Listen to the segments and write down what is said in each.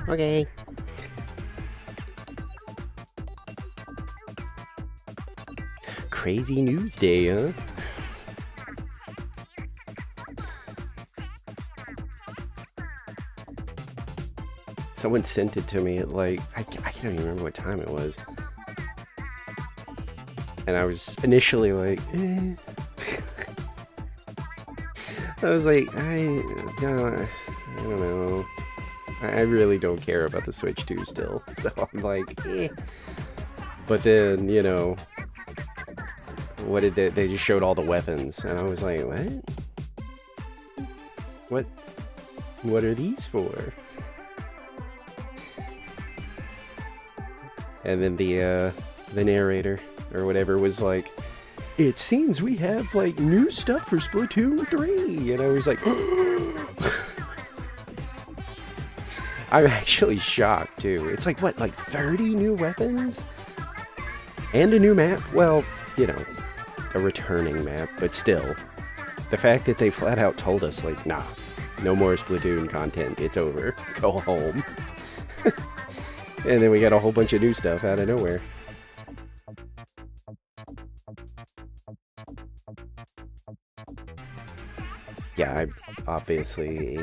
Okay. Crazy news day, huh? Someone sent it to me at like, I can't even remember what time it was. And I was initially like, eh. I was like, I don't know. I really don't care about the Switch 2 still. So I'm like, eh. But then, you know, what did they just showed all the weapons. And I was like, what? What are these for? And then the narrator or whatever was like, it seems we have like new stuff for Splatoon 3. And I was like, I'm actually shocked too. It's like, what, like 30 new weapons? And a new map? Well, you know, a returning map, but still. The fact that they flat out told us, like, nah, no more Splatoon content, it's over. Go home. And then we got a whole bunch of new stuff out of nowhere. Yeah, I obviously,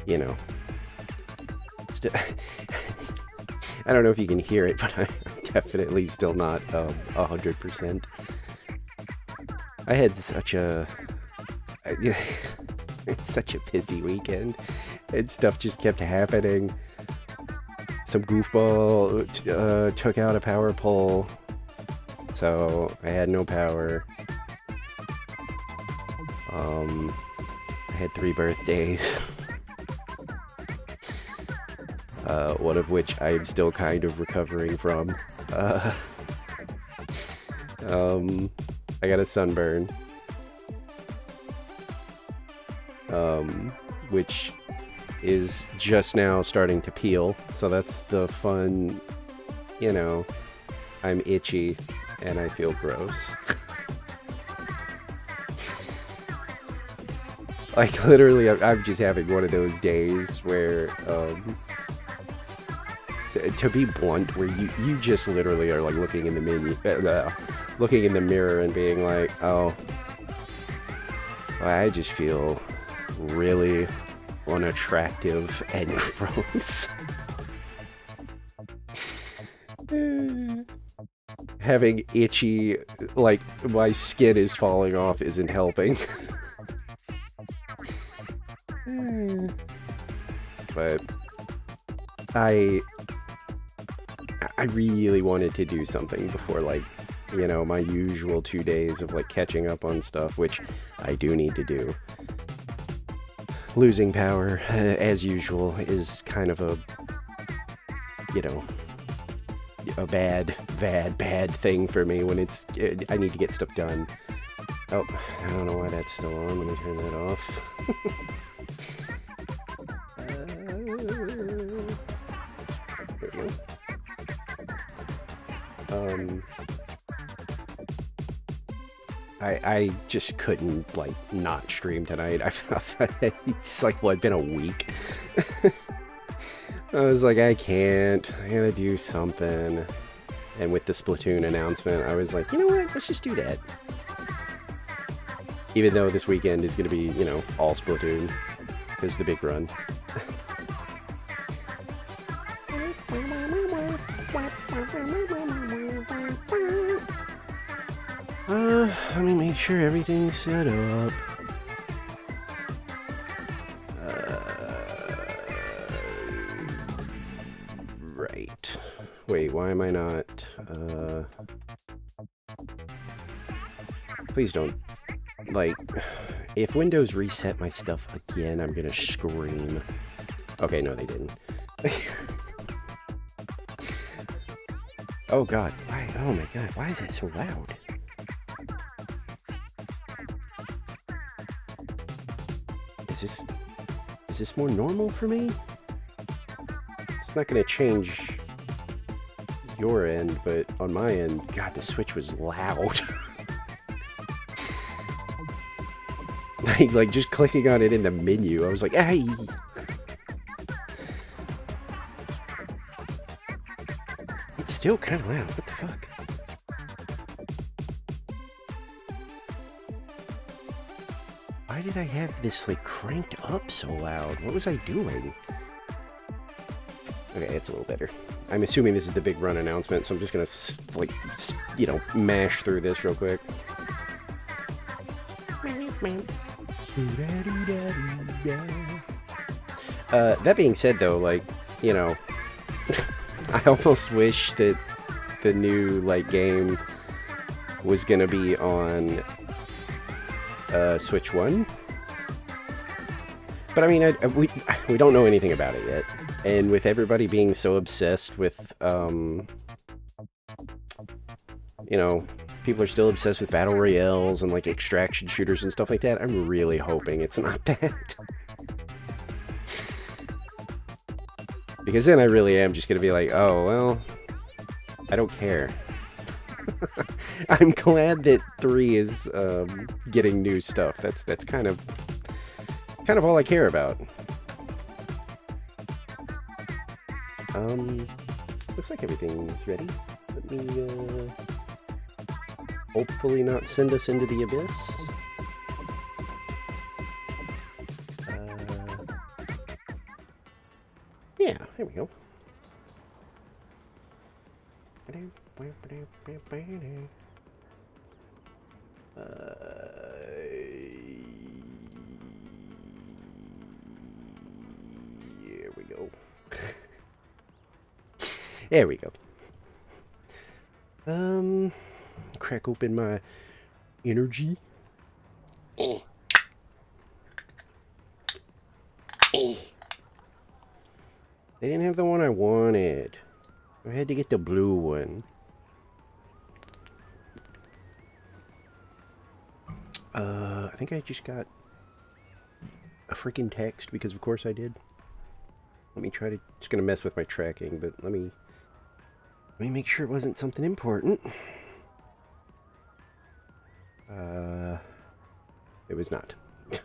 you know, I don't know if you can hear it, but I'm definitely still not 100%. I had such a such a busy weekend, and stuff just kept happening. Some goofball took out a power pole, so I had no power. I had 3 birthdays. One of which I am still kind of recovering from. I got a sunburn. Which is just now starting to peel, so that's the fun, you know, I'm itchy and I feel gross. Like, literally, I'm just having one of those days where, to be blunt, where you just literally are like looking in the looking in the mirror and being like, oh, I just feel really unattractive and gross. Having itchy, like, my skin is falling off isn't helping. But I really wanted to do something before, like, you know, my usual 2 days of like catching up on stuff, which I do need to do. Losing power, as usual, is kind of a, you know, a bad thing for me when it's, I need to get stuff done. Oh, I don't know why that's still on. Let me turn that off. I just couldn't, like, not stream tonight. I felt it's like, what, been a week? I was like, I can't. I gotta do something. And with the Splatoon announcement, I was like, you know what? Let's just do that. Even though this weekend is gonna be, you know, all Splatoon. Because the big run. Let me make sure everything's set up. Right. Wait, why am I not? Please don't. Like, if Windows reset my stuff again, I'm gonna scream. Okay, no, they didn't. Oh god, why? Oh my god, why is that so loud? Is this more normal for me? It's not gonna change your end, but on my end, god, the Switch was loud. like just clicking on it in the menu, I was like, hey! It's still kind of loud. What the fuck? Why did I have this, like, cranked up so loud? What was I doing? Okay, it's a little better. I'm assuming this is the big run announcement, so I'm just gonna, like, you know, mash through this real quick. That being said, though, like, you know, I almost wish that the new, like, game was gonna be on Switch 1. But I mean, we don't know anything about it yet. And with everybody being so obsessed with, you know, people are still obsessed with battle royales and like extraction shooters and stuff like that, I'm really hoping it's not that. Because then I really am just going to be like, oh, well, I don't care. I'm glad that 3 is getting new stuff. That's kind of all I care about. Looks like everything's ready. Let me hopefully not send us into the abyss. Yeah, there we go. Here we go. There we go. Crack open my energy. They didn't have the one I wanted. I had to get the blue one. I think I just got a freaking text because of course I did. Let me try to, just gonna mess with my tracking, but let me make sure it wasn't something important. It was not. I'm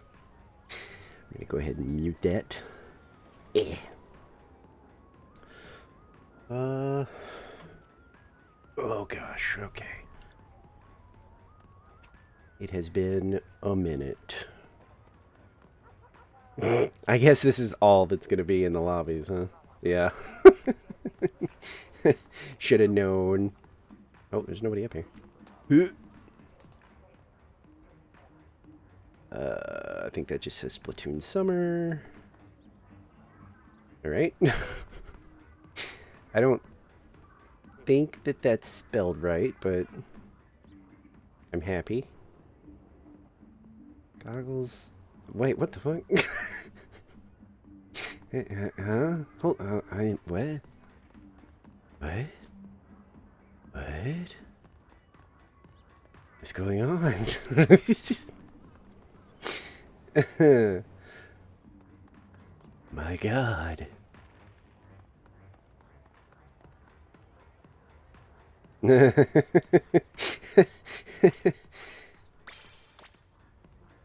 gonna go ahead and mute that. Yeah. Oh gosh, okay. It has been a minute. I guess this is all that's gonna be in the lobbies, huh? Yeah. Should have known. Oh, there's nobody up here. I think that just says Splatoon Summer. Alright. I don't think that that's spelled right, but I'm happy. Goggles. Wait, what the fuck? Huh? Hold on. What? What? What? What's going on? My God. I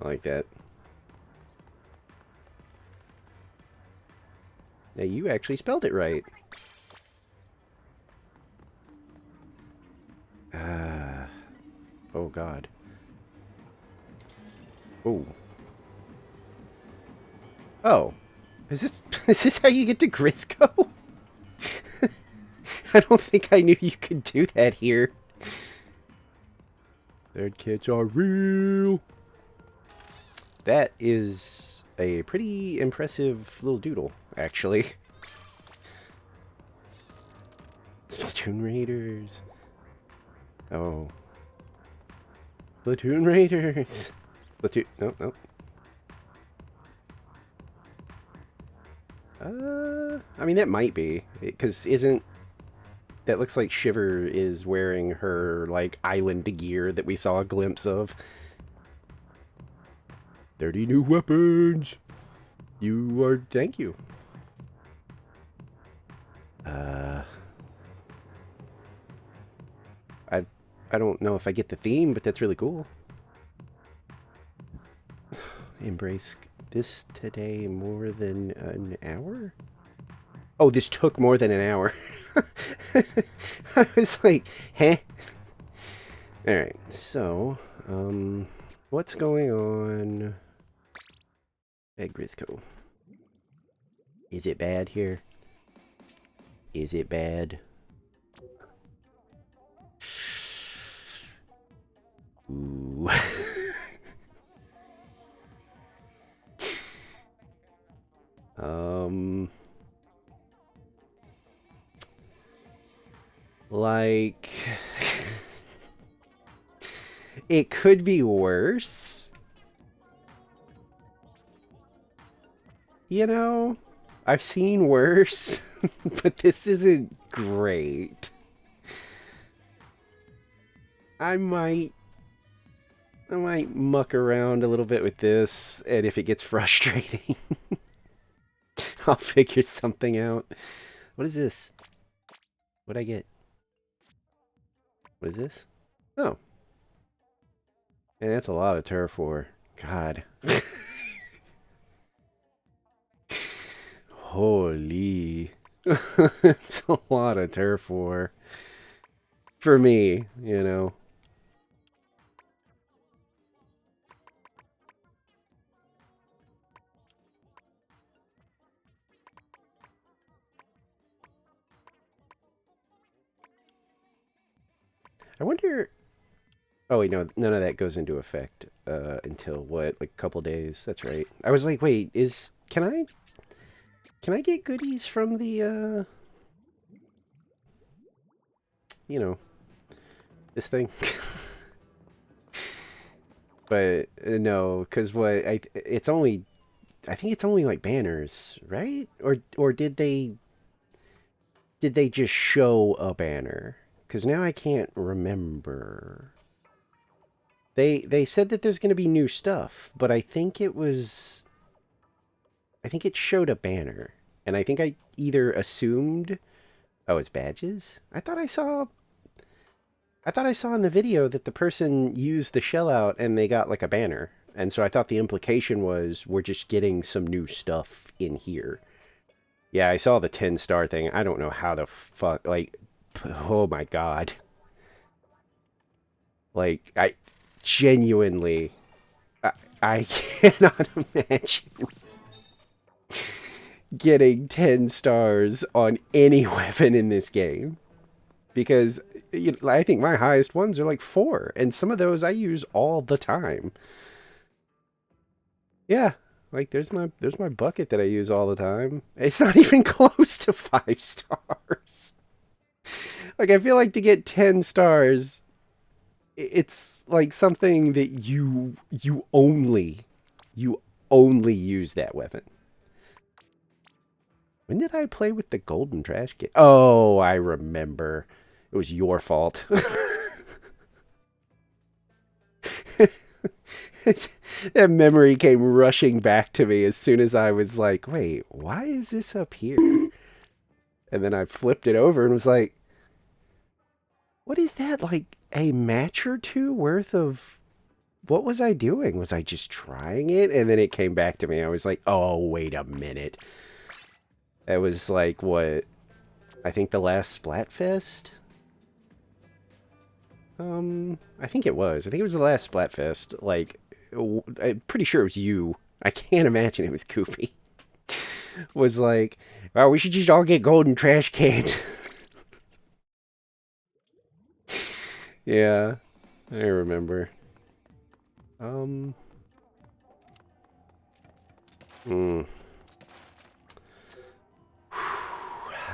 like that. Now you actually spelled it right. Oh God. Oh. Oh. Is this how you get to Grisco? I don't think I knew you could do that here. Third kids are real. That is a pretty impressive little doodle, actually. Splatoon Raiders. Oh. Splatoon Raiders. Splatoon. Nope. I mean, that might be. Because isn't... That looks like Shiver is wearing her, like, island gear that we saw a glimpse of. 30 new weapons! You are... Thank you. I don't know if I get the theme, but that's really cool. embrace this today more than an hour? Oh, this took more than an hour. I was like, huh? Alright, so, what's going on at Grisco? Is it bad here? Is it bad? Ooh. Like, it could be worse. You know, I've seen worse, but this isn't great. I might muck around a little bit with this, and if it gets frustrating, I'll figure something out. What is this? What'd I get? What is this? Oh. And that's a lot of turf war. God. Holy. It's a lot of turf war. For me, you know. I wonder... Oh, wait, no. None of that goes into effect until, what, like a couple days? That's right. I was like, wait, Can I get goodies from the, you know, this thing? But, no, because it's only... I think it's only, like, banners, right? Or did they... Did they just show a banner? Because now I can't remember. They said that there's going to be new stuff, but I think it was... I think it showed a banner. And I think I either assumed... Oh, it's badges? I thought I saw in the video that the person used the shell out and they got like a banner. And so I thought the implication was we're just getting some new stuff in here. Yeah, I saw the 10-star thing. I don't know how the fuck, like, oh my god. Like, I genuinely, I cannot imagine getting 10 stars on any weapon in this game. Because I think my highest ones are like 4, and some of those I use all the time. Yeah, like there's my bucket that I use all the time. It's not even close to 5 stars. Like I feel like to get 10 stars, it's like something that you only use that weapon. When did I play with the golden trash can? Oh, I remember. It was your fault. That memory came rushing back to me as soon as I was like, wait, why is this up here? And then I flipped it over and was like, what is that? Like a match or two worth of... What was I doing? Was I just trying it? And then it came back to me. I was like, oh, wait a minute. That was like, what? I think the last Splatfest? I think it was. I think it was the last Splatfest. Like, I'm pretty sure it was you. I can't imagine it was Koopy. Was like, oh, we should just all get golden trash cans. Yeah, I remember. Hmm.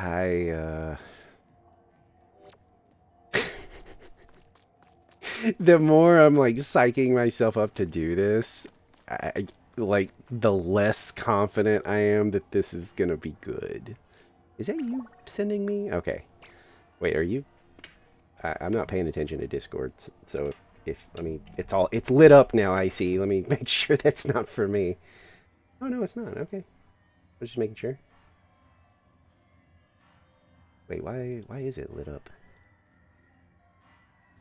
I, the more I'm like psyching myself up to do this, like the less confident I am that this is gonna be good. Is that you sending me? Okay. Wait, are you? I'm not paying attention to Discord, so let me, it's lit up now. I see. Let me make sure that's not for me. Oh no, it's not. Okay, I was just making sure. Wait, why is it lit up?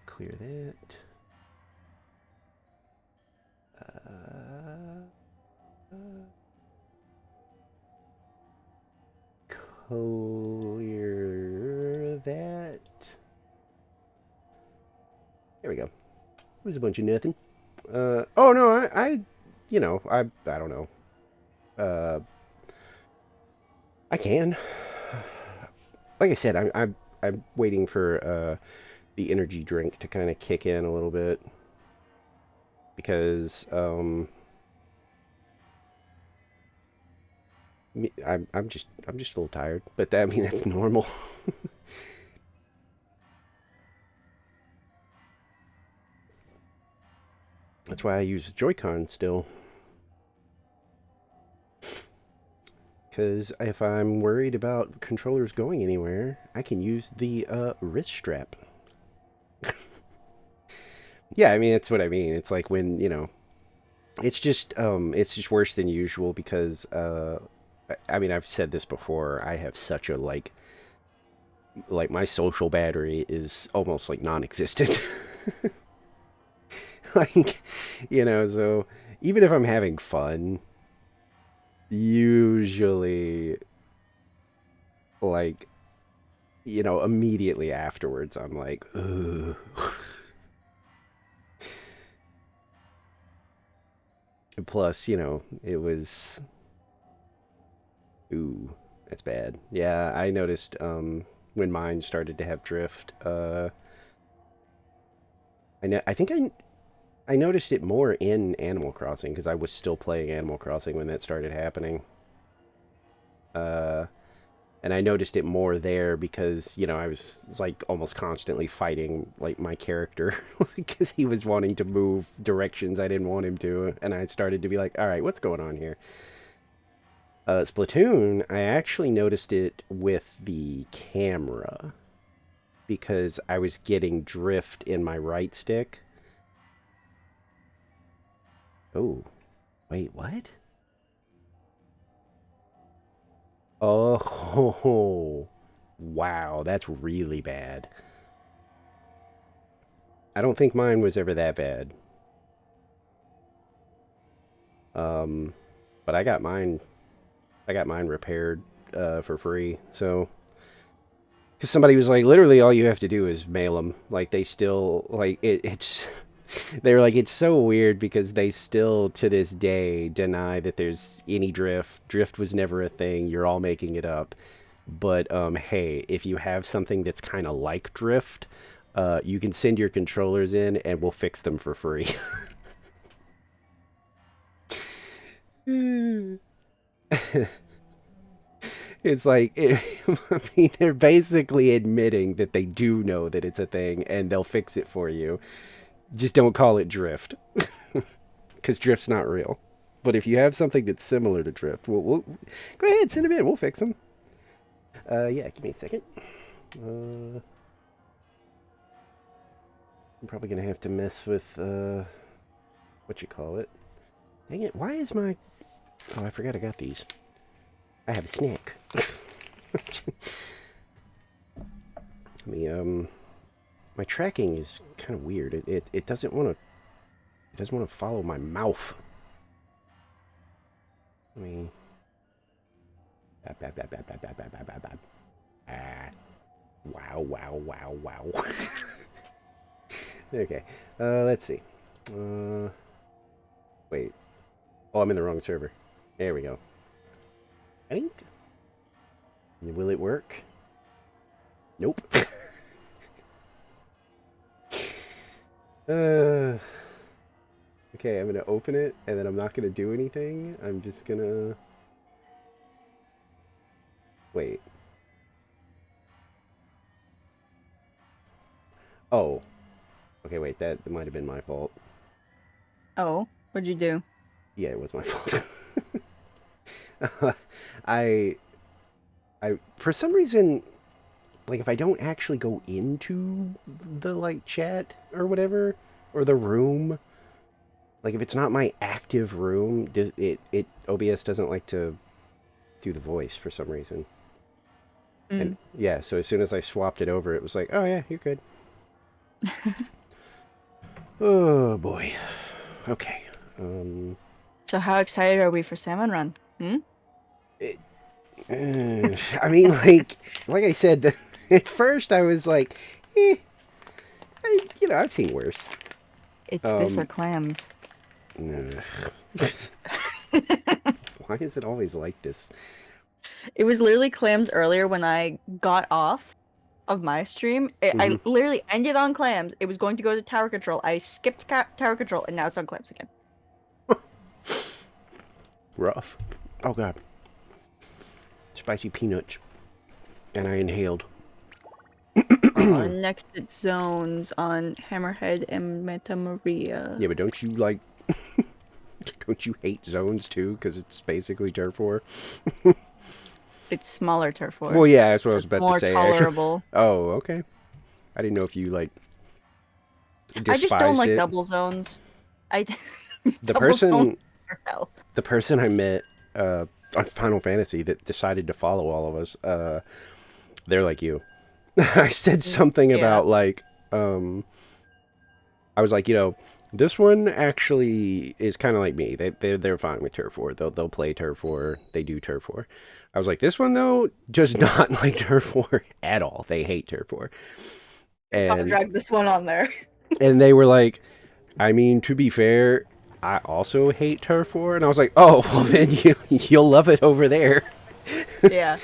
Clear that. clear that. There we go. It was a bunch of nothing. Oh no, I don't know. Uh, I can. Like I said, I'm waiting for the energy drink to kind of kick in a little bit because I'm just a little tired, but that, I mean that's normal. That's why I use the Joy-Con still. Because if I'm worried about controllers going anywhere, I can use the wrist strap. Yeah, I mean that's what I mean. It's like when it's just worse than usual because I mean I've said this before. I have such a like my social battery is almost like non-existent. Like so even if I'm having fun, usually like immediately afterwards I'm like, ugh. And plus, it was, ooh, that's bad. Yeah, I noticed when mine started to have drift. I think I noticed it more in Animal Crossing because I was still playing Animal Crossing when that started happening. Uh, and I noticed it more there because I was like almost constantly fighting like my character because he was wanting to move directions I didn't want him to, and I started to be like, all right, what's going on here? Splatoon, I actually noticed it with the camera because I was getting drift in my right stick. Oh, wait, what? Oh, wow, that's really bad. I don't think mine was ever that bad. Um, but I got mine repaired for free. So, because somebody was like, literally, all you have to do is mail them. Like they still like it's. They were like, it's so weird because they still to this day deny that there's any drift. Drift was never a thing. You're all making it up. But hey, if you have something that's kind of like drift, you can send your controllers in and we'll fix them for free. It's like, I mean, they're basically admitting that they do know that it's a thing and they'll fix it for you. Just don't call it drift, because drift's not real. But if you have something that's similar to drift, we'll go ahead, send them in. We'll fix them. Yeah, give me a second. I'm probably gonna have to mess with what you call it. Dang it! Why is my? Oh, I forgot I got these. I have a snack. My tracking is kind of weird. It doesn't want to. It doesn't want to follow my mouth. I mean. Wow, wow, wow, wow. Okay. Let's see. Wait. Oh, I'm in the wrong server. There we go. I think. Will it work? Nope. uh, okay, I'm gonna open it, and then I'm not gonna do anything. I'm just gonna... Wait. Oh. Okay, wait, that might have been my fault. Oh, what'd you do? Yeah, it was my fault. I... for some reason, like, if I don't actually go into the, like, chat or whatever, or the room, like, if it's not my active room, OBS doesn't like to do the voice for some reason. And Mm. yeah, so as soon as I swapped it over, it was like, oh yeah, you're good. Oh boy. Okay. So how excited are we for Salmon Run? Hmm? It, I mean, like I said, at first I was like, eh, I've seen worse. It's this or Um, clams. why is it always like this? It was literally clams earlier when I got off of my stream. I Hmm. literally ended on clams. It was going to go to tower control. I skipped tower control, and now it's on clams again. Rough. Oh god, spicy peanuts, and I inhaled. Next it's zones on Hammerhead and Meta Maria. Yeah, but don't you like? Don't you hate zones too? Because it's basically turf war. It's smaller turf war. Well, yeah, that's what I So was it's about to more say. Actually. tolerable. Oh, okay. I didn't know if you like I just don't despised like it. double zones. I The double zones person, are hell. the person I met on Final Fantasy that decided to follow all of us, they're like you. I said something Yeah. about like, I was like, this one actually is kind of like me. They're fine with turf war. They'll play turf war. They do turf war. I was like, this one though does not like turf war at all. They hate turf war. I'll And drag this one on there. they were like, I mean, to be fair, I also hate turf war. And I was like, oh, well then you'll love it over there. Yeah.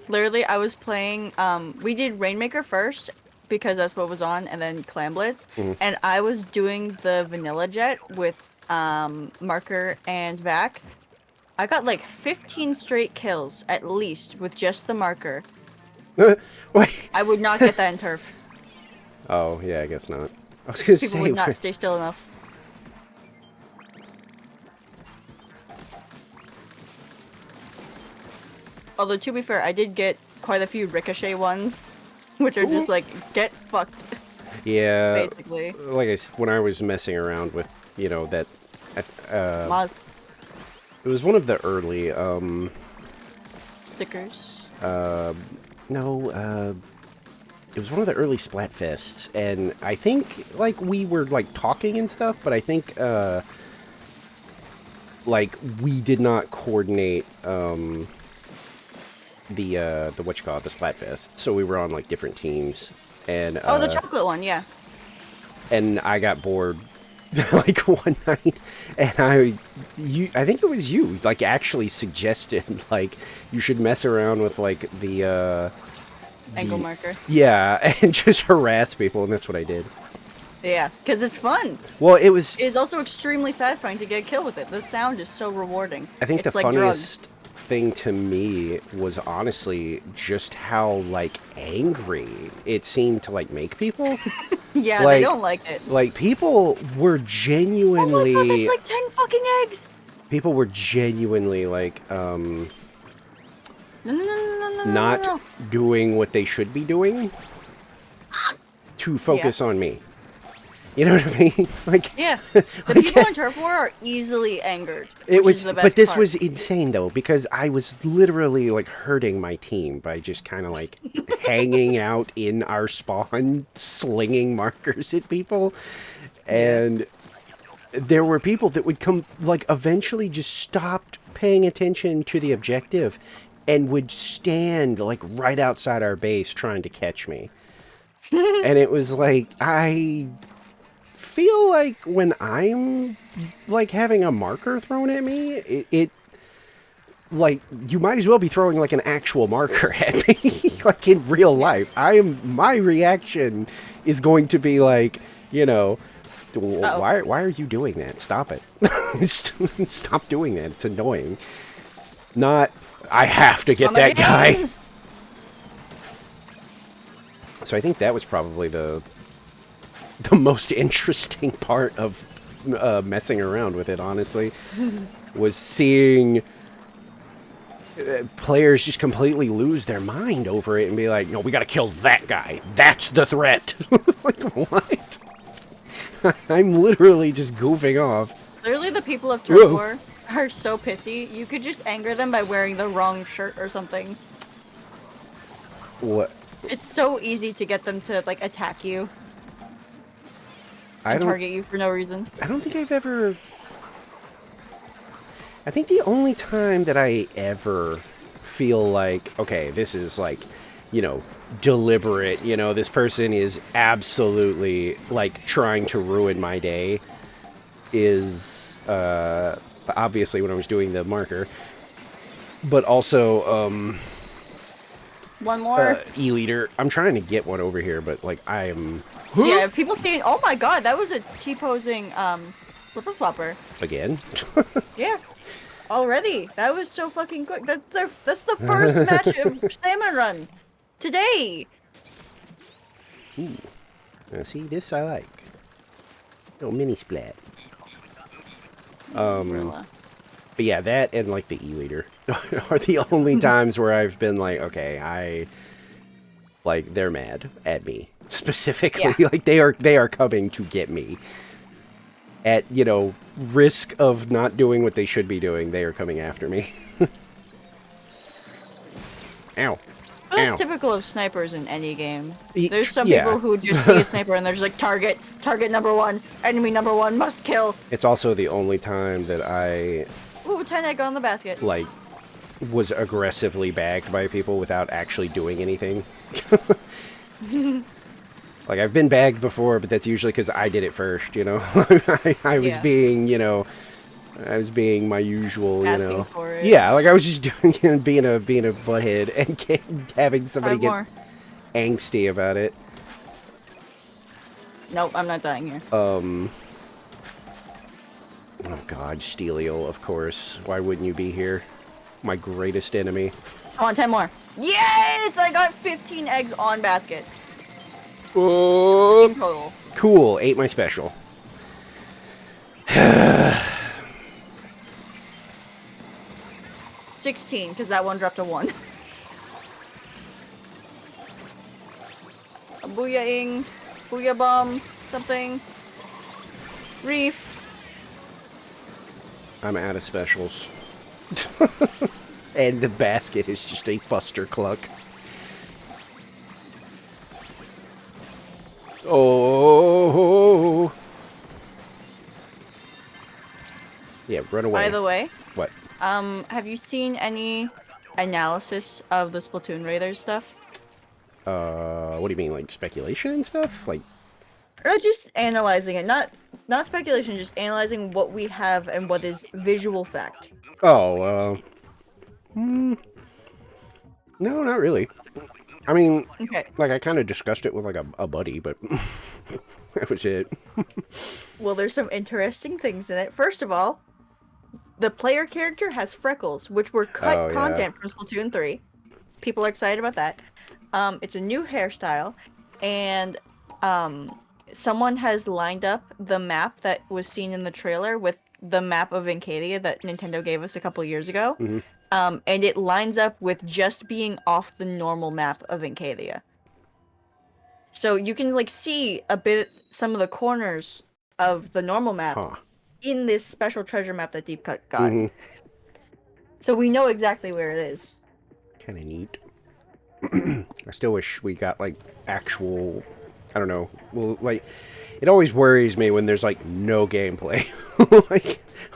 Literally, I was playing. We did Rainmaker first because that's what was on, and then Clam Blitz. Mhm. And I was doing the Vanilla Jet with Marker and Vac. I got like 15 straight kills at least with just the Marker. Wait. I would not get that in turf. Oh, yeah, I guess not. I was going to People say, would not stay still enough. Although, to be fair, I did get quite a few Ricochet ones, which are just like, get fucked, yeah, basically. like when I was messing around with, that, Moz it was one of the early, stickers. no, it was one of the early Splatfests, and I think, like, we were, like, talking and stuff, but I think, like, we did not coordinate, the Splatfest, so we were on, like, different teams, and, Oh, the chocolate one, yeah. and I got bored, like, one night, and I think it was you, like, actually suggested, like, you should mess around with, like, the, Angle marker. yeah, and just harass people, and that's what I did. Yeah, because it's fun. Well, it was, It's also extremely satisfying to get a kill with it. The sound is so rewarding. I think it's the like funniest drugs. thing to me was honestly just how, like, angry it seemed to, like, make people. Yeah, Like, they don't like it. Like, people were Oh my god, genuinely, that's like 10 fucking eggs! like, No, no, no, no, no, no, not no, no. doing what they should be doing to Yeah. focus on me. You know what I mean? Like, Yeah. The like, people in Turf War are easily angered. it Which was, is the best but this part. was insane though, because I was literally like hurting my team by just kind of like hanging out in our spawn, slinging markers at people. And there were people that would come, like, eventually just stopped paying attention to the objective and would stand like right outside our base trying to catch me. And it was like, I feel like when I'm like having a marker thrown at me, it like, you might as well be throwing like an actual marker at me, like in real life. My reaction is going to be like, why are you doing that? Stop it. Stop doing that. It's annoying. Not, I have to get that guy. Guys! So I think that was probably the most interesting part of messing around with it, honestly, was seeing players just completely lose their mind over it and be like, no, we gotta kill that guy. That's the threat. Like, what? I'm literally just goofing off. Literally, the people of Turf War are so pissy. You could just anger them by wearing the wrong shirt or something. What? It's so easy to get them to, like, attack you. I And don't target you for no reason. think I've ever... I think the only time that I ever feel like, okay, this is like, you know, deliberate, you know, this person is absolutely like trying to ruin my day is obviously when I was doing the marker, but also One more. E-liter. I'm trying to get one over here, but like I am Yeah, if people see. Oh my god, that was a T-posing flipper flopper. again. Yeah, already. That was so fucking quick. That's the first match of Salmon Run today. Ooh. See, this I like. Little mini splat. Umbrella. But yeah, that and like the E-liter are the only times where I've been like, okay, like they're mad at me specifically. Yeah. Like they are coming to get me. At, you know, risk of not doing what they should be doing, they are coming after me. Ow. But that's Ow. typical of snipers in any game. E- There's some yeah. people who just see a sniper and they're just like, target number one, enemy number one, must kill. It's also the only time that I, Ooh, 10 egg on the basket. like, was aggressively bagged by people without actually doing anything. Like, I've been bagged before, but that's usually because I did it first, you know? I was Yeah. being, you know, I was being my usual, you Asking know. for it. Yeah, like I was just doing, you know, being a butthead and having somebody 5 get more. angsty about it. Nope, I'm not dying here. Oh god, Stelial, of course. Why wouldn't you be here? My greatest enemy. Come on, 10 more. Yes! I got 15 eggs on basket. Oh, In total. cool. Ate my special. 16, because that one dropped a 1. A booyah-ing. Booyah bomb. Something. Reef. I'm out of specials. And the basket is just a fuster cluck. Oh. Yeah, run away. By the way, What? have you seen any analysis of the Splatoon Raiders stuff? What do you mean, like speculation and stuff? Like, Or just analyzing it, not speculation, just analyzing what we have and what is visual fact. oh, no, not really. I mean, Okay. like, I kind of discussed it with, like, a buddy, but that was it. Well, there's some interesting things in it. First of all, the player character has freckles, which were cut Oh, yeah. content from Splatoon 3. People are excited about that. It's a new hairstyle, and someone has lined up the map that was seen in the trailer with the map of Incadia that Nintendo gave us a couple years ago. Mhm. And it lines up with just being off the normal map of Incadia. So you can like see a bit some of the corners of the normal map Huh. in this special treasure map that Deep Cut got. Mhm. So we know exactly where it is. Kind of neat. I still wish we got, like, actual... I don't know. Well, like, it always worries me when there's, like, no gameplay.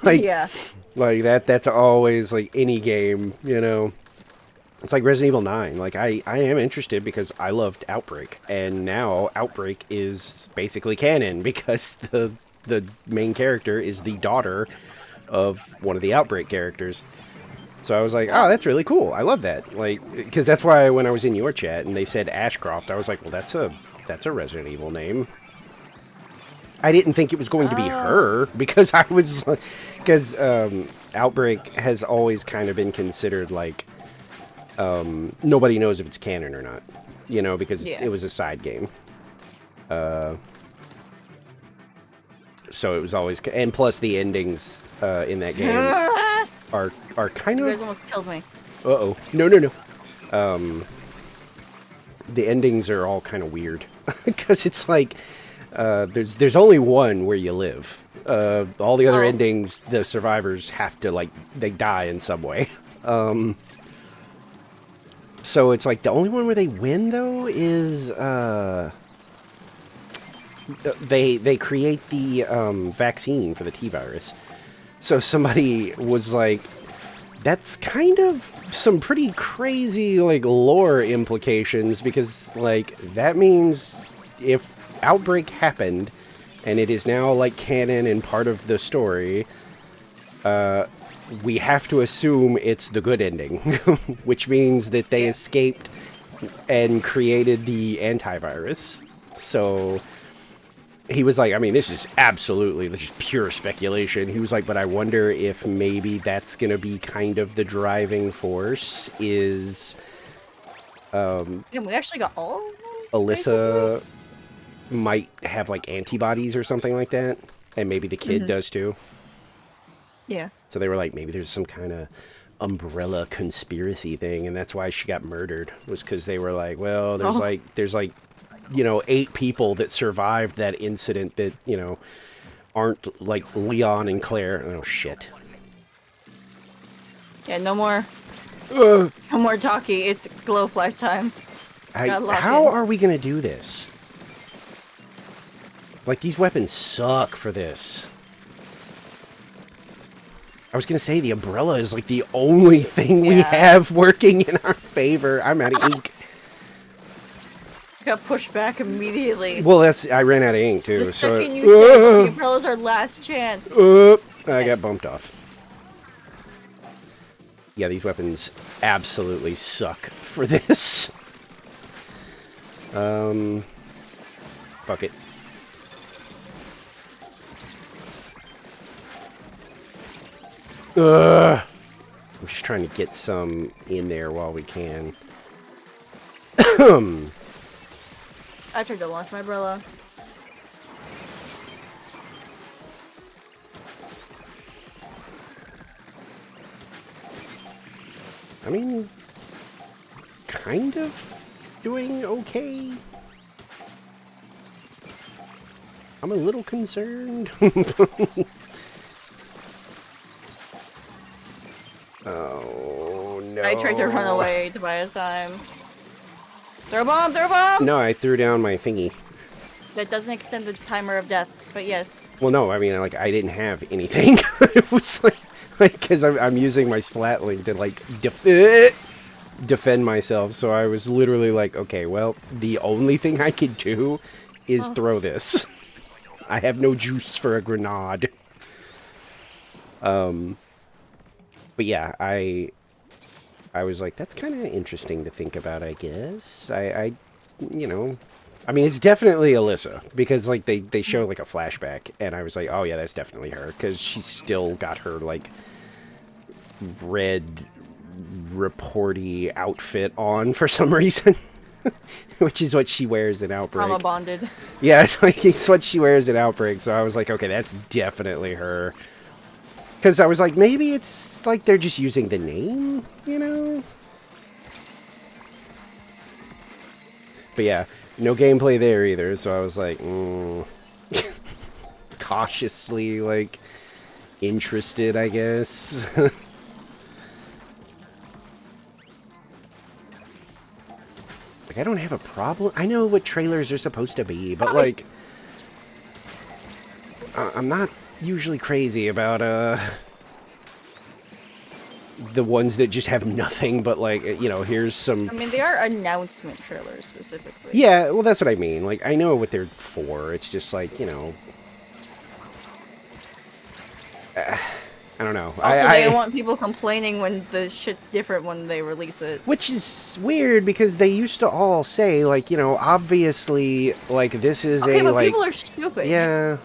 like, Yeah. like that's always, like, any game, you know? It's like Resident Evil 9. Like, I am interested because I loved Outbreak. And now Outbreak is basically canon because the main character is the daughter of one of the Outbreak characters. So I was like, oh, that's really cool. I love that. Like, because that's why when I was in your chat and they said Ashcroft, I was like, well, that's a Resident Evil name. I didn't think it was going to be her because I was, because Outbreak has always kind of been considered like, nobody knows if it's canon or not, you know, because Yeah. it was a side game. So it was always, and plus the endings in that game are kind You of. guys almost killed me. Uh-oh. No. The endings are all kind of weird. Because it's like, there's only one where you live. All the other Oh. endings, the survivors have to, like, they die in some way. So it's like, the only one where they win, though, is, they create the, vaccine for the T-virus. So somebody was like, that's kind of some pretty crazy, like, lore implications, because, like, that means if Outbreak happened, and it is now, like, canon and part of the story, we have to assume it's the good ending, which means that they escaped and created the antivirus. So he was like, I mean, this is absolutely just pure speculation. He was like, but I wonder if maybe that's going to be kind of the driving force is And we actually got all of them, Alyssa might have like antibodies or something like that. And maybe the kid does too. Yeah. So they were like, maybe there's some kind of umbrella conspiracy thing, and that's why she got murdered, was because they were like, well, there's like, you know, 8 people that survived that incident that, you know, aren't like Leon and Claire. Oh shit. Yeah, no more talking. It's Glowfly's time. How are we gonna do this? Like, these weapons suck for this. I was gonna say the umbrella is like the only thing we have working in our favor. I'm out of ink. Got pushed back immediately. Well, I ran out of ink too. The So second you said the umbrella's our last chance. I got bumped off. Yeah, these weapons absolutely suck for this. Fuck it. I'm just trying to get some in there while we can. I tried to launch my umbrella. I mean, kind of doing okay. I'm a little concerned. Oh, no. I tried to run away to buy us time. Throw a bomb! Throw a bomb! No, I threw down my thingy. That doesn't extend the timer of death, but yes. Well, no, I mean, like, I didn't have anything. It was like, because I'm using my Splatling to, like, defend myself. So I was literally like, okay, well, the only thing I could do is throw this. I have no juice for a grenade. But yeah, I was like, that's kind of interesting to think about, I guess. You know, I mean, it's definitely Alyssa, because, like, they show, like, a flashback, and I was like, oh, yeah, that's definitely her, because she's still got her, like, red, reporty outfit on for some reason, which is what she wears in Outbreak. Trauma bonded. Yeah, it's what she wears in Outbreak, so I was like, okay, that's definitely her. Because I was like, maybe it's like they're just using the name, you know? But yeah, no gameplay there either, so I was like, cautiously, like, interested, I guess. Like, I don't have a problem. I know what trailers are supposed to be, but, like, I'm not usually crazy about the ones that just have nothing but, like, you know, here's some... I mean, they are announcement trailers specifically. Yeah, well, that's what I mean. Like, I know what they're for. It's just like, you know, I don't know. Also, they don't want people complaining when the shit's different when they release it. Which is weird, because they used to all say, like, you know, obviously, like, this is okay, a, but like... people are stupid. Yeah.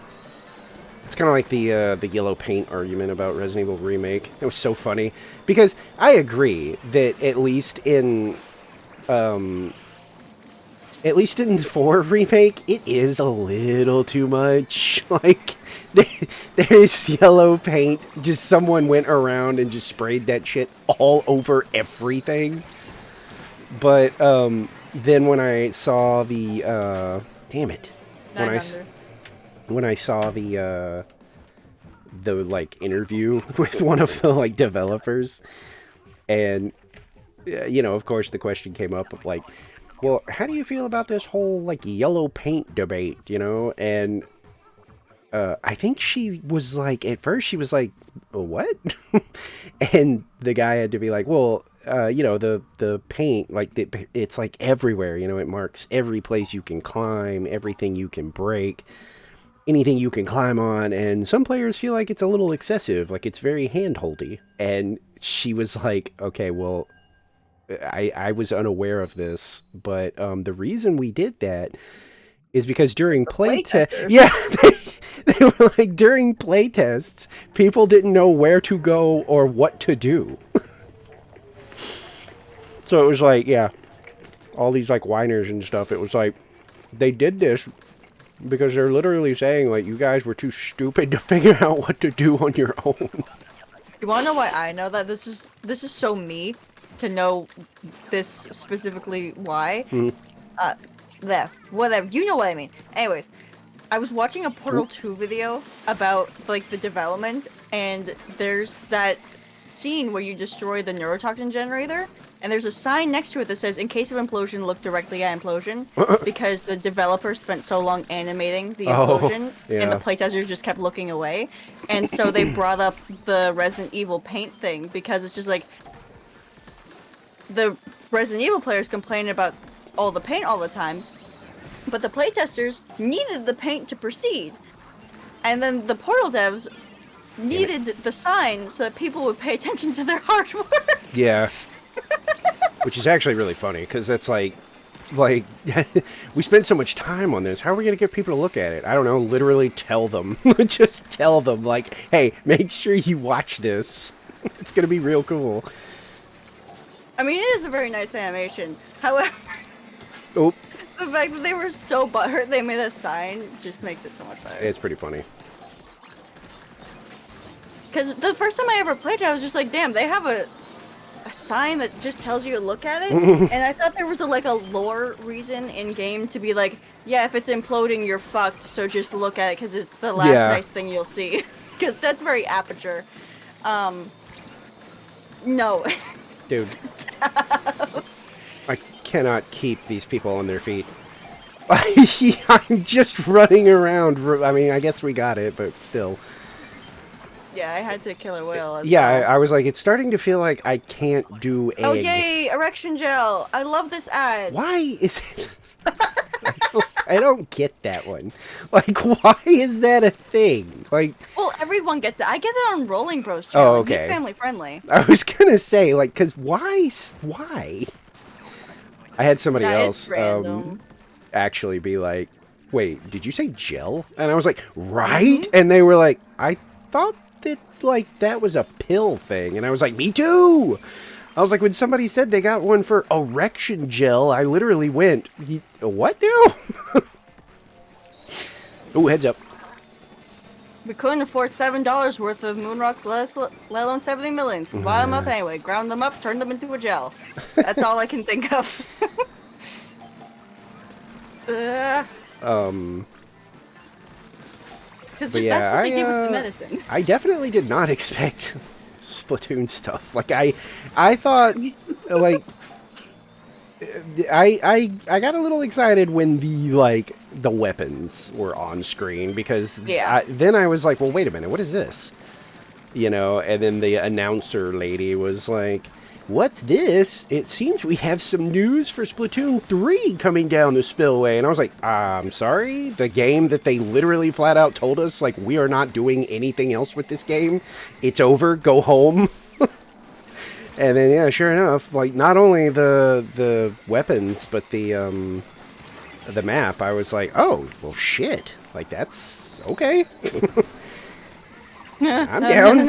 It's kind of like the yellow paint argument about Resident Evil Remake. It was so funny. Because I agree that at least in 4 Remake, it is a little too much. Like, there's yellow paint. Just someone went around and just sprayed that shit all over everything. But then when I saw the... damn it. When I saw the like interview with one of the like developers, and you know, of course the question came up of like, well, how do you feel about this whole like yellow paint debate, you know? And I think she was like, at first she was like, what? And the guy had to be like, well, the paint, like, it's like everywhere, it marks every place you can climb, everything you can break, anything you can climb on, and some players feel like it's a little excessive, like it's very handholdy. And she was like, okay, well, I was unaware of this, but the reason we did that is because during Playtesters. they were like, during playtests, people didn't know where to go or what to do. So it was like, yeah, all these like whiners and stuff. It was like, they did this because they're literally saying like, you guys were too stupid to figure out what to do on your own. You wanna know why I know that? This is so me to know this specifically why. There, whatever. You know what I mean. Anyways, I was watching a Portal 2 video about like the development, and there's that scene where you destroy the neurotoxin generator, and there's a sign next to it that says, "In case of implosion, look directly at implosion," because the developer spent so long animating the implosion, and the playtesters just kept looking away, and so they brought up the Resident Evil paint thing because it's just like the Resident Evil players complain about all the paint all the time, but the playtesters needed the paint to proceed, and then the Portal devs needed the sign so that people would pay attention to their hard work. Yeah. Which is actually really funny, because that's like, we spent so much time on this. How are we going to get people to look at it? I don't know, literally tell them. Just tell them, like, hey, make sure you watch this. It's going to be real cool. I mean, it is a very nice animation. However, oh, the fact that they were so butthurt they made a sign just makes it so much better. It's pretty funny. Because the first time I ever played it, I was just like, damn, they have a sign that just tells you to look at it. And I thought there was a lore reason in game to be like, yeah, if it's imploding, you're fucked, so just look at it because it's the last nice thing you'll see. Because that's very Aperture. No. Dude. I cannot keep these people on their feet. I'm just running around. I mean, I guess we got it, but still. Yeah, I had to kill a whale. I was like, it's starting to feel like I can't do egg. Oh, yay! Erection gel! I love this ad! Why is it... I don't get that one. Like, why is that a thing? Like, well, everyone gets it. I get it on Rolling Bros channel. Oh, okay. He's family friendly. I was gonna say, like, because why? Why? I had somebody else actually be like, wait, did you say gel? And I was like, right? Mm-hmm. And they were like, I thought that, like, that was a pill thing. And I was like, me too! I was like, when somebody said they got one for erection gel, I literally went, what now? Oh, heads up. We couldn't afford $7 worth of moon rocks, let alone 70 million. So buy them up anyway. Ground them up, turn them into a gel. That's all I can think of. Because that's what they do with the medicine. I definitely did not expect Splatoon stuff. Like, I thought, like, I got a little excited when the weapons were on screen, because then I was like, well, wait a minute, what is this? You know, and then the announcer lady was like, what's this? It seems we have some news for Splatoon 3 coming down the spillway. And I was like, I'm sorry? The game that they literally flat out told us, like, we are not doing anything else with this game. It's over. Go home. And then, yeah, sure enough, like, not only the weapons, but the map, I was like, oh, well, shit. Like, that's okay. I'm down.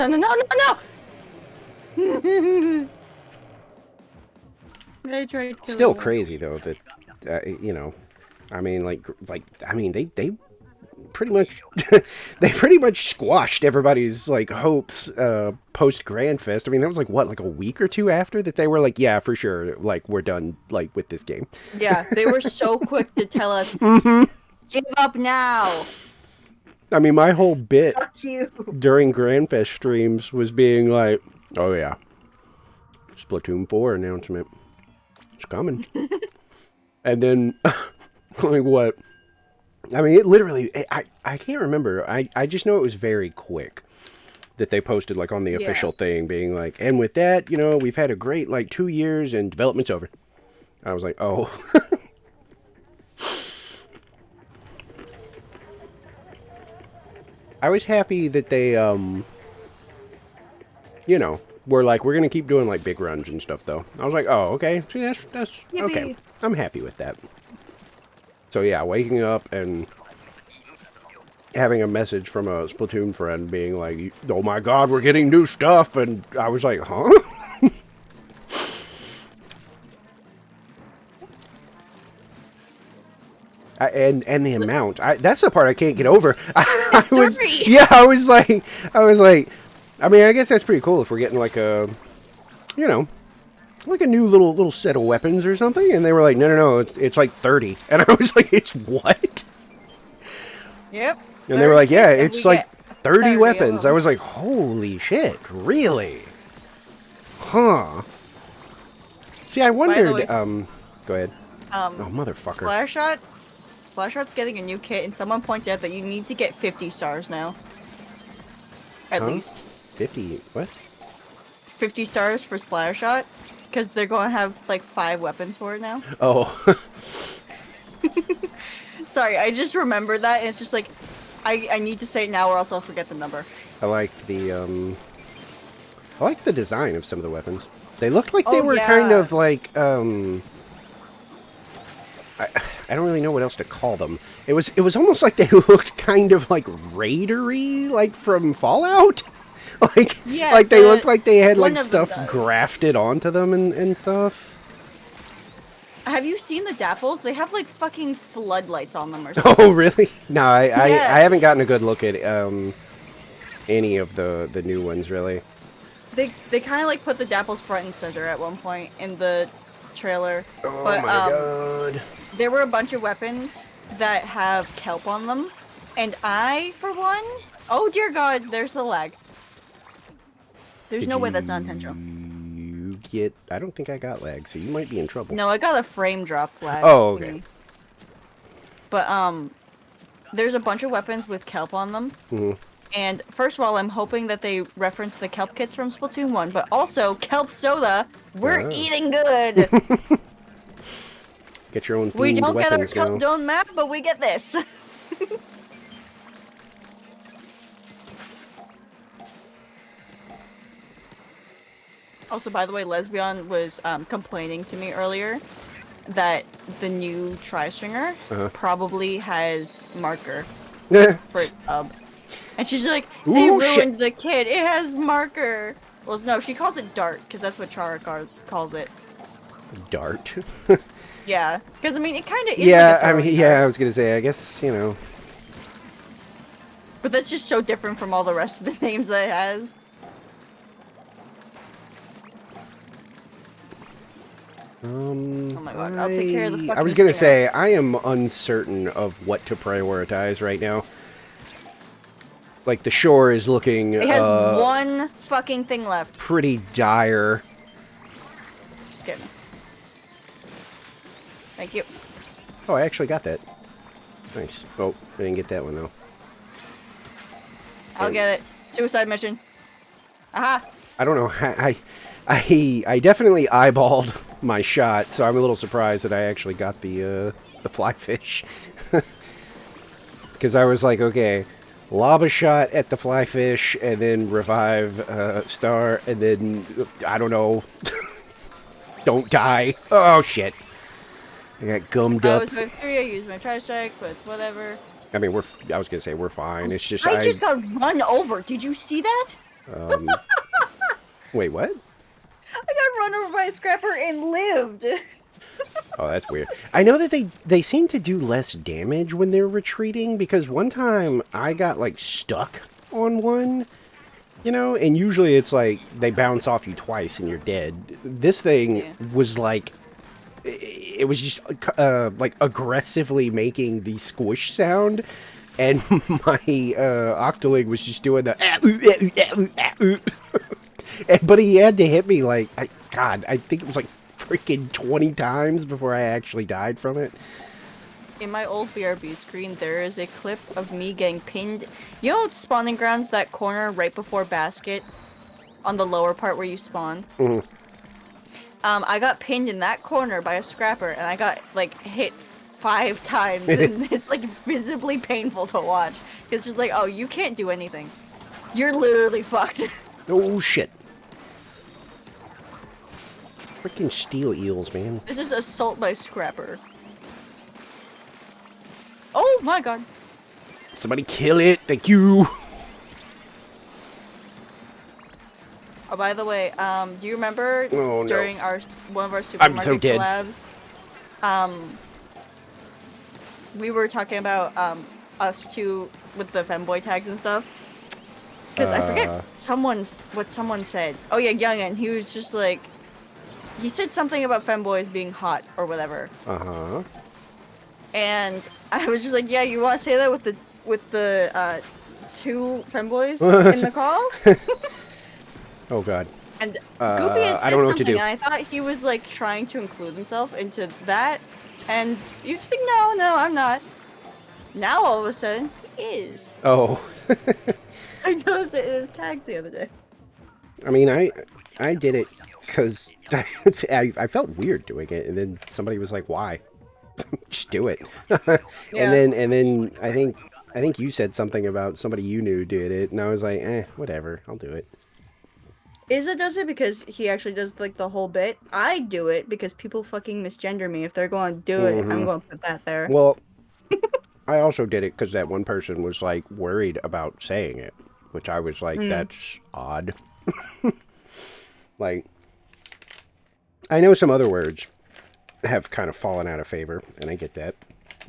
No. Still crazy, though, that, you know, I mean, they pretty much, they pretty much squashed everybody's, like, hopes, post Grand Fest. I mean, that was, like, what, like a week or two after that they were like, yeah, for sure, like, we're done, like, with this game. Yeah, they were so quick to tell us, give up now. I mean, my whole bit during Grand Fest streams was being like, oh, yeah, Splatoon 4 announcement. It's coming. And then, like, what? I mean, it literally, I can't remember. I just know it was very quick that they posted like on the Yeah. official thing, being like, and with that, you know, we've had a great like 2 years and development's over. I was like, oh. I was happy that they, you know, were like, we're gonna keep doing like big runs and stuff, though. I was like, oh, okay, see, that's okay. Yippee. I'm happy with that. So yeah, waking up and having a message from a Splatoon friend being like, oh my god, we're getting new stuff, and I was like, huh? And the amount, that's the part I can't get over. I was, yeah, I was like, I mean, I guess that's pretty cool if we're getting like a, you know, like a new little set of weapons or something, and they were like, no, it's like 30, and I was like, it's what? Yep. And they were like, yeah, and it's we like get 30 of weapons. I them. was like, holy shit, really? Huh. See, I wondered, way, go ahead. Oh, Um, motherfucker. Splattershot's getting a new kit, and someone pointed out that you need to get 50 stars now. At Huh? least 50, what? 50 stars for Splattershot, because they're going to have like 5 weapons for it now. Oh. Sorry, I just remembered that, and it's just like, I need to say it now, or else I'll forget the number. I like the design of some of the weapons. They looked like they Oh, were kind yeah. of like, I don't really know what else to call them. It was almost like they looked kind of like raidery, like from Fallout. Like, Yeah, like they looked like they had one like of them stuff does. grafted onto them and stuff. Have you seen the Dapples? They have like fucking floodlights on them or something. Oh, really? No, I Yeah. haven't gotten a good look at any of the new ones, really. They kind of like put the Dapples front and center at one point in the trailer. Oh but, my god. There were a bunch of weapons that have kelp on them, and I, for one, oh dear god, there's the lag. There's no way that's not intentional. You get... I don't think I got lag, so you might be in trouble. No, I got a frame drop lag. Oh, okay. But, there's a bunch of weapons with kelp on them. Mhm. And first of all, I'm hoping that they reference the kelp kits from Splatoon 1, but also kelp soda. We're Ah. eating good. Get your own We themed don't get our weapons kelp now. dome map, but we get this. Also, by the way, Lesbian was complaining to me earlier that the new Tri-Stringer probably has marker for its hub. And she's like, they Ooh, ruined shit. the kit. It has marker. Well, no, she calls it dart, because that's what Chara calls it. Dart. Yeah, because, I mean, it kind of is Yeah, like a I mean, throwing yeah, I dart. was gonna say, I guess, you know. But that's just so different from all the rest of the names that it has. Oh my god, I'll take care of the fucking I was gonna stinger. say, I am uncertain of what to prioritize right now. Like, the shore is looking, It has one fucking thing left. pretty dire. Just kidding. Thank you. Oh, I actually got that. Nice. Oh, I didn't get that one, though. I'll get it. Suicide mission. Aha! I don't know. I definitely eyeballed my shot, so I'm a little surprised that I actually got the fly fish. Because I was like, okay, lob a shot at the fly fish, and then revive star, and then, I don't know, don't die. Oh, shit. I got gummed I up. was with 3, I used my tri-strike, but it's whatever. I mean, I was going to say we're fine. It's just, I just got run over. Did you see that? Wait, what? I got run over by a scrapper and lived. Oh, that's weird. I know that they seem to do less damage when they're retreating, because one time I got, like, stuck on one, you know, and usually it's like they bounce off you twice and you're dead. This thing was like, it was just, like, aggressively making the squish sound, and my Octoling was just doing the but he had to hit me like, I think it was like freaking 20 times before I actually died from it. In my old BRB screen, there is a clip of me getting pinned. You know, spawning grounds, that corner right before basket, on the lower part where you spawn. Mhm. I got pinned in that corner by a scrapper, and I got like hit 5 times, and it's like visibly painful to watch. It's just like, oh, you can't do anything. You're literally fucked. Oh shit! Freaking steel eels, man. This is assault by scrapper. Oh my god. Somebody kill it! Thank you. Oh, by the way, do you remember Oh, no. during one of our I'm supermarket so dead. collabs, we were talking about us two with the femboy tags and stuff? Because I forget what someone said. Oh yeah, Youngin. He was just like, he said something about femboys being hot or whatever. Uh-huh. And I was just like, yeah, you want to say that with the 2 femboys in the call? Oh god. And Goopy had said I don't know what to something, do. and I thought he was like trying to include himself into that, and you just think, no, I'm not. Now all of a sudden, he is. Oh. I noticed it in his tags the other day. I mean, I did it because I felt weird doing it, and then somebody was like, "Why? Just do it." Yeah. And then I think you said something about somebody you knew did it, and I was like, whatever, I'll do it. Izza does it because he actually does like the whole bit. I do it because people fucking misgender me. If they're going to do it, I'm going to put that there. Well, I also did it because that one person was like worried about saying it, which I was like, that's odd. Like, I know some other words have kind of fallen out of favor, and I get that,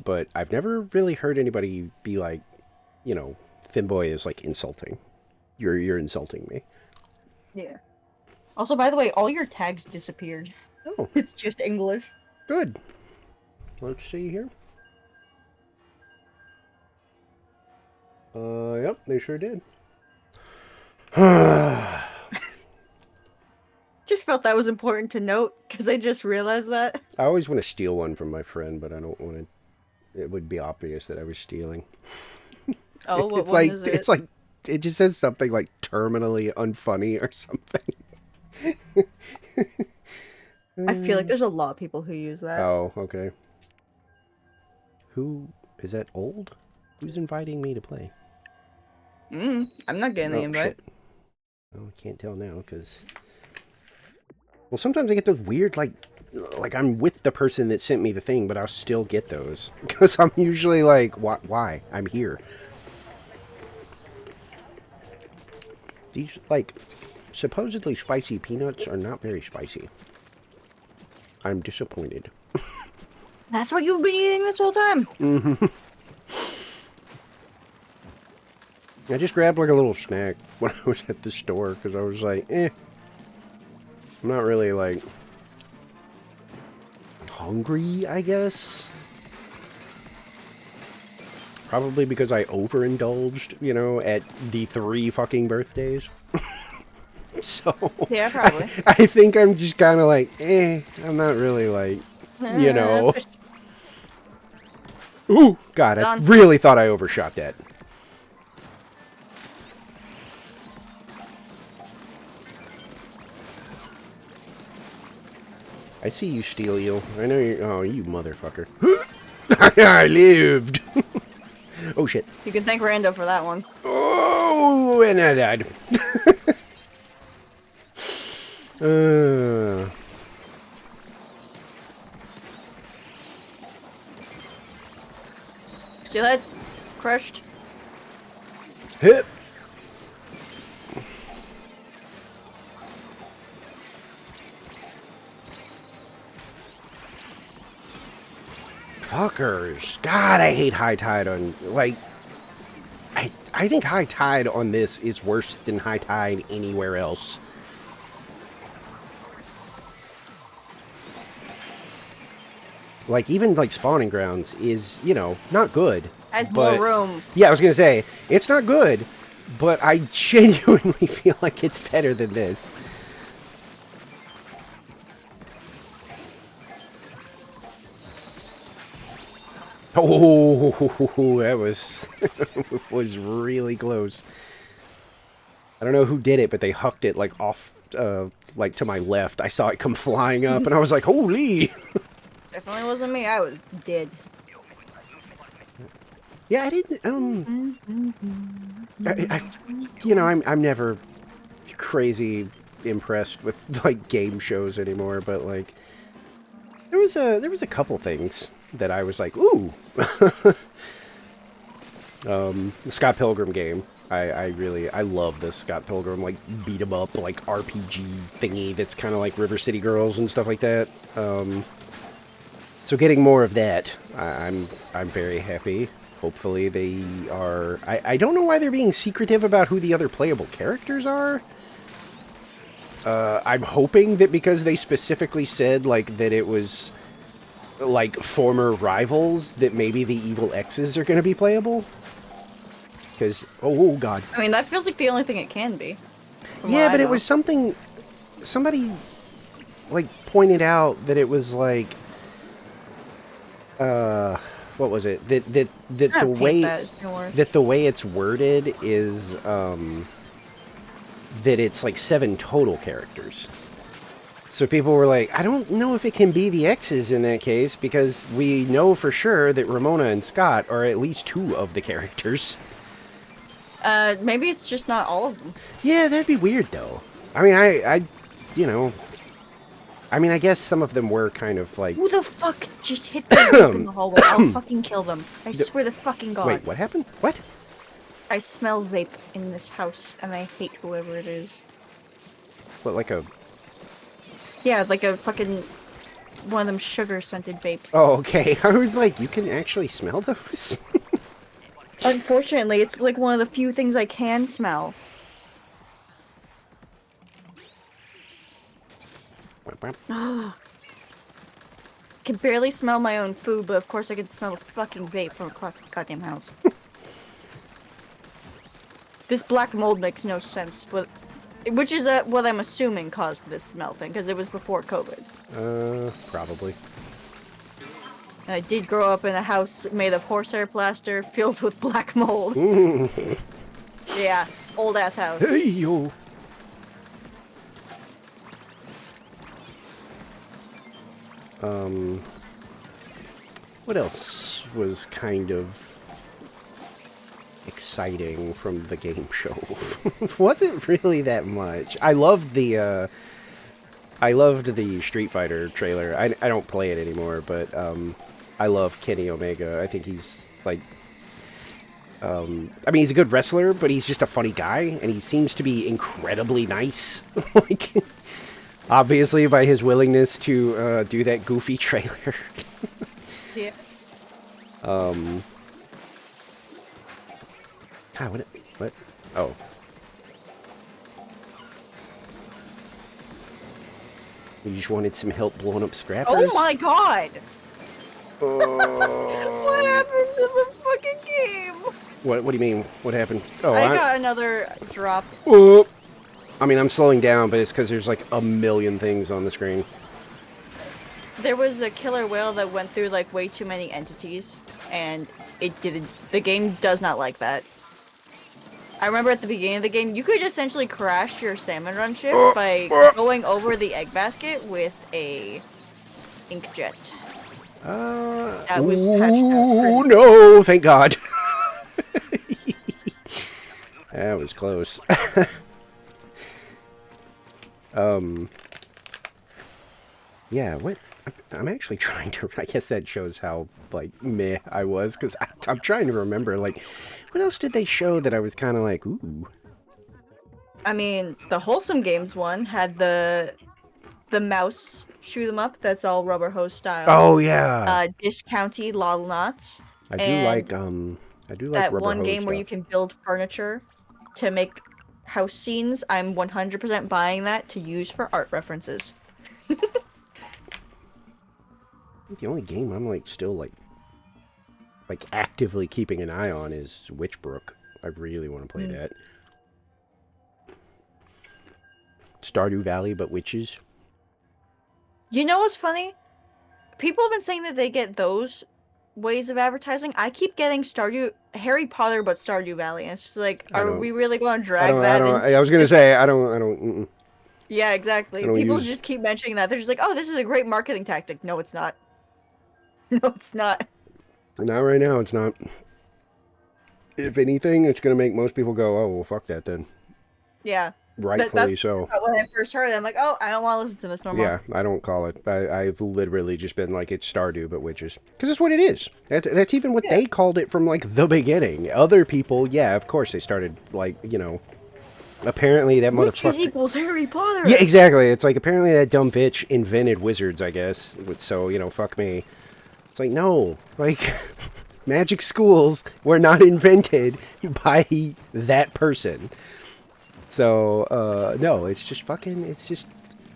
but I've never really heard anybody be like, you know, femboy is like insulting. You're insulting me. Yeah. Also, by the way, all your tags disappeared. Oh, It's just English. good. Let's see here. Yep, they sure did. Just felt that was important to note because I just realized that. I always want to steal one from my friend, but I don't want to. It would be obvious that I was stealing. Oh, what It's one like is it? it's like it just says something like terminally unfunny or something. I feel like there's a lot of people who use that. Oh, okay. Who is that? Old? Who's inviting me to play? I'm not getting the invite. Shit. Well, I can't tell now because. Well, sometimes I get those weird like I'm with the person that sent me the thing, but I'll still get those because I'm usually like, why? I'm here. These like supposedly spicy peanuts are not very spicy. I'm disappointed. That's what you've been eating this whole time. Mm-hmm. I just grabbed like a little snack when I was at the store because I was like, I'm not really like hungry, I guess. Probably because I overindulged, you know, at the 3 fucking birthdays. So Yeah, probably. I think I'm just kind of like, I'm not really like, you know. Ooh, God, I really thought I overshot that. I see you, Steel Eel. I know you. Oh, you motherfucker. I lived. Oh, shit. You can thank Rando for that one. Oh, and I died. Steelhead. Crushed. Hit. Fuckers. God, I hate high tide on, like, I think high tide on this is worse than high tide anywhere else. Like, even, like, spawning grounds is, you know, not good. Has more room. Yeah, I was gonna say, it's not good, but I genuinely feel like it's better than this. Oh, that was was really close. I don't know who did it, but they hucked it like off, like to my left. I saw it come flying up, and I was like, "Holy!" Definitely wasn't me. I was dead. Yeah, I didn't. You know, I'm never crazy impressed with like game shows anymore, but like there was a couple things that I was like, "Ooh." The Scott Pilgrim game. I really I love this Scott Pilgrim like beat 'em up like RPG thingy that's kind of like River City Girls and stuff like that. So getting more of that, I'm very happy. Hopefully they are. I don't know why they're being secretive about who the other playable characters are. I'm hoping that because they specifically said like that it was like former rivals that maybe the evil X's are going to be playable. Because oh god, I mean, that feels like the only thing it can be. From what yeah, I but it know. was something. Somebody like pointed out that it was like what was it that I'm the gonna paint way that. It's gonna work. that the way it's worded is that it's like 7 total characters. So people were like, I don't know if it can be the X's in that case because we know for sure that Ramona and Scott are at least 2 of the characters. Maybe it's just not all of them. Yeah, that'd be weird though. I mean, you know, I mean, I guess some of them were kind of like. Who the fuck just hit the vape in the hallway? I'll fucking kill them. I swear to fucking god. Wait, what happened? What? I smell vape in this house, and I hate whoever it is. What, like a. Yeah, like a fucking one of them sugar-scented vapes. Oh, okay. I was like, you can actually smell those? Unfortunately, it's like one of the few things I can smell. I can barely smell my own food, but of course I can smell the fucking vape from across the goddamn house. This black mold makes no sense, but which is what I'm assuming caused this smell thing, because it was before COVID. Probably. And I did grow up in a house made of horsehair plaster filled with black mold. Yeah, old ass house. Hey, yo. What else was kind of exciting from the game show? Wasn't really that much. I loved the Street Fighter trailer. I don't play it anymore, but I love Kenny Omega. I think he's like I mean, he's a good wrestler, but he's just a funny guy, and he seems to be incredibly nice. Like, obviously, by his willingness to do that goofy trailer. Yeah. God, what? Oh. You just wanted some help blowing up scrappers? Oh my god! Oh. What happened to the fucking game? What do you mean? What happened? Oh, I got another drop. Oh. I mean, I'm slowing down, but it's because there's like a million things on the screen. There was a killer whale that went through like way too many entities, and it didn't. The game does not like that. I remember at the beginning of the game, you could essentially crash your salmon run ship by going over the egg basket with a inkjet. That was patched out. No, thank God. That was close. Yeah, what? I'm actually trying to. I guess that shows how like meh I was, because I'm trying to remember like what else did they show that I was kind of like ooh. I mean, the Wholesome Games one had the mouse shoot 'em up. That's all rubber hose style. Oh yeah. Discounty lol knots. I do like That rubber one hose game where stuff. you can build furniture to make house scenes. I'm 100% buying that to use for art references. The only game I'm like still like actively keeping an eye on is Witchbrook. I really want to play that. Stardew Valley, but witches. You know what's funny? People have been saying that they get those ways of advertising. I keep getting Stardew Harry Potter, but Stardew Valley. And it's just like, I are don't. we really going to I drag don't. I that don't. in? I was gonna say I don't. I don't. Yeah, I exactly. don't People use. just keep mentioning that. They're just like, oh, this is a great marketing tactic. No, it's not. No, it's not. Not right now. It's not. If anything, it's gonna make most people go, "Oh, well, fuck that then." Yeah. That's Rightfully so. when I first heard it. I'm like, oh, I don't want to listen to this no more. Yeah, I don't call it. I've literally just been like, it's Stardew, but witches. Because that's what it is. That's even what Yeah. they called it from, like, the beginning. Other people, yeah, of course, they started, like, apparently that Witches motherfucker... equals Harry Potter. Yeah, exactly. It's like, apparently that dumb bitch invented wizards, I guess. So, fuck me. It's like, no. Like, magic schools were not invented by that person. So, no, it's just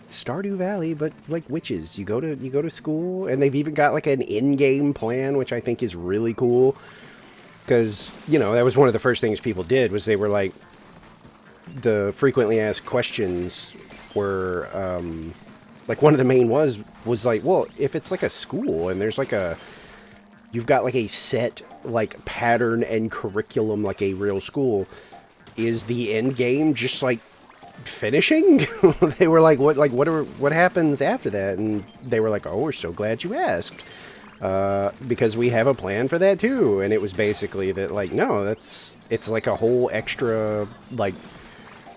Stardew Valley, but like witches. You go to school, and they've even got like an in-game plan, which I think is really cool. Because that was one of the first things people did was they were like the frequently asked questions were like one of the main was like, well, if it's like a school and there's like you've got like a set like pattern and curriculum like a real school, is the end game just like finishing? They were like, what happens after that? And they were like, oh, we're so glad you asked, because we have a plan for that too. And it was basically that, like, no, it's like a whole extra like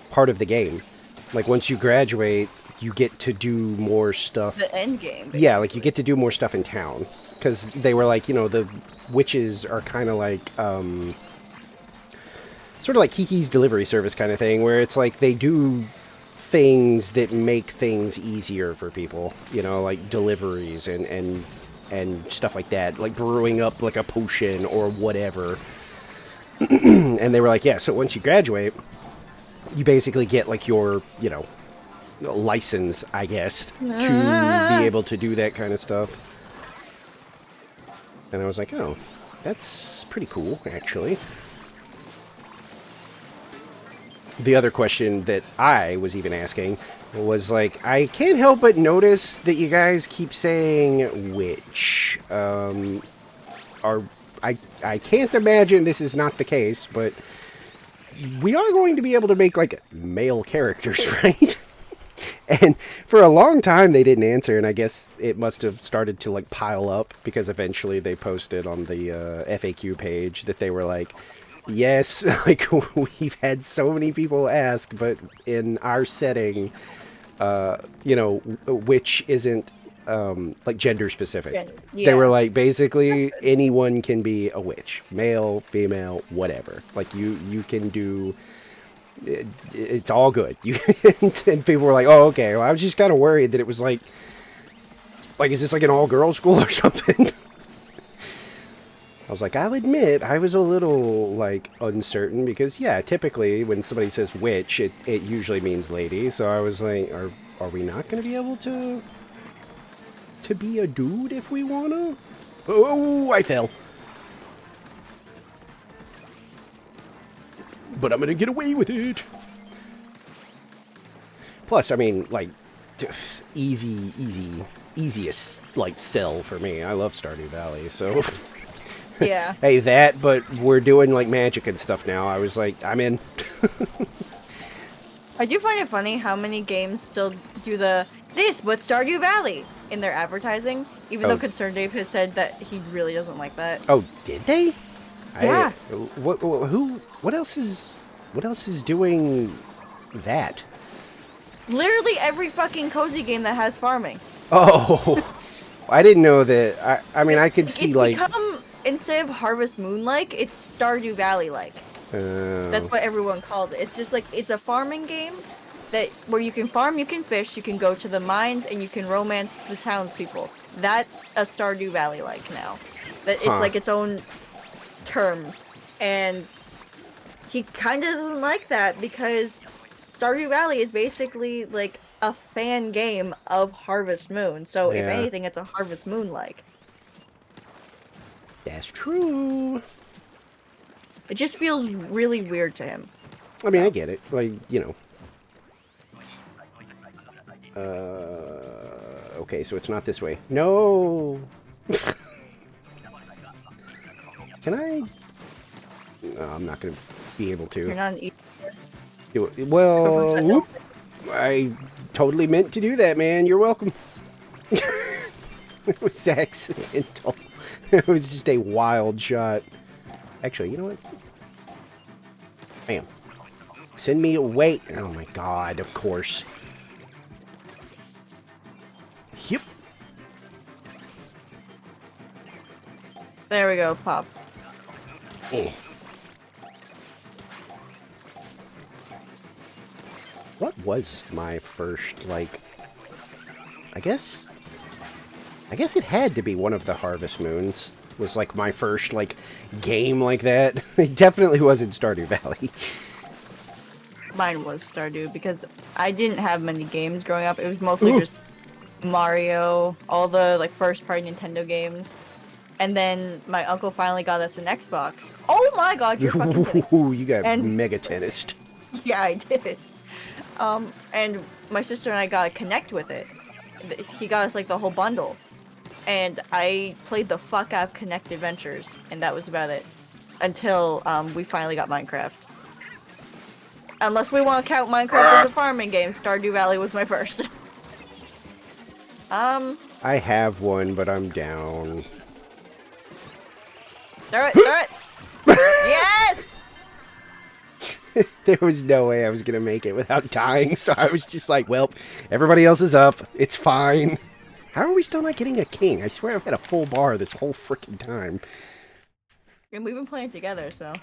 part of the game. Like once you graduate, you get to do more stuff. The end game. Basically. Yeah, like you get to do more stuff in town, because they were like, the witches are kind of like sort of like Kiki's delivery service kind of thing, where it's like they do things that make things easier for people, like deliveries and stuff like that, like brewing up like a potion or whatever. And they were like, yeah, so once you graduate, you basically get like your, license, I guess, to be able to do that kind of stuff. And I was like, oh, that's pretty cool, actually. The other question that I was even asking was like, I can't help but notice that you guys keep saying witch. I can't imagine this is not the case, but we are going to be able to make like male characters, right? And for a long time they didn't answer, and I guess it must have started to like pile up because eventually they posted on the FAQ page that they were like, yes, like we've had so many people ask, but in our setting, which isn't like gender specific. Yeah. They were like, basically anyone can be a witch, male, female, whatever. Like you can do. It's all good. And people were like, oh, okay. Well, I was just kind of worried that it was like, is this like an all-girls school or something? I was like, I'll admit, I was a little, like, uncertain because, yeah, typically when somebody says witch, it usually means lady. So I was like, are we not going to be able to be a dude if we want to? Oh, I fell. But I'm going to get away with it. Plus, I mean, like, easiest, like, sell for me. I love Stardew Valley, so... Yeah. Hey, that, but we're doing, like, magic and stuff now. I was like, I'm in. I do find it funny how many games still do this, but Stardew Valley in their advertising, even though Concerned Dave has said that he really doesn't like that. Oh, did they? Yeah. What else is doing that? Literally every fucking cozy game that has farming. Oh, I didn't know that. I mean, I could see, it's like... become, instead of Harvest Moon-like, it's Stardew Valley-like. That's what everyone calls it. It's just like, it's a farming game where you can farm, you can fish, you can go to the mines, and you can romance the townspeople. That's a Stardew Valley-like now. That it's like its own term. And he kind of doesn't like that because Stardew Valley is basically like a fan game of Harvest Moon. So if anything, it's a Harvest Moon-like. That's true. It just feels really weird to him. I mean, I get it. Like, okay, so it's not this way. No! Can I? No, I'm not gonna be able to You're not an do it. Well, whoop. I totally meant to do that, man. You're welcome. It was accidental. It was just a wild shot. Actually, you know what? Bam. Send me away. Oh my god, of course. Yep. There we go, Pop. Eh. What was my first, like... I guess it had to be one of the Harvest Moons. Was like my first, like, game like that. It definitely wasn't Stardew Valley. Mine was Stardew because I didn't have many games growing up. It was mostly just Mario, all the like first-party Nintendo games. And then my uncle finally got us an Xbox. Oh my god, you're fucking kidding. Ooh, you got And- mega tennised. Yeah, I did. And my sister and I got to connect with it. He got us like the whole bundle. And I played the fuck out of Connect Adventures, and that was about it. Until we finally got Minecraft. Unless we want to count Minecraft as a farming game, Stardew Valley was my first. I have one, but I'm down. Throw it, throw it! Yes! There was no way I was gonna make it without dying, so I was just like, well, everybody else is up. It's fine. How are we still not getting a king? I swear I've had a full bar this whole freaking time. And we've been playing together, so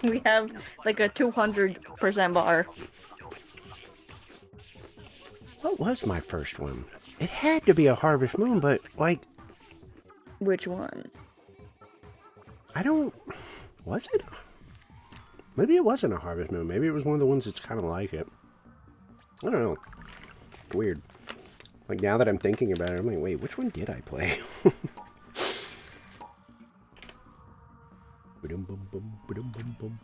we have like a 200% bar. What was my first one? It had to be a Harvest Moon, but, like... Which one? I don't... Was it? Maybe it wasn't a Harvest Moon. Maybe it was one of the ones that's kind of like it. I don't know. It's weird. Like, now that I'm thinking about it, I'm like, wait, which one did I play? Ba-dum-bum-bum,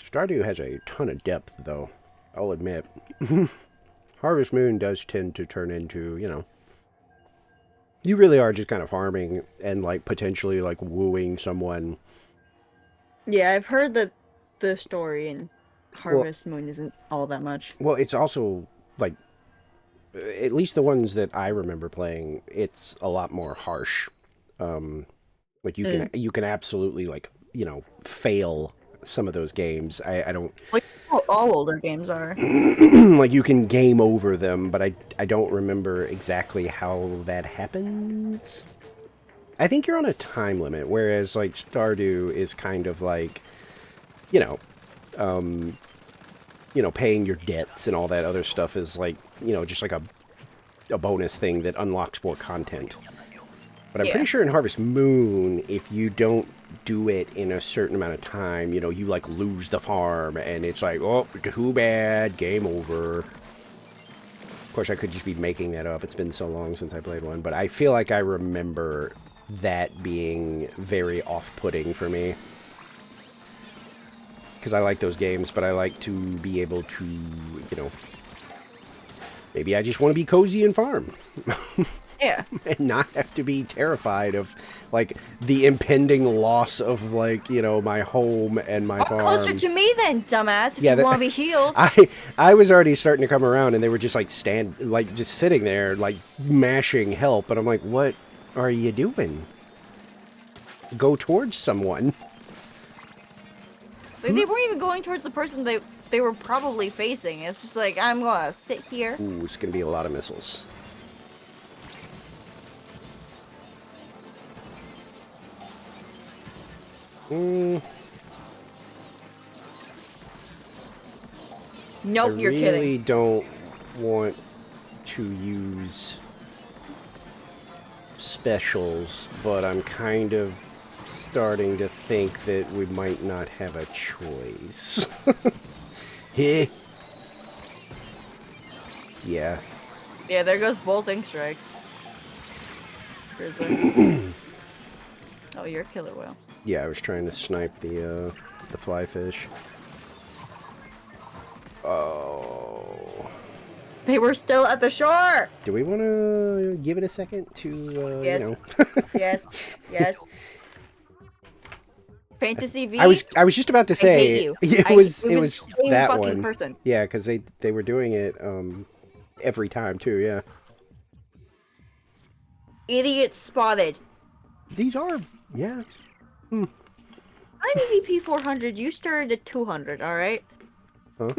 Stardew has a ton of depth, though. I'll admit. Harvest Moon does tend to turn into, you know... You really are just kind of farming and, like, potentially, like, wooing someone. Yeah, I've heard that the story in Harvest Moon isn't all that much. Well, it's also, like... At least the ones that I remember playing, it's a lot more harsh. Like, you can absolutely, like, you know, fail some of those games. I don't... Like, all older games are. Like, you can game over them, but I don't remember exactly how that happens. I think you're on a time limit, whereas, like, Stardew is kind of like, you know, paying your debts and all that other stuff is, like, you know, just like a bonus thing that unlocks more content. But I'm pretty sure in Harvest Moon, if you don't do it in a certain amount of time, you know, you, like, lose the farm, and it's like, oh, too bad, game over. Of course, I could just be making that up. It's been so long since I played one, but I feel like I remember that being very off-putting for me. Because I like those games, but I like to be able to, you know, maybe I just want to be cozy and farm. Yeah. And not have to be terrified of, like, the impending loss of, like, you know, my home and my farm. Closer to me then, dumbass, if you want to be healed. I was already starting to come around, and they were just, like, just sitting there, like, mashing help. And I'm like, what are you doing? Go towards someone. Like, they weren't even going towards the person they were probably facing. It's just like, I'm gonna sit here. Ooh, it's gonna be a lot of missiles. Nope, you're kidding. I really don't want to use specials, but I'm kind of starting to think that we might not have a choice. Heh. Yeah. Yeah, there goes bolting strikes. Grizzly. Oh, you're a killer whale. Yeah, I was trying to snipe the fly fish. Oh. They were still at the shore. Do we want to give it a second to, you Yes, know? yes, yes. Fantasy V. I was just about to I hate say you. it It was was the same that fucking one. person. Yeah, because they were doing it every time too. Yeah, Idiot spotted. these are yeah. I'm EVP 400. You started at 200. All right. Huh?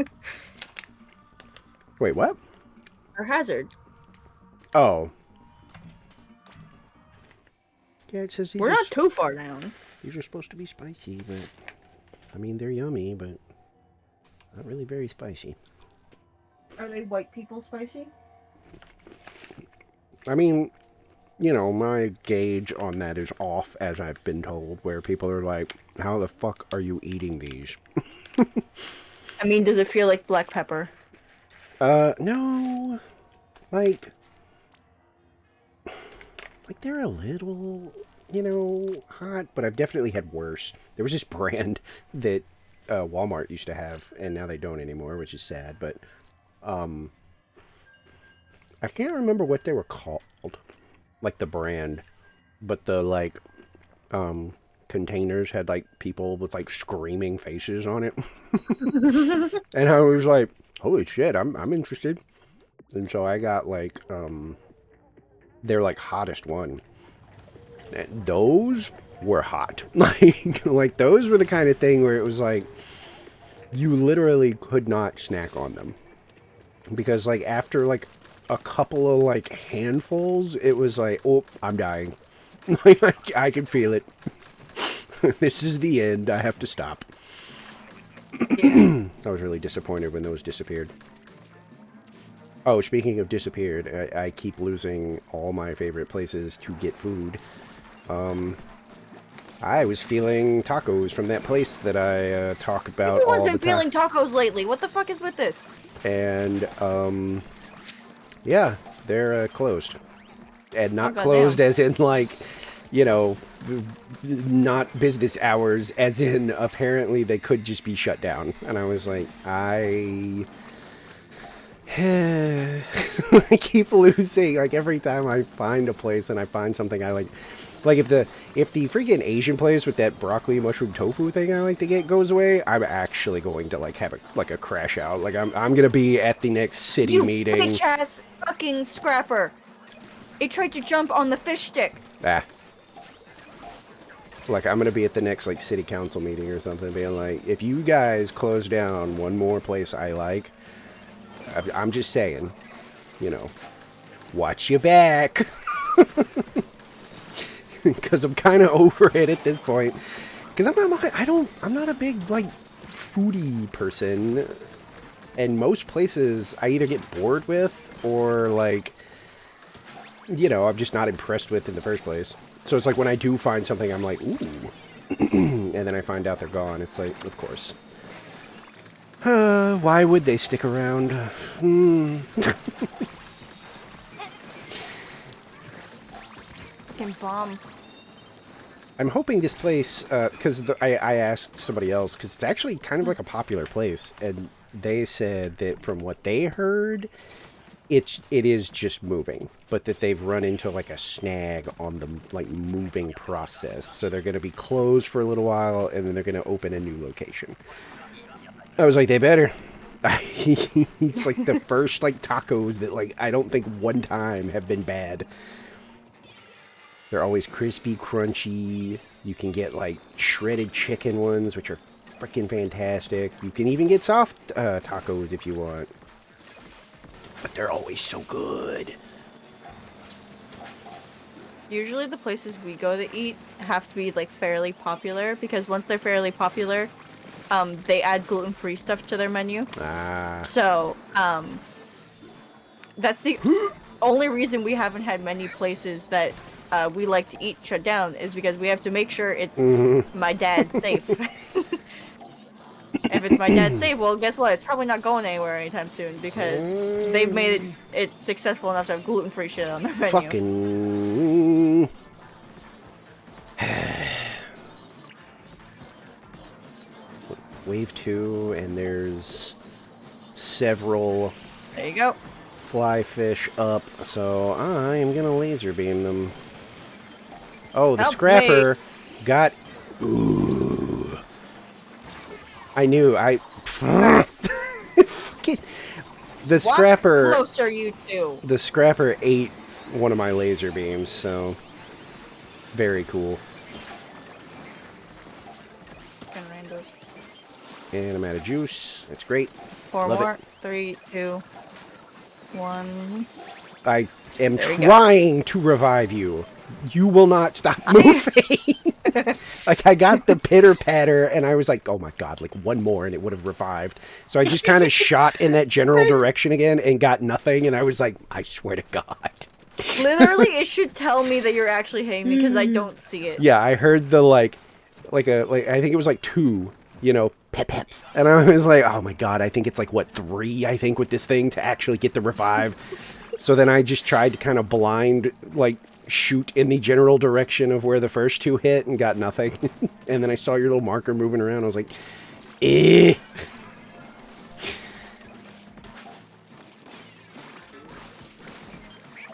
Wait, what? Or hazard. Oh, yeah. It says We're not too far down. these are supposed to be spicy, but I mean they're yummy, but not really very spicy. Are they white people spicy? I mean, you know, my gauge on that is off, as I've been told, where people are like, how the fuck are you eating these? I mean, does it feel like black pepper? No. Like they're a little, you know, hot, but I've definitely had worse. There was this brand that Walmart used to have, and now they don't anymore, which is sad, but I can't remember what they were called, like the brand, but the like containers had like people with like screaming faces on it. And I was like, holy shit, I'm interested. And so I got like their like hottest one. And those were hot. Like those were the kind of thing where it was like you literally could not snack on them. Because like after like a couple of like handfuls, it was like, oh, I'm dying. Like I can feel it. This is the end. I have to stop. Yeah. I was really disappointed when those disappeared. Oh, speaking of disappeared, I keep losing all my favorite places to get food. I was feeling tacos from that place that I talk about Everyone's all the been time. feeling tacos lately. What the fuck is with this? And, yeah, they're closed. And not goddamn. closed as in, like, you know, not business hours, as in apparently they could just be shut down. And I was like, I keep losing. Like, every time I find a place and I find something I like if the freaking Asian place with that broccoli mushroom tofu thing I like to get goes away, I'm actually going to like have a crash out. Like I'm gonna be at the next city meeting. Bitch ass fucking scrapper! It tried to jump on the fish stick. Ah. Like I'm gonna be at the next like city council meeting or something, being like, if you guys close down one more place I like, I'm just saying, you know, watch your back. Because I'm kind of over it at this point. Because I'm not a big like foodie person, and most places I either get bored with or like, you know, I'm just not impressed with in the first place. So it's like when I do find something, I'm like, ooh, and then I find out they're gone. It's like, of course. Why would they stick around? Fucking bomb. I'm hoping this place, because I asked somebody else, because it's actually kind of like a popular place, and they said that from what they heard, it is just moving, but that they've run into like a snag on the like moving process, so they're going to be closed for a little while, and then they're going to open a new location. I was like, they better. It's like the first like tacos that like I don't think one time have been bad. They're always crispy, crunchy. You can get like shredded chicken ones, which are freaking fantastic. You can even get soft tacos if you want. But they're always so good. Usually the places we go to eat have to be like fairly popular, because once they're fairly popular, they add gluten-free stuff to their menu. Ah. So, that's the only reason we haven't had many places that we like to eat shut down, is because we have to make sure it's my dad's safe. If it's my dad's safe, well, guess what? It's probably not going anywhere anytime soon, because they've made it successful enough to have gluten-free shit on their menu. Fucking. Wave 2, and there's several. There you go. fly fish up, so I am gonna laser beam them. Oh, the Help scrapper got... Ooh. I knew, Fucking... The Walk scrapper... closer, you two. The scrapper ate one of my laser beams, so... Very cool. Fucking randos. And I'm out of juice. That's great. Four Love more. it. 3, 2, 1. I am There you go. trying to revive you. You will not stop moving. Like, I got the pitter-patter, and I was like, oh my god, like, one more, and it would have revived. So I just kind of shot in that general direction again and got nothing, and I was like, I swear to god. Literally, it should tell me that you're actually hitting me because I don't see it. Yeah, I heard the, I think it was like 2, you know, pep-peps. And I was like, oh my god, I think it's like, what, 3, I think, with this thing to actually get the revive. So then I just tried to kind of blind, like, shoot in the general direction of where the first 2 hit and got nothing. And then I saw your little marker moving around. I was like, eh.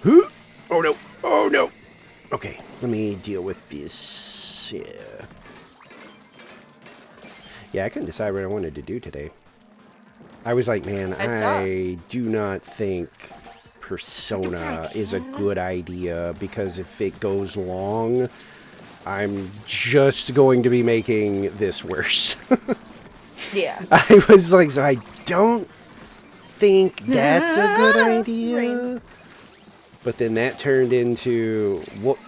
Huh? Oh no. Oh no. Okay, let me deal with this. Yeah. Yeah, I couldn't decide what I wanted to do today. I was like, man, I do not think Persona is a good idea, because if it goes long, I'm just going to be making this worse. Yeah. I was like, so I don't think that's a good idea. But then that turned into, what,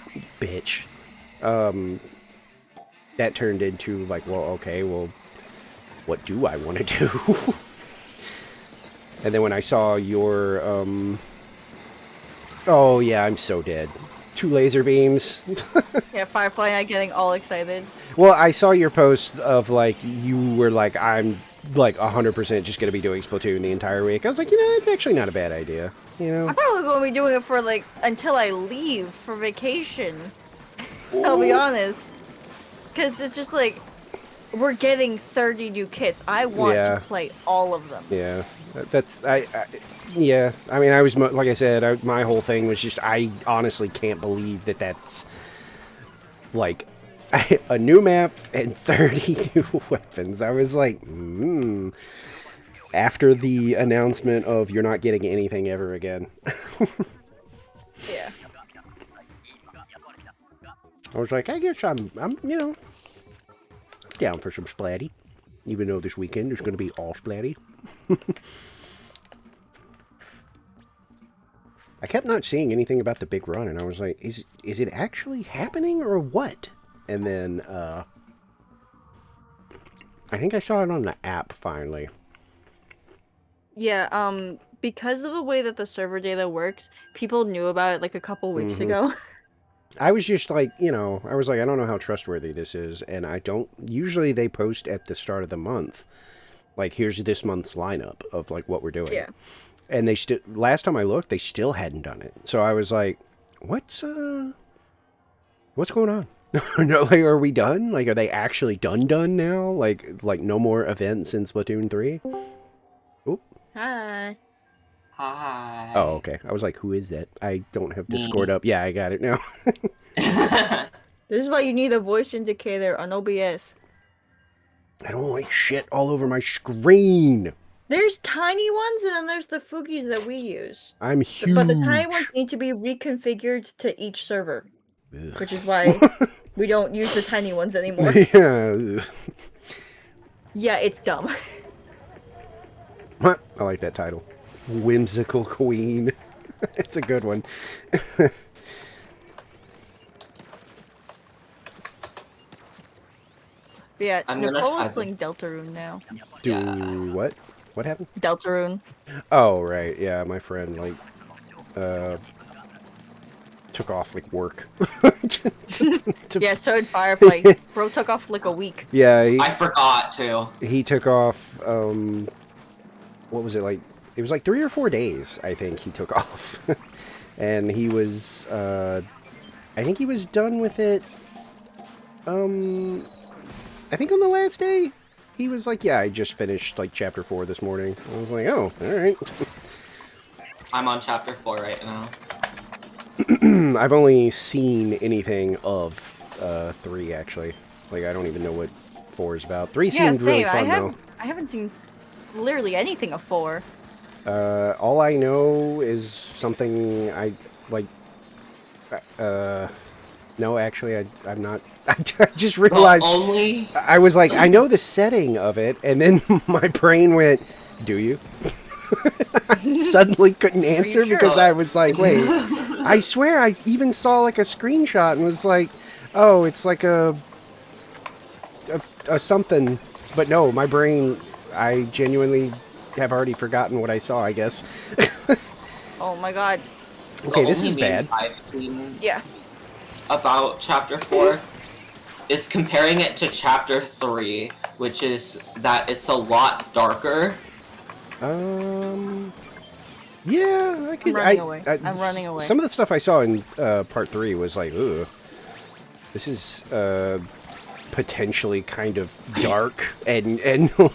bitch. That turned into, like, well, okay, well, what do I want to do? And then when I saw your, oh yeah, I'm so dead. 2 laser beams. Yeah, Firefly not getting all excited. Well, I saw your post of, like, you were like, I'm, like, 100% just going to be doing Splatoon the entire week. I was like, you know, it's actually not a bad idea, you know? I'm probably going to be doing it for, like, until I leave for vacation. I'll be honest. Because it's just like, we're getting 30 new kits. I want to play all of them. Yeah. That's, yeah. I mean, I was, like I said, my whole thing was just, I honestly can't believe that that's, like, a new map and 30 new weapons. I was like, after the announcement of you're not getting anything ever again. Yeah. I was like, I guess I'm, you know, down for some Splatty. Even though this weekend there's going to be all Splatty. I kept not seeing anything about the big run, and I was like, is it actually happening or what? And then, I think I saw it on the app finally. Yeah, because of the way that the server data works, people knew about it like a couple weeks ago. I was just like, you know, I was like, I don't know how trustworthy this is, and I don't, usually they post at the start of the month, like, here's this month's lineup of, like, what we're doing. Yeah. And they still, last time I looked, they still hadn't done it. So I was like, what's going on? No, like, are we done? Like, are they actually done now? Like no more events in Splatoon 3? Oop. Hi. Hi. Oh, okay. I was like, who is that? I don't have Discord up. Yeah, I got it now. This is why you need a voice indicator on OBS. I don't like shit all over my screen. There's tiny ones, and then there's the Fugis that we use. I'm huge. But the tiny ones need to be reconfigured to each server. Ugh. Which is why we don't use the tiny ones anymore. Yeah. Yeah, it's dumb. I like that title. Whimsical Queen. It's a good one. Yeah, Nicole is playing Deltarune now. Do what? What happened? Deltarune. Oh, right. Yeah, my friend, like, took off, like, work. Yeah, so did Firefly. Bro took off, like, a week. Yeah. I forgot, too. He took off, what was it, like, it was like 3 or 4 days, I think, he took off. And he was, I think he was done with it, I think on the last day, he was like, yeah, I just finished, like, Chapter 4 this morning. I was like, oh, alright. I'm on chapter 4 right now. I've only seen anything of 3 actually. Like I don't even know what 4 is about. 3 Yeah, seemed really same. fun though. I haven't seen literally anything of 4. All I know is something I like. No, actually, I'm not. I just The realized only I was like, I know the setting of it, and then my brain went, "Do you?" I suddenly couldn't answer sure? because I was like, "Wait." I swear, I even saw like a screenshot and was like, "Oh, it's like a something," but no, my brain. I genuinely have already forgotten what I saw. I guess. Oh my god. the Okay, this only is memes bad. I've seen Yeah. about chapter 4 is comparing it to chapter 3, which is that it's a lot darker. Yeah, I I'm could. running away. I'm running away. Some of the stuff I saw in part 3 was like, ugh, this is potentially kind of dark and a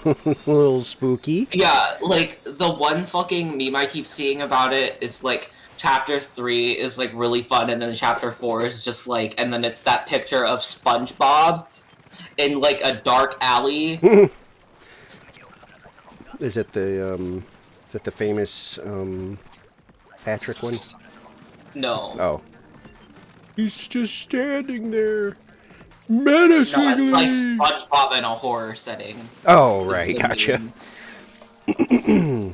little spooky. Yeah, like the one fucking meme I keep seeing about it is like chapter 3 is like really fun, and then chapter 4 is just like, and then it's that picture of SpongeBob in like a dark alley. Is it the famous Patrick one? No. Oh, he's just standing there No, it's like menacingly. SpongeBob in a horror setting. Oh, Is right, the gotcha. meme.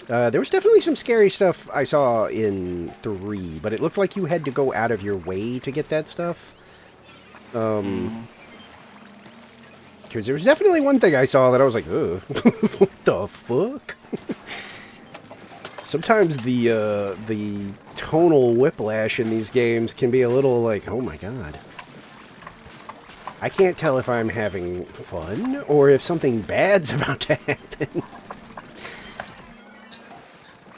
There was definitely some scary stuff I saw in 3, but it looked like you had to go out of your way to get that stuff. Because there was definitely one thing I saw that I was like, ugh, what the fuck? Sometimes the tonal whiplash in these games can be a little like, oh my god. I can't tell if I'm having fun or if something bad's about to happen.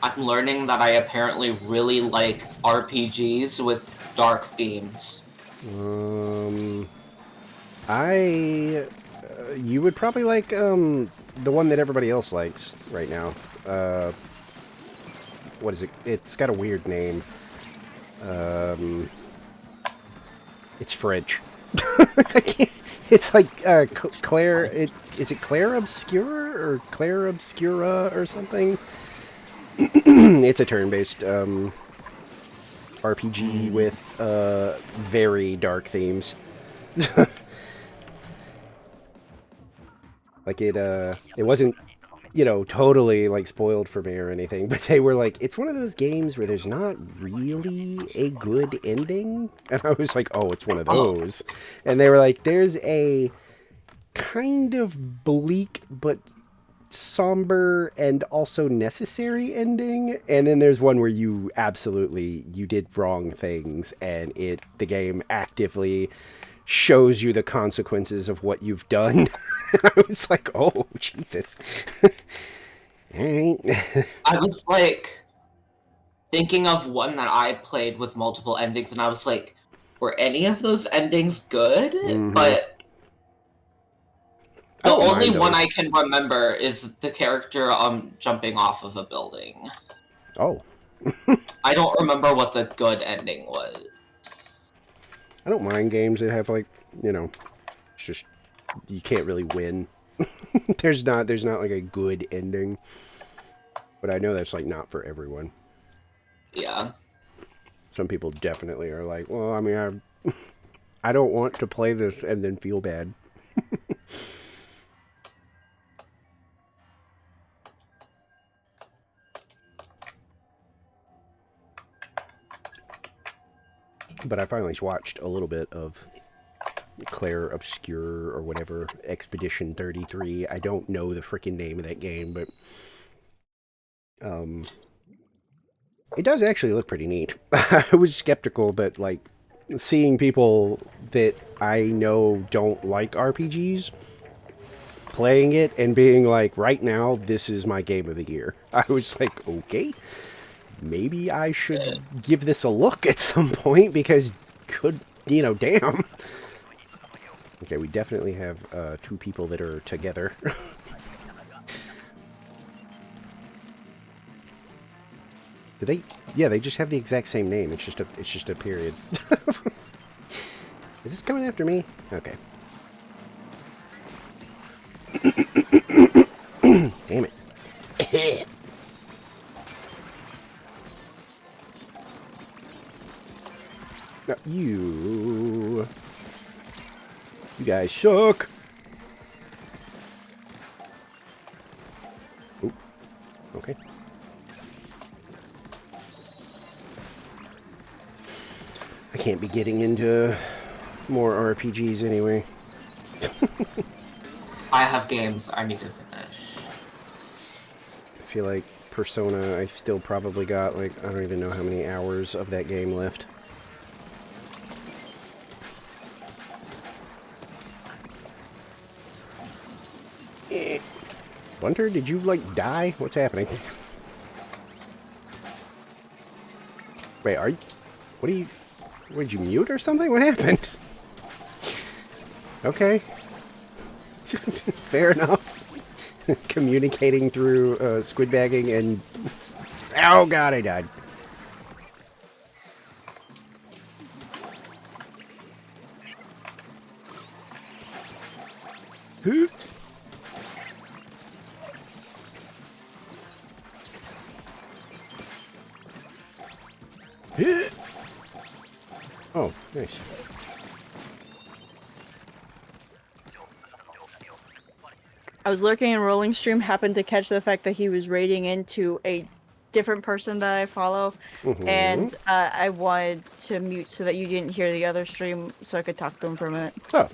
I'm learning that I apparently really like RPGs with dark themes. You would probably like the one that everybody else likes right now. What is it? It's got a weird name. It's French. I can't, it's like Claire. Is it Claire Obscura or Claire Obscura or something? It's a turn-based RPG with very dark themes. Like it wasn't, totally like spoiled for me or anything, but they were like, it's one of those games where there's not really a good ending, and I was like, oh, it's one of Oh, those, and they were like, there's a kind of bleak but somber and also necessary ending, and then there's one where you did wrong things and the game actively shows you the consequences of what you've done. And I was like, oh Jesus. Alright. I was like thinking of one that I played with multiple endings, and I was like, were any of those endings good? Mm-hmm. But I the don't only mind one those. I can remember is the character jumping off of a building. Oh, I don't remember what the good ending was. I don't mind games that have like, it's just you can't really win. there's not like a good ending. But I know that's like not for everyone. Yeah. Some people definitely are like, well, I mean, I don't want to play this and then feel bad. But I finally watched a little bit of Claire Obscure or whatever, Expedition 33. I don't know the freaking name of that game, but it does actually look pretty neat. I was skeptical, but like seeing people that I know don't like RPGs playing it and being like, right now, this is my game of the year. I was like, okay, maybe I should give this a look at some point because damn. Okay, we definitely have 2 people that are together. Do they? Yeah, they just have the exact same name. It's just a period. Is this coming after me? Okay. Damn it. No, you guys suck. Oop. Okay. I can't be getting into more RPGs anyway. I have games I need to finish. I feel like Persona, I've still probably got, like, I don't even know how many hours of that game left. Wonder, did you, like, die? What's happening? Wait, are you... What are you... Did you mute or something? What happened? Okay. Fair enough. Communicating through squid bagging and... Oh god, I died. Oh, nice. I was lurking in Rolling Stream, happened to catch the fact that he was raiding into a different person that I follow, and I wanted to mute so that you didn't hear the other stream, so I could talk to him for a minute. Oh,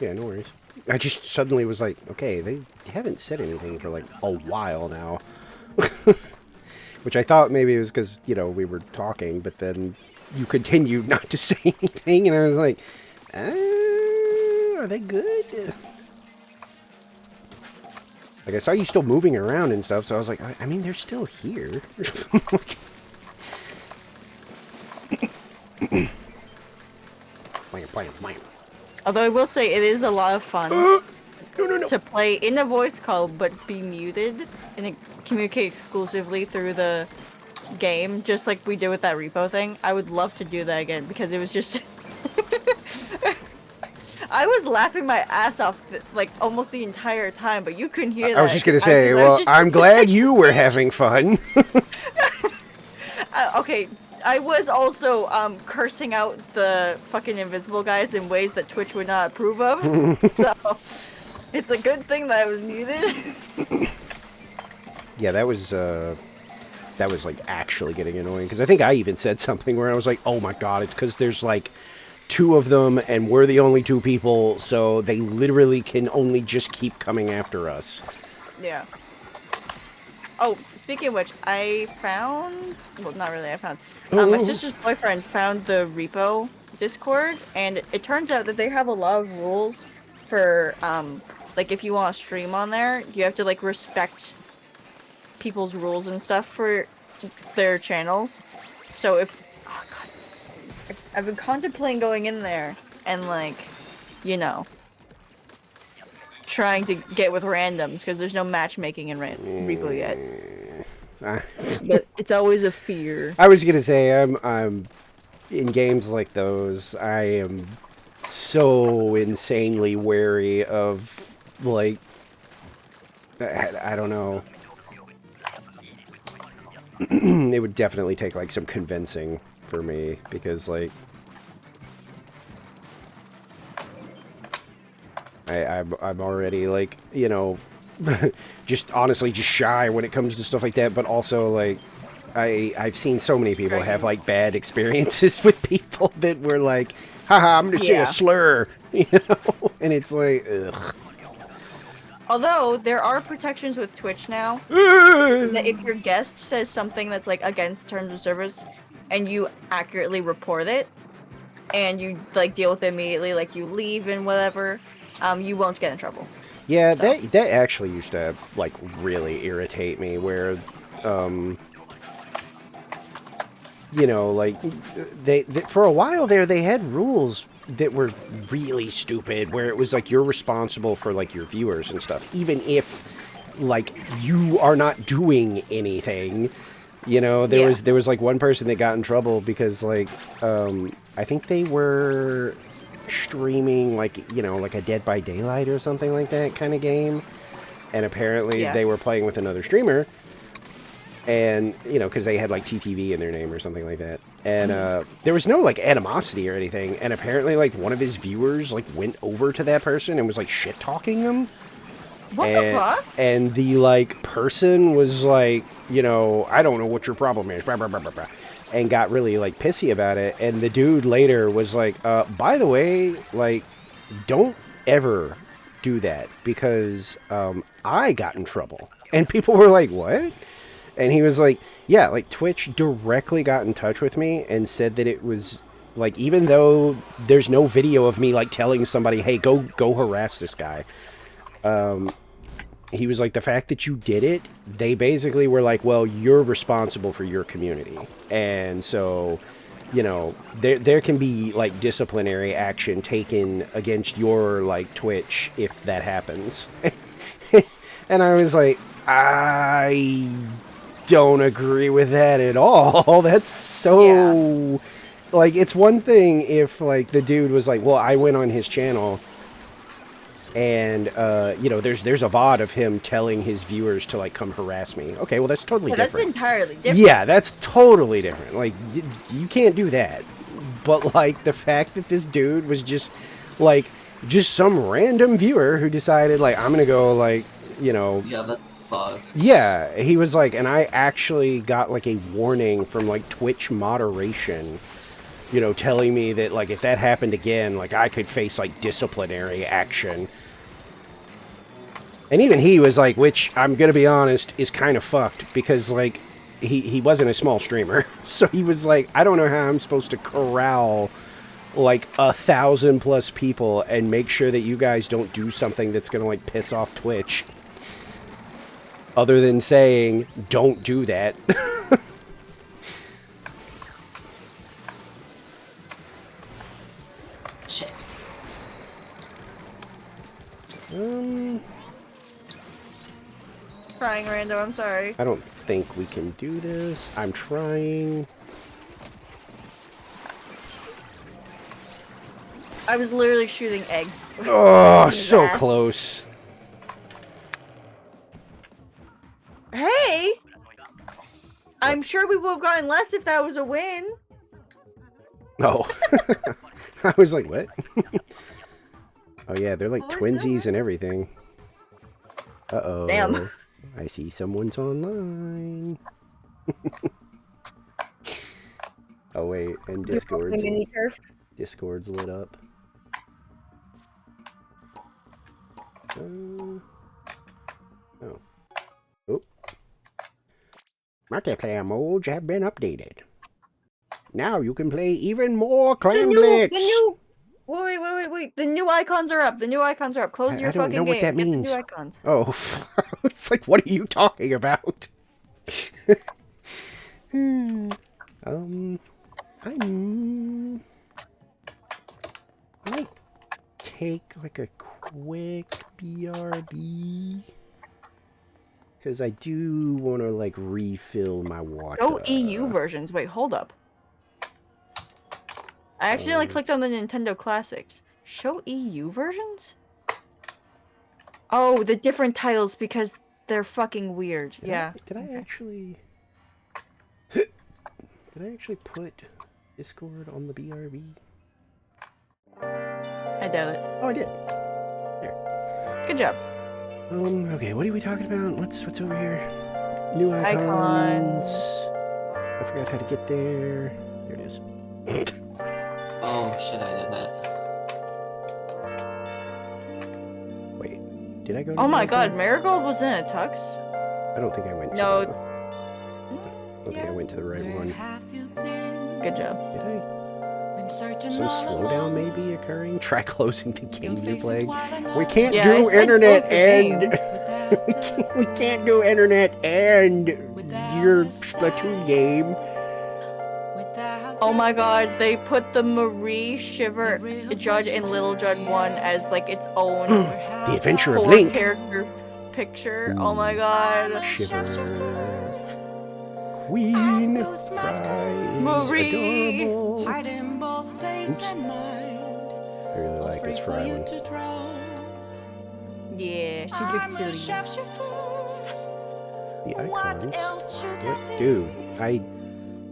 yeah, no worries. I just suddenly was like, okay, they haven't said anything for like a while now. Which I thought maybe it was because, you know, we were talking, but then you continued not to say anything, and I was like, are they good? Like, I saw you still moving around and stuff, so I was like, I mean, they're still here. Although I will say it is a lot of fun to play in a voice call but be muted and communicate exclusively through the game, just like we did with that repo thing. I would love to do that again because it was just... I was laughing my ass off like almost the entire time, but you couldn't hear that. I was just gonna say, well, I'm glad you were having fun. Okay, I was also cursing out the fucking invisible guys in ways that Twitch would not approve of. So it's a good thing that I was muted. Yeah, that was like actually getting annoying because I think I even said something where I was like, oh my god, it's because there's like 2 of them and we're the only 2 people, so they literally can only just keep coming after us. Yeah. Oh, speaking of which, I found... Well, not really, I found... my sister's boyfriend found the repo Discord, and it turns out that they have a lot of rules for, like, if you want to stream on there, you have to, like, respect people's rules and stuff for their channels. So if... Oh, God. I've been contemplating going in there and, like, you know... trying to get with randoms because there's no matchmaking in Repo yet. But it's always a fear. I was gonna say, I'm in games like those, I am so insanely wary of, like, I don't know. It would definitely take like some convincing for me because, like, I'm already, like, you know, just honestly just shy when it comes to stuff like that, but also, like, I've seen so many people have, like, bad experiences with people that were like, haha, I'm gonna say a slur, you know, and it's like, ugh. Although, there are protections with Twitch now, that if your guest says something that's, like, against terms of service, and you accurately report it, and you, like, deal with it immediately, like, you leave and whatever, you won't get in trouble. Yeah, so. that actually used to, like, really irritate me, where, you know, like, they for a while there, they had rules that were really stupid, where it was like you're responsible for, like, your viewers and stuff, even if, like, you are not doing anything. You know, Yeah. there was like one person that got in trouble because like I think they were streaming like, you know, like a Dead by Daylight or something like that kind of game, and apparently Yeah. they were playing with another streamer, and you know, because they had like TTV in their name or something like that, and there was no like animosity or anything, and apparently like one of his viewers like went over to that person and was like shit talking them. What the fuck? And the like person was like, you know, I don't know what your problem is, blah, blah, blah, blah, blah, and got really like pissy about it. And the dude later was like, by the way, like, don't ever do that because I got in trouble. And people were like, what? And he was like, yeah, like Twitch directly got in touch with me and said that it was like, even though there's no video of me like telling somebody, hey, go harass this guy. He was like, the fact that you did it, they basically were like, well, you're responsible for your community. And so, you know, there can be like disciplinary action taken against your like Twitch if that happens. And I was like, I don't agree with that at all. That's so like, it's one thing if like the dude was like, well, I went on his channel and you know, there's a VOD of him telling his viewers to like come harass me. Okay, well that's totally different. That's entirely different. Yeah, that's totally different. Like you can't do that. But like the fact that this dude was just like just some random viewer who decided like I'm gonna go like, you know. Yeah, that's fucked. Yeah, he was like, and I actually got like a warning from like Twitch moderation, you know, telling me that like if that happened again, like I could face like disciplinary action. And even he was like, which I'm gonna be honest is kind of fucked because like he wasn't a small streamer, so he was like, I don't know how I'm supposed to corral like 1,000+ people and make sure that you guys don't do something that's gonna like piss off Twitch. Other than saying, don't do that. Shit. Trying random, I'm sorry. I don't think we can do this. I'm trying. I was literally shooting eggs. Oh, so ass. close. Hey! I'm sure we would have gotten less if that was a win. Oh. I was like, what? Oh yeah, they're like Oh, twinsies and everything. Uh-oh. Damn. I see someone's online. Oh wait, and Discord's lit up. Oh. Oh. Multiplayer modes have been updated. Now you can play even more Clam Blitz. Wait. The new icons are up. Close your I don't fucking know what game. that Get the means. new icons. Oh, it's like, what are you talking about? I might take like a quick BRB because I do want to like refill my water. Go EU versions. Wait, hold up. I accidentally clicked on the Nintendo Classics. Show EU versions? Oh, the different titles because they're fucking weird. Did I actually... Did I actually put Discord on the BRB? I doubt it. Oh, I did. Good job. Okay, what are we talking about? What's over here? New icons. I forgot how to get there. There it is. Oh shit, I did that. Wait, did I go to Oh the my right god, one? Marigold was in a tux? I don't think I went to No. the... I don't think I went to the right one. Good job. Did I? Some slowdown may be occurring. Try closing the game you're playing. We can't Yeah, I do said internet close the and... game. we can't do internet and your Splatoon game. Oh my god, they put the Marie Shiver Judd and Little Judd one as like its own The Adventure of full Link. character picture. Oh my god. Shiver. Queen Fry Marie. is adorable. Hiding both face Oops. and mind. I really like this For you Fry to one. draw. Yeah, she looks I'm a silly. sharpshooter. The What icons. else should I What? be? Dude,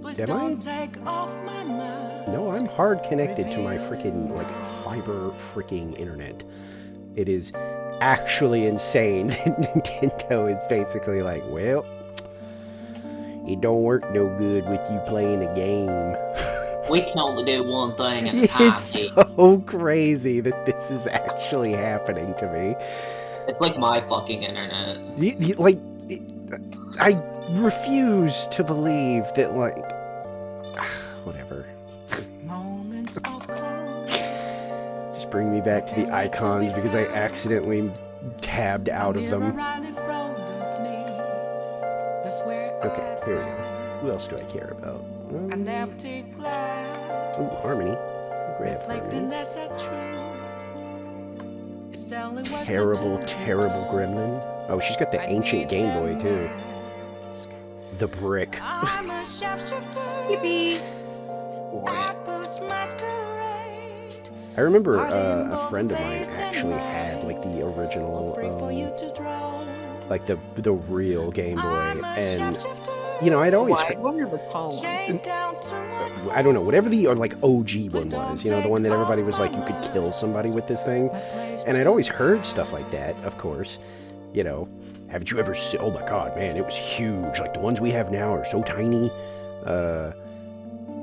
Please am I? don't take off my mask. No, I'm hard connected to my freaking, like, fiber freaking internet. It is actually insane that Nintendo is basically like, well, it don't work no good with you playing a game. We can only do one thing at a time. It's Kate. so crazy that this is actually happening to me. It's like my fucking internet. I refuse to believe that, like, whatever. Moments of calm. Just bring me back to the icons because I accidentally tabbed out of them. Right in front of me. That's where Okay, I here we go. find Who else do I care about? an empty glass. Ooh, Harmony. Grab Reflecting Harmony. that's a truth. It's the only words Terrible, that to terrible be gremlin. Oh, she's got the told. ancient Game Boy, too. Mask. The brick. I'm a sharpshooter. Yippee. I push masquerade. I remember a friend of mine actually had, like, the original, Free for you to draw. like, the real Game Boy. I'm a And, sharpshooter. you know, I'd always... Why? I wonder the tall one. Chained down to my I don't know, whatever the, like, OG one was, you know, the one that everybody was like, you could kill somebody with this thing. And I'd always heard stuff like that, of course. You know, haven't you ever seen, oh my god, man, it was huge. Like, the ones we have now are so tiny.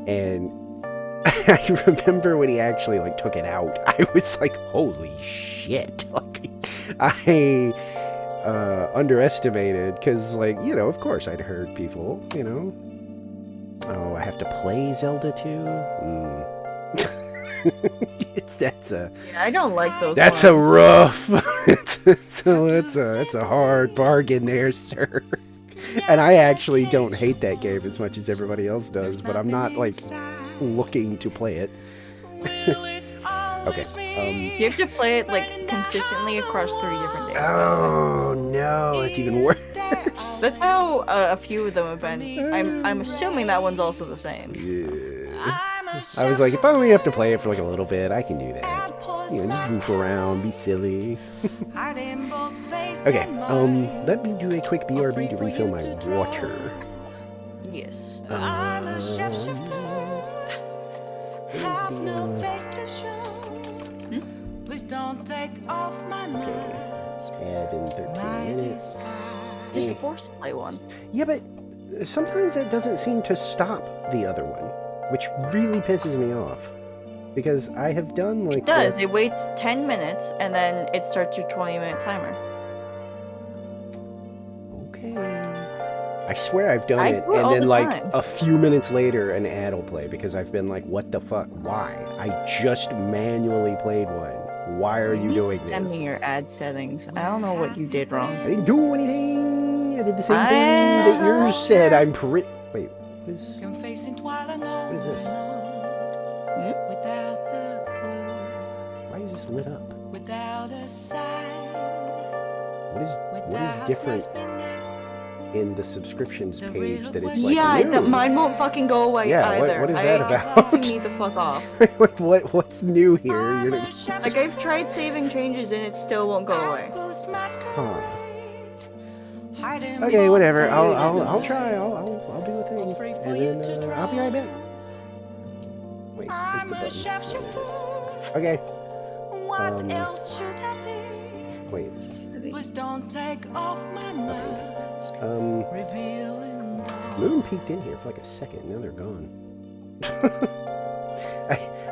And I remember when he actually, like, took it out, I was like, holy shit. Like, I underestimated, because, like, you know, of course I'd heard people, you know, oh, I have to play Zelda too? That's a... Yeah, I don't like those That's ones. a rough. That's a hard bargain there, sir. And I actually don't hate that game as much as everybody else does, but I'm not like looking to play it. Okay. You have to play it like consistently across 3 different days. Oh no, it's even worse. That's how a few of them have been. I'm assuming that one's also the same. Yeah. I was like, if I only have to play it for like a little bit, I can do that. You know, just goof around, be silly. Okay, let me do a quick BRB to refill my water. Yes. I'm a sharpshooter. Have no Okay, face to show. Please don't take off my mask. add in 13 minutes. Just force play one. Yeah, but sometimes that doesn't seem to stop the other one, which really pisses me off. Because I have done like... It does. It waits 10 minutes and then it starts your 20-minute timer. Okay. I swear I've done I it, do it and all then the like time. a few minutes later an ad will play because I've been like, what the fuck? Why? I just manually played one. Why are you doing this? Send me your ad settings. I don't know what you did I wrong. didn't do anything. I did the same thing that yours said. I'm pretty... Wait, what is... What is this? Without a clue, Why is this lit up? without a sign, What is different in the subscriptions page that it's like Yeah, new? that mine won't fucking go away Yeah, either. what is that I about? honestly need the fuck off. Like what's new here? You're not... Like I've tried saving changes and it still won't go away. Huh. Okay, whatever. I'll try. I'll do a thing, and then I'll be right back. Wait, where's the button? There it is. Okay. What Um, else should I be? Wait. Please don't take off my mask. Revealing Moon peeked in here for like a second. Now they're gone.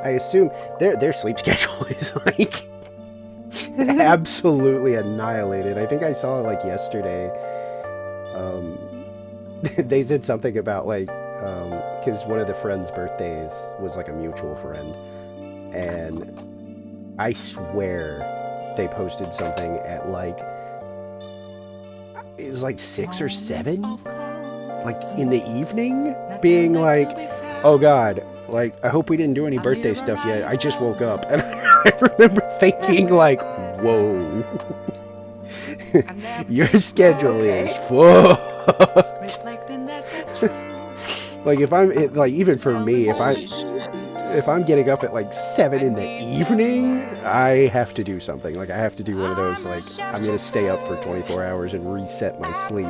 I assume their sleep schedule is like absolutely annihilated. I think I saw it like yesterday. They said something about like because one of the friends' birthdays was like a mutual friend, and I swear they posted something at like it was like 6 or 7 like in the evening, being like, oh god, like I hope we didn't do any birthday stuff yet, I just woke up. And I remember thinking like, whoa. Your schedule is fucked. reflecting that's a truth. Like if I'm like even for me, Holy shit. if I'm getting up at like 7 in the evening, I have to do something. Like I have to do one of those like I'm gonna stay up for 24 hours and reset my sleep.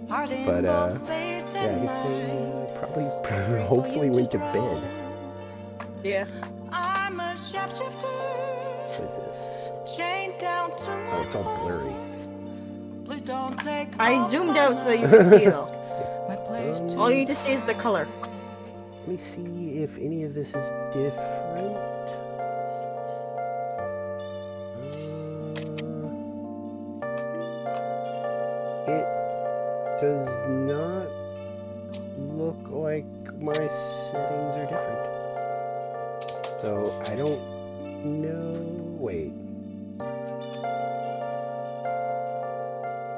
But yeah, I guess they probably hopefully went to bed. Yeah. I'm a shapeshifter. What is this? Chained down to my Oh, it's all blurry. Please don't take I off zoomed my out so that you can see though. my place to All you need to see is the color. Let me see if any of this is different. It does not look like my settings are different. So I don't know. Wait.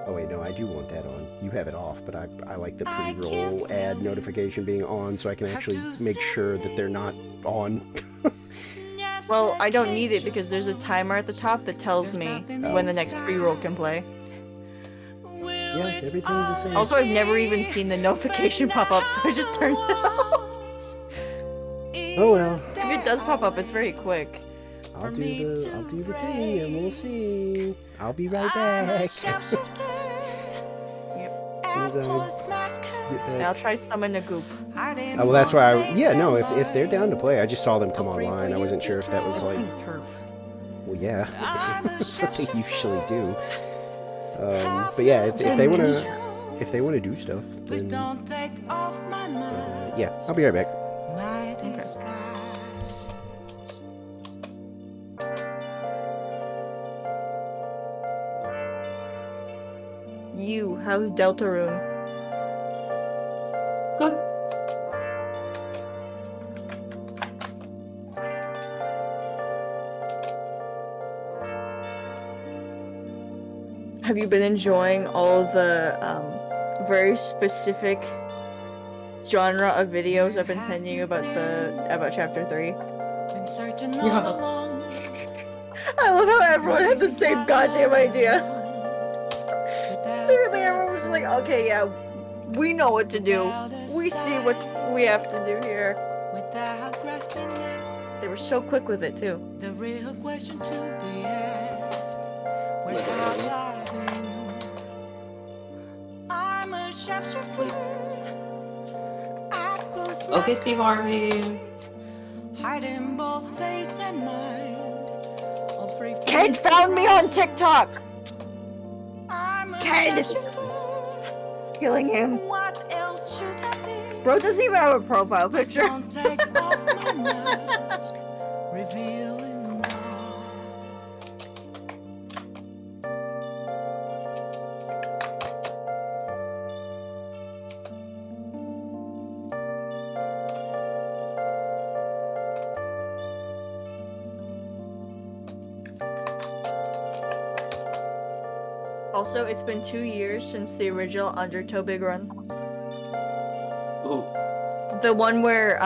Oh wait, no, I do want that on. You have it off, but I like the pre-roll ad notification being on so I can actually make sure that they're not on. Well, I don't need it because there's a timer at the top that tells me when the next pre-roll can play. Yeah, everything's the same. Also, I've never even seen the notification pop up, so I just turned it off. Oh well. If it does pop up, it's very quick. I'll do the thing and we'll see. I'll be right back. As soon as I get And back. I'll try summon a goop. Oh, well, that's why if they're down to play, I just saw them come online. I wasn't sure if that was like, Turf. well, yeah, that's what they usually do. But yeah, if they wanna do stuff, Please then don't take off my mind. yeah, I'll be right back. My disguise. You, how's Deltarune? Good. Have you been enjoying all the very specific genre of videos I've been sending you about chapter 3? Been searching Yeah. all along. I love how everyone had the same goddamn idea. Without Literally, everyone was like, okay, yeah, we know what to do. We see what we have to do here. without grasping it, They were so quick with it, too. the real question to be asked. Where have I been? I'm a shapeshifter. I post my Okay, Steve Harvey. hiding both face and mind. All free from Ken found me on TikTok! I'm a Ken! shapeshifter. Killing him. What else should I be? Bro doesn't even have a profile Please picture. don't take off my mask, revealing all. Also, it's been 2 years since the original Undertow Big Run. Ooh. The one where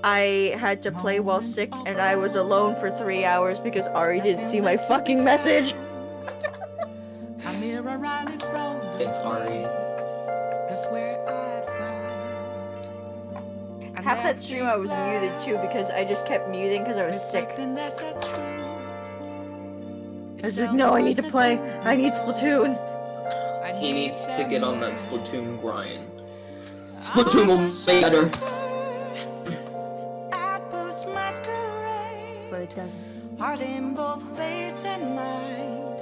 I had to play while sick and I was alone for 3 hours because Ari didn't see my fucking message. A mirror right in front of Thanks, Ari. me. That's where I find. Half that stream I was muted too because I just kept muting because I was sick. That's a truth. I was like, no, I need to play. I need Splatoon. He needs to get on that Splatoon grind. Splatoon will make better. But it doesn't. Heart in both face and mind.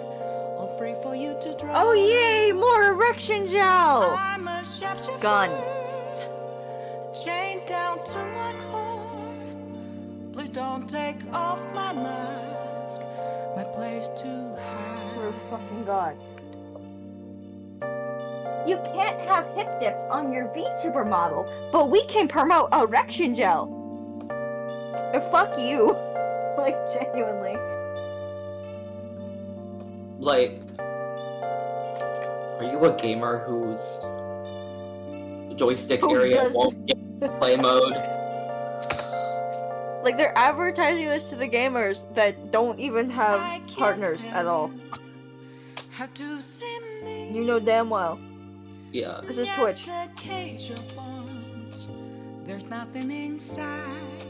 All free for you to draw. Oh yay, more erection gel! I'm a shapeshifter. Gun. Chained down to my core. Please don't take off my mask. My place to hide. For fucking god. You can't have hip dips on your VTuber model, but we can promote erection gel. Fuck you. Like, genuinely. Like, are you a gamer whose joystick Who area does- won't get play mode? Like, they're advertising this to the gamers that don't even have I can't partners stand at all. Have to see me. You know damn well. Yeah. This is Twitch. Just a cage of bones. There's nothing inside.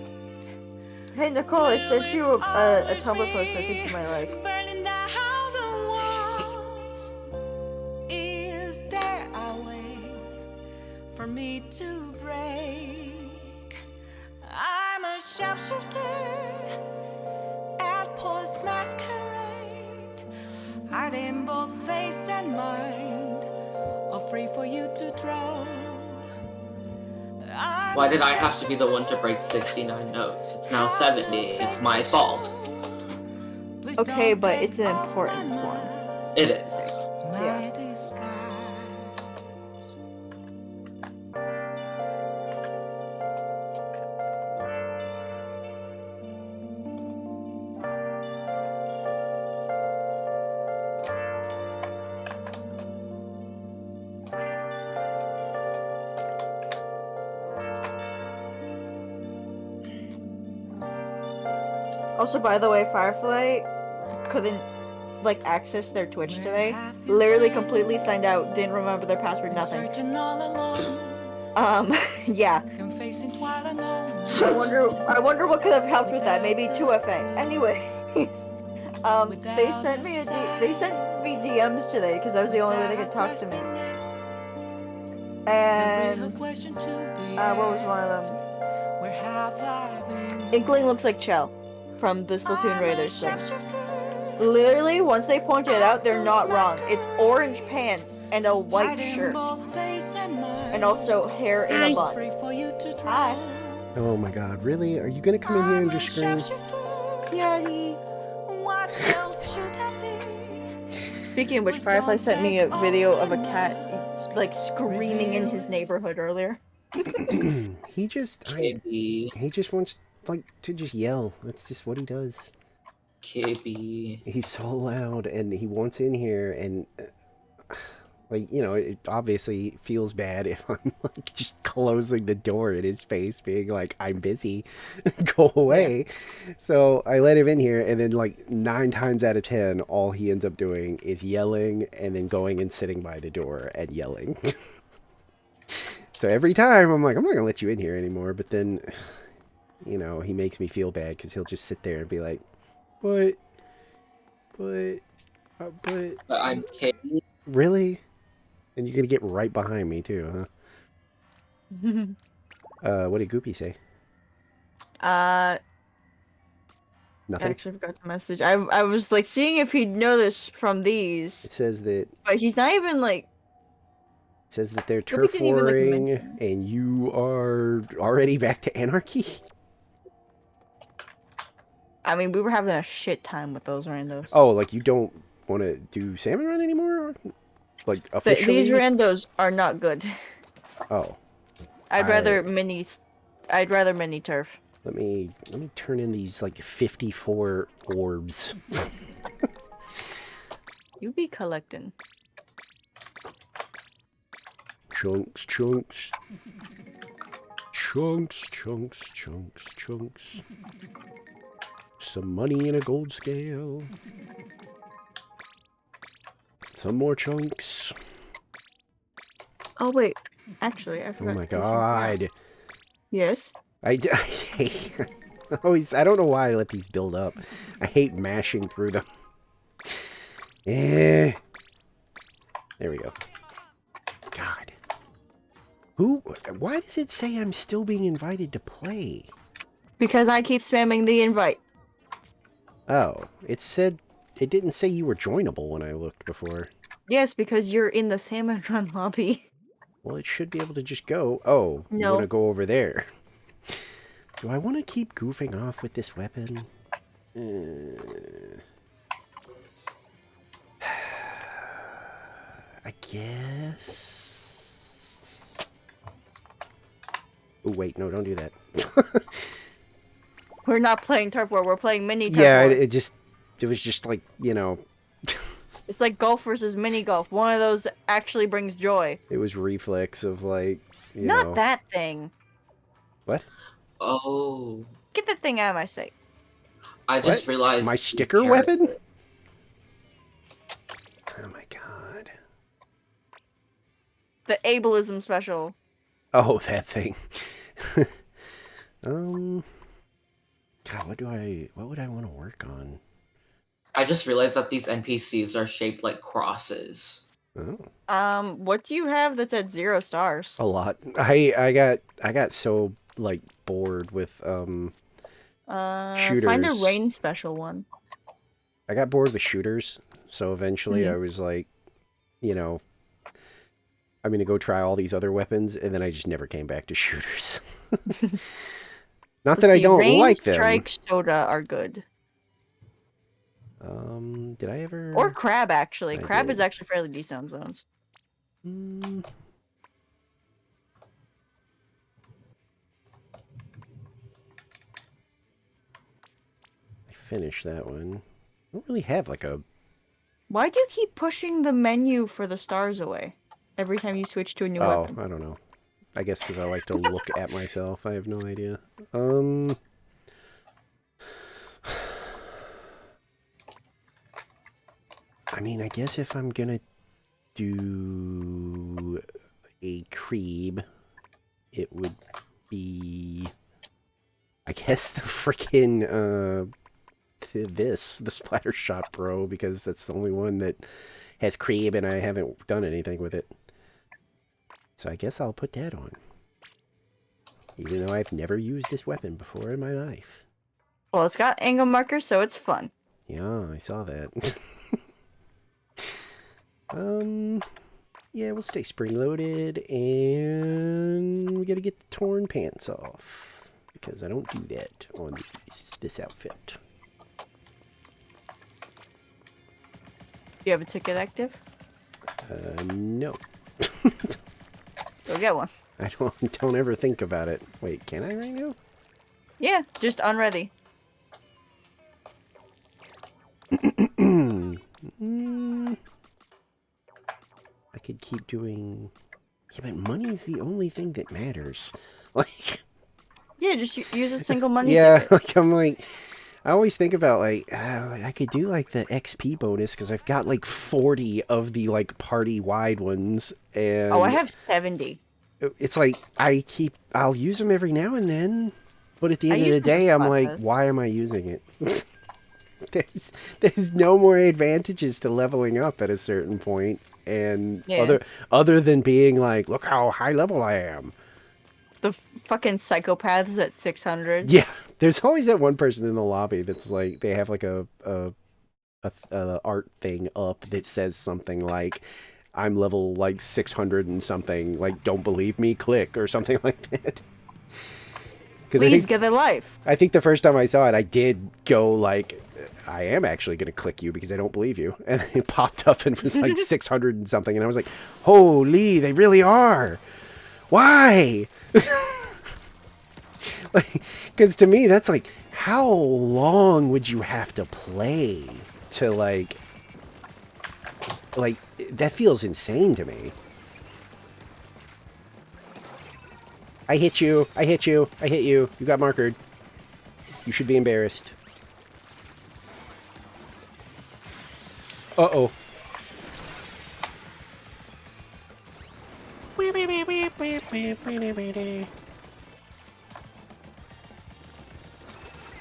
Hey Nicole, I sent you a Always Tumblr post I think you be might like. burning down the walls. Is there a way for me to break? I'm a sharpshooter at Police Masquerade, hiding both face and mind, all free for you to throw. Why did I have to be the one to break 69 notes? It's now 70. It's my fault. Okay, but it's an important one. It is. Yeah. Also, by the way, Firefly couldn't like access their Twitch today. Literally completely signed out, didn't remember their password, nothing. Yeah. I wonder what could have helped with that. Maybe 2FA. Anyways, they sent me DMs today because that was the only way they could talk to me. And what was one of them? Inkling looks like Chell from the Splatoon Raiders thing. Literally, once they pointed it out, they're not wrong. It's orange pants and a white shirt. And also hair in a bun. Hi. Oh my god, really? Are you gonna come in here and just scream? Yaddy. Speaking of which, Firefly sent me a video of a cat like screaming in his neighborhood earlier. he just wants like to just yell. That's just what he does. KB. He's so loud and he wants in here and like, you know, it obviously feels bad if I'm like just closing the door in his face being like, I'm busy, go away. Yeah. So I let him in here and then like 9 times out of 10 all he ends up doing is yelling and then going and sitting by the door and yelling. So every time I'm like, I'm not gonna let you in here anymore, but then, you know, he makes me feel bad because he'll just sit there and be like, but I'm kidding. Really? And you're gonna get right behind me too, huh? What did Goopy say? Nothing. I actually forgot to message. I was like seeing if he'd know this from these. It says that. But he's not even like. It says that they're turf warring, and you are already back to anarchy. I mean, we were having a shit time with those randos. Oh, like you don't want to do salmon run anymore? Like officially? These randos are not good. Oh. I'd rather mini turf. Let me turn in these like 54 orbs. You be collecting. Chunks, chunks. Chunks, chunks, chunks, chunks. Some money in a gold scale. Some more chunks. Oh wait, actually, I forgot. Oh my god. Yes. I hate. I don't know why I let these build up. I hate mashing through them. There we go. God. Why does it say I'm still being invited to play? Because I keep spamming the invite. Oh, it didn't say you were joinable when I looked before. Yes, because you're in the salmon run lobby. Well, it should be able to just go. Oh, no. You want to go over there. Do I want to keep goofing off with this weapon? I guess. Oh, wait, no, don't do that. We're not playing turf war, we're playing mini turf war. war. It was just like, you know. It's like golf versus mini golf. One of those actually brings joy. It was reflex of like, you Not know. that thing. What? Oh. Get the thing out of my sight. I just realized. My sticker weapon? Oh my god. The ableism special. Oh, that thing. God, what would I want to work on? I just realized that these NPCs are shaped like crosses. Oh, What do you have that's at 0 stars? a lot. I got so like bored with Find a shooters. rain special one. I got bored with shooters, so eventually I was like, you know, I'm gonna go try all these other weapons, and then I just never came back to shooters. Not that I don't Rain, like them. Strike, Soda are good. Did I ever? Or Crab, actually. I Crab did. is actually fairly decent on zones. I finished that one. I don't really have like a. Why do you keep pushing the menu for the stars away every time you switch to a new Oh, weapon? I don't know. I guess because I like to look at myself. I have no idea. I mean, I guess if I'm gonna do a creeb, it would be, I guess, the freaking the Splatter Shot Pro, because that's the only one that has creeb, and I haven't done anything with it. So I guess I'll put that on, even though I've never used this weapon before in my life. Well, it's got angle markers, so it's fun. Yeah, I saw that. Yeah, we'll stay spring-loaded, and we gotta get the torn pants off, because I don't do that on this outfit. Do you have a ticket active? No. Go get one. I don't ever think about it. Wait, can I right now? Yeah, just unready. I could keep doing... Yeah, but money's the only thing that matters. Like... Yeah, just use a single money Yeah, ticket. like, I'm like... I always think about, like, I could do, like, the XP bonus, because I've got, like, 40 of the, like, party-wide ones, and... Oh, I have 70. It's like, I'll use them every now and then, but at the end of use the them for day, I'm like, classes. why am I using it? There's no more advantages to leveling up at a certain point, and Yeah. other than being like, look how high level I am. The fucking psychopaths at 600. Yeah, there's always that one person in the lobby that's like, they have like a art thing up that says something like, I'm level like 600 and something, like, don't believe me, click, or something like that. Please get their life. I think the first time I saw it, I did go like, I am actually going to click you because I don't believe you. And it popped up and it was like 600 and something. And I was like, holy, they really are. Why? Like, because to me, that's like, how long would you have to play to like, that feels insane to me. I hit you. I hit you. I hit you. You got markered. You should be embarrassed. Uh-oh.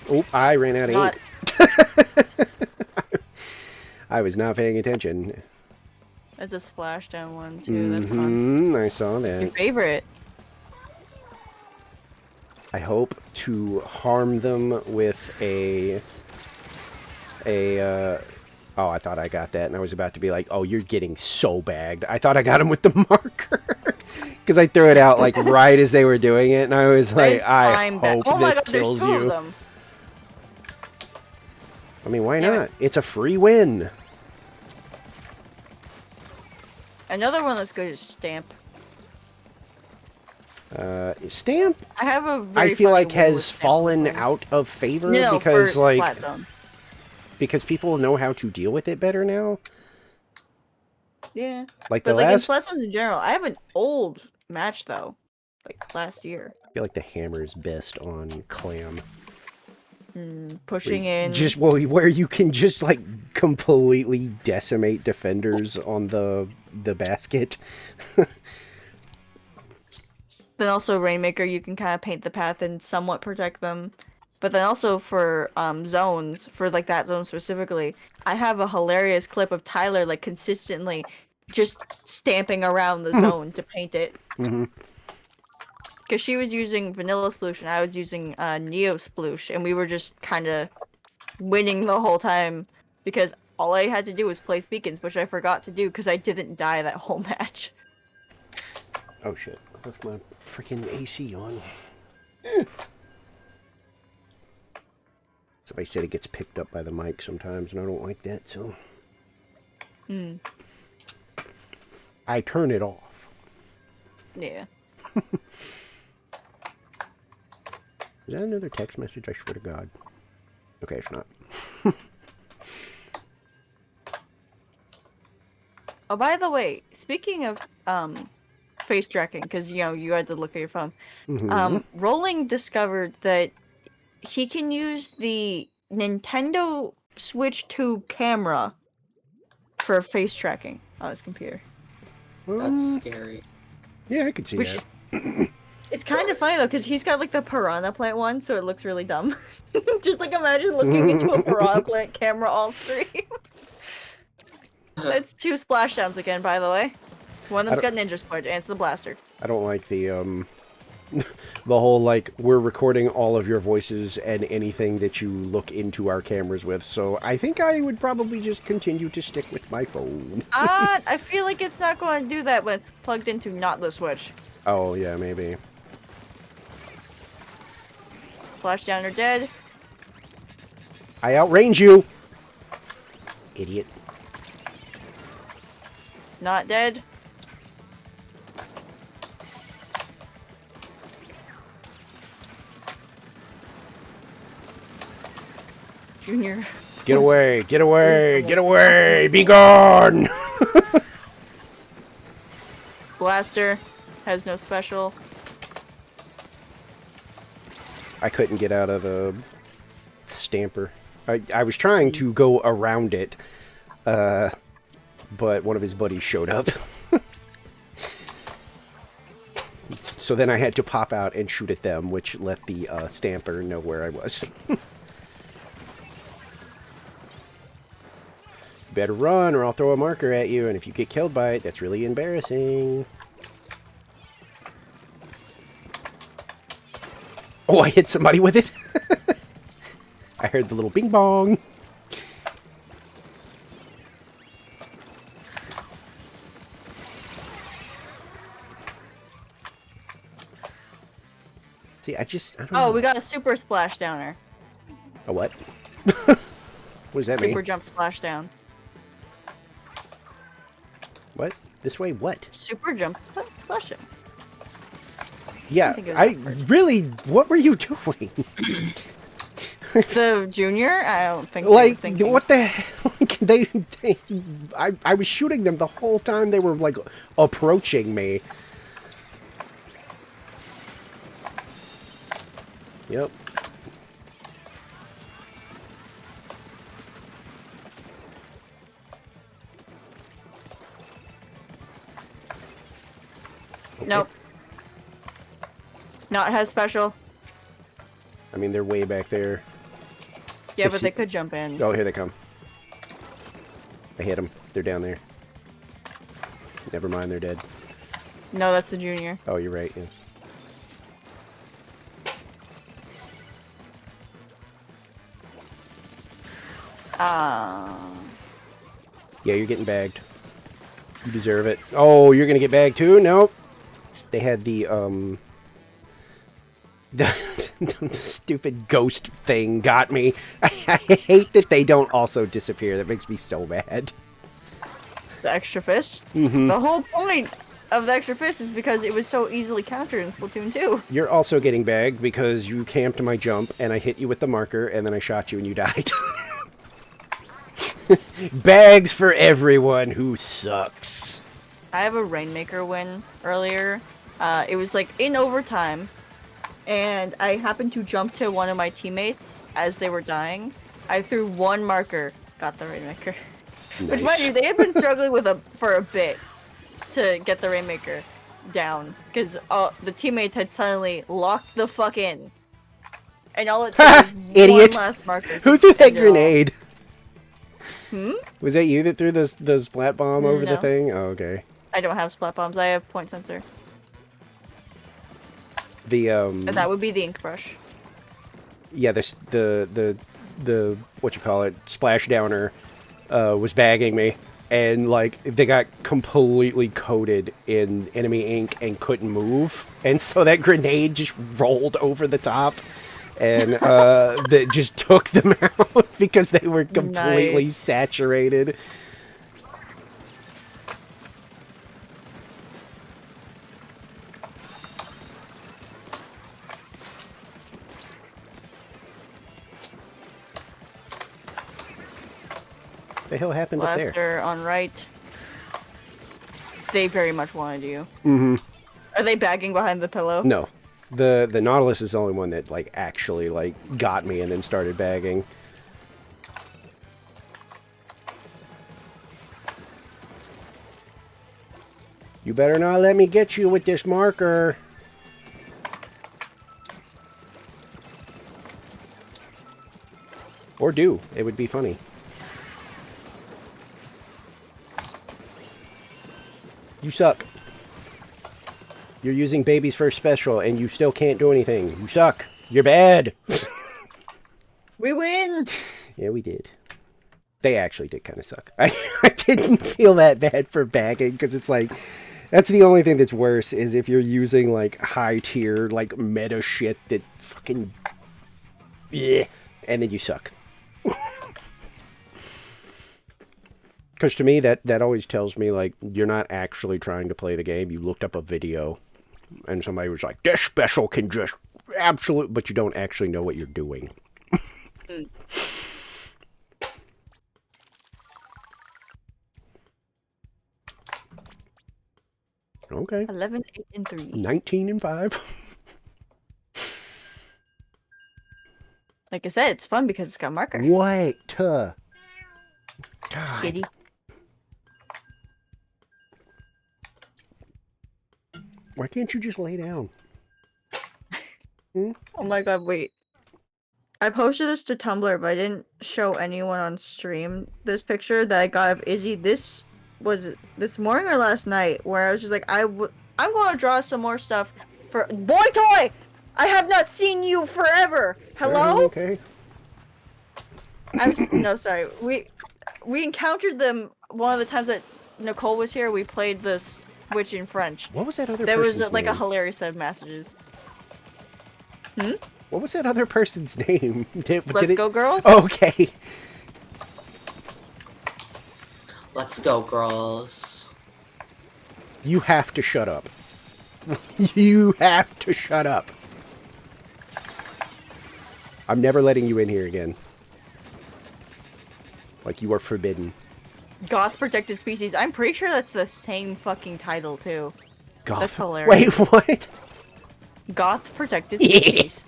Oh, I ran out of ink. I was not paying attention. That's a splashdown one, too. That's fun. I saw Your that. favorite. I hope to harm them with oh, I thought I got that, and I was about to be like, oh, you're getting so bagged. I thought I got him with the marker. Because I threw it out, like, right as they were doing it, and I was like, I hope this kills there's 2 of you. them. I mean, why Damn not? It's a free win. Another one that's good is Stamp. Stamp, I have a very I feel funny like, win with has Stamp fallen before. out of favor No, because, for like, Splat because people know how to deal with it better now. Yeah. Like, But the like last... in Splat in general, I have an old match though. Like last year. I feel like the hammer is best on Clam. Pushing in. Just, well, where you can just, like, completely decimate defenders on the basket. Then also Rainmaker, you can kind of paint the path and somewhat protect them. But then also for zones, for like that zone specifically, I have a hilarious clip of Tyler like consistently just stamping around the zone to paint it. Mhm. Because she was using Vanilla Sploosh and I was using Neo Sploosh, and we were just kind of winning the whole time because all I had to do was place beacons, which I forgot to do because I didn't die that whole match. Oh shit! I left my freaking AC on. Somebody said it gets picked up by the mic sometimes, and I don't like that, so Hmm. I turn it off. Yeah. Is that another text message? I swear to God. Okay, it's not. Oh, by the way, speaking of face tracking, because you know you had to look at your phone. Mhm. Rolling discovered that he can use the Nintendo Switch 2 camera for face tracking on his computer. That's scary. Yeah, I could see Which that. is it's kind of funny though, because he's got like the piranha plant one, so it looks really dumb. Just like imagine looking into a piranha plant camera all stream. That's 2 splashdowns again, by the way. One of them's got Ninja Squid, and it's the blaster. I don't like the the whole like we're recording all of your voices and anything that you look into our cameras with. So I think I would probably just continue to stick with my phone. I feel like it's not going to do that when it's plugged into not the Switch. Oh yeah, maybe. Splashdown or dead. I outrange you, idiot. Not dead. Junior. Get away! Get away! Get away! Be gone! Blaster has no special. I couldn't get out of the stamper. I was trying to go around it, but one of his buddies showed up. So then I had to pop out and shoot at them, which let the stamper know where I was. Better run or I'll throw a marker at you, and if you get killed by it, that's really embarrassing. Oh, I hit somebody with it. I heard the little bing bong. See, I don't know. Oh, we got a super splashdowner. A what? What does that Super mean? jump splashdown. What? This way? What? Super jump splashdown. Yeah, think it was I that first. really. What were you doing? The junior? I don't think. Like, they were thinking. what the hell? I was shooting them the whole time they were like approaching me. Yep. Okay. Nope. Not has special. I mean, they're way back there. Yeah, I but see- they could jump in. Oh, here they come. I hit them. They're down there. Never mind, they're dead. No, that's the junior. Oh, you're right. Yeah. Yeah, you're getting bagged. You deserve it. Oh, you're gonna get bagged too? Nope. They had the the stupid ghost thing got me. I hate that they don't also disappear. That makes me so mad. The extra fists. Mm-hmm. The whole point of the extra fist is because it was so easily countered in Splatoon 2. You're also getting bagged because you camped my jump and I hit you with the marker and then I shot you and you died. Bags for everyone who sucks. I have a Rainmaker win earlier. It was like in overtime, and I happened to jump to one of my teammates as they were dying. I threw one marker, got the Rainmaker. Which, mind Nice. you, they had been struggling with for a bit to get the Rainmaker. down because the teammates had suddenly locked the fuck in, and all it took was Idiot! one last marker. Who to threw that end it all. grenade? Hmm? Was that you that threw the splat bomb over the No. thing? Oh, okay. I don't have splat bombs. I have point sensor, The and that would be the ink brush. yeah, the what you call it, splash downer, was bagging me, and like they got completely coated in enemy ink and couldn't move, and so that grenade just rolled over the top, and that just took them out because they were completely Nice. saturated. The hell happened up there? Blaster on right. They very much wanted you. Mm-hmm. Are they bagging behind the pillow? No. The Nautilus is the only one that like actually like got me and then started bagging. You better not let me get you with this marker. Or do. It would be funny. You suck. You're using Baby's First Special and you still can't do anything. You suck. You're bad. We win! Yeah, we did. They actually did kind of suck. I didn't feel that bad for bagging because it's like, that's the only thing that's worse is if you're using like high tier, like meta shit that fucking, yeah, and then you suck. Because to me, that always tells me, like, you're not actually trying to play the game. You looked up a video, and somebody was like, this special can just absolute, but you don't actually know what you're doing. Okay. 11, 8, and 3. 19 and 5. Like I said, it's fun because it's got marker. What? God. Kitty. Why can't you just lay down? Oh my god, wait. I posted this to Tumblr, but I didn't show anyone on stream this picture that I got of Izzy. This was this morning or last night, where I was just like, I'm gonna draw some more stuff for Boy Toy! I have not seen you forever! Hello? Okay. No, sorry. We encountered them one of the times that Nicole was here. We played this Switch in French. What was that other There was person's like a name? hilarious set of messages. What was that other person's name? Let's go, girls. Okay. Let's go, girls. You have to shut up. You have to shut up. I'm never letting you in here again. Like, you are forbidden. Goth Protected Species. I'm pretty sure that's the same fucking title too. Goth. That's hilarious. Wait, what? Goth Protected Species.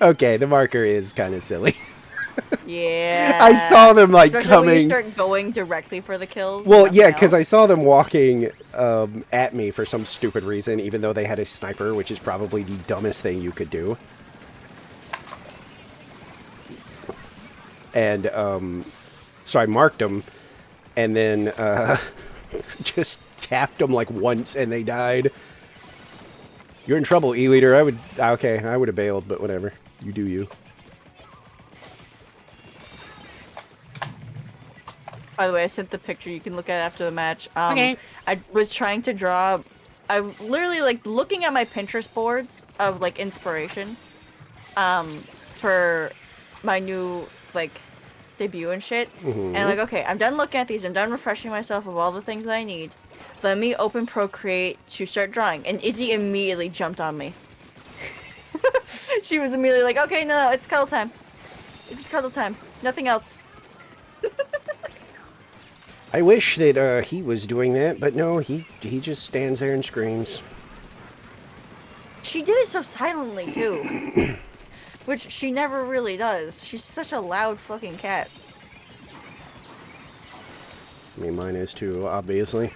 Okay, the marker is kind of silly. Yeah. I saw them, like, Especially coming... when you start going directly for the kills. Well, and yeah, nothing because I else. saw them walking at me for some stupid reason, even though they had a sniper, which is probably the dumbest thing you could do. And so I marked them, and then just tapped them like once, and they died. You're in trouble, E-Leader. I would have bailed, but whatever. You do you. By the way, I sent the picture. You can look at it after the match. Okay. I was trying to draw. I literally like looking at my Pinterest boards of like inspiration, for my new like debut and shit. And I'm like, okay, I'm done looking at these. I'm done refreshing myself of all the things that I need. Let me open Procreate to start drawing. And Izzy immediately jumped on me. She was immediately like, okay, no, it's cuddle time. It's just cuddle time. Nothing else. I wish that he was doing that, but no, he just stands there and screams. She did it so silently too. Which she never really does. She's such a loud fucking cat. I mean, mine is too, obviously.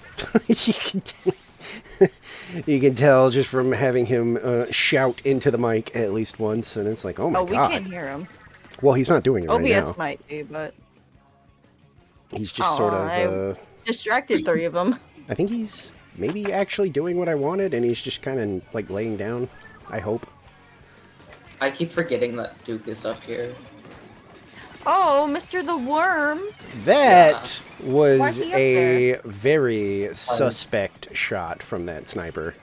You can You can tell just from having him shout into the mic at least once, and it's like, oh my Oh, we god. can't hear him. Well, he's not doing it right OBS now. might be, but He's just sort of. I distracted 3 of them. I think he's maybe actually doing what I wanted, and he's just kind of like laying down. I hope. I keep forgetting that Duke is up here. Oh, Mr. the Worm. That Why's was he up a very suspect shot from that sniper.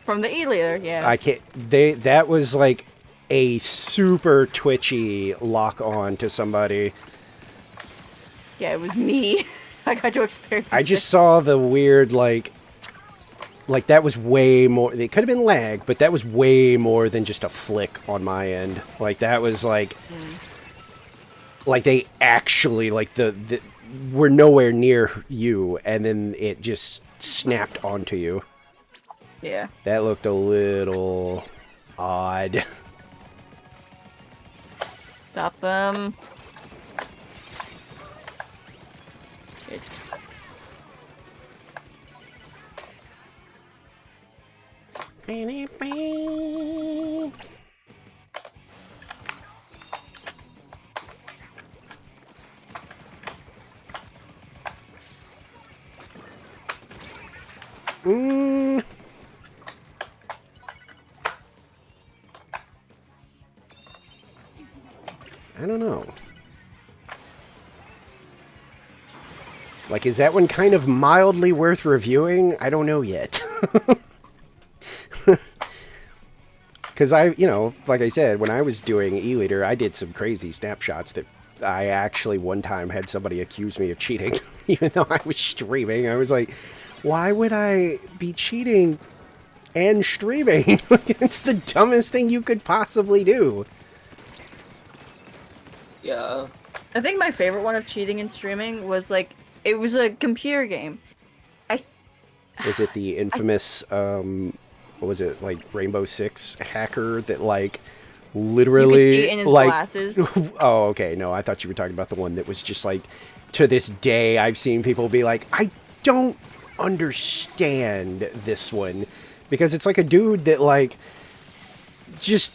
From the E-leader, yeah. I can't. That was like a super twitchy lock on to somebody. Yeah, it was me. I got to experience I just saw the weird like that was way more. It could have been lag, but that was way more than just a flick on my end. Like that was like. Like they actually like the were nowhere near you, and then it just snapped onto you. Yeah. That looked a little odd. Stop them. Shit. I don't know. Like, is that one kind of mildly worth reviewing? I don't know yet. Because like I said, when I was doing E-Leader, I did some crazy snapshots that I actually one time had somebody accuse me of cheating, even though I was streaming. I was like, why would I be cheating and streaming? It's the dumbest thing you could possibly do. Yeah. I think my favorite one of cheating and streaming was like, it was a computer game. Was it the infamous, what was it, like Rainbow Six hacker that like literally You could see it in his like glasses. Oh, okay. No, I thought you were talking about the one that was just like, to this day I've seen people be like, I don't understand this one, because it's like a dude that like just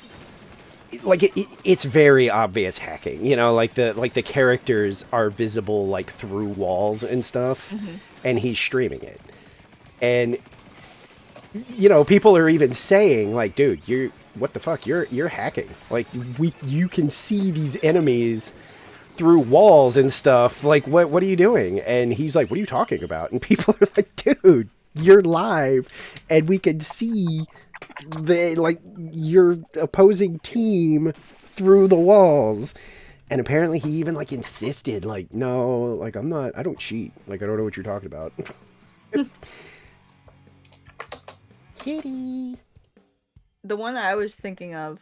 like it's very obvious hacking, like the characters are visible like through walls and stuff, and he's streaming it, and people are even saying like, dude, what the fuck, you're hacking, like you can see these enemies through walls and stuff, like what are you doing? And he's like, what are you talking about? And people are like, dude, you're live and we can see your opposing team through the walls. And apparently he even like insisted, like, no, like I don't cheat, like I don't know what you're talking about. Kitty. The one I was thinking of,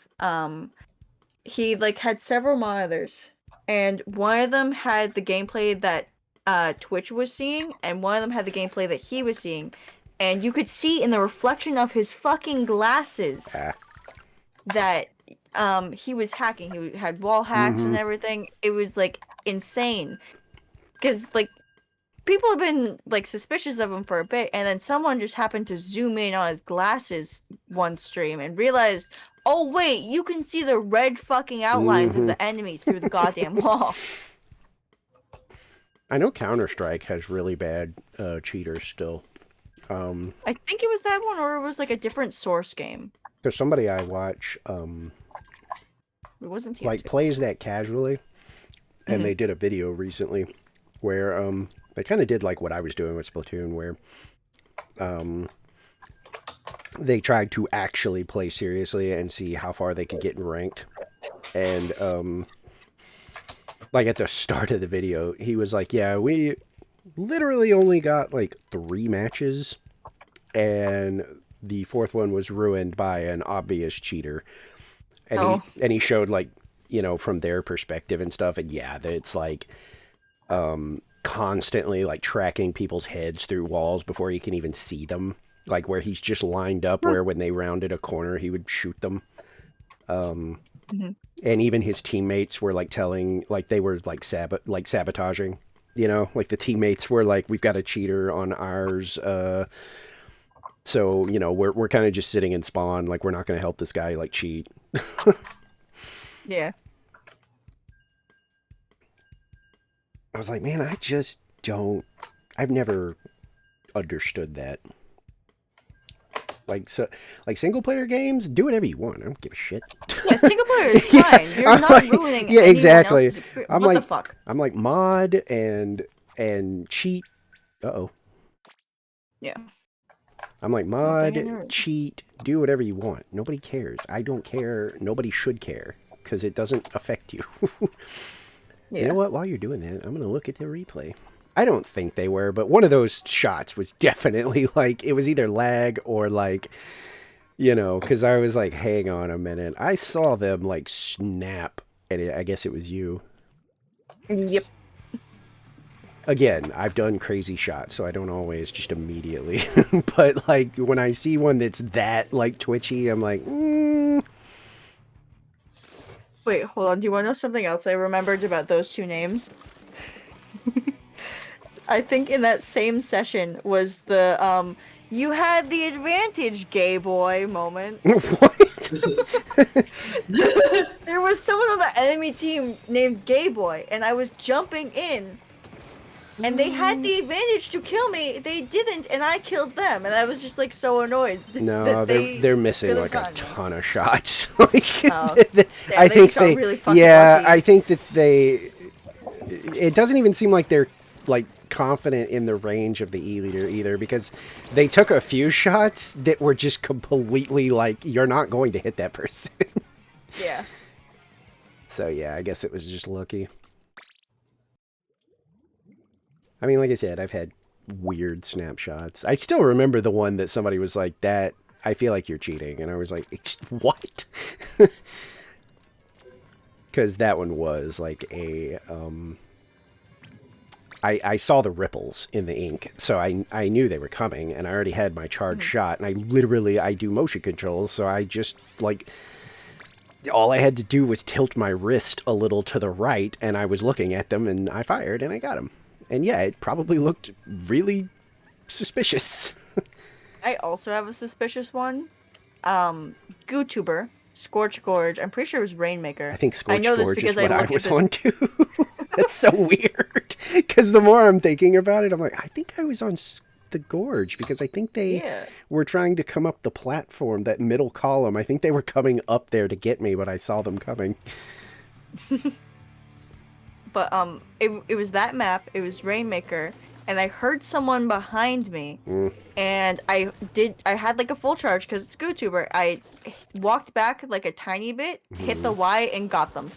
he like had several monitors, and one of them had the gameplay that Twitch was seeing, and one of them had the gameplay that he was seeing, and you could see in the reflection of his fucking glasses that he was hacking. He had wall hacks and everything. It was like insane, because like people have been like suspicious of him for a bit, and then someone just happened to zoom in on his glasses one stream and realized, oh wait, you can see the red fucking outlines of the enemies through the goddamn wall. I know Counter-Strike has really bad cheaters still. I think it was that one, or it was like a different Source game. There's somebody I watch It wasn't like TF2. plays that casually, and they did a video recently where they kind of did like what I was doing with Splatoon, where they tried to actually play seriously and see how far they could get in ranked. And like at the start of the video, he was like, yeah, we literally only got like 3 matches, and the 4th one was ruined by an obvious cheater. And he showed like, from their perspective and stuff, and yeah, that it's like constantly like tracking people's heads through walls before you can even see them, like where he's just lined up where when they rounded a corner he would shoot them. And even his teammates were like telling, like they were like sabotaging, like the teammates were like, we've got a cheater on ours, So, you know, we're kind of just sitting in spawn, like we're not going to help this guy like cheat. Yeah. I was like, man, I just don't. I've never understood that. Like single player games, do whatever you want. I don't give a shit. Yeah, single player is Yeah, fine. You're I'm not like- ruining yeah, anyone exactly. else's experience. I'm What like, the fuck? I'm like mod and cheat. Uh-oh. Yeah. I'm like Okay, mod, nerd. cheat, do whatever you want. Nobody cares. I don't care. Nobody should care because it doesn't affect you. Yeah. You know what? While you're doing that, I'm going to look at the replay. I don't think they were, but one of those shots was definitely like, it was either lag or like, you know, because I was like, hang on a minute. I saw them like snap, and I guess it was you. Yep. Again, I've done crazy shots, so I don't always just immediately. But like when I see one that's that like twitchy, I'm like, Wait, hold on. Do you want to know something else I remembered about those two names? I think in that same session was the you had the advantage, gay boy moment. what? There was someone on the enemy team named Gay Boy, and I was jumping in, and they had the advantage to kill me. They didn't, and I killed them, and I was just like so annoyed. No, that they're missing could've like a gotten me. ton of shots. Like, Oh, I they think just got they, really fucking yeah, lucky. I think that they. It doesn't even seem like they're like confident in the range of the E-liter either, because they took a few shots that were just completely like, you're not going to hit that person. Yeah. So yeah, I guess it was just lucky. I mean, like I said, I've had weird snapshots. I still remember the one that somebody was like, that, I feel like you're cheating. And I was like, what? Because that one was like a, I saw the ripples in the ink, so I knew they were coming, and I already had my charged shot, and I do motion controls, so I just, like, all I had to do was tilt my wrist a little to the right, and I was looking at them, and I fired, and I got him. And yeah, it probably looked really suspicious. I also have a suspicious one. GooTuber, Scorch Gorge. I'm pretty sure it was Rainmaker. I think I Scorched know this Gorge is because what I looked at was this- on, too. That's so weird. Because the more I'm thinking about it, I'm like, I think I was on the Gorge, because I think they Yeah. were trying to come up the platform, that middle column. I think they were coming up there to get me, but I saw them coming. But it was that map. It was Rainmaker, and I heard someone behind me, and I had like a full charge because it's GooTuber. I walked back like a tiny bit, hit the Y, and got them.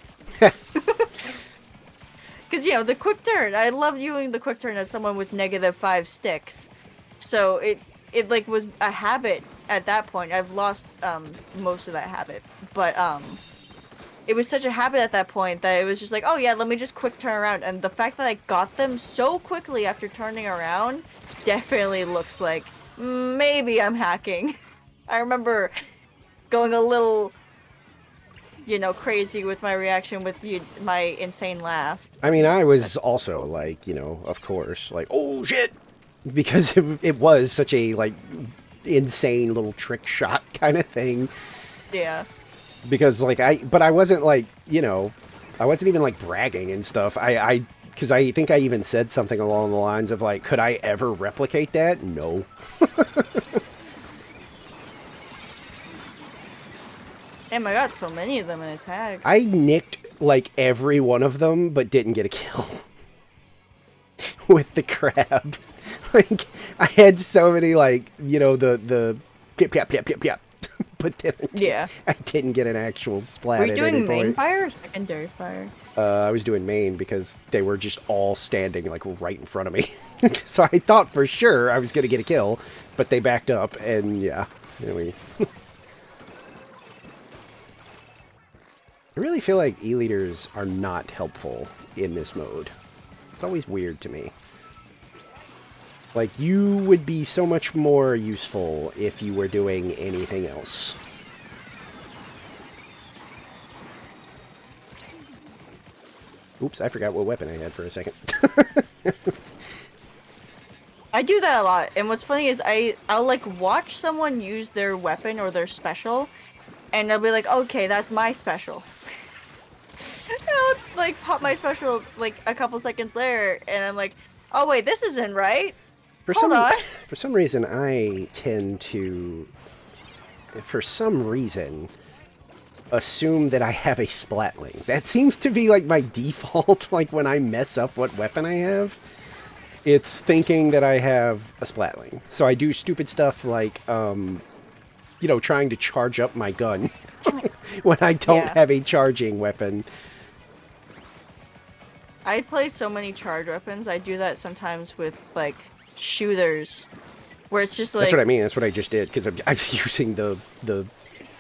Because you know the quick turn. I love using the quick turn as someone with -5 sticks, so it like was a habit at that point. I've lost most of that habit, but it was such a habit at that point that it was just like, oh yeah, let me just quick turn around. And the fact that I got them so quickly after turning around definitely looks like maybe I'm hacking. I remember going a little, you know, crazy with my reaction with my insane laugh. I mean, I was also like, you know, of course, like, oh shit, because it was such a like insane little trick shot kind of thing. Yeah. Because like I wasn't like, you know, I wasn't even like bragging and stuff. Because I think I even said something along the lines of like, could I ever replicate that? No. Damn, I got so many of them in a tag. I nicked like every one of them, but didn't get a kill with the crab. Like I had so many like, you know, the pip pip pip pip pip, but then I didn't get an actual splat. Were you at doing any main point. fire or secondary fire? I was doing main because they were just all standing like right in front of me. So I thought for sure I was gonna get a kill, but they backed up, and yeah, anyway. I really feel like E-liters are not helpful in this mode. It's always weird to me. Like, you would be so much more useful if you were doing anything else. Oops, I forgot what weapon I had for a second. I do that a lot, and what's funny is I'll like watch someone use their weapon or their special, and I'll be like, okay, that's my special. And I'll like pop my special like a couple seconds later, and I'm like, oh wait, this isn't right. Hold on. For some reason, I tend to, for some reason, assume that I have a splatling. That seems to be like my default. Like when I mess up what weapon I have, it's thinking that I have a splatling. So I do stupid stuff like, you know, trying to charge up my gun when I don't Yeah. have a charging weapon. I play so many charge weapons. I do that sometimes with like shooters, where it's just like. That's what I mean. That's what I just did because I was using the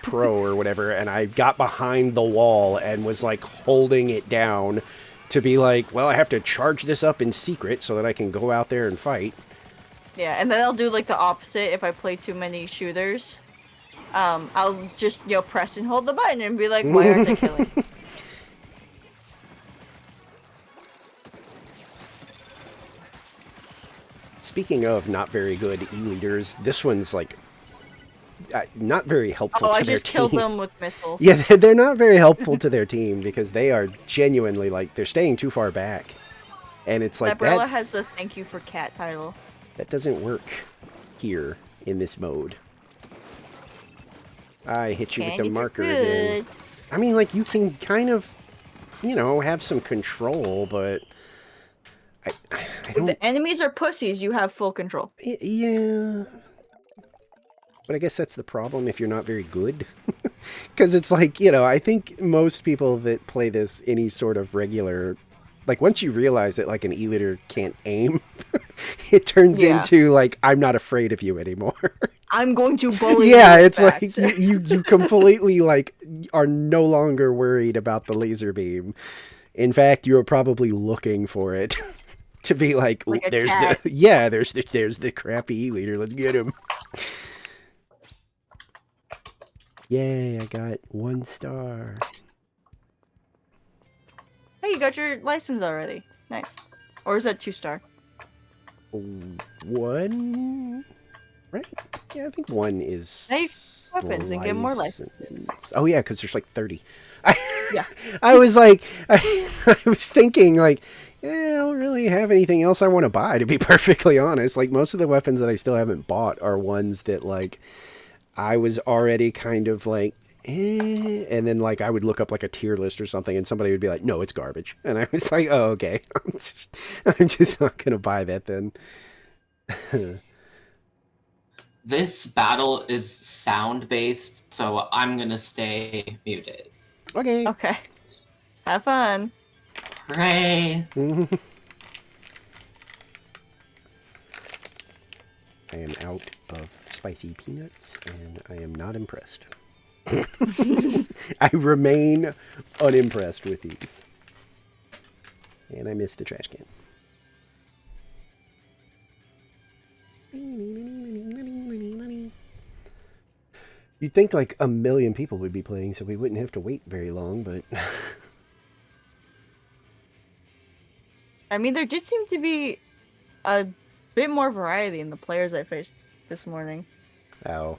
pro or whatever, and I got behind the wall and was like holding it down to be like, well, I have to charge this up in secret so that I can go out there and fight. Yeah, and then I'll do like the opposite if I play too many shooters. I'll just press and hold the button and be like, why aren't I killing? Speaking of not very good e-leaders, this one's like not very helpful Oh, to I their just team. killed them with missiles. Yeah, they're not very helpful to their team because they are genuinely like they're staying too far back, and it's like Umbrella that. has the "Thank you for cat" title. That doesn't work here in this mode. I hit you with the marker again. I mean, like, you can kind of, have some control, but I If don't... the enemies are pussies, you have full control. Yeah. But I guess that's the problem if you're not very good. Because it's like, I think most people that play this any sort of regular... Like, once you realize that, like, an e-leader can't aim, it turns into, like, I'm not afraid of you anymore. I'm going to bully you. Yeah, it's like, you completely, like, are no longer worried about the laser beam. In fact, you're probably looking for it to be like, Like a there's cat. there's the crappy e-leader, let's get him. Yay, I got 1 star. Hey, you got your license already. Nice. Or is that 2-star? 1? Right? Yeah, I think 1 is... Now you weapons and get more license. Oh yeah, because there's like 30. Yeah. I was like, I was thinking like, yeah, I don't really have anything else I want to buy, to be perfectly honest. Like most of the weapons that I still haven't bought are ones that like I was already kind of like, and then like I would look up like a tier list or something and somebody would be like, no, it's garbage. And I was like, oh, okay. I'm just not going to buy that then. This battle is sound-based, so I'm gonna stay muted. Okay. Okay. Have fun. Hooray! I am out of spicy peanuts, and I am not impressed. I remain unimpressed with these. And I missed the trash can. You'd think like 1 million people would be playing, so we wouldn't have to wait very long, but... I mean, there did seem to be a bit more variety in the players I faced this morning. Oh.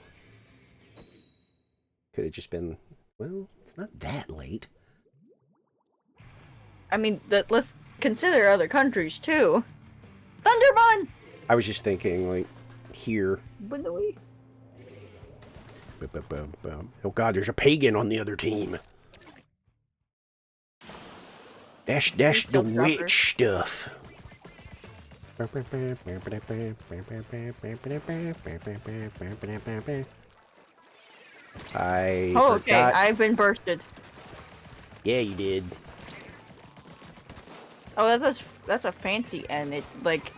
Could have just been... Well, it's not that late. I mean, let's consider other countries, too. Thunderbun! I was just thinking, like, here. Wouldn't we? Oh god, there's a pagan on the other team. That's the witch stuff. I Oh, okay. forgot. I've been bursted. Yeah, you did. Oh, that's a fancy end. It like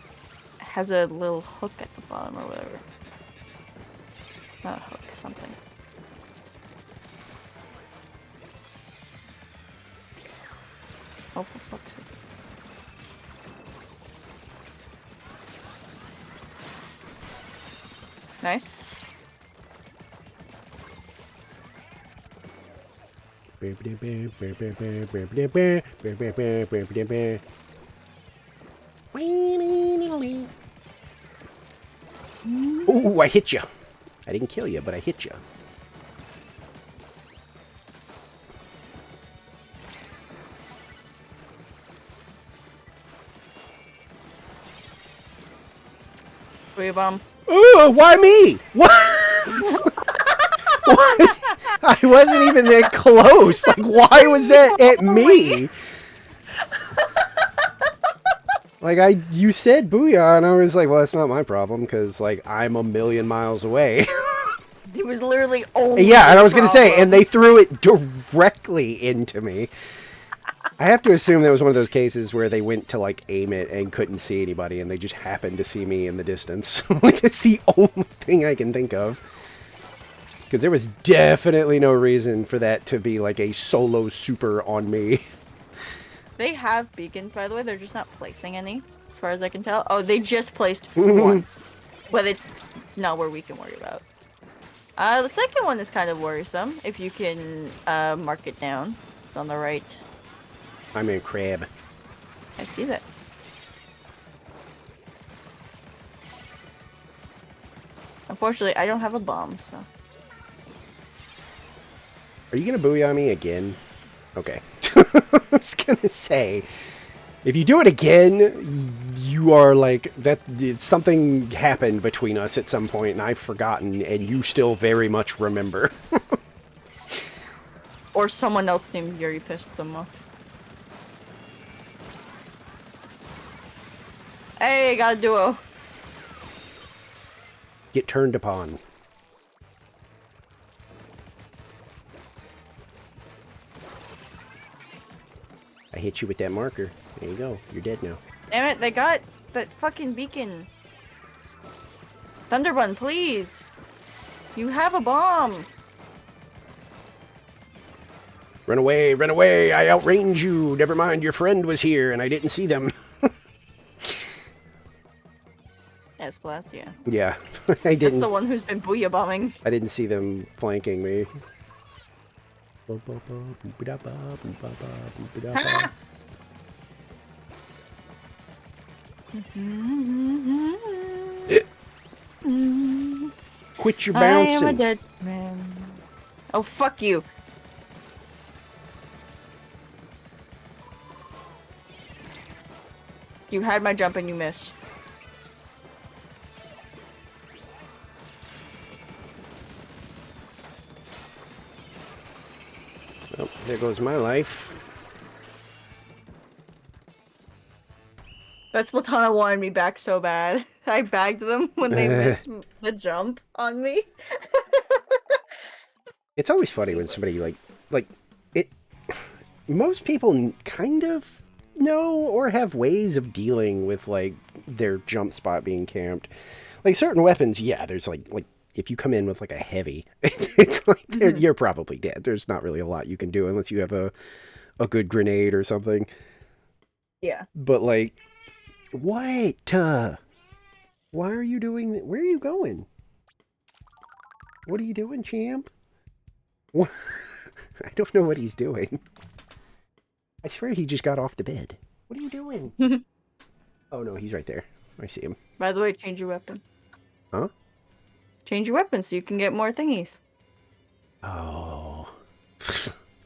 has a little hook at the bottom or whatever. Not a hook, something. Oh, for fuck's sake. Nice. I hit you. I didn't kill you, but I hit you. Booyah bomb. Oh, why me? What? Why? I wasn't even that close. Like, why was that at me? Like, you said booyah, and I was like, well, that's not my problem, because, like, I'm a million miles away. It was literally only. Yeah, and I was going going to say, and they threw it directly into me. I have to assume that was one of those cases where they went to, like, aim it and couldn't see anybody, and they just happened to see me in the distance. Like, it's the only thing I can think of. Because there was definitely no reason for that to be, like, a solo super on me. They have beacons, by the way. They're just not placing any, as far as I can tell. Oh, they just placed one. But it's not where we can worry about. The second one is kind of worrisome, if you can mark it down. It's on the right. I'm in crab. I see that. Unfortunately, I don't have a bomb, so... Are you going to booyah me again? Okay. I was going to say, if you do it again, you are like, that. Something happened between us at some point, and I've forgotten, and you still very much remember. Or someone else named Yuri pissed them off. Hey, got a duo. Get turned upon. I hit you with that marker. There you go. You're dead now. Damn it, they got that fucking beacon. Thunderbun, please. You have a bomb. Run away, run away. I outrange you. Never mind, your friend was here and I didn't see them. Yes, blast, yeah. Yeah, I didn't. That's the one who's been booyah bombing. I didn't see them flanking me. Quit your I am a bouncing. dead man. Oh, fuck you. You had my jump and you missed. Oh, there goes my life. That Splatoon wanted me back so bad. I bagged them when they missed the jump on me. It's always funny when somebody like it. Most people kind of know or have ways of dealing with like their jump spot being camped. Like certain weapons, yeah. There's like if you come in with like a heavy, it's like you're probably dead. There's not really a lot you can do unless you have a good grenade or something. Yeah. But like, what? Why are you doing that? Where are you going? What are you doing, champ? What? I don't know what he's doing. I swear he just got off the bed. What are you doing? Oh no, he's right there. I see him. By the way, change your weapon. Huh? Change your weapon so you can get more thingies. Oh.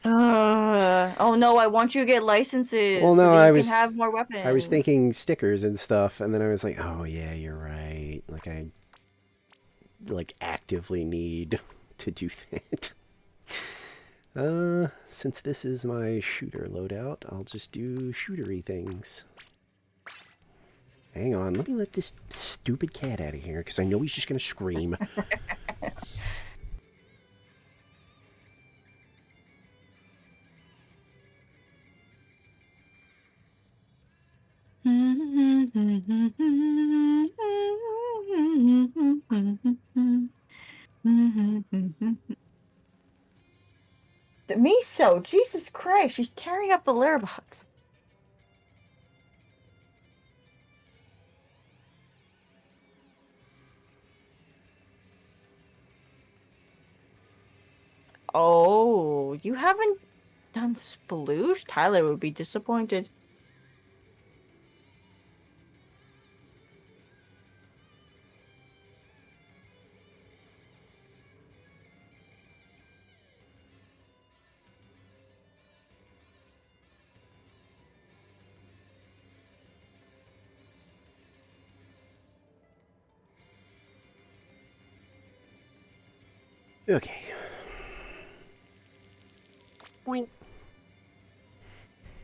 Oh no, I want you to get licenses. Well, no, so that I you was can have more weapons. I was thinking stickers and stuff, and then I was like, oh yeah, you're right. Like I actively need to do that. Since this is my shooter loadout, I'll just do shootery things. Hang on, let me let this stupid cat out of here, because I know he's just going to scream. Miso, Jesus Christ, she's tearing up the litter box. Oh, you haven't done Sploosh? Tyler would be disappointed. Okay. Boink.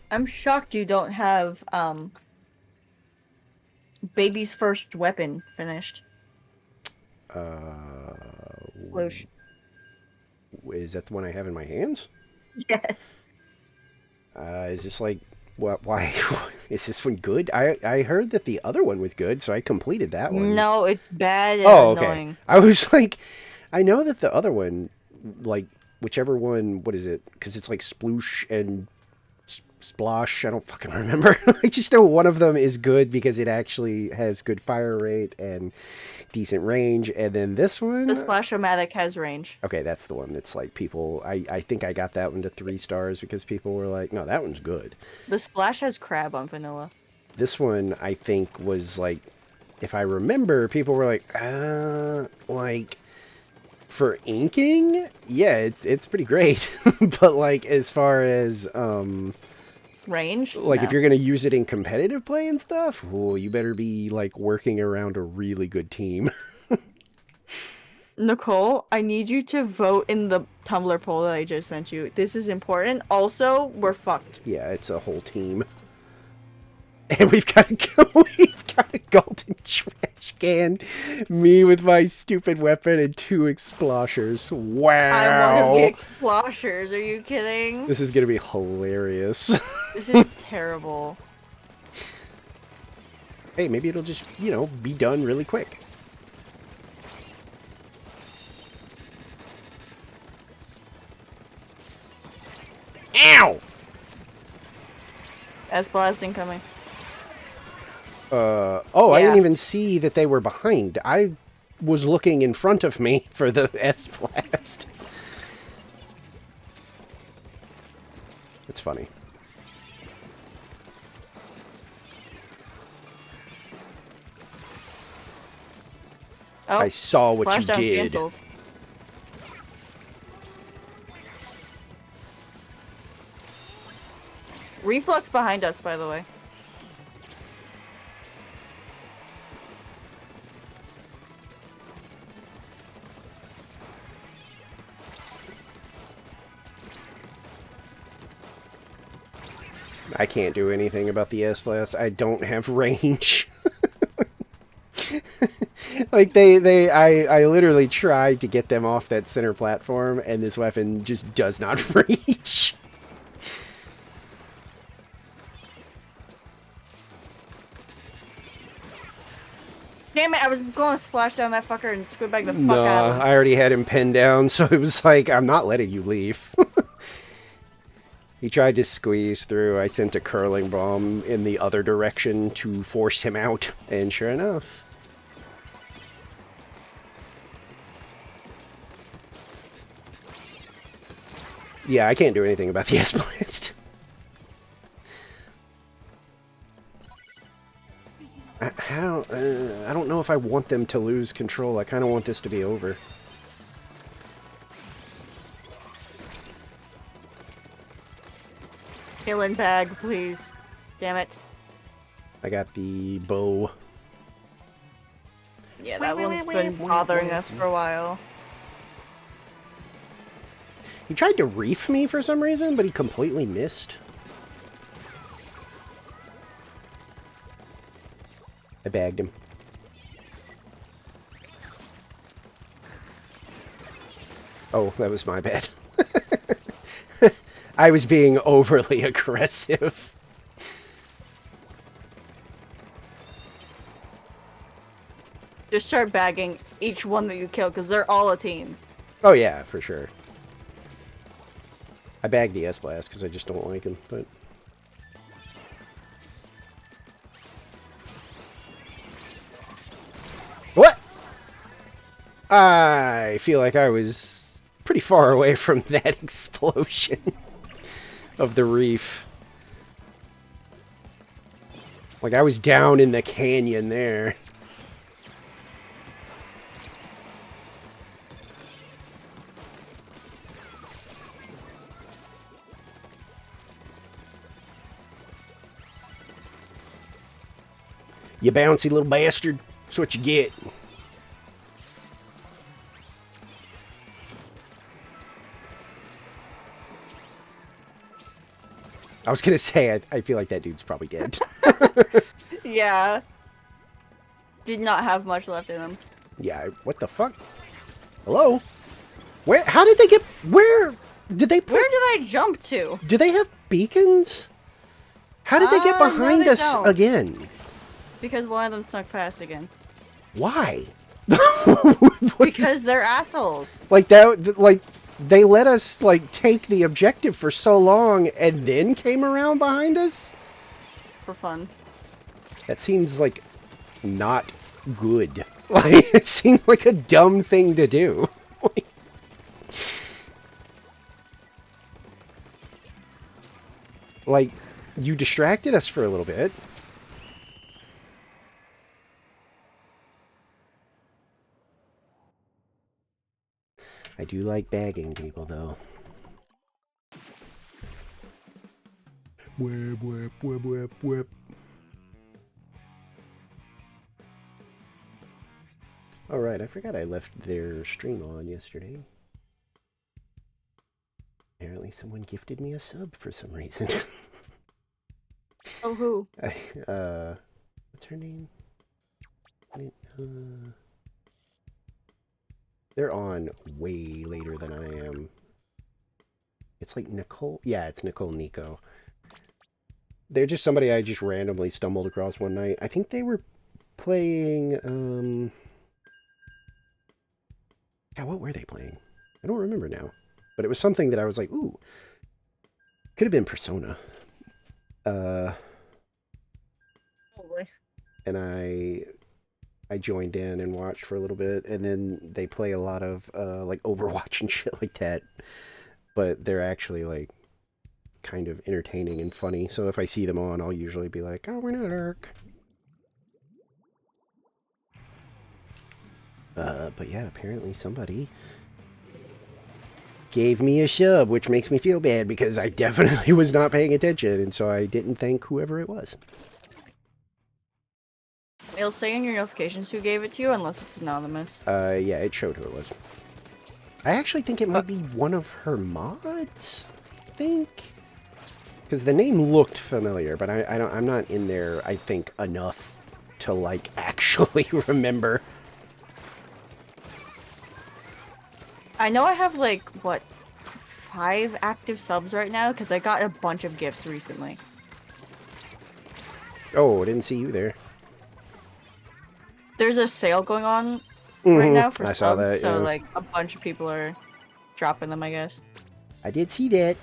I'm shocked you don't have baby's first weapon finished. Loesch. Is that the one I have in my hands? Yes. Is this like what? Why is this one good? I heard that the other one was good, so I completed that one. No, it's bad and Oh, okay. annoying. I was like, I know that the other one, like whichever one, what is it? Because it's like sploosh and splosh. I don't fucking remember. I just know one of them is good because it actually has good fire rate and decent range, and then this one. The Splash-O-Matic has range. Okay, that's the one that's like people. I think I got that one to 3 stars because people were like, no, that one's good. The Splash has crab on vanilla. This one, I think, was like, if I remember, people were like for inking, yeah, it's pretty great. But like as far as Range? like No. if you're gonna use it in competitive play and stuff, oh, you better be like working around a really good team. Nicole, I need you to vote in the Tumblr poll that I just sent you. This is important. Also, we're fucked. Yeah, it's a whole team. And we've got a golden trash can. Me with my stupid weapon and 2 exploshers. I'm one of the Wow. exploshers. Are you kidding? This is gonna be hilarious. This is terrible. Hey, maybe it'll just, be done really quick. Ow! S-Blast incoming. I didn't Yeah. even see that they were behind. I was looking in front of me for the S-Blast. It's funny. Oh, I saw what you Splashdown did. canceled. Reflux behind us, by the way. I can't do anything about the S-Blast. I don't have range. Like I literally tried to get them off that center platform, and this weapon just does not reach. Damn it, I was going to splash down that fucker and squid bag the fuck out Nah, of him. I already had him pinned down, so it was like, I'm not letting you leave. He tried to squeeze through. I sent a curling bomb in the other direction to force him out, and sure enough. Yeah, I can't do anything about the S-Blast. I don't know if I want them to lose control. I kind of want this to be over. Killing bag, please. Damn it. I got the bow. Yeah, that one's been bothering us for a while. He tried to reef me for some reason, but he completely missed. I bagged him. Oh, that was my bad. I was being overly aggressive. Just start bagging each one that you kill, because they're all a team. Oh yeah, for sure. I bagged the S-Blast because I just don't like him, but... What? I feel like I was pretty far away from that explosion of the reef. Like, I was down in the canyon there. You bouncy little bastard. That's what you get. I was gonna say, I feel like that dude's probably dead. Yeah. Did not have much left in him. Yeah, what the fuck? Hello? Where? How did they get? Where did they put? Where did I jump to? Do they have beacons? How did they get No, behind they us don't. again? Because one of them snuck past again. Why? What- Because they're assholes. like that? Like they let us like take the objective for so long and then came around behind us? For fun. That seems like not good. Like it seems like a dumb thing to do. Like you distracted us for a little bit. I do like bagging people though. Whip, whip, whip, whip, whip. Alright, I forgot I left their stream on yesterday. Apparently someone gifted me a sub for some reason. Oh, who? What's her name? They're on way later than I am. It's like Nicole. Yeah, it's Nicole Nico. They're just somebody I just randomly stumbled across one night. I think they were playing, God, what were they playing? I don't remember now. But it was something that I was like, ooh. Could have been Persona. Probably. And I joined in and watched for a little bit, and then they play a lot of like Overwatch and shit like that. But they're actually like kind of entertaining and funny. So if I see them on, I'll usually be like, "Oh, we're not Ark." But yeah, apparently somebody gave me a sub, which makes me feel bad because I definitely was not paying attention, and so I didn't thank whoever it was. It'll say in your notifications who gave it to you unless it's anonymous. Yeah, it showed who it was. I actually think it might be one of her mods. I think, because the name looked familiar, but I'm not in there. I think enough to like actually remember. I know I have like, what, 5 active subs right now because I got a bunch of gifts recently. Oh, I didn't see you there. There's a sale going on right now for I subs, saw that, so yeah. like a bunch of people are dropping them, I guess. I did see that.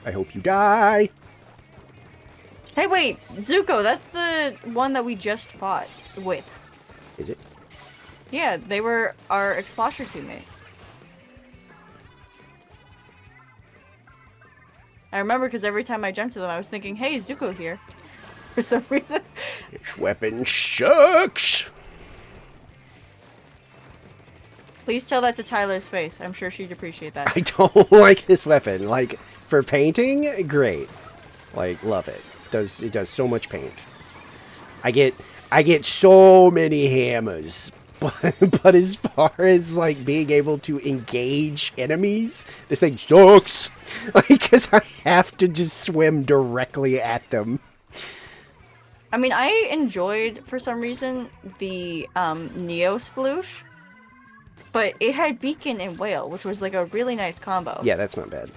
I hope you die. Hey, wait, Zuko, that's the one that we just fought with. Is it? Yeah, they were our Explosion teammate. I remember because every time I jumped to them, I was thinking, hey, Zuko here. For some reason. This weapon sucks. Please tell that to Tyler's face. I'm sure she'd appreciate that. I don't like this weapon. Like, for painting, great. Like, love it. It does so much paint. I get so many hammers. But as far as like being able to engage enemies, this thing sucks. Like, because I have to just swim directly at them. I mean, I enjoyed, for some reason, the Neo Sploosh. But it had Beacon and Whale, which was like a really nice combo. Yeah, that's not bad.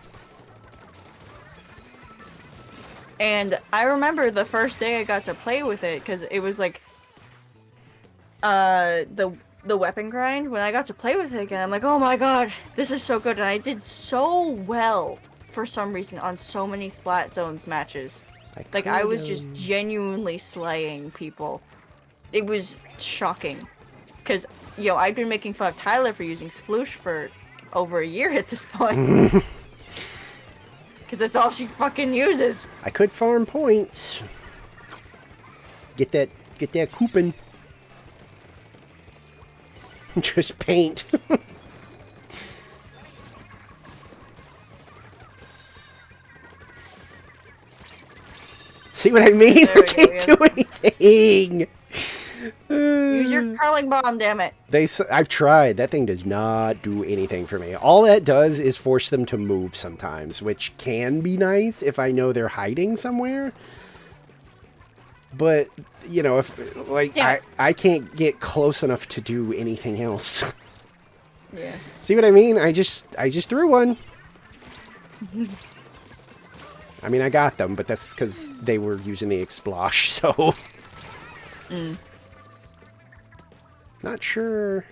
And I remember the first day I got to play with it, because it was like the weapon grind. When I got to play with it again, I'm like, oh my god, this is so good. And I did so well for some reason on so many Splat Zones matches. Like, I was just genuinely slaying people. It was shocking. Because, yo, I've been making fun of Tyler for using Sploosh for over a year at this point. Because that's all she fucking uses. I could farm points. Get that coupon. Just paint. See what I mean? There I we can't go, do anything. Use your curling bomb, damn it. I've tried. That thing does not do anything for me. All that does is force them to move sometimes, which can be nice if I know they're hiding somewhere. But, you know, if like Yeah. I can't get close enough to do anything else. Yeah. See what I mean? I just threw one. I mean, I got them, but that's because they were using the explosh, so... Not sure...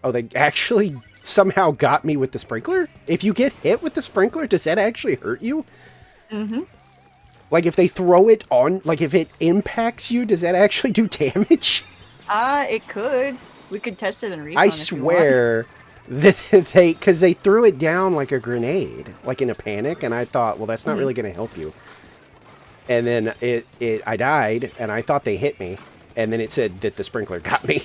Oh, they actually somehow got me with the sprinkler? If you get hit with the sprinkler, does that actually hurt you? Mm-hmm. Like, if they throw it on... Like, if it impacts you, does that actually do damage? It could. We could test it in recon. I if you want. swear that because they threw it down like a grenade, like in a panic, and I thought, well, that's not really going to help you. And then I died, and I thought they hit me, and then it said that the sprinkler got me.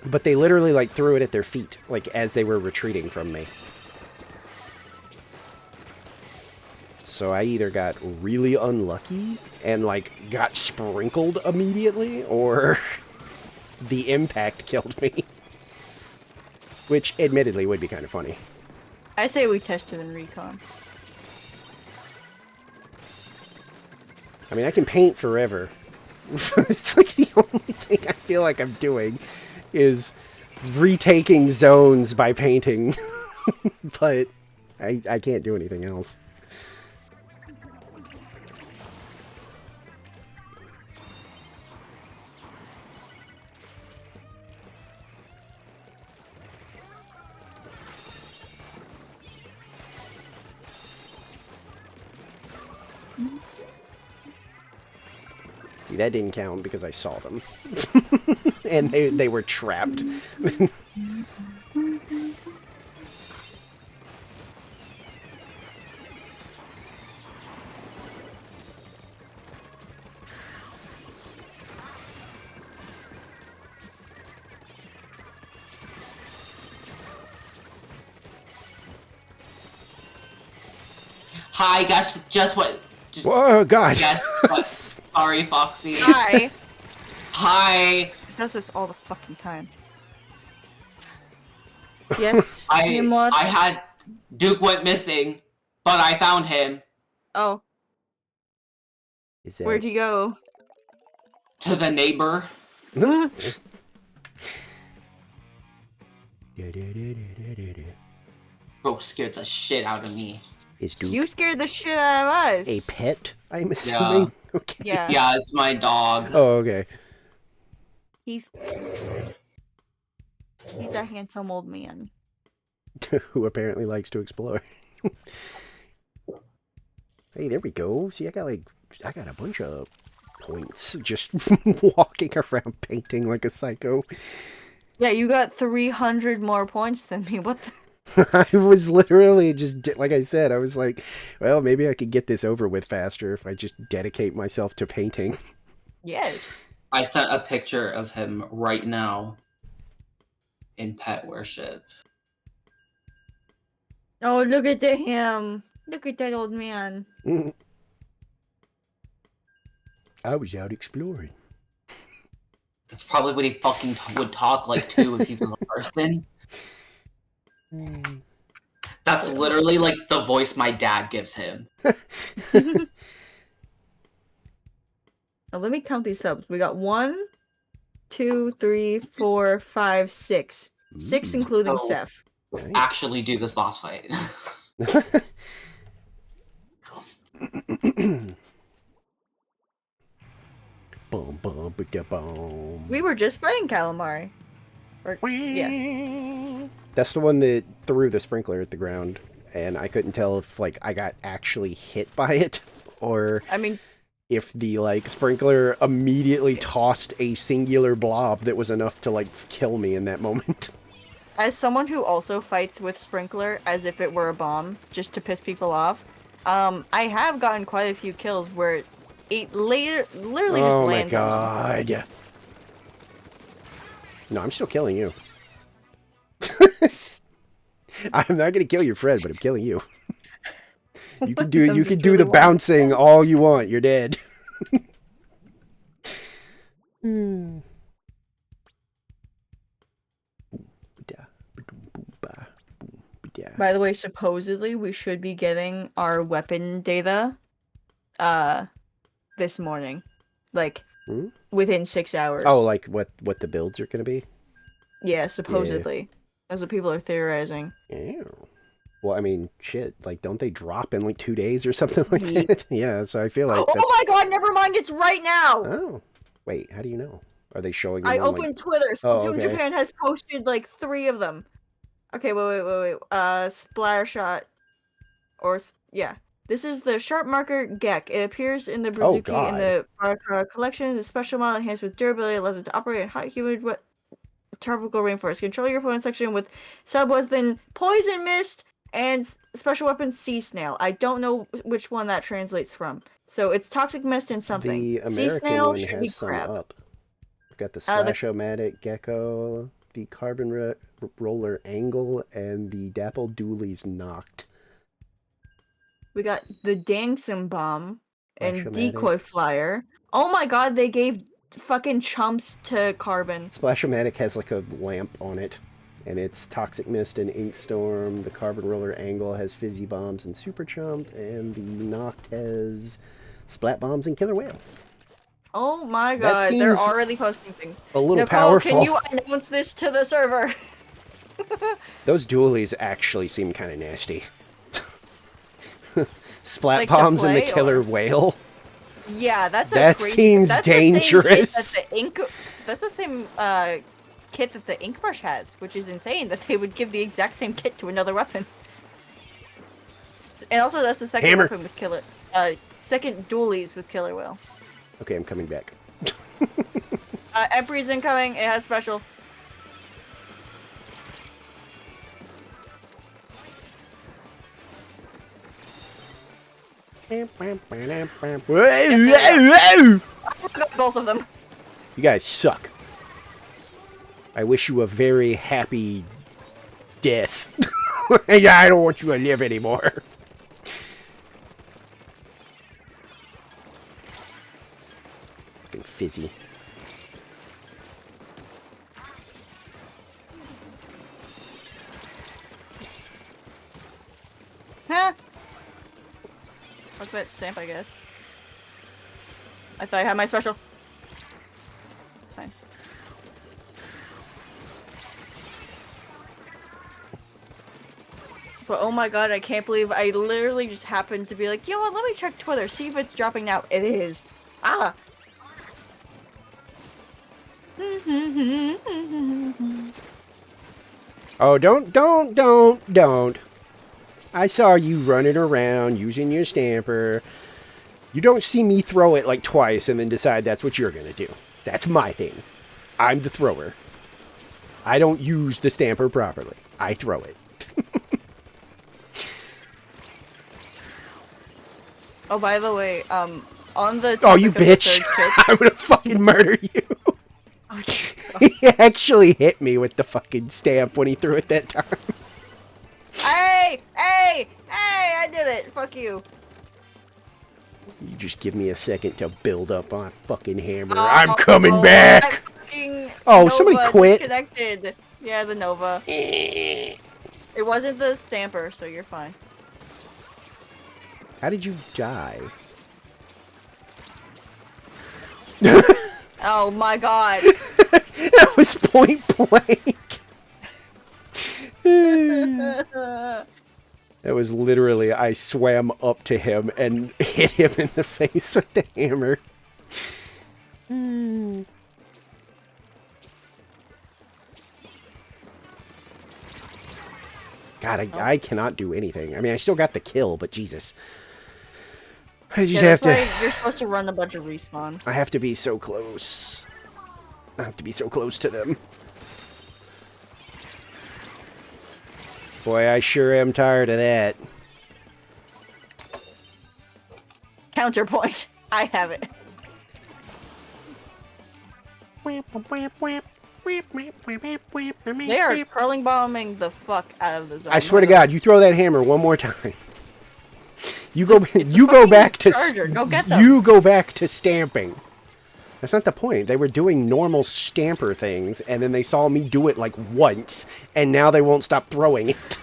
But they literally like threw it at their feet, like as they were retreating from me. So I either got really unlucky and like got sprinkled immediately, or the impact killed me. Which admittedly would be kind of funny. I say we test it in recon. I mean, I can paint forever. It's like the only thing I feel like I'm doing is retaking zones by painting. But I can't do anything else. See, that didn't count because I saw them. And they were trapped. Hi, guess just what? Whoa, God. Guess what? Sorry, Foxy. Hi. Hi. Does this all the fucking time. Yes. I Nimrod? had Duke went missing, but I found him Oh, Is that... where'd he go? to the neighbor. Bro scared the shit out of me. Is Duke You scared the shit out of us. a pet, I'm assuming? Okay. Yeah. Yeah, it's my dog. Oh, okay. He's a handsome old man. Who apparently likes to explore. Hey, there we go. See, I got a bunch of points just walking around painting like a psycho. Yeah, you got 300 more points than me. What the? I was literally just, like I said, I was like, well, maybe I could get this over with faster if I just dedicate myself to painting. Yes. I sent a picture of him right now in pet worship. Oh, look at him. Look at that old man. I was out exploring. That's probably what he fucking would talk like too if he was a person. That's literally like the voice my dad gives him. Now, let me count these subs. We got 1, 2, 3, 4, 5, 6. 6 including So- Seth. Nice. Actually do this boss fight. Boom, boom, boom. We were just fighting calamari. Or, yeah. That's the one that threw the sprinkler at the ground, and I couldn't tell if like I got actually hit by it or I mean, if the like sprinkler immediately tossed a singular blob that was enough to like kill me in that moment. as someone who also fights with sprinkler as if it were a bomb, just to piss people off, I have gotten quite a few kills where it literally just Oh my lands on them. god. No, I'm still killing you. I'm not gonna kill your friend, but I'm killing you. You can do I'm you just can do really the wanting- bouncing all you want. You're dead. Hmm. By the way, supposedly we should be getting our weapon data this morning. Like Hmm? within 6 hours. Oh, like what the builds are gonna be? Yeah, supposedly. That's what people are theorizing. Yeah. Well, I mean, shit. Like, don't they drop in like 2 days or something like Ye- that? Yeah. So I feel like Oh that's. my god, never mind, it's right now! Oh, wait. How do you know? Are they showing them I on, opened Twitter. Oh, Splatoon okay. Japan has posted like 3 of them. Okay, wait. Splattershot. Yeah. This is the Sharp Marker Gek. It appears in the Oh, Brazuki in God. the Barakara collection. The special model enhanced with durability allows it to operate in hot, humid, wet, tropical rainforest. Control your opponent's section with Subwas, then Poison Mist, and special weapon Sea Snail. I don't know which one that translates from. So it's Toxic Mist and something. The Sea American Snail one should be has some crab. up. We've got the The- Splashomatic Gecko, the Carbon Roller Angle, and the Dapple Dooley's Knocked. We got the Dangsum Bomb and Splashomatic. Decoy Flyer. Oh my god, they gave fucking chumps to Carbon. Splashomatic has like a lamp on it, and it's Toxic Mist and Ink Storm. The Carbon Roller Angle has Fizzy Bombs and Super Chump, and the Knocked has Splat Bombs and Killer Whale. Oh my That god, they're seems already posting things. A little Nicole, powerful. can you announce this to the server? Those dualies actually seem kind of nasty. Splat Like to Bombs and the play, Killer or- Whale. Yeah, that's a That crazy. seems that's dangerous. The same kit that the ink. That's the same kit that the ink brush has, which is insane that they would give the exact same kit to another weapon. And also, that's the second Hammer. weapon with killer. Second dualies with Killer Whale. Okay, I'm coming back. Emperor's incoming. It has special. Both of them. You guys suck. I wish you a very happy death. Yeah, I don't want you to live anymore. Fucking fizzy. Huh? Fuck that stamp, I guess. I thought I had my special. Fine. But oh my god, I can't believe I literally just happened to be like, you know what, let me check Twitter, see if it's dropping now. It is. Ah! Oh, don't. I saw you running around using your stamper. You don't see me throw it like twice and then decide that's what you're gonna do. That's my thing. I'm the thrower. I don't use the stamper properly. I throw it. Oh, by the way, on the Oh, you topic of the bitch! third kit- I'm gonna fucking murder you. He actually hit me with the fucking stamp when he threw it that time. Hey! I did it! Fuck you. You just give me a second to build up my fucking hammer. Oh, I'm coming oh, back! that fucking Oh, somebody Nova quit. Disconnected. Yeah, the Nova. It wasn't the stamper, so you're fine. How did you die? Oh my god. That was point blank. That was literally, I swam up to him and hit him in the face with the hammer. God, I cannot do anything. I mean, I still got the kill, but Jesus. I just Yeah, have that's to... why you're supposed to run a bunch of respawn. I have to be so close. I have to be so close to them. Boy, I sure am tired of that. Counterpoint. I have it. They are curling bombing the fuck out of the zone. I swear to God, you throw that hammer one more time. You go. It's a You go fucking back to. charger. Go get them. You go back to stamping. That's not the point. They were doing normal stamper things, and then they saw me do it like once, and now they won't stop throwing it.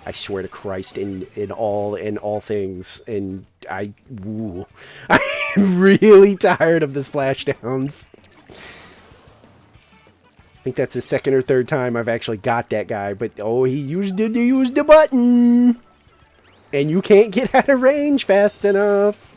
I swear to Christ, in all things, and I'm really tired of the splashdowns. I think that's the second or third time I've actually got that guy, but oh, he used the button, and you can't get out of range fast enough.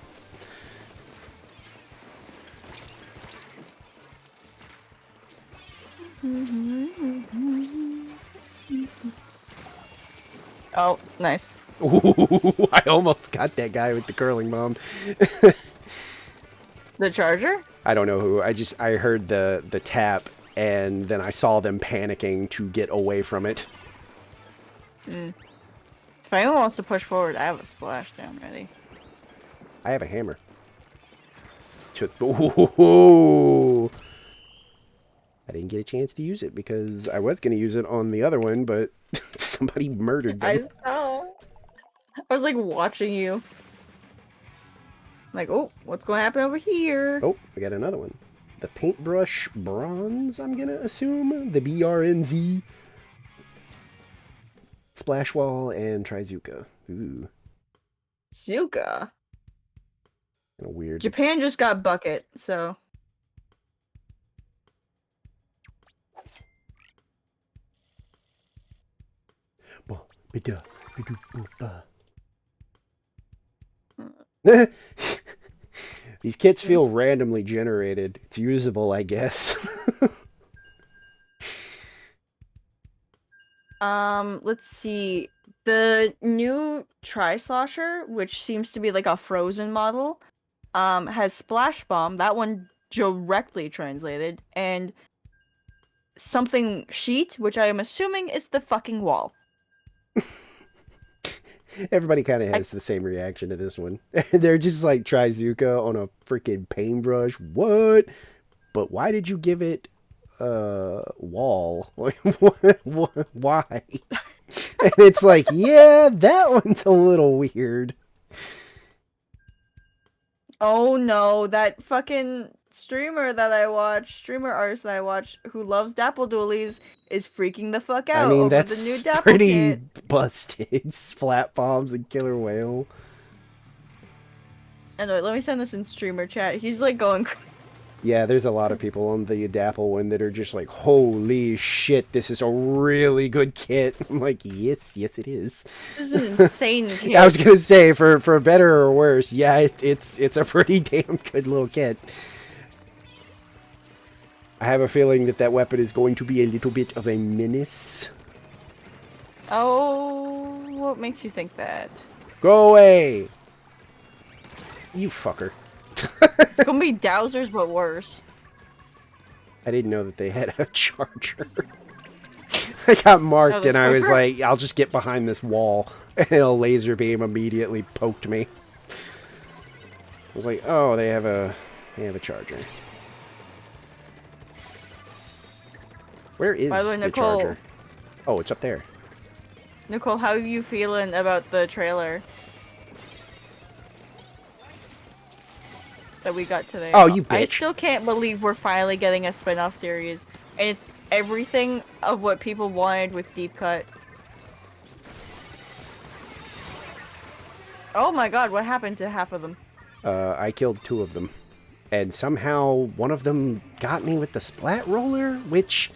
Oh, nice. Ooh, I almost got that guy with the curling bomb. The charger? I don't know who. I heard the tap, and then I saw them panicking to get away from it. If anyone wants to push forward, I have a splashdown ready. I have a hammer. Ooh. I didn't get a chance to use it because I was going to use it on the other one, but somebody murdered them. I saw. I was like watching you. Like, oh, what's going to happen over here? Oh, we got another one. The paintbrush bronze, I'm going to assume. The BRNZ. Splash Wall and Trizuka. Ooh. Zuka. Kind of weird. Japan just got bucket, so. These kits feel randomly generated. It's usable, I guess. Let's see. The new Tri-Slosher, which seems to be like a frozen model, has Splash Bomb, that one directly translated, and something sheet, which I am assuming is the fucking wall. Everybody kind of has the same reaction to this one. They're just like Trizuka on a freaking paintbrush. What? But why did you give it wall? Like, why? And it's like, yeah, that one's a little weird. Oh no, that fucking streamer artist that I watch, who loves Dapple Dualies, is freaking the fuck out I mean, over that's the new Dapple pretty kit. busted. Flat bombs and killer whale. Anyway, let me send this in streamer chat. He's like going. Yeah, there's a lot of people on the Dapple one that are just like, holy shit, this is a really good kit. I'm like, yes, it is. This is an insane kit. I was gonna say, for better or worse, yeah, it's a pretty damn good little kit. I have a feeling that weapon is going to be a little bit of a menace. Oh, what makes you think that? Go away! You fucker. It's gonna be Dowsers, but worse. I didn't know that they had a charger. I got marked and I was like, I'll just get behind this wall. And a laser beam immediately poked me. I was like, oh, they have a charger. Where is By the way, the Nicole, charger? Oh, it's up there. Nicole, how are you feeling about the trailer that we got today? Oh, you bitch. I still can't believe we're finally getting a spin-off series, and it's everything of what people wanted with Deep Cut. Oh my god, what happened to half of them? I killed 2 of them. And somehow one of them got me with the splat roller, which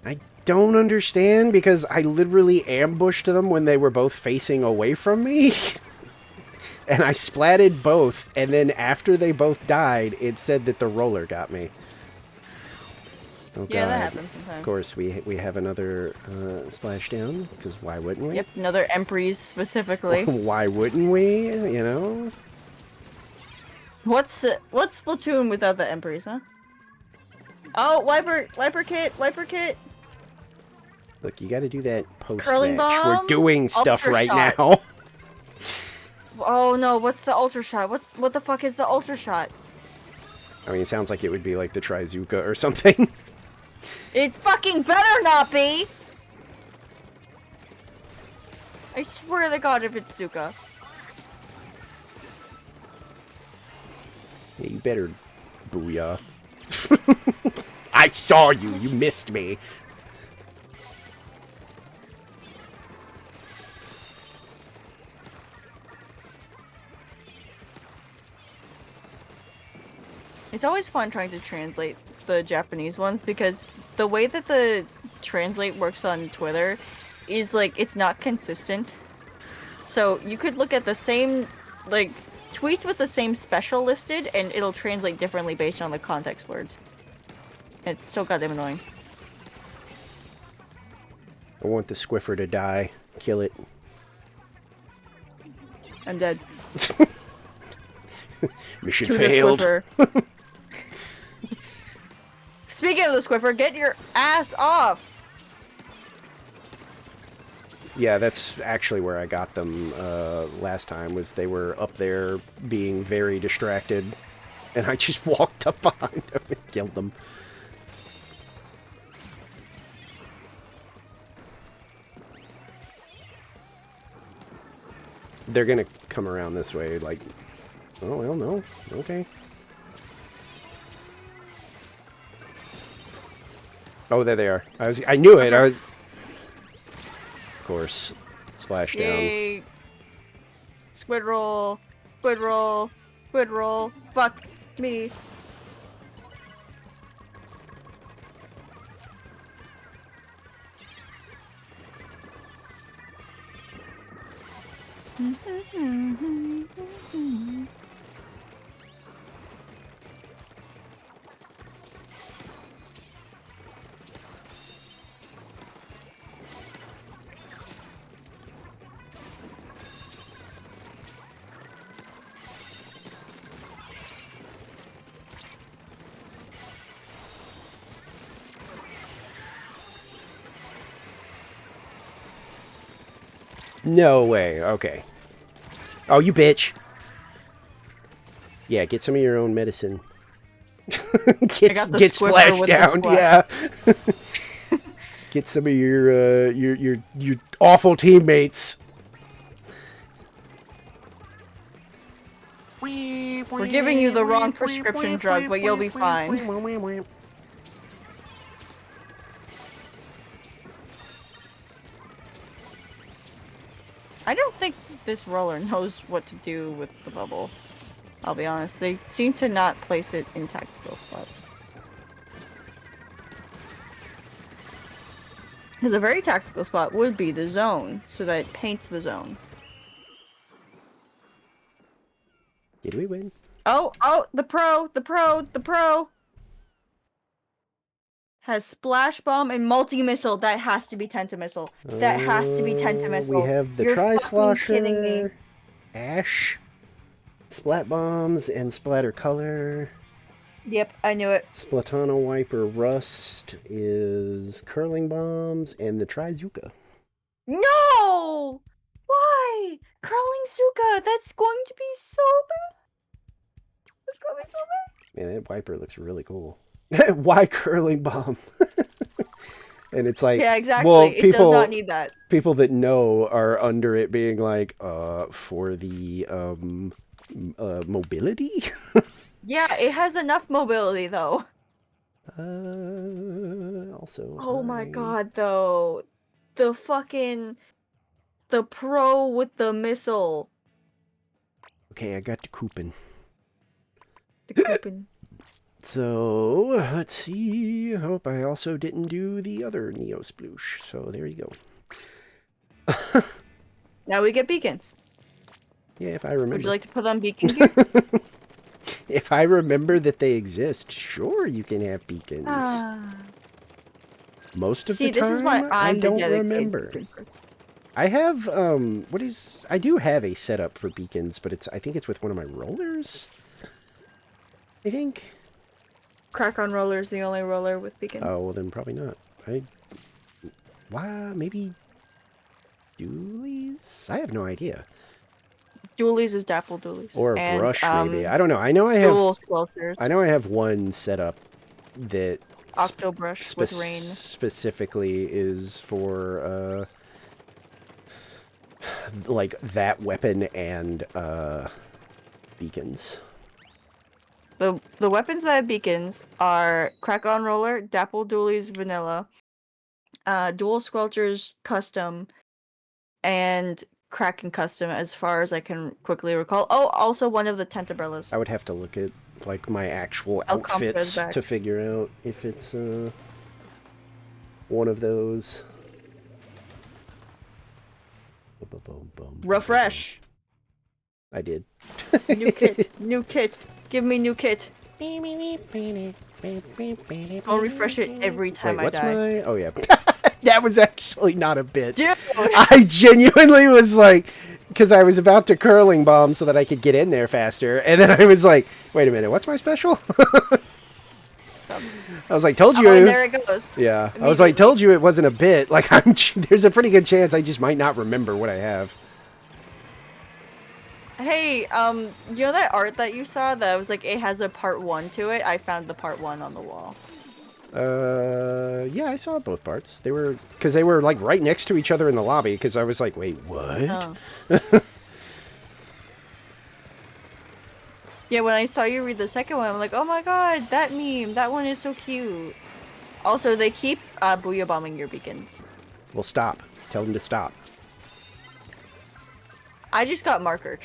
I don't understand because I literally ambushed them when they were both facing away from me. And I splatted both, and then after they both died, it said that the roller got me. Oh, Yeah, God. that happens sometimes. Of course, we have another splashdown, because why wouldn't we? Yep, another Emprys specifically. Why wouldn't we, you know? What's Splatoon without the Emprys, huh? Oh, wiper kit. Look, you gotta do that Curling post-match. bomb, We're doing stuff ultra right shot. now. Oh no, what's the ultra shot? What the fuck is the ultra shot? I mean, it sounds like it would be like the Trizuka or something. It fucking better not be! I swear to God, if it's Zuka. Yeah, you better booyah. I saw you. You missed me. It's always fun trying to translate the Japanese ones because the way that the translate works on Twitter is like it's not consistent. So you could look at the same like tweets with the same special listed and it'll translate differently based on the context words. It's so goddamn annoying. I want the Squiffer to die. Kill it. I'm dead. Mission To the failed. Squiffer. Speaking of the Squiffer, get your ass off! Yeah, that's actually where I got them last time, was they were up there being very distracted, and I just walked up behind them and killed them. They're gonna come around this way, like, oh, well, no, okay. Oh, there they are. I knew it, I was... Of course, splash down. Yay! Squid roll, squid roll, squid roll. Fuck me. No way, okay. Oh, you bitch! Yeah, get some of your own medicine. got the get Squiffer splashed with the down, splash. yeah. Get some of your awful teammates. We're giving you the wrong prescription drug, but you'll be fine. I don't think this roller knows what to do with the bubble. I'll be honest. They seem to not place it in tactical spots. Because a very tactical spot would be the zone, so that it paints the zone. Did we win? Oh, the pro has splash bomb and multi-missile. That has to be Tentamissile. That has to be Tentamissile. We have the You're Tri-Slosher, fucking kidding me. Ash, Splat Bombs, and Splatter Color. Yep, I knew it. Splatana Wiper Rust is Curling Bombs, and the Trizuka. No! Why? Curling Suka! That's going to be so bad! That's going to be so bad! Man, that Wiper looks really cool. Why Curling Bomb? And it's like, Yeah, exactly. well, It does not need that. People that know are under it being like, for the mobility? Yeah, it has enough mobility though. Also. Oh my god, though. The pro with the missile. Okay, I got the coupon. The coupon. So, let's see. I hope I also didn't do the other Neo Sploosh. So, there you go. Now we get beacons. Yeah, if I remember. Would you like to put on beacon gear? If I remember that they exist, sure, you can have beacons. Most of the time, this is why I I'm the don't dedicated remember. beacon person. I have, I do have a setup for beacons, but I think it's with one of my rollers. I think. Crack on roller is the only roller with beacon. Oh, well then probably not. Why, maybe Doolies? I have no idea. Doolies is Dapple Doolies. Or a and, brush, maybe. I don't know. I know I have. Dual Squelchers. I know I have one setup that Octo Brush with rain. specifically is for like that weapon and beacons. The weapons that have beacons are Crack-On Roller, Dapple Doolies Vanilla, Dual Squelchers Custom, and Kraken Custom, as far as I can quickly recall. Oh, also one of the Tentabrillas. I would have to look at like my actual El Comp goes outfits back. to figure out if it's one of those. Refresh. I did. New kit. New kit. Give me new kit. I'll refresh it every time Wait, I what's die. my? Oh yeah, that was actually not a bit. Dude! I genuinely was like, because I was about to curling bomb so that I could get in there faster, and then I was like, wait a minute, what's my special? I was like, told you. Oh, and there it goes. Yeah, I was like, told you it wasn't a bit. Like, there's a pretty good chance I just might not remember what I have. Hey, you know that art that you saw that was like, it has a part 1 to it? I found the part 1 on the wall. Yeah, I saw both parts. They were, because they were like right next to each other in the lobby, because I was like, wait, what? Oh. Yeah, when I saw you read the second one, I'm like, oh my god, that meme, that one is so cute. Also, they keep booyah bombing your beacons. Well, stop. Tell them to stop. I just got markered.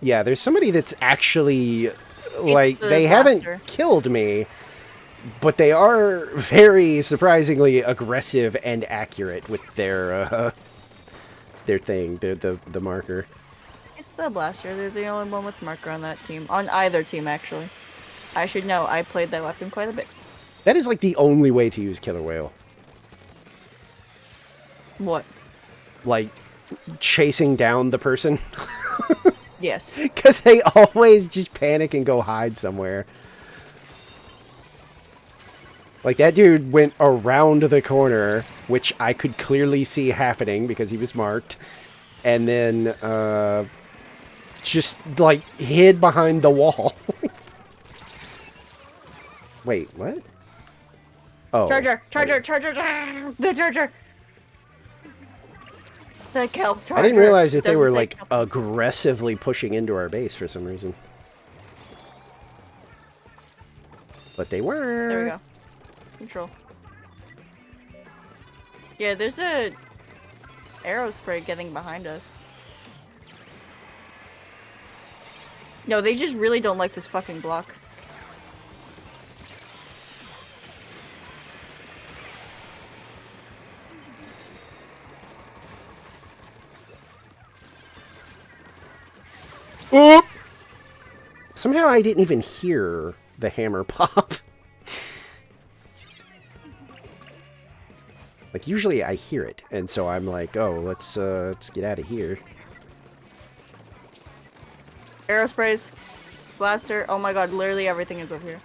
Yeah, there's somebody that's actually, like, the they blaster. haven't killed me, but they are very surprisingly aggressive and accurate with their thing, the marker. It's the blaster. They're the only one with marker on that team. On either team, actually. I should know. I played that weapon quite a bit. That is like the only way to use Killer Whale. What? Like, chasing down the person. Yes. Because they always just panic and go hide somewhere. Like, that dude went around the corner, which I could clearly see happening because he was marked. And then, just, like, hid behind the wall. Wait, what? Oh. Charger! Charger! Charger! The charger! The kelp charger. I didn't realize that they Doesn't were, say like, kelp. aggressively pushing into our base for some reason. But they were. There we go. Control. Yeah, there's a arrow spray getting behind us. No, they just really don't like this fucking block. Oop! Somehow I didn't even hear the hammer pop. Like, usually I hear it, and so I'm like, oh, let's get out of here. Arrow sprays. Blaster. Oh my god, literally everything is over here.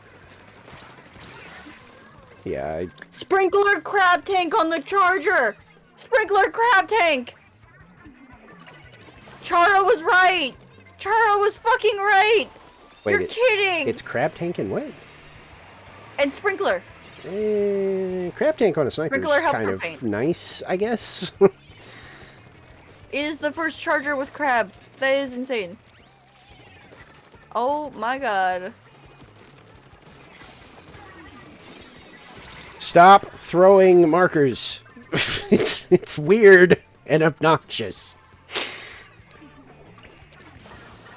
Yeah, Sprinkler crab tank on the charger! Sprinkler crab tank! Charo was right! Charo was fucking right! You're kidding! It's crab tank and what? And sprinkler. Crab tank on a sniper is Sprinkler helps kind for of paint. nice, I guess. It is the first charger with crab. That is insane. Oh my god. Stop throwing markers. It's weird and obnoxious.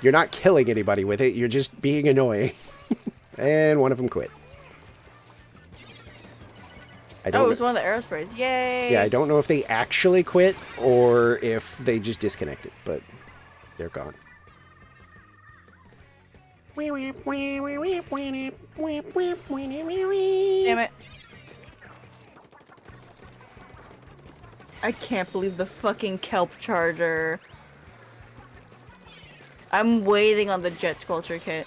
You're not killing anybody with it, you're just being annoying. And one of them quit. I Oh, it was one of the arrow sprays. Yay! Yeah, I don't know if they actually quit or if they just disconnected, but they're gone. Damn it. I can't believe the fucking kelp charger. I'm waiting on the jet sculpture kit.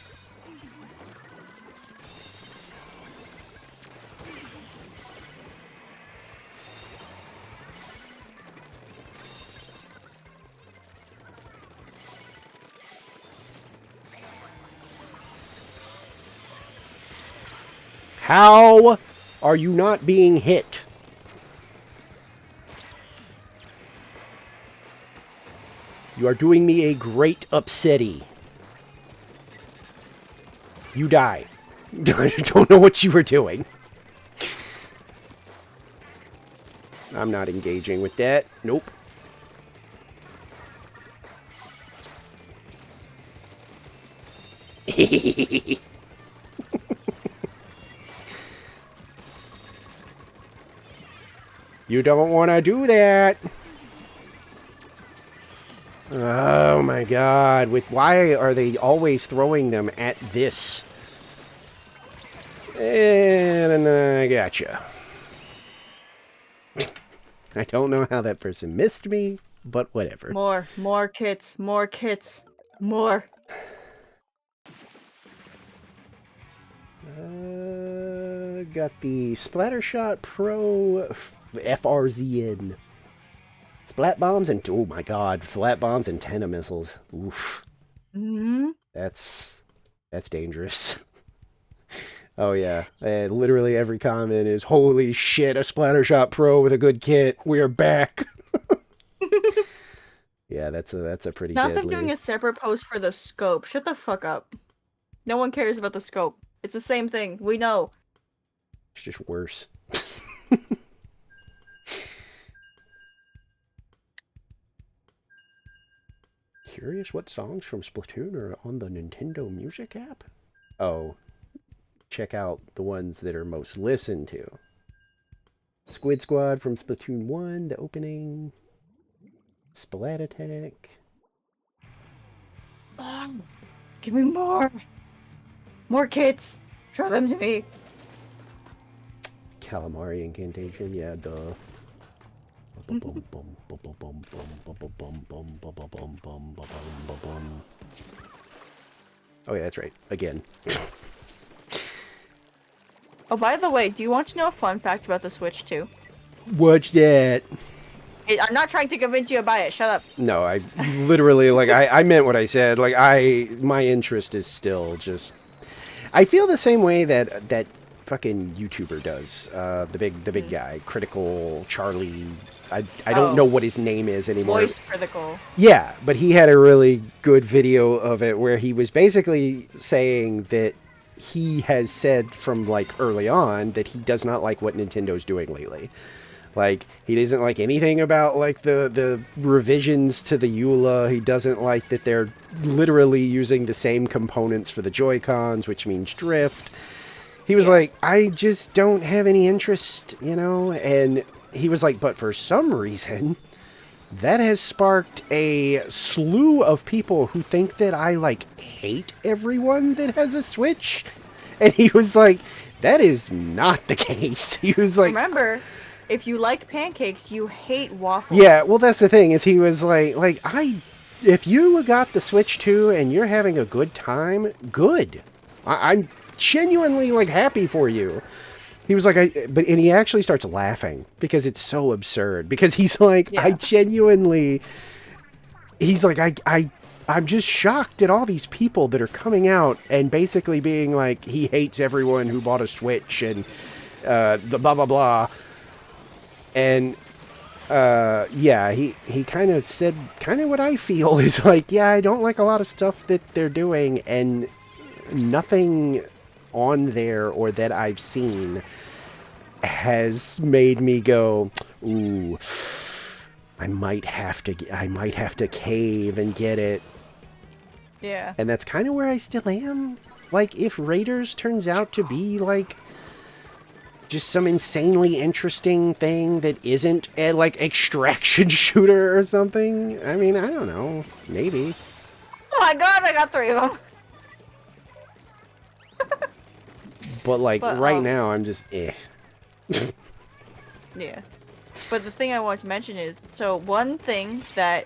How are you not being hit? You are doing me a great upsetty. You die. I don't know what you were doing. I'm not engaging with that. Nope. You don't want to do that. Oh my god. Why are they always throwing them at this? And I gotcha. I don't know how that person missed me, but whatever. More kits, more. Got the Splattershot Pro FRZN. Splat bombs and oh my god, splat bombs and antenna missiles. Oof. Mm-hmm. That's dangerous. Oh yeah, and literally every comment is holy shit, a Splattershot Pro with a good kit. We are back. Yeah, that's a pretty Not them deadly. doing a separate post for the scope. Shut the fuck up. No one cares about the scope. It's the same thing. We know. It's just worse. Curious what songs from Splatoon are on the Nintendo Music app? Oh, check out the ones that are most listened to. Squid Squad from Splatoon 1, the opening. Splat Attack. Give me more. More kits. Show them to me. Calamari Incantation, yeah, duh. Oh yeah, that's right. Again. Oh, by the way, do you want to know a fun fact about the Switch 2? What's that? I'm not trying to convince you to buy it. Shut up. No, I literally, like, I meant what I said. Like, my interest is still just... I feel the same way that fucking YouTuber does. The big guy. Critical Charlie... I don't know what his name is anymore. Voice Critical. Yeah, but he had a really good video of it where he was basically saying that he has said from, like, early on that he does not like what Nintendo's doing lately. Like, he doesn't like anything about, like, the revisions to the EULA. He doesn't like that they're literally using the same components for the Joy-Cons, which means drift. He was like, I just don't have any interest, you know? And he was like, but for some reason, that has sparked a slew of people who think that I, like, hate everyone that has a Switch. And he was like, that is not the case. He was like... Remember... If you like pancakes, you hate waffles. Yeah, well, that's the thing, is he was like, if you got the Switch 2 and you're having a good time, good. I'm genuinely, like, happy for you. He was like, and he actually starts laughing because it's so absurd. Because he's like, Yeah. I genuinely, he's like, I'm just shocked at all these people that are coming out and basically being like, he hates everyone who bought a Switch and the blah, blah, blah. And, yeah, he kind of said kind of what I feel is like, yeah, I don't like a lot of stuff that they're doing, and nothing on there or that I've seen has made me go, ooh, I might have to cave and get it. Yeah. And that's kind of where I still am. Like, if Raiders turns out to be, like, just some insanely interesting thing that isn't a, like, extraction shooter or something, I mean, I don't know. Maybe. Oh my god, I got 3 of them. But, like, But, right now, I'm just, eh. Yeah. But the thing I want to mention is, so one thing that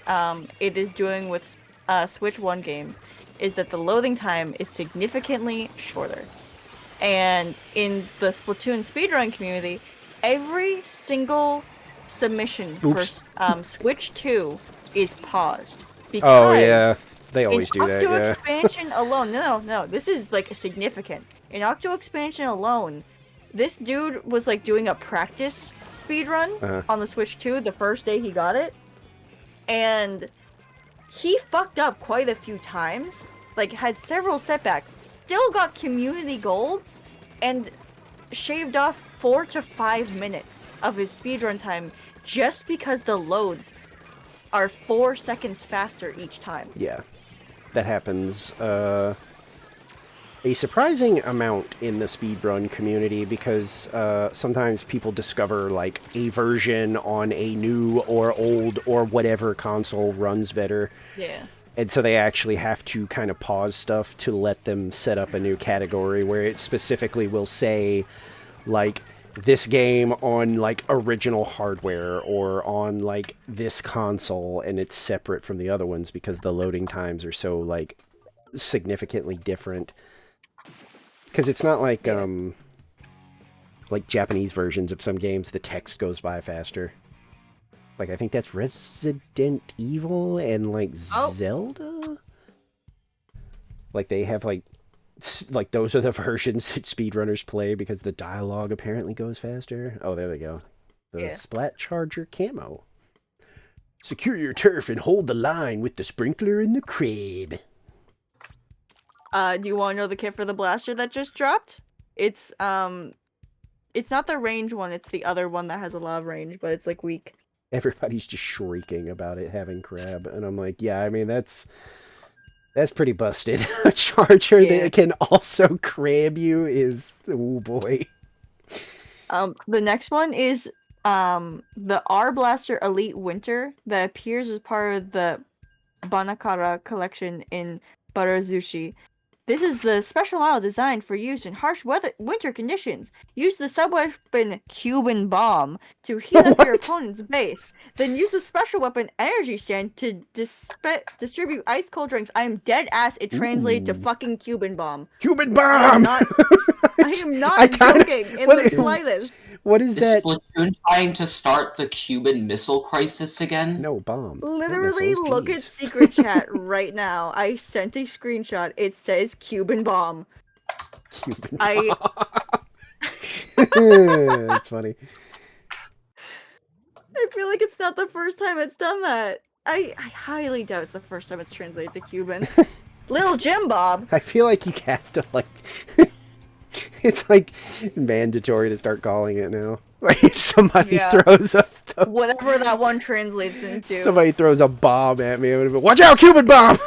it is doing with Switch 1 games is that the loading time is significantly shorter. And in the Splatoon speedrun community, every single submission for Switch 2 is paused. Because Oh, yeah. They always do in that, Octo yeah. expansion alone, no, this is, like, significant. In Octo expansion alone, this dude was, like, doing a practice speedrun on the Switch 2 the first day he got it. And he fucked up quite a few times, like had several setbacks, still got community golds, and shaved off 4 to 5 minutes of his speedrun time just because the loads are 4 seconds faster each time. Yeah, that happens a surprising amount in the speedrun community because sometimes people discover like a version on a new or old or whatever console runs better. Yeah. And so they actually have to kind of pause stuff to let them set up a new category where it specifically will say, like, this game on, like, original hardware or on, like, this console, and it's separate from the other ones because the loading times are so, like, significantly different. Because it's not like, like Japanese versions of some games, the text goes by faster. Like, I think that's Resident Evil and, like, Zelda? Like, they have, like, those are the versions that speedrunners play because the dialogue apparently goes faster. Oh, there they go. The Splat Charger camo. Secure your turf and hold the line with the sprinkler and the crib. Do you want to know the kit for the blaster that just dropped? It's not the range one, it's the other one that has a lot of range, but it's like weak. Everybody's just shrieking about it having crab, and I'm like, yeah, I mean, that's pretty busted. A charger that can also crab you is, oh boy. The next one is the R Blaster Elite Winter that appears as part of the Banakara collection in Barazushi. This is the special model designed for use in harsh winter conditions. Use the sub-weapon Cuban Bomb to heat up your opponent's base. Then use the special weapon Energy Stand to distribute ice-cold drinks. I am dead ass. It translated to fucking Cuban Bomb. Cuban Bomb! I am not joking in the slightest. What is that? Is Splatoon trying to start the Cuban Missile Crisis again? No, bomb. Literally, look at Secret Chat right now. I sent a screenshot. It says Cuban Bomb. Cuban Bomb. That's funny. I feel like it's not the first time it's done that. I highly doubt it's the first time it's translated to Cuban. Little Jim Bob. I feel like you have to, like... It's, like, mandatory to start calling it now. Like, if somebody throws us... Whatever that one translates into. Somebody throws a bomb at me, it would have been, watch out, Cuban Bomb!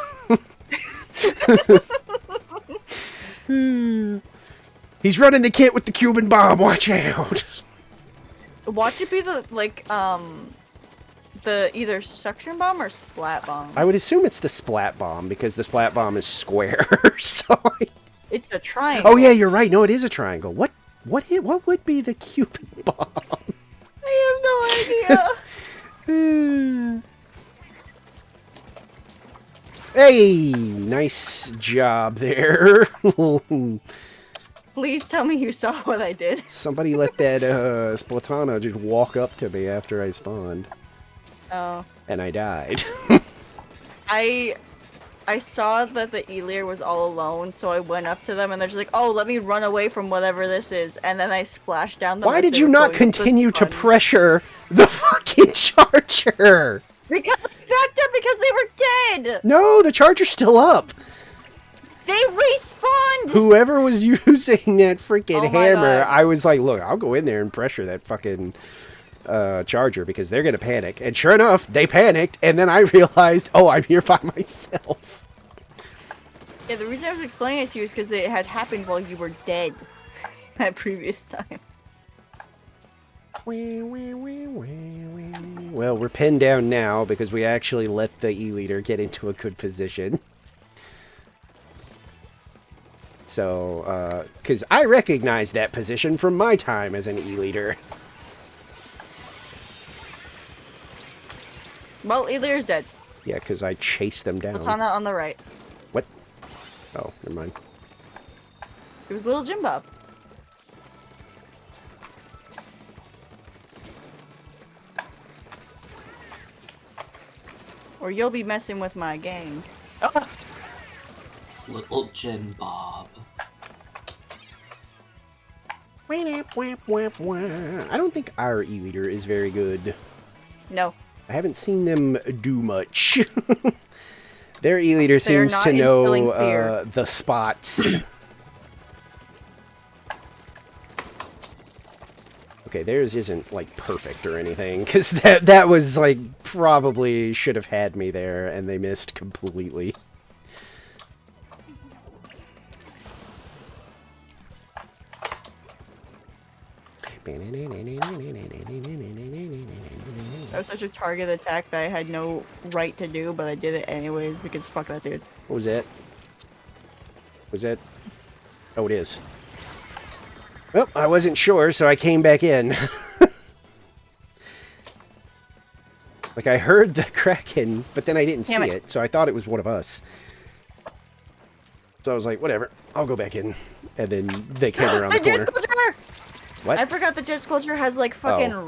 He's running the kit with the Cuban Bomb, watch out! Watch it be the, like, the either suction bomb or splat bomb. I would assume it's the splat bomb, because the splat bomb is square, so... It's a triangle. Oh yeah, you're right. No, it is a triangle. What would be the Cuban bomb? I have no idea. Hey, nice job there. Please tell me you saw what I did. Somebody let that Splatana just walk up to me after I spawned. Oh. And I died. I saw that the Elir was all alone, so I went up to them, and they're just like, "Oh, let me run away from whatever this is," and then I splashed down them. Why did you not continue to pressure the fucking charger? Because I backed up because they were dead! No, the charger's still up! They respawned! Whoever was using that freaking hammer, God. I was like, look, I'll go in there and pressure that fucking charger because they're gonna panic. And sure enough, they panicked, and then I realized, oh, I'm here by myself. Yeah, the reason I was explaining it to you is because it had happened while you were dead that previous time. Well, we're pinned down now because we actually let the E-leader get into a good position. So, because I recognize that position from my time as an E-leader. Well, Elir's dead. Yeah, because I chased them down. Katana on the right. What? Oh, never mind. It was Little Jim Bob. Or you'll be messing with my gang. Oh. Little Jim Bob. I don't think our E-leader is very good. No. I haven't seen them do much. Their e-leader They are seems not to instilling know fear. the spots. Okay, theirs isn't like perfect or anything, because that was like probably should have had me there, and they missed completely. That was such a target attack that I had no right to do, but I did it anyways because fuck that dude. What was that? Was that? Oh, it is. Well, I wasn't sure, so I came back in. Like, I heard the Kraken, but then I didn't see Damn it. it, so I thought it was one of us. So I was like, whatever, I'll go back in. And then they came around the The Jet corner. Sculpture! What? I forgot the Jet Sculpture has like fucking Oh.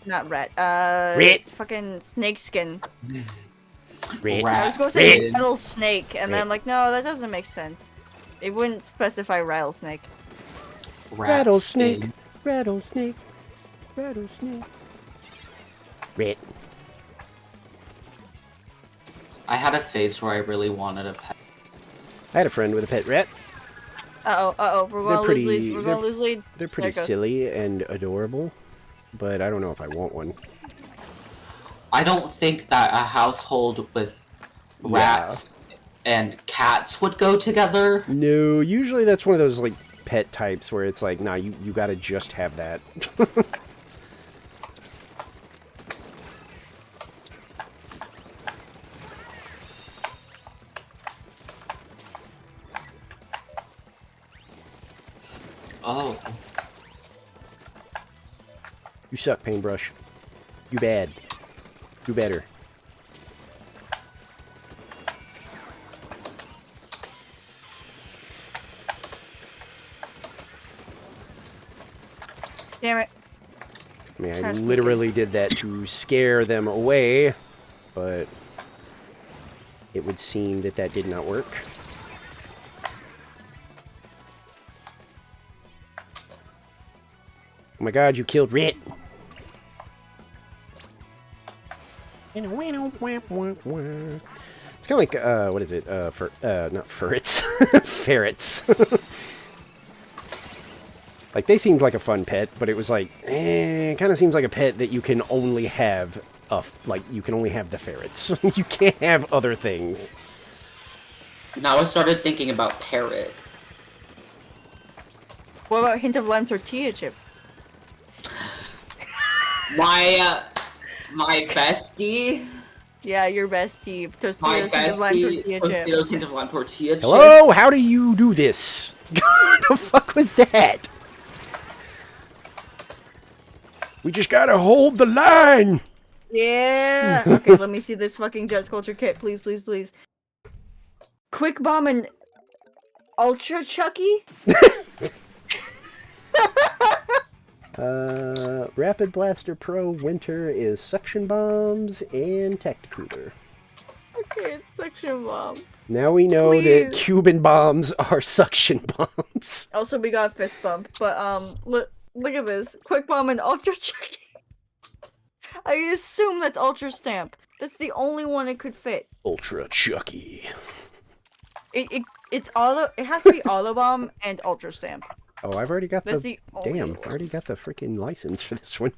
not rat, Rat. fucking snake skin. Rat. I was going to say Rat. rattlesnake, and then I'm like, no, that doesn't make sense. It wouldn't specify rattlesnake. Rattlesnake. Rattlesnake. Rattlesnake. Rat. I had a phase where I really wanted a pet. I had a friend with a pet rat. We're gonna lose lead. We're gonna lose lead. They're pretty There it goes. silly and adorable, but I don't know if I want one. I don't think that a household with rats and cats would go together. No, usually that's one of those like pet types where it's like, nah, you gotta just have that. Oh. You suck, Paintbrush. You bad. Do better. Damn it. I mean, I Kinda literally did that to scare them away, but it would seem that that did not work. Oh my god, you killed Rit! It's kind of like, what is it? Not ferrets. Ferrets. Like, they seemed like a fun pet, but it was like, it kind of seems like a pet that you can only have, you can only have the ferrets. You can't have other things. Now I started thinking about parrot. What about hint of lime tortilla chip? My bestie. Yeah, your bestie. My Tostitos hint of lime bestie. tortilla chip. Tostitos hint of lime tortilla chip. Hello? How do you do this? What the fuck was that? We just gotta hold the line! Yeah. Okay, let me see this fucking Jet Sculpture kit, please, please, please. Quick Bomb and Ultra Chucky? Rapid Blaster Pro Winter is Suction Bombs and Tacticooler. Okay, it's Suction Bomb. Now we know that Please. Cuban bombs are suction bombs. Also, we got Fist Bump, but look at this. Quick Bomb and Ultra Chucky. I assume that's Ultra Stamp. That's the only one it could fit. Ultra Chucky. It's auto. It has to be Auto Bomb and Ultra Stamp. Oh, I've already got That's the... the only Damn, I already ones. got the freaking license for this one.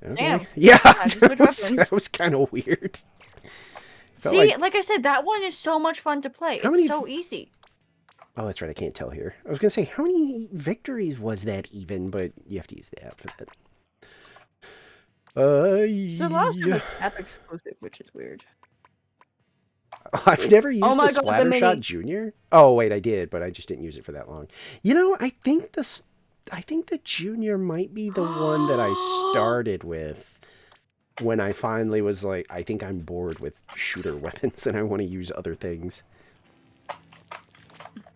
Okay. Damn. Yeah, Time to switch weapons. that was kind of weird. Felt See, like- like I said, that one is so much fun to play. How It's many- so easy. Oh, that's right, I can't tell here. I was going to say, how many victories was that even? But you have to use the app for that. So the last one Yeah. is app exclusive, which is weird. I've never used Oh my the God, the Splattershot mini. Junior. Oh wait, I did, but I just didn't use it for that long. You know, I think the Junior might be the one that I started with when I finally was like, I think I'm bored with shooter weapons and I want to use other things.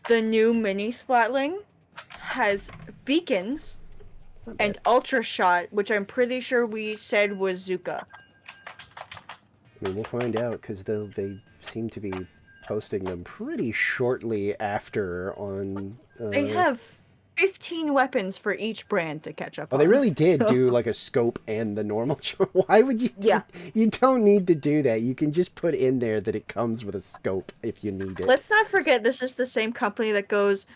The new mini Splatling has beacons It's not and bad. Ultra Shot, which I'm pretty sure we said was Zuka. I mean, we'll find out because they seem to be posting them pretty shortly after on. They have 15 weapons for each brand to catch up Well, on. they really did So- do like a scope and the normal. Why would you? Yeah. You don't need to do that. You can just put in there that it comes with a scope if you need it. Let's not forget this is the same company that goes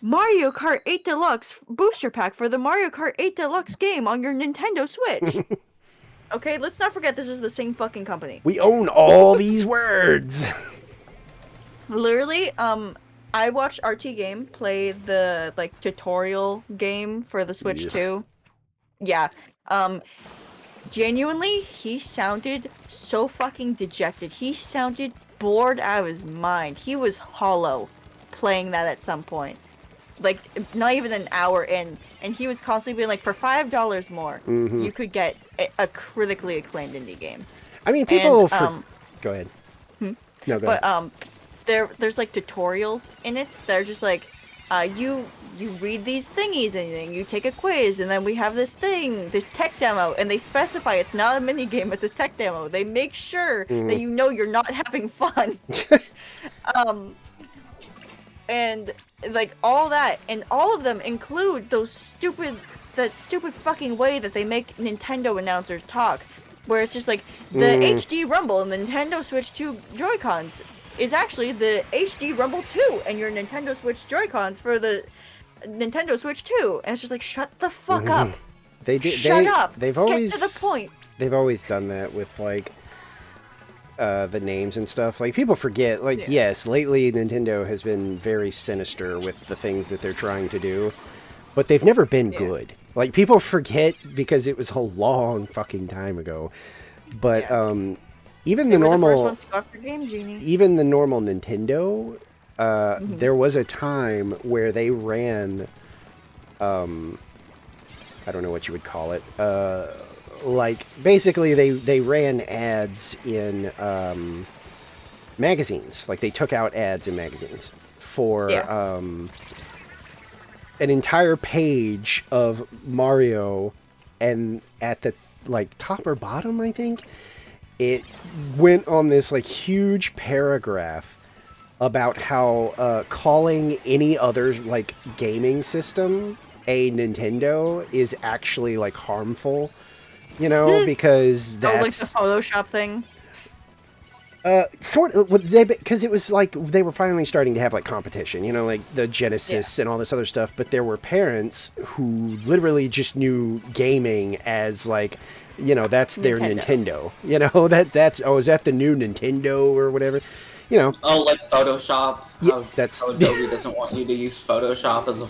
Mario Kart 8 Deluxe booster pack for the Mario Kart 8 Deluxe game on your Nintendo Switch. Okay, let's not forget this is the same fucking company. We own all these words. Literally, I watched RT Game play the like tutorial game for the Switch Yes. 2. Yeah. Genuinely, he sounded so fucking dejected. He sounded bored out of his mind. He was hollow playing that at some point. Like not even an hour in, and he was constantly being like, for $5 more, you could get a critically acclaimed indie game. I mean, people. And, Go ahead. Hmm? No, go ahead. But there's like tutorials in it. They're just like, you read these thingies and then you take a quiz, and then we have this thing, this tech demo, and they specify it's not a mini game, it's a tech demo. They make sure that you know you're not having fun. And like all that, and all of them include that stupid fucking way that they make Nintendo announcers talk, where it's just like the HD Rumble and the Nintendo Switch 2 Joy-Cons is actually the HD Rumble 2 and your Nintendo Switch Joy-Cons for the Nintendo Switch 2, and it's just like, shut the fuck up. They did. Shut up. They've always Get to the point. They've always done that with like the names and stuff. Like people forget. Like Yeah. yes, lately Nintendo has been very sinister with the things that they're trying to do, but they've never been Yeah. good. Like people forget because it was a long fucking time ago. But Yeah. even They the were the first normal, ones to go after Game Genie. even the normal Nintendo, there was a time where they ran, I don't know what you would call it. Like basically they ran ads in magazines. Like they took out ads in magazines for Yeah. an entire page of Mario, and at the like top or bottom, I think it went on this like huge paragraph about how calling any other like gaming system a Nintendo is actually like harmful, you know, because Oh, like the that's Photoshop thing. sort of because it was like they were finally starting to have like competition, you know, like the Genesis and all this other stuff. But there were parents who literally just knew gaming as like, you know, that's their Nintendo. You know, that's is that the new Nintendo or whatever, you know. Oh, like Photoshop. Yeah, How, that's- how Adobe doesn't want you to use Photoshop as a.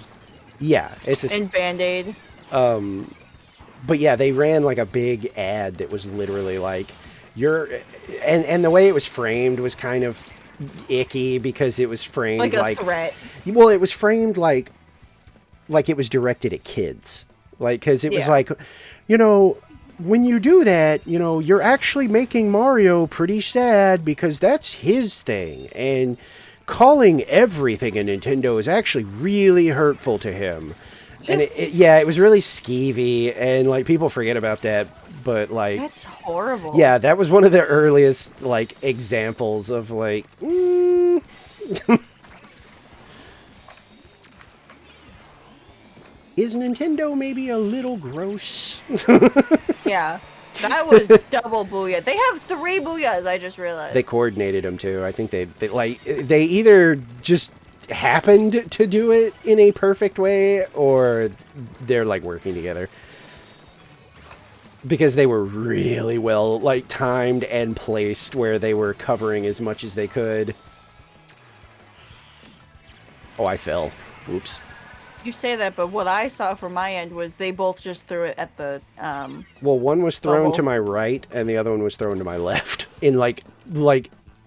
Yeah, it's just, And Band-Aid. but yeah, they ran like a big ad that was literally like and the way it was framed was kind of icky because it was framed Like a like threat. well, it was framed like it was directed at kids, like because it was Yeah. like, you know, when you do that, you know, you're actually making Mario pretty sad because that's his thing, and calling everything a Nintendo is actually really hurtful to him. And it was really skeevy, and like people forget about that, but like That's horrible. yeah, that was one of the earliest like examples of like is Nintendo maybe a little gross? Yeah. That was double booyah. They have 3 booyahs, I just realized. They coordinated them too. I think they either just happened to do it in a perfect way, or they're like working together, because they were really well like timed and placed where they were covering as much as they could. Oh, I fell. Oops. You say that, but what I saw from my end was they both just threw it at the Well, one was thrown Bubble. to my right, and the other one was thrown to my left. In like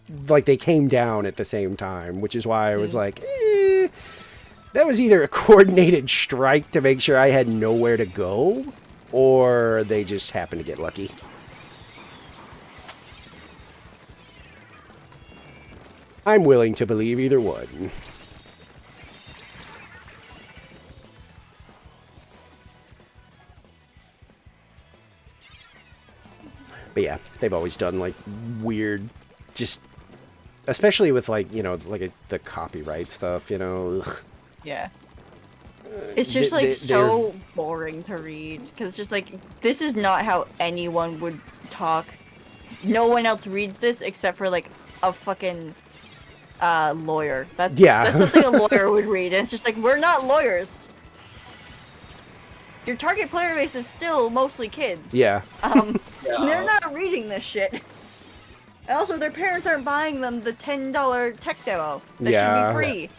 they came down at the same time, which is why I was like, that was either a coordinated strike to make sure I had nowhere to go, or they just happened to get lucky. I'm willing to believe either one. But yeah, they've always done like weird, just especially with like, you know, like the copyright stuff, you know. Ugh. yeah. It's just like they're- so boring to read because just like this is not how anyone would talk. No one else reads this except for like a fucking lawyer. That's Yeah. that's something a lawyer would read. And it's just like we're not lawyers. Your target player base is still mostly kids. Yeah. They're not reading this shit. And also, their parents aren't buying them the $10 tech demo. That Yeah. should be free.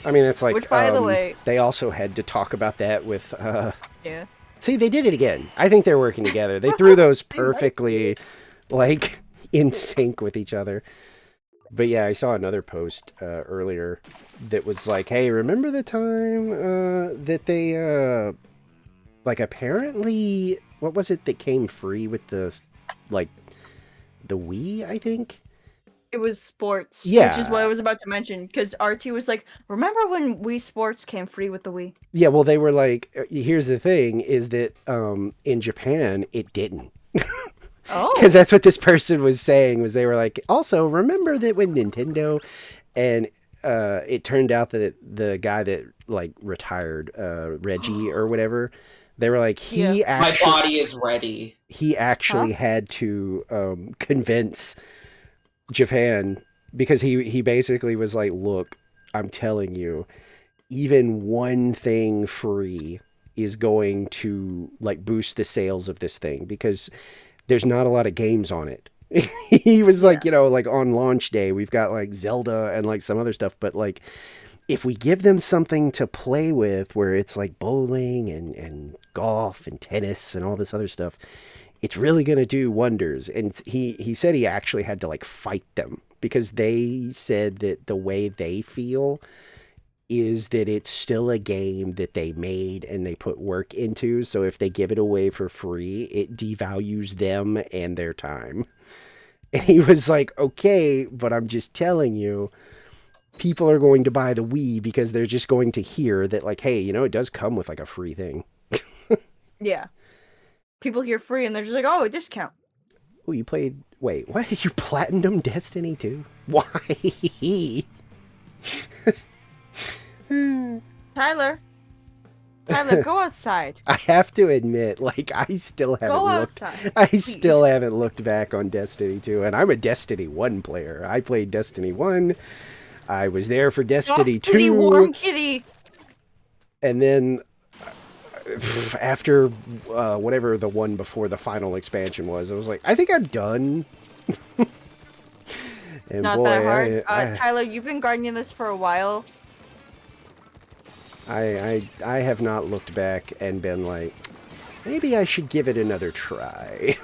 I mean, it's like, Which, by the way- they also had to talk about that with, Yeah. see, they did it again. I think they're working together. They threw those perfectly, like, in sync with each other. But yeah, I saw another post earlier that was like, hey, remember the time that they, like, apparently, what was it that came free with the, like, the Wii, I think? It was sports. Yeah. Which is what I was about to mention. Because RT was like, remember when Wii Sports came free with the Wii? Yeah, well, they were like, here's the thing, is that in Japan, it didn't. Oh. Because that's what this person was saying, was they were like, also, remember that when Nintendo, and it turned out that the guy that, like, retired, Reggie or whatever, they were like, My actually, body is ready. he actually had to convince Japan, because he basically was like, look, I'm telling you, even one thing free is going to, like, boost the sales of this thing, because there's not a lot of games on it. He was like, you know, like, on launch day, we've got, like, Zelda and, like, some other stuff, but, like, if we give them something to play with where it's like bowling and golf and tennis and all this other stuff, it's really going to do wonders. And he said he actually had to, like, fight them, because they said that the way they feel is that it's still a game that they made and they put work into. So if they give it away for free, it devalues them and their time. And he was like, okay, but I'm just telling you, people are going to buy the Wii because they're just going to hear that, like, hey, you know, it does come with, like, a free thing. Yeah. People hear free and they're just like, oh, a discount. Oh, you played... Wait, what? You Platinum Destiny 2? Why? Tyler, go outside. I have to admit, like, I still haven't Go looked... outside. I please. still haven't looked back on Destiny 2, and I'm a Destiny 1 player. I played Destiny 1. I was there for Destiny Soft kitty, 2. warm kitty. And then after whatever the one before the final expansion was, I was like, I think I'm done. And Not boy, that hard. I Tyler, you've been guarding this for a while. I have not looked back and been like, maybe I should give it another try.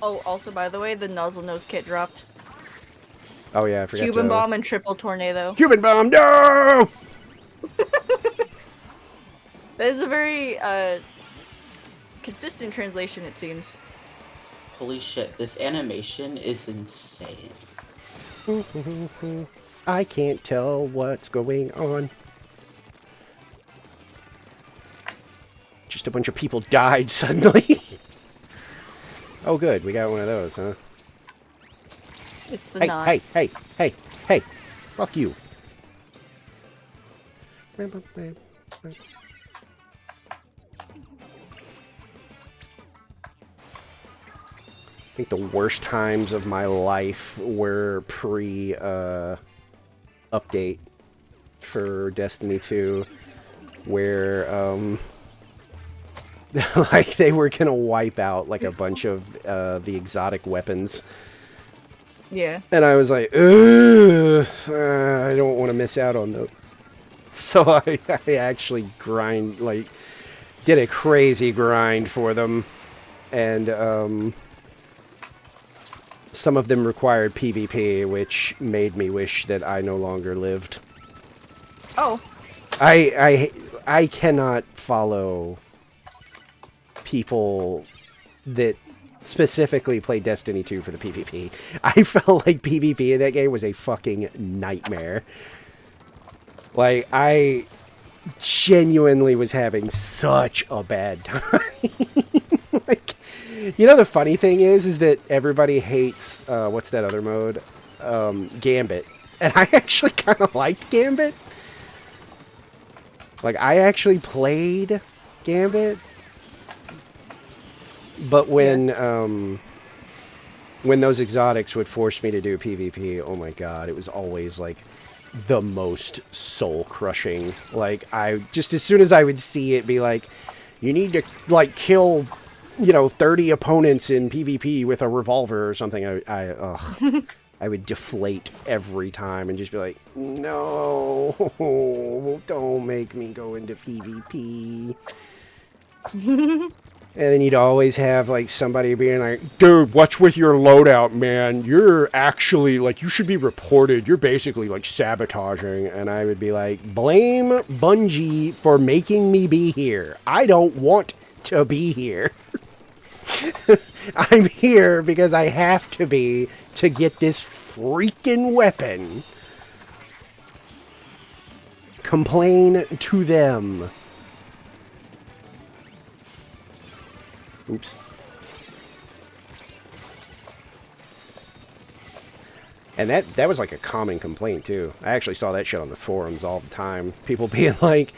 Oh, also, by the way, the Nuzzle Nose kit dropped. Oh yeah, I forgot Cuban to... Bomb and Triple Tornado. Cuban Bomb, no! That is a very consistent translation, it seems. Holy shit, this animation is insane. I can't tell what's going on. Just a bunch of people died suddenly. Oh good, we got one of those, huh? It's the Hey, knot. hey! Fuck you. I think the worst times of my life were update for Destiny 2, where like they were gonna wipe out like a bunch of the exotic weapons. Yeah. And I was like, ugh, I don't want to miss out on those. So I actually did a crazy grind for them. And some of them required PvP, which made me wish that I no longer lived. Oh. I cannot follow people that specifically play Destiny 2 for the PvP. I felt like PvP in that game was a fucking nightmare. Like, I genuinely was having such a bad time. Like, you know, the funny thing is that everybody hates, what's that other mode? Gambit. And I actually kind of liked Gambit. Like, I actually played Gambit. But when those exotics would force me to do PvP, oh my god, it was always, like, the most soul-crushing. Like, I just, as soon as I would see it, be like, you need to, like, kill, 30 opponents in PvP with a revolver or something, I would deflate every time and just be like, no, don't make me go into PvP. And then you'd always have, like, somebody being like, dude, what's with your loadout, man? You're actually, like, you should be reported. You're basically, like, sabotaging. And I would be like, blame Bungie for making me be here. I don't want to be here. I'm here because I have to be to get this freaking weapon. Complain to them. Oops. And that was like a common complaint too. I actually saw that shit on the forums all the time. People being like,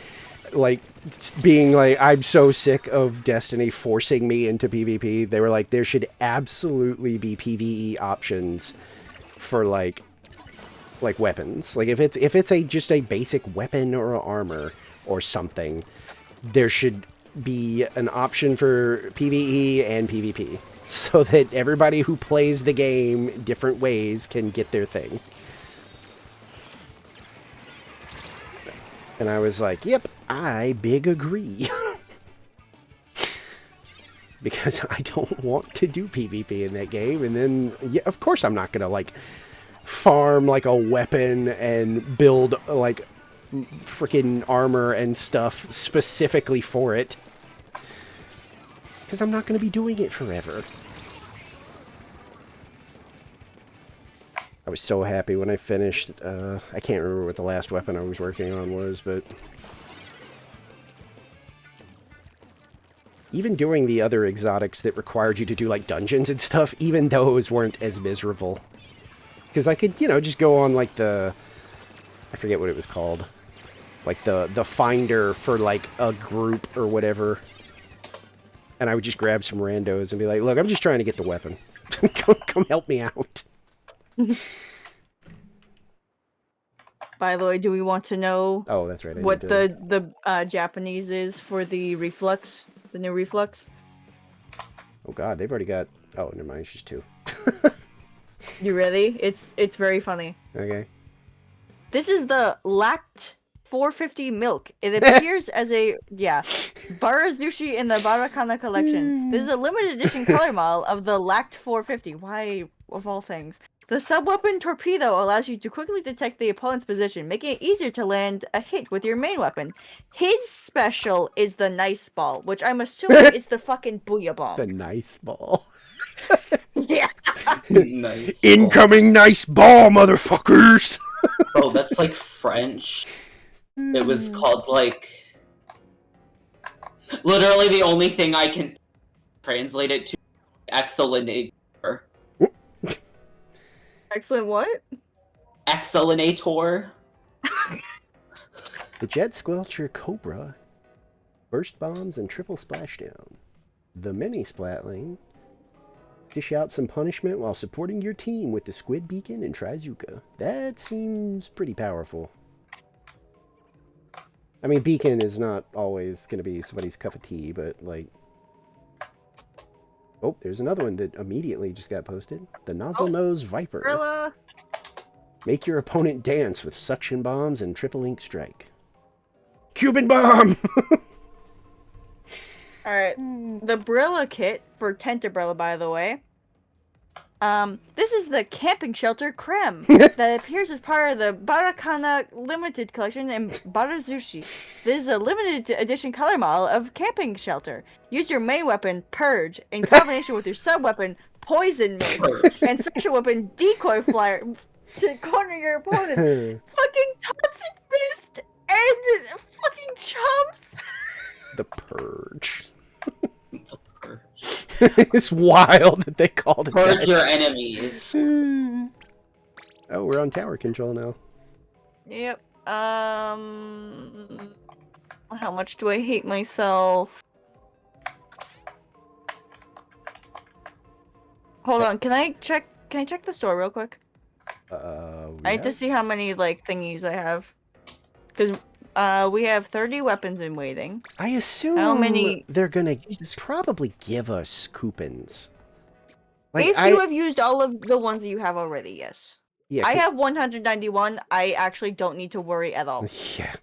I'm so sick of Destiny forcing me into PvP. They were like, there should absolutely be PvE options for like weapons. Like if it's just a basic weapon or armor or something, there should be an option for PvE and PvP so that everybody who plays the game different ways can get their thing. And I was like, yep, I big agree. Because I don't want to do PvP in that game. And then, yeah, of course I'm not going to, like, farm, like, a weapon and build, like, freaking armor and stuff specifically for it. Because I'm not going to be doing it forever. I was so happy when I finished, I can't remember what the last weapon I was working on was, but even doing the other exotics that required you to do, like, dungeons and stuff, even those weren't as miserable. Because I could, just go on, like, I forget what it was called. Like, the finder for, like, a group or whatever. And I would just grab some randos and be like, look, I'm just trying to get the weapon. Come help me out. By the way, do we want to know Oh, that's right. what the Japanese is for the reflux, the new reflux? Oh god, they've already got... Oh, never mind, it's just 2. You ready? It's very funny. Okay. This is the Lact 450 milk. It appears as a Barazushi in the Barakana collection. This is a limited edition color model of the Lact 450. Why, of all things? The sub-weapon torpedo allows you to quickly detect the opponent's position, making it easier to land a hit with your main weapon. His special is the nice ball, which I'm assuming is the fucking booyah bomb. The nice ball. Yeah. Nice. Incoming nice ball, motherfuckers! Oh, that's like French. It was called like... Literally the only thing I can translate it to, Excellinator. Excellent what? Excellinator. The Jet Squelcher Cobra. Burst bombs and triple splashdown. The mini Splatling. Dish out some punishment while supporting your team with the Squid Beacon and Trizuka. That seems pretty powerful. I mean, Beacon is not always going to be somebody's cup of tea, but, like... Oh, there's another one that immediately just got posted. The Nozzle Nose Viper. Gorilla. Make your opponent dance with suction bombs and triple ink strike. Cuban bomb! Alright. The Brilla kit for Tenterbrilla, by the way. This is the camping shelter Creme that appears as part of the Barakana limited collection in Barazushi. This is a limited edition color model of camping shelter. Use your main weapon, Purge, in combination with your sub-weapon, Poison Mace, and special weapon, Decoy Flyer, to corner your opponent. Fucking Toxic Fist and fucking Chumps! The Purge. It's wild that they called it Purge that. your enemies. Oh, Oh, we're on tower control now. Yep. How much do I hate myself? Hold on, can I check the store real quick? I need to see how many like thingies I have. Cuz we have 30 weapons in waiting. I assume How many they're gonna Jesus. probably give us coupons. Like If you have used all of the ones that you have already, yes. yeah, I have 191. I actually don't need to worry at all. yeah.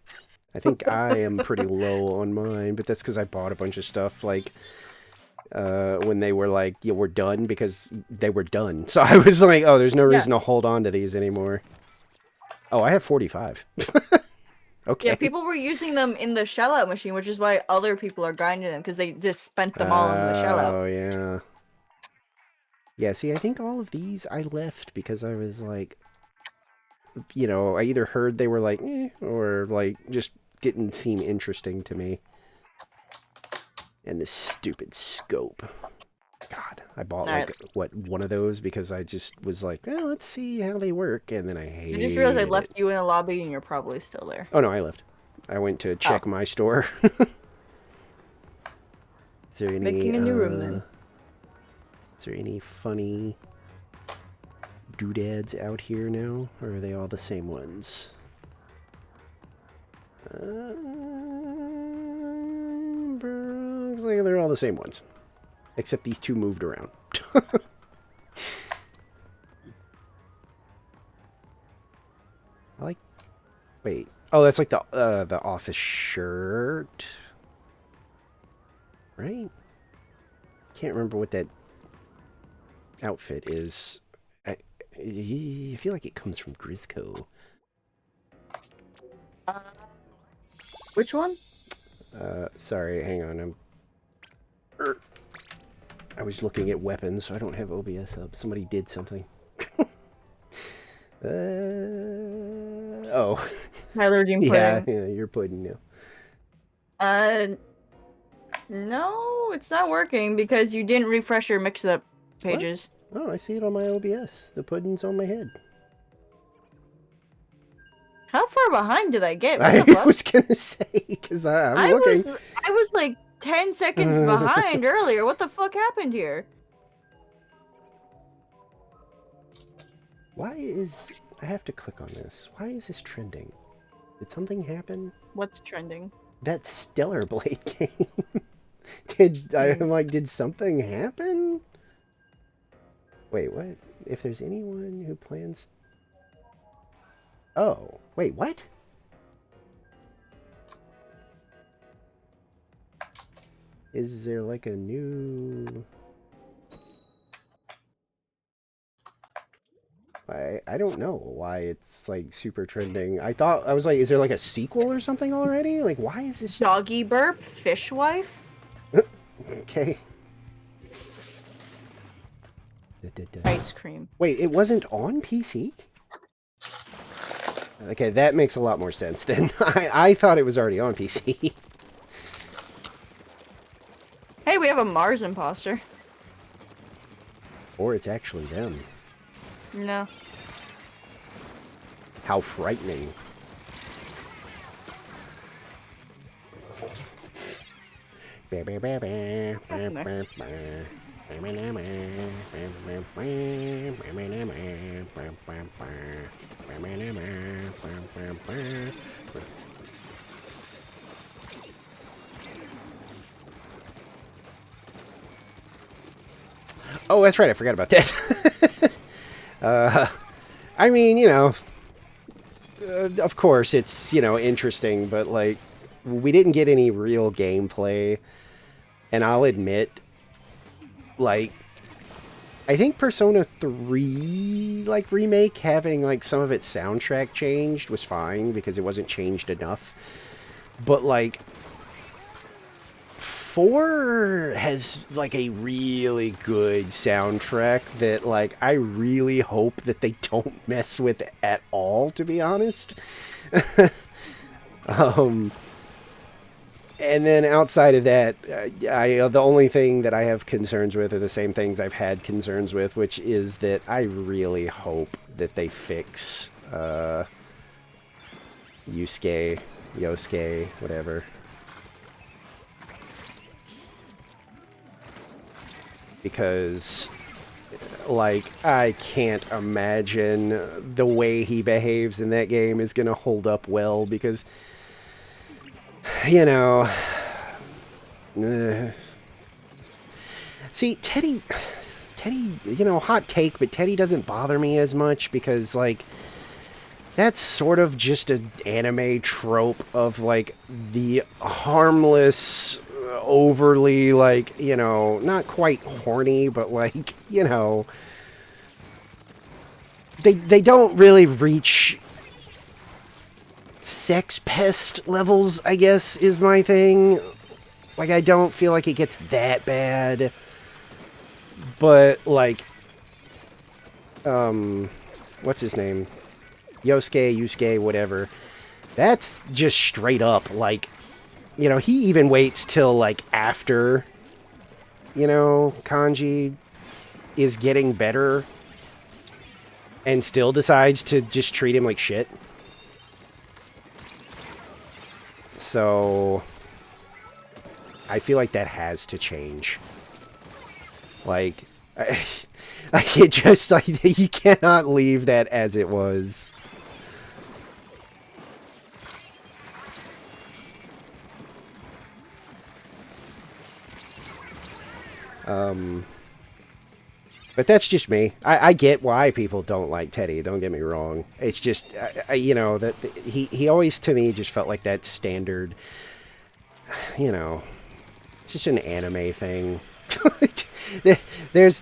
I think I am pretty low on mine, but that's because I bought a bunch of stuff like when they were like, yeah, we're done, because they were done. So I was like, oh, there's no reason to hold on to these anymore. Oh, I have 45. Okay. Yeah, people were using them in the shell out machine, which is why other people are grinding them, because they just spent them all in the shell out. Oh, yeah. Yeah, see, I think all of these I left because I was like, you know, I either heard they were like, or like just didn't seem interesting to me. And this stupid scope. God, I bought like, what, one of those because I just was like, well, let's see how they work. And then I hated it. I just realized I left you in a lobby and you're probably still there. Oh, no, I left. I went to check my store. Is there any, making a new room then. Is there any funny doodads out here now? Or are they all the same ones? Looks like they're all the same ones. Except these two moved around. I like... Wait. Oh, that's like the office shirt. Right? Can't remember what that outfit is. I feel like it comes from Grisco. Which one? Sorry, hang on. I was looking at weapons, so I don't have OBS up. Somebody did something. Oh. Tyler Dean yeah, Pudding. yeah, you're pudding now. No, it's not working because you didn't refresh your mix-up pages. What? Oh, I see it on my OBS. The pudding's on my head. How far behind did I get? What I the fuck? was gonna say, because I'm looking. I was like 10 seconds behind earlier. What the fuck happened here? Why is... I have to click on this. Why is this trending? Did something happen? What's trending? That Stellar Blade game. Did something happen? Wait, what? If there's anyone who plans... Oh, wait, what? Is there like a new... I don't know why it's like super trending. I was like, is there like a sequel or something already? Like, why is this... Doggy burp, fishwife? Okay. Ice cream. Wait, it wasn't on PC? Okay, that makes a lot more sense then. I thought it was already on PC. Hey, we have a Mars imposter. Or it's actually them. No. How frightening. Oh, that's right. I forgot about that. I mean, you know, of course it's, you know, interesting, but like, we didn't get any real gameplay. And I'll admit, like, I think Persona 3, like, remake, having, like, some of its soundtrack changed was fine, because it wasn't changed enough. But, like, 4 has, like, a really good soundtrack that, like, I really hope that they don't mess with at all, to be honest. And then outside of that, the only thing that I have concerns with are the same things I've had concerns with, which is that I really hope that they fix Yosuke, whatever. Because, like, I can't imagine the way he behaves in that game is going to hold up well because, you know... See, Teddy, you know, hot take, but Teddy doesn't bother me as much because, like, that's sort of just an anime trope of, like, the harmless, overly, like, you know, not quite horny, but, like, you know, they don't really reach sex pest levels, I guess, is my thing. Like, I don't feel like it gets that bad. But, like, what's his name? Yusuke, whatever. That's just straight up, like, you know, he even waits till, like, after, you know, Kanji is getting better and still decides to just treat him like shit. So, I feel like that has to change. Like, I can't just, like, you cannot leave that as it was. But that's just me. I get why people don't like Teddy, don't get me wrong. It's just, you know, that he always, to me, just felt like that standard, you know, it's just an anime thing. There's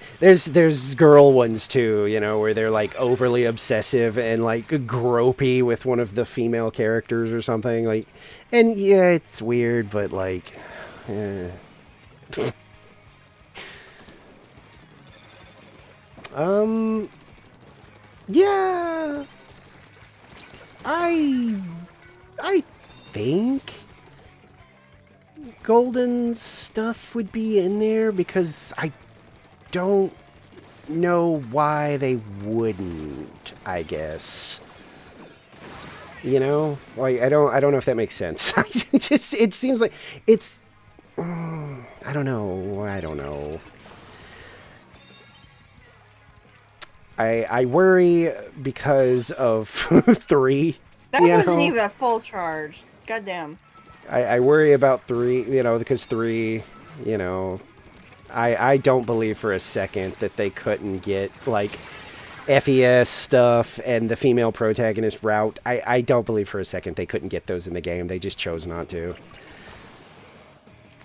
girl ones too, you know, where they're like overly obsessive and like gropey with one of the female characters or something, like, and yeah, it's weird, but like, eh. Yeah, I think Golden's stuff would be in there because I don't know why they wouldn't, I guess. You know? Like, I don't know if that makes sense. It seems like it's I don't know. I worry because of 3. That you wasn't know? even a full charge. Goddamn. I worry about 3, you know, because 3, you know, I don't believe for a second that they couldn't get, like, FES stuff and the female protagonist route. I don't believe for a second they couldn't get those in the game. They just chose not to.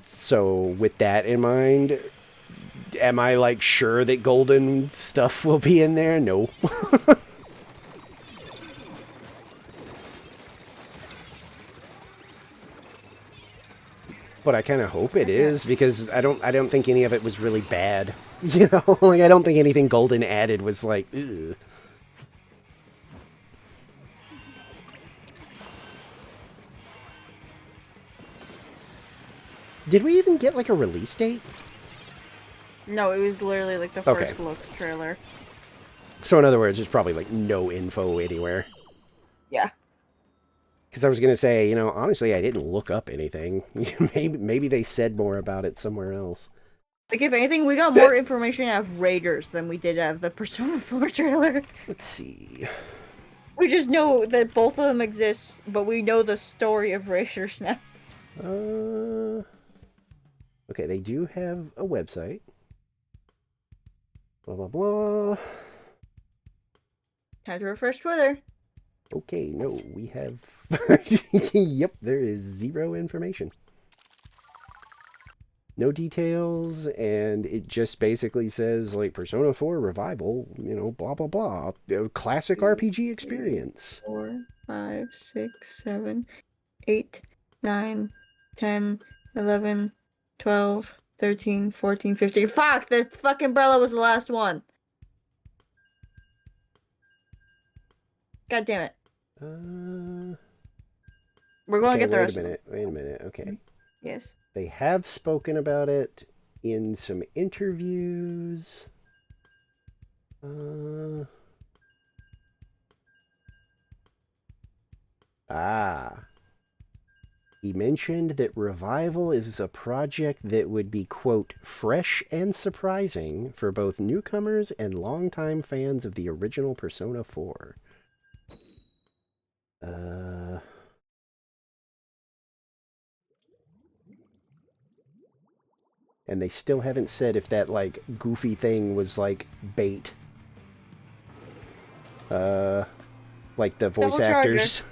So, with that in mind, am I, like, sure that Golden stuff will be in there? No. But I kind of hope it is, because I don't think any of it was really bad. You know, like, I don't think anything Golden added was like, ugh. Did we even get, like, a release date? No, it was literally like the first look trailer. So in other words, there's probably, like, no info anywhere. Yeah. Because I was going to say, you know, honestly, I didn't look up anything. Maybe they said more about it somewhere else. Like, if anything, we got more information out of Raiders than we did out of the Persona 4 trailer. Let's see. We just know that both of them exist, but we know the story of Raiders now. Okay, they do have a website. Blah, blah, blah. Time to refresh Twitter. Okay, no, we have... Yep, there is 0 information. No details, and it just basically says, like, Persona 4 Revival, you know, blah, blah, blah. Classic RPG experience. 4, 5, 6, 7, 8, 9, 10, 11, 12, 13, 14, 15. Fuck! The fucking umbrella was the last one. God damn it. We're going to get the rest of them. Wait a minute. Okay. Yes. They have spoken about it in some interviews. Ah. He mentioned that Revival is a project that would be, quote, fresh and surprising for both newcomers and longtime fans of the original Persona 4. And they still haven't said if that, like, goofy thing was, like, bait. Like the voice Double charger. actors.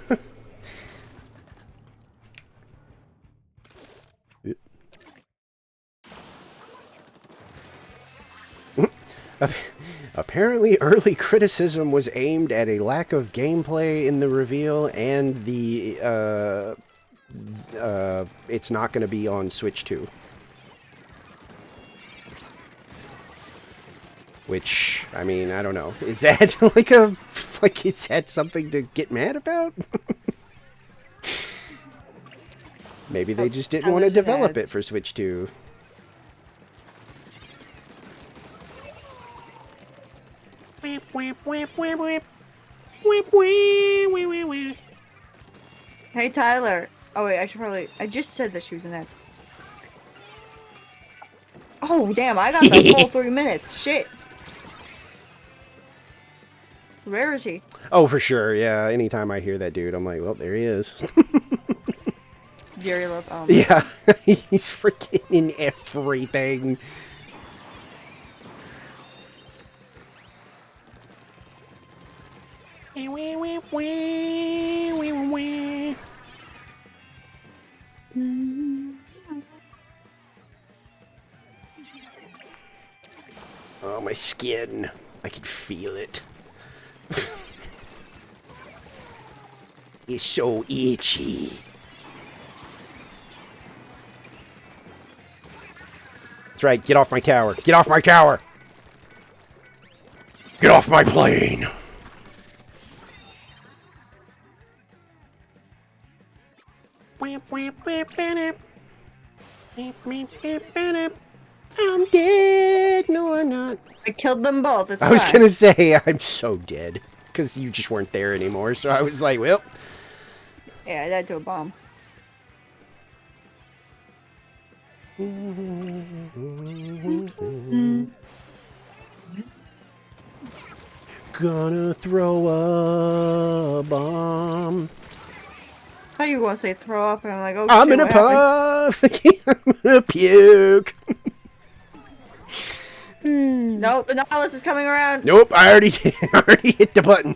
Apparently, early criticism was aimed at a lack of gameplay in the reveal and the, it's not going to be on Switch 2. Which, I mean, I don't know. Is that is that something to get mad about? Maybe they just didn't want to develop it for Switch 2. Hey, Tyler. Oh, wait, I just said that she was an ex. Oh, damn, I got the full 3 minutes. Shit. Where is he? Oh, for sure, yeah. Anytime I hear that dude, I'm like, well, there he is. Gary Love. Yeah, he's freaking in everything. Oh, my skin. I can feel it. It's so itchy. That's right, get off my tower. Get off my tower! Get off my plane! I'm dead. No, I'm not. I killed them both. It's I was fine. gonna say, I'm so dead. Because you just weren't there anymore, so I was like, well. Yeah, I died to a bomb. Gonna throw a bomb. I thought you were going to say throw up, and I'm like, oh, I'm shit, gonna what happened? puff. I'm gonna puke. No, the Nautilus is coming around. Nope, I already hit the button.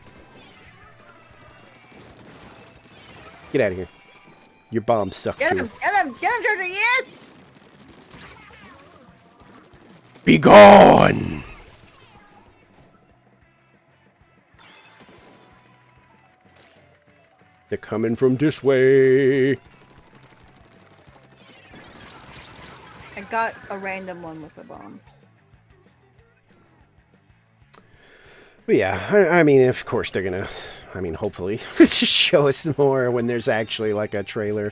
Get out of here. Your bombs suck Get too. him, get him, get him, Georgia, yes! Be gone! They're coming from this way. I got a random one with a bomb. But yeah, I mean, of course they're gonna, I mean, hopefully, just show us more when there's actually, like, a trailer.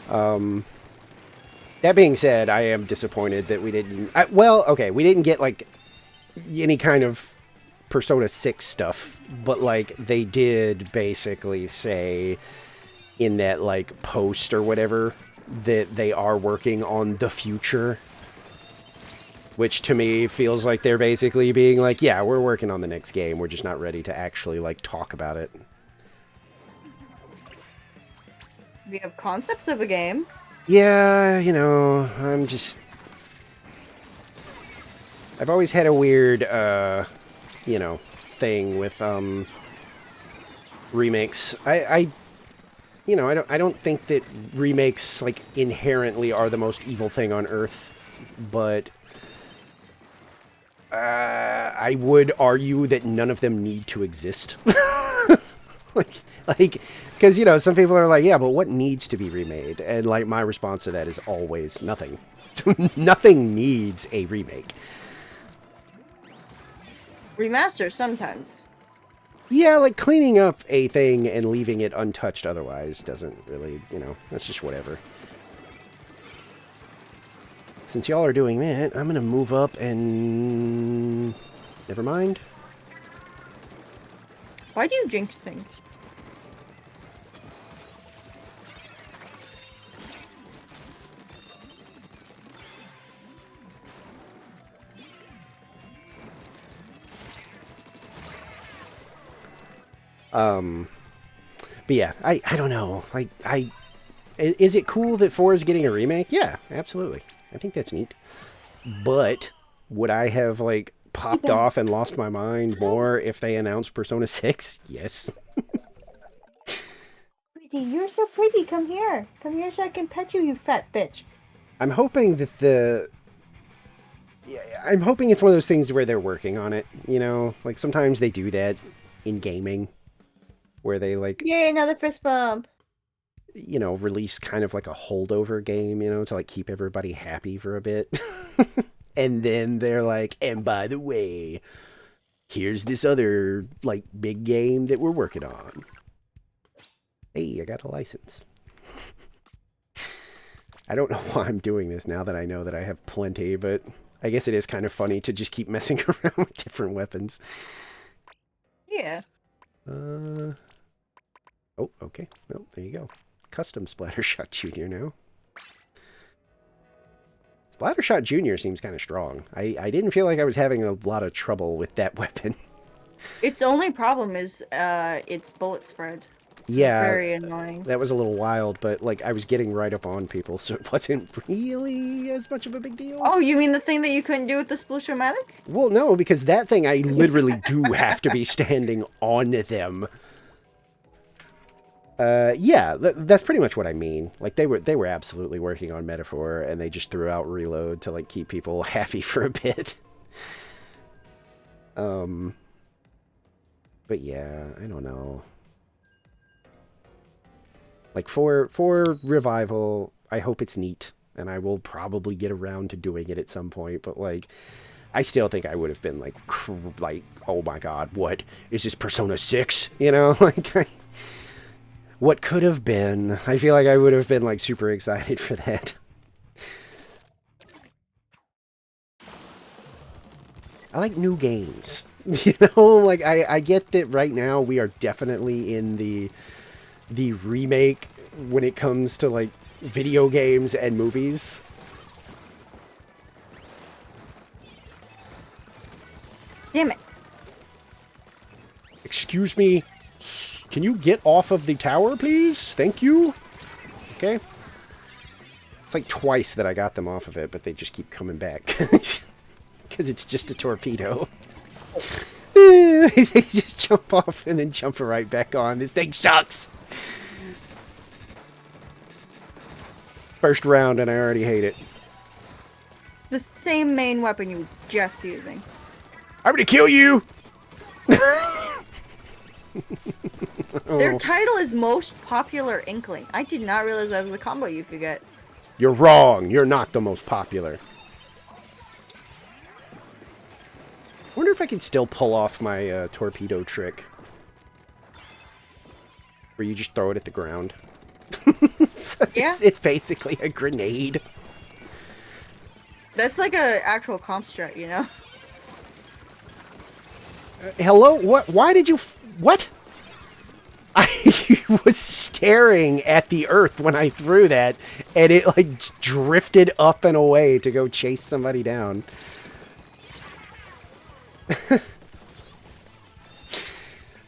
That being said, I am disappointed that we didn't, well, okay, we didn't get, like, any kind of Persona 6 stuff, but, like, they did basically say in that, like, post or whatever that they are working on the future. Which to me feels like they're basically being like, yeah, we're working on the next game. We're just not ready to actually, like, talk about it. We have concepts of a game. Yeah, you know, I've always had a weird, you know, thing with, remakes. You know, I don't think that remakes, like, inherently are the most evil thing on earth, but I would argue that none of them need to exist. like, because, you know, some people are like, yeah, but what needs to be remade? And, like, my response to that is always nothing. Nothing needs a remake. Remaster sometimes. Yeah, like, cleaning up a thing and leaving it untouched otherwise doesn't really, you know, that's just whatever. Since y'all are doing that, I'm gonna move up and... Never mind. Why do you jinx things? But yeah, I don't know. Is it cool that 4 is getting a remake? Yeah, absolutely. I think that's neat. But would I have like popped off and lost my mind more if they announced Persona 6? Yes. Pretty, you're so pretty. Come here. Come here so I can pet you, you fat bitch. I'm hoping that I'm hoping it's one of those things where they're working on it, you know? Like sometimes they do that in gaming where they like, Yay, another fist bump. you know, release kind of like a holdover game, you know, to like keep everybody happy for a bit. And then they're like, and by the way, here's this other like big game that we're working on. Hey, I got a license. I don't know why I'm doing this now that I know that I have plenty, but I guess it is kind of funny to just keep messing around with different weapons. Yeah. Oh, okay. Well, there you go. Custom Splattershot Jr. now. Splattershot Jr. seems kind of strong. I didn't feel like I was having a lot of trouble with that weapon. Its only problem is its bullet spread. It's Yeah, very annoying. that was a little wild, but like I was getting right up on people, so it wasn't really as much of a big deal. Oh, you mean the thing that you couldn't do with the Splatoon-matic? Well, no, because that thing I literally do have to be standing on them. Yeah, that's pretty much what I mean. Like they were absolutely working on Metaphor, and they just threw out Reload to like keep people happy for a bit. But yeah, I don't know. Like for Revival, I hope it's neat, and I will probably get around to doing it at some point. But like, I still think I would have been like, oh my god, what is this Persona 6? You know, like, what could have been? I feel like I would have been like super excited for that. I like new games. You know, like I get that right now we are definitely in the remake when it comes to like video games and movies. Damn it. Excuse me, can you get off of the tower, please? Thank you. Okay. It's like twice that I got them off of it, but they just keep coming back. Because it's just a torpedo. They just jump off and then jump right back on. This thing sucks. First round and I already hate it. The same main weapon you were just using. I'm gonna kill you! Their title is Most Popular Inkling. I did not realize that was a combo you could get. You're wrong. You're not the most popular. I wonder if I can still pull off my torpedo trick. Where you just throw it at the ground. Yeah. It's basically a grenade. That's like a actual comp strat, you know? Hello? What? Why did you... What? I was staring at the earth when I threw that, and it like drifted up and away to go chase somebody down.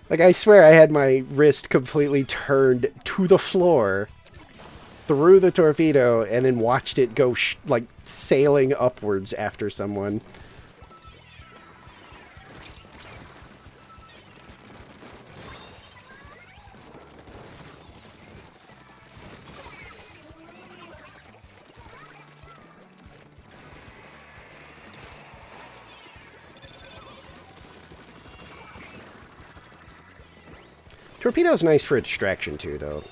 Like, I swear I had my wrist completely turned to the floor, through the torpedo, and then watched it go, like, sailing upwards after someone. Torpedo's nice for a distraction, too, though.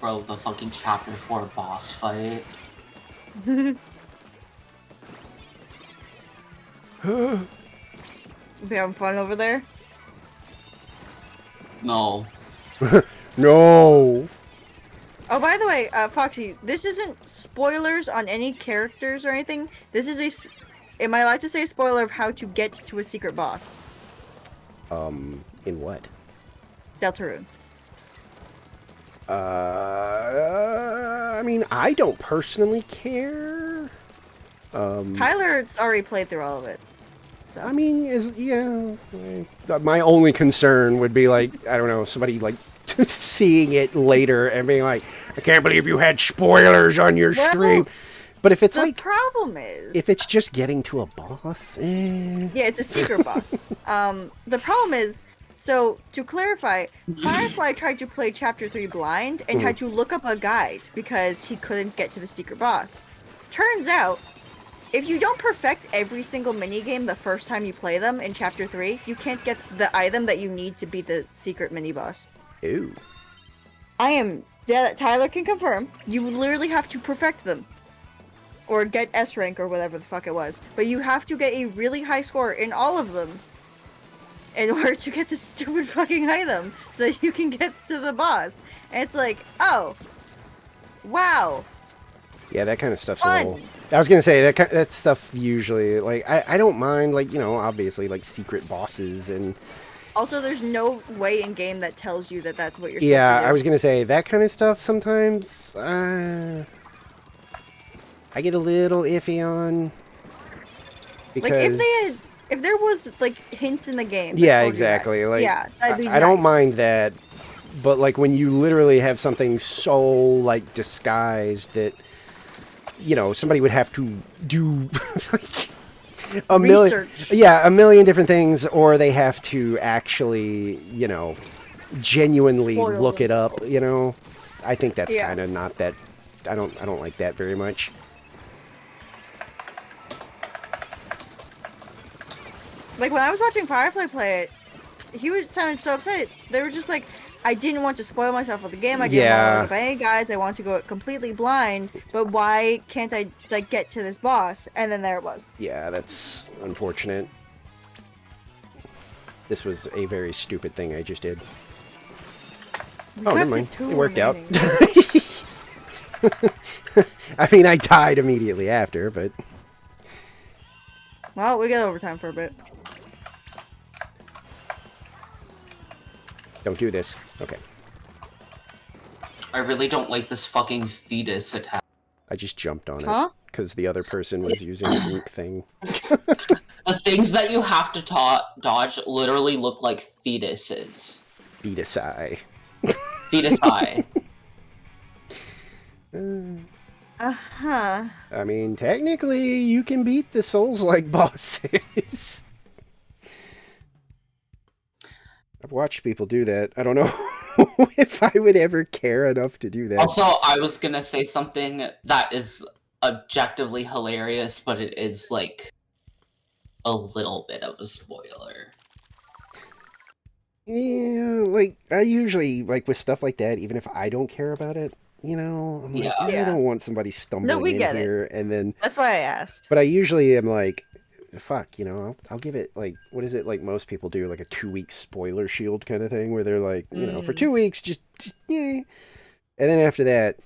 Bro, the fucking chapter 4 boss fight. You having fun over there? No. No! Oh, by the way, Foxy, this isn't spoilers on any characters or anything. This is am I allowed to say a spoiler of how to get to a secret boss? In what? Deltarune. I mean, I don't personally care. Tyler's already played through all of it. So I mean, my only concern would be like, I don't know, somebody like seeing it later and being like, I can't believe you had spoilers on your Well, stream. But if it's the like, problem is, if it's just getting to a boss, yeah, it's a secret boss. The problem is, so to clarify, Firefly tried to play Chapter 3 blind and had to look up a guide because he couldn't get to the secret boss. Turns out, if you don't perfect every single minigame the first time you play them in Chapter 3, you can't get the item that you need to beat the secret mini boss. ooh, Yeah, Tyler can confirm. You literally have to perfect them. Or get S rank or whatever the fuck it was. But you have to get a really high score in all of them in order to get the stupid fucking item so that you can get to the boss. And it's like, oh, wow. yeah, that kind of stuff's Fun. a little. I was gonna say that stuff usually like I don't mind like obviously like secret bosses and Also, there's no way in game that tells you that that's what you're supposed yeah, to do. I was gonna say that kind of stuff sometimes I get a little iffy on because If there was like hints in the game. That yeah, told you exactly. that, Like yeah, that'd be I don't nice. mind that, but like when you literally have something so like disguised that somebody would have to do like a million, Research. yeah, a million different things, or they have to actually genuinely Spoil look it up. themselves. I think that's Yeah. kind of not that. I don't like that very much. Like when I was watching Firefly play it, he was sounding so upset. They were just like, I didn't want to spoil myself with the game. I didn't want to look up any guides. I want to go completely blind. But why can't I like get to this boss? And then there it was. Yeah, that's unfortunate. This was a very stupid thing I just did. We Oh, got never to mind. 2 It worked out. remaining. I mean, I died immediately after, but Well, we got overtime for a bit. don't do this. Okay. I really don't like this fucking fetus attack. I just jumped on Huh? it because the other person was using an ink thing. The things that you have to dodge literally look like fetuses. Fetus eye. Fetus eye. Uh-huh. I mean, technically, you can beat the Souls-like bosses. I've watched people do that. I don't know if I would ever care enough to do that. Also, I was gonna say something that is objectively hilarious, but it is like a little bit of a spoiler. Yeah, like, I usually, like, with stuff like that, even if I don't care about it, I'm like, Yeah. I Yeah. don't want somebody stumbling we in get it. here, and then, That's why I asked. but I usually am like, fuck, I'll give it, like, what is it, like, most people do, like, a 2-week spoiler shield kind of thing, where they're like, for 2 weeks, just, yeah, and then after that,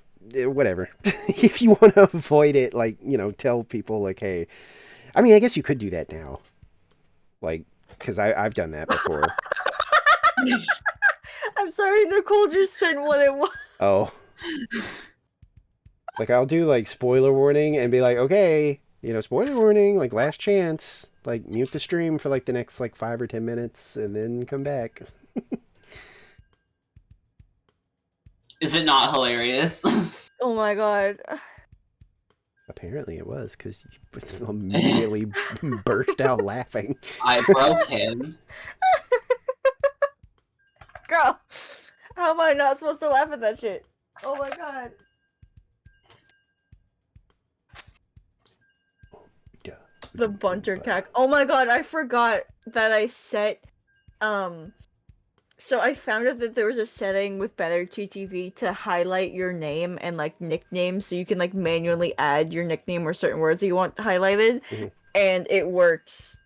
whatever. If you want to avoid it, like, tell people, like, hey, I mean, I guess you could do that now, like, because I've done that before. I'm sorry, Nicole just said what it was. Oh. Like, I'll do, like, spoiler warning and be like, okay, spoiler warning, like, last chance. Like, mute the stream for, like, the next, like, 5 or 10 minutes and then come back. Is it not hilarious? Oh my god. Apparently it was, because you immediately burst out laughing. I broke him. Girl, how am I not supposed to laugh at that shit? Oh my god. The bunter cack. Oh my god, I forgot that I set so I found out that there was a setting with Better TTV to highlight your name and like nicknames so you can like manually add your nickname or certain words that you want highlighted. Mhm. And it works.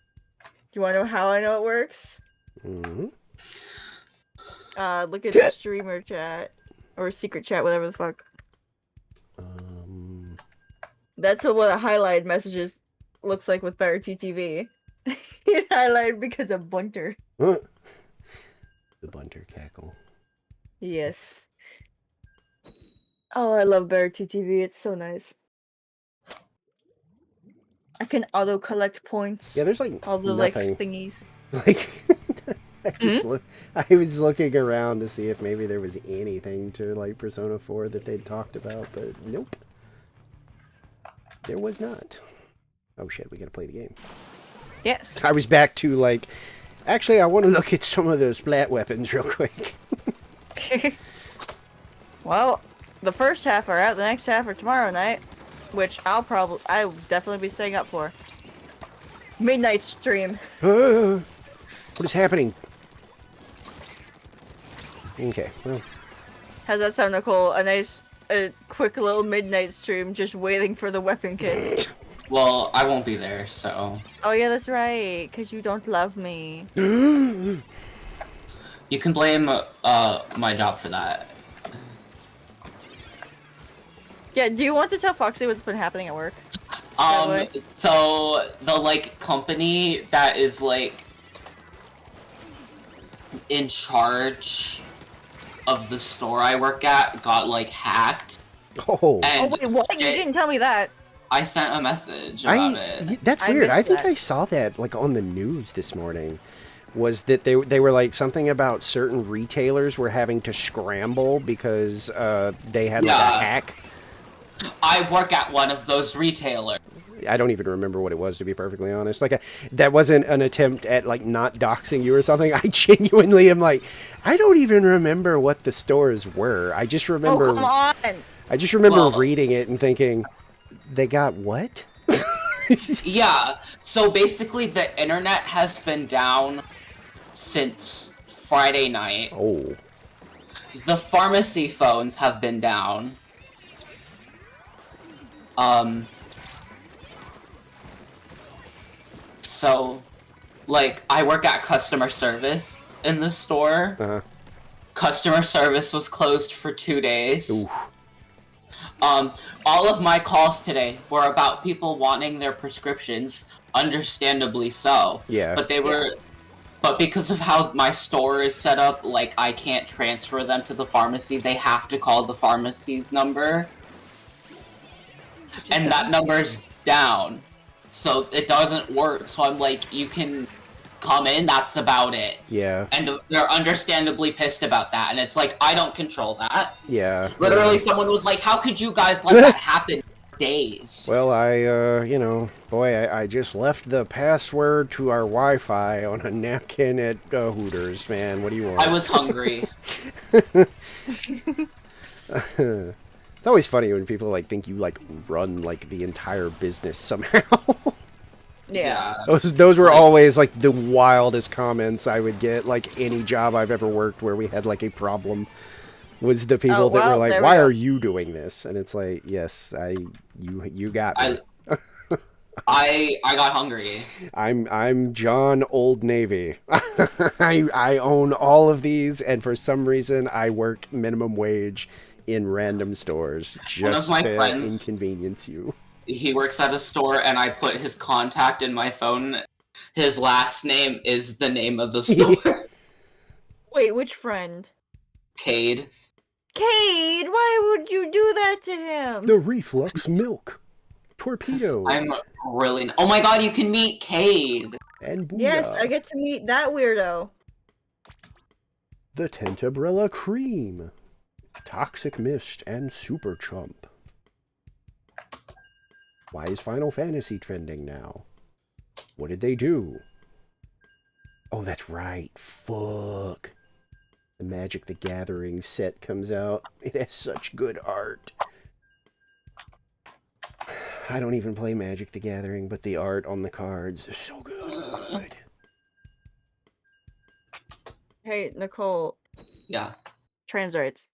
Do you wanna know how I know it works? Mm-hmm. Look at streamer chat. Or secret chat, whatever the fuck. That's what a highlighted messages looks like with Better TTV. It highlighted because of bunter. The bunter cackle. Yes. Oh, I love Better TTV. It's so nice. I can auto collect points. Yeah, there's like all the nothing. like thingies. Like, I was looking around to see if maybe there was anything to like Persona 4 that they'd talked about, but nope. There was not. Oh shit, we gotta play the game. Yes. I was back to like, actually I want to look at some of those splat weapons real quick. Well, the first half are out. The next half are tomorrow night, which I'll definitely be staying up for. Midnight stream. What is happening? Okay, well. How's that sound, Nicole? A quick little midnight stream, just waiting for the weapon kits. Well, I won't be there, so Oh yeah, that's right. Cause you don't love me. you can blame my job for that. Yeah. Do you want to tell Foxy what's been happening at work? By the way? So the like company that is like in charge of the store I work at got like hacked. Oh. And Oh wait, what? You didn't tell me that. I sent a message about it. That's I weird. I missed think that. I saw that like on the news this morning. Was that they were like something about certain retailers were having to scramble because they had like a Yeah. hack. I work at one of those retailers. I don't even remember what it was, to be perfectly honest. Like, that wasn't an attempt at like not doxing you or something. I genuinely am like, I don't even remember what the stores were. I just remember. Oh come on! I just remember Well- reading it and thinking, they got what? Yeah, so basically the internet has been down since Friday night. Oh, The pharmacy phones have been down. So, like, I work at customer service in the store. uh-huh. Customer service was closed for 2 days. Ooh. All of my calls today were about people wanting their prescriptions, understandably so. Yeah. But but because of how my store is set up, like, I can't transfer them to the pharmacy. They have to call the pharmacy's number. And that number's down. So it doesn't work. So I'm like, you can come in, that's about it. Yeah. And they're understandably pissed about that. And it's like, I don't control that. Yeah. Literally, someone was like, how could you guys let that happen for days? Well, I just left the password to our Wi-Fi on a napkin at Hooters, man. What do you want? I was hungry. It's always funny when people like think you like run like the entire business somehow. Yeah. Those were like- always like the wildest comments I would get. Like any job I've ever worked where we had like a problem was the people Oh, that were well, like, there we "Why go. are you doing this?" And it's like, "Yes, you got me. I got hungry. I'm John Old Navy. I own all of these, and for some reason I work minimum wage in random stores One of just my to friends- inconvenience you." He works at a store, and I put his contact in my phone. His last name is the name of the store. Wait, which friend? Cade. Cade, why would you do that to him? The reflux milk, torpedo, I'm really. Oh my god, you can meet Cade. and Booyah. Yes, I get to meet that weirdo. The Tentabrella cream, toxic mist, and super chump. Why is Final Fantasy trending now? What did they do? Oh, that's right. Fuck. The Magic the Gathering set comes out. It has such good art. I don't even play Magic the Gathering, but the art on the cards is so good. Hey, Nicole, Yeah. trans rights.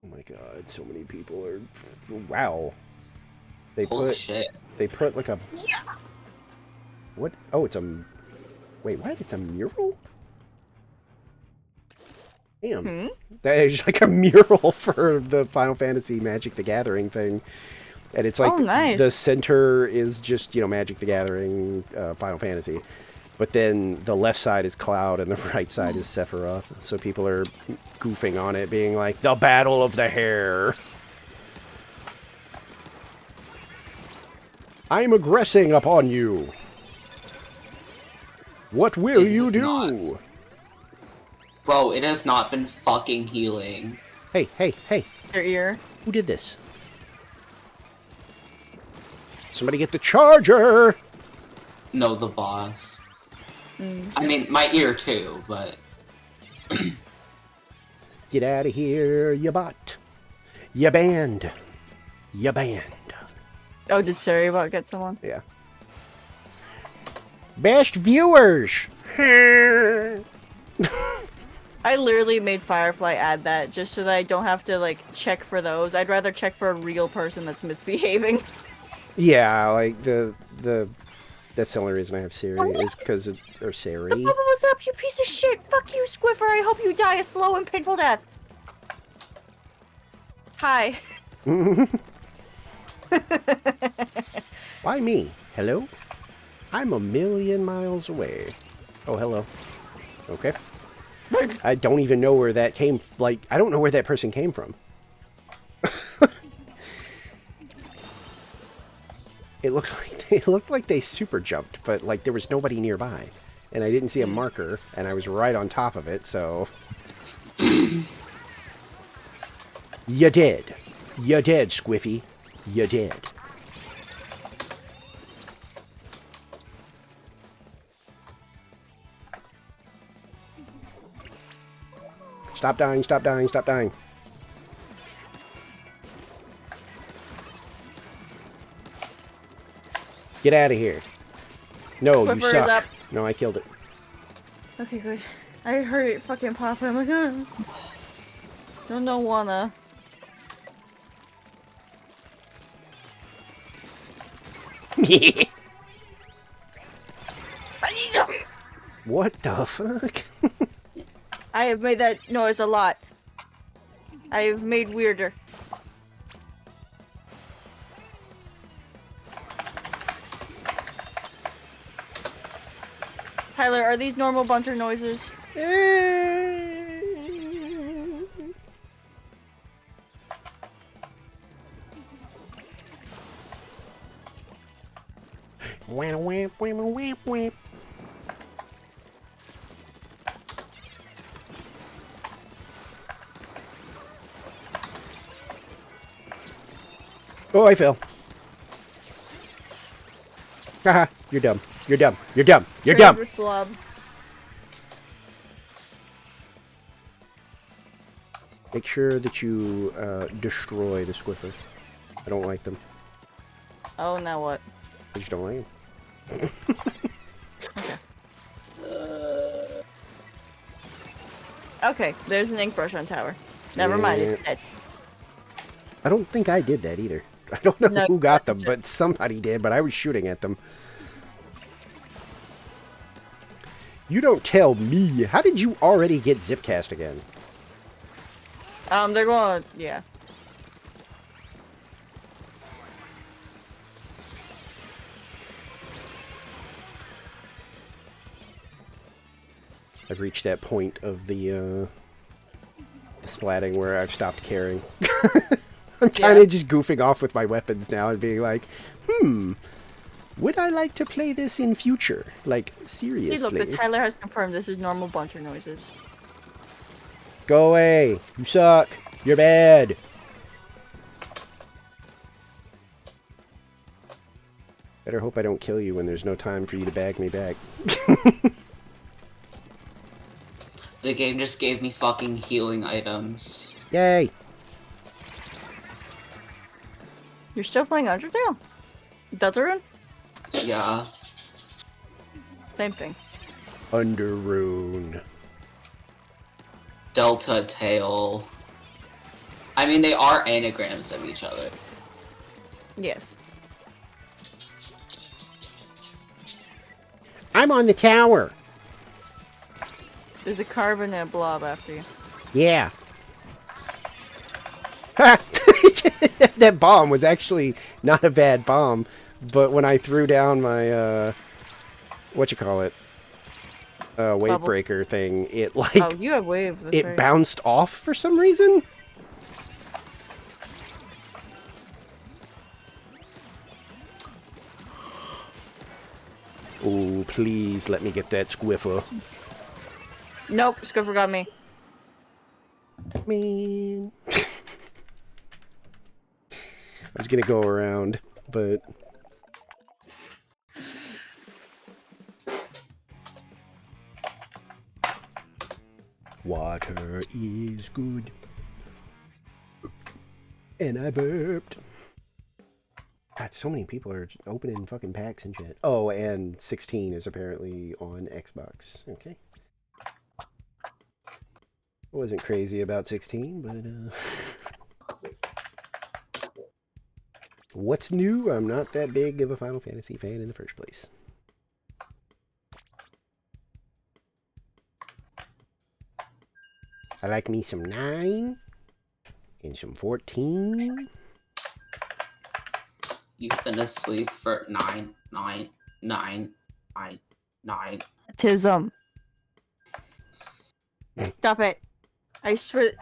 Oh my god, so many people are... Wow. They Holy shit. They put like a... What? Oh, it's a... Wait, what? It's a mural? Damn. Hmm? That is like a mural for the Final Fantasy Magic the Gathering thing. And it's like Oh, nice. the center is just, Magic the Gathering, Final Fantasy. But then the left side is Cloud and the right side is Sephiroth. So people are goofing on it, being like, the Battle of the Hair. I'm aggressing upon you. What will It you is do? not. Bro, it has not been fucking healing. Hey, hey, hey. Your ear. Who did this? Somebody get the charger! No, the boss. I mean, my ear too, but... Get out of here, you bot. You banned. You banned. Oh, did Saribot get someone? Yeah. Best viewers! I literally made Firefly add that just so that I don't have to, like, check for those. I'd rather check for a real person that's misbehaving. Yeah, like, that's the only reason I have Siri, is because of... Or Siri. Bubba, what's up, you piece of shit? Fuck you, Squiffer. I hope you die a slow and painful death. Hi. Why me? Hello? I'm a million miles away. Oh, hello. Okay. I don't even know where that came... Like, I don't know where that person came from. It looked like they super jumped, but, like, there was nobody nearby. And I didn't see a marker, and I was right on top of it, so... You did. You did, Squiffy. You did. Stop dying, stop dying, stop dying. Get out of here. No, you Squiffer is suck. up. No, I killed it. Okay, good. I heard it fucking pop. I'm like, don't wanna. What the fuck? I have made that noise a lot. I have made weirder. Tyler, are these normal bunter noises? Oh, I fell. Haha, you're dumb. You're dumb. You're dumb. You're dumb. Favorite blob. Make sure that you destroy the Squiffer. I don't like them. Oh, now what? I just don't like them. Okay, there's an ink brush on tower. Never mind, it's dead. I don't think I did that either. I don't know No, who got them, that's but somebody did, but I was shooting at them. You don't tell me. How did you already get Zipcast again? They're going, yeah. I've reached that point of the splatting where I've stopped caring. I'm kind of just goofing off with my weapons now and being like, would I like to play this in future? Like, seriously. See, look, the Tyler has confirmed this is normal bunter noises. Go away. You suck. You're bad. Better hope I don't kill you when there's no time for you to bag me back. The game just gave me fucking healing items. Yay. You're still playing Undertale? Deltarune? Yeah. Same thing. Underrune. Delta Tail. I mean, they are anagrams of each other. Yes. I'm on the tower. There's a carbon and a blob after you. Yeah. That bomb was actually not a bad bomb, but when I threw down my, wave Bubble. breaker thing, it like, Oh, you have wave. That's it right. bounced off for some reason. Oh, please let me get that squiffer. Nope, Squiffer got me. Man. I was gonna go around, but... Water is good. And I burped. God, so many people are opening fucking packs and shit. Oh, and 16 is apparently on Xbox. Okay. I wasn't crazy about 16, but, what's new? I'm not that big of a Final Fantasy fan in the first place. I like me some 9 and some 14. You've been asleep for 9, 9, 9, 9, 9. Tism. Stop it. I swear.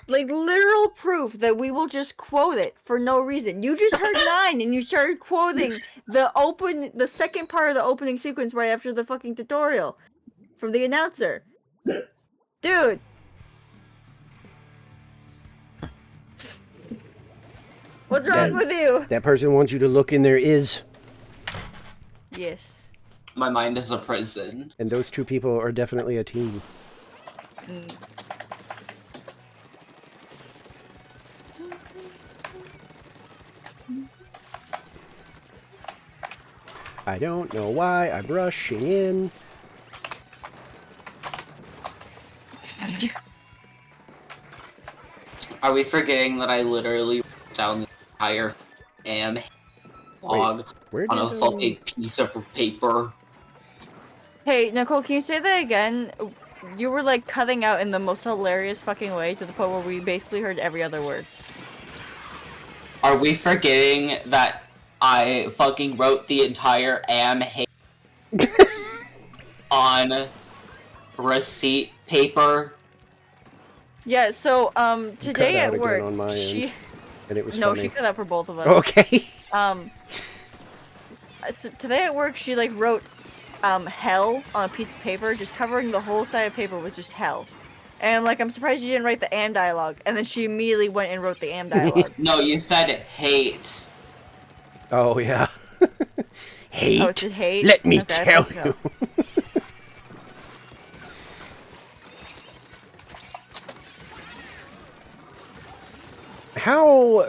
Like, literal proof that we will just quote it for no reason. You just heard 9 and you started quoting the second part of the opening sequence right after the fucking tutorial from the announcer. Dude. What's wrong with you? That person wants you to look in their is. Yes. My mind is a prison. And those two people are definitely a team. Mm. I don't know why I'm rushing in. Are we forgetting that I literally wrote down the entire AM log Where on a did fucking piece of paper? Hey, Nicole, can you say that again? You were like cutting out in the most hilarious fucking way to the point where we basically heard every other word. Are we forgetting that I fucking wrote the entire on receipt paper? Yeah, so today cut out at again work, on my she end, and it was no, funny. she cut out for both of us. Okay. So today at work, she like wrote hell on a piece of paper, just covering the whole side of paper with just hell. And like, I'm surprised you didn't write the am dialogue. And then she immediately went and wrote the am dialogue. No, you said hate. Oh, yeah. Hate? Oh, it said hate? Let me Okay, tell no. you. How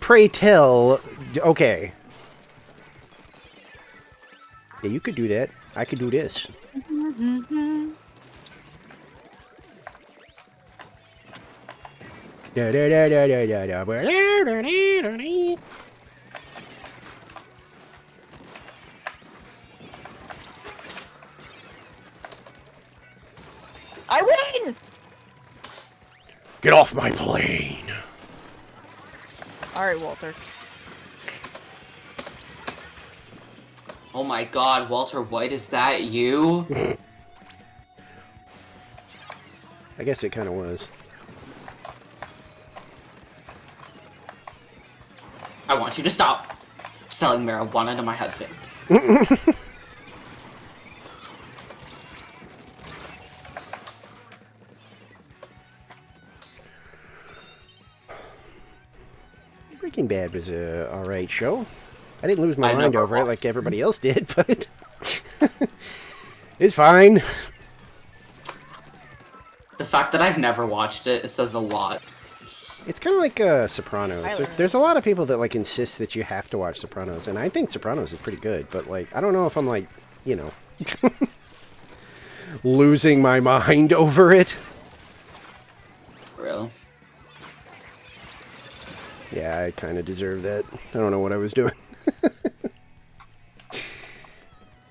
pray tell, okay. Yeah, you could do that. I could do this. Da, da, da, da, da, da, da, da, da, da, da. I win! Get off my plane. Alright, Walter. Oh my god, Walter White, is that you? I guess it kind of was. I want you to stop selling marijuana to my husband. Breaking Bad was a alright show. I didn't lose my I mind never over it watched like everybody else did, but it's fine. The fact that I've never watched it says a lot. It's kind of like Sopranos. There's a lot of people that like insist that you have to watch Sopranos, and I think Sopranos is pretty good, but like I don't know if I'm like, you know, losing my mind over it. Really? Yeah, I kind of deserve that. I don't know what I was doing.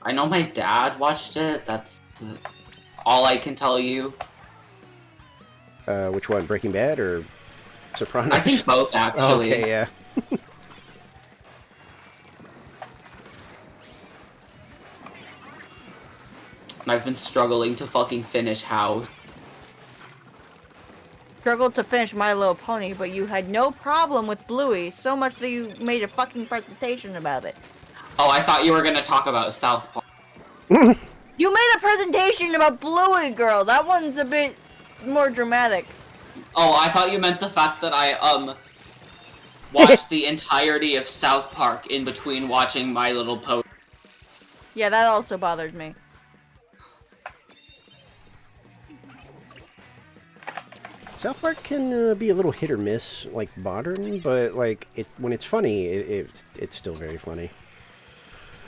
I know my dad watched it. That's all I can tell you. Which one, Breaking Bad or Sopranos? I think both, actually. Okay, yeah. And I've been struggling to fucking finish House. Struggled to finish My Little Pony, but you had no problem with Bluey, so much that you made a fucking presentation about it. Oh, I thought you were gonna talk about South Park. You made a presentation about Bluey Girl. That one's a bit more dramatic. Oh, I thought you meant the fact that I watched the entirety of South Park in between watching My Little Pony. Yeah, that also bothered me. South Park can be a little hit or miss, like modern, but like when it's funny, it's still very funny.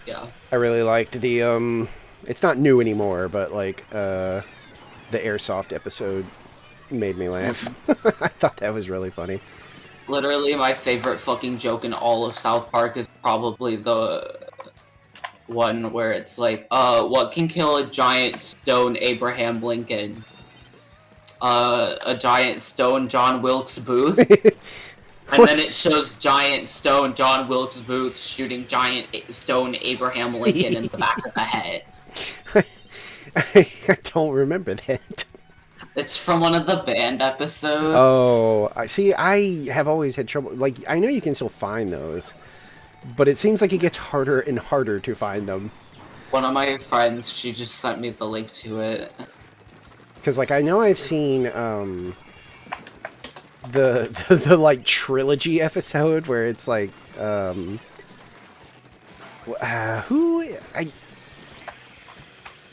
Yeah. I really liked the it's not new anymore, but like the Airsoft episode made me laugh. I thought that was really funny. Literally, my favorite fucking joke in all of South Park is probably the one where it's like, what can kill a giant stone Abraham Lincoln? A giant stone John Wilkes Booth? And then it shows giant stone John Wilkes Booth shooting giant stone Abraham Lincoln in the back of the head. I don't remember that. It's from one of the band episodes. Oh, I see. I have always had trouble. Like, I know you can still find those, but it seems like it gets harder and harder to find them. One of my friends, she just sent me the link to it. Because, like, I know I've seen the like trilogy episode where it's like who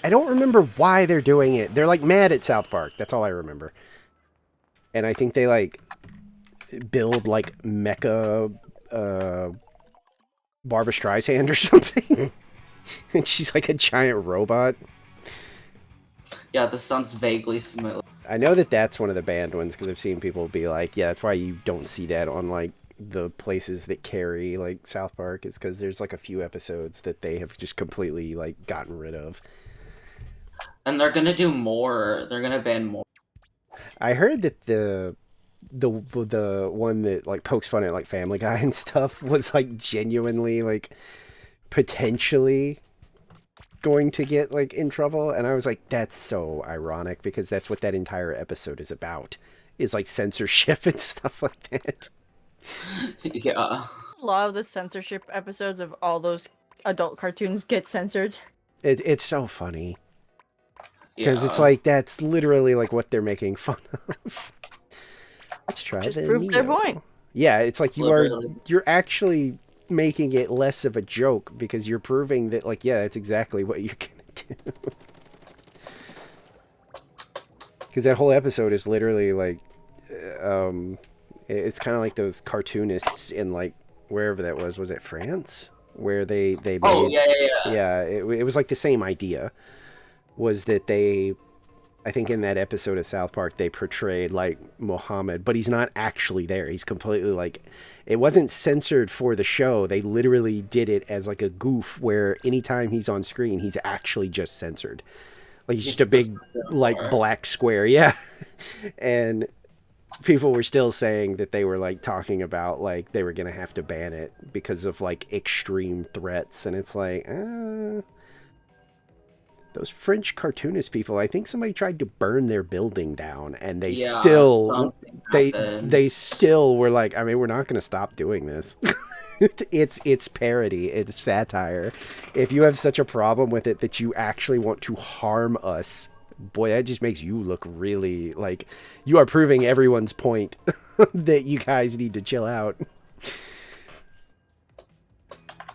I don't remember why they're doing it. They're like mad at South Park. That's all I remember. And I think they like build like mecha Barbra Streisand or something. And she's like a giant robot. Yeah, this sounds vaguely familiar. I know that that's one of the banned ones because I've seen people be like, yeah, that's why you don't see that on like the places that carry like South Park, is because there's like a few episodes that they have just completely like gotten rid of. And they're gonna do more. They're gonna ban more. I heard that the one that like pokes fun at like Family Guy and stuff was like genuinely like potentially going to get like in trouble, and I was like, that's so ironic because that's what that entire episode is about, is like censorship and stuff like that. Yeah. A lot of the censorship episodes of all those adult cartoons get censored. It's so funny because Yeah. it's like that's literally like what they're making fun of. Let's try Just the prove their Neo. point. Yeah, it's like Literally. you're actually making it less of a joke because you're proving that like, yeah, it's exactly what you're gonna do. Because that whole episode is literally like it's kind of like those cartoonists in like wherever that was it France, where they made, Oh yeah. it was like the same idea, was that they, I think in that episode of South Park, they portrayed like Muhammad, but he's not actually there. He's completely like, it wasn't censored for the show. They literally did it as like a goof where anytime he's on screen, he's actually just censored. Like he's just a big like black square. Yeah. And people were still saying that they were like talking about like they were going to have to ban it because of like extreme threats. And it's like, those French cartoonist people, I think somebody tried to burn their building down, and they still were like, I mean, we're not going to stop doing this. It's parody, it's satire. If you have such a problem with it that you actually want to harm us, boy, that just makes you look really like you are proving everyone's point that you guys need to chill out.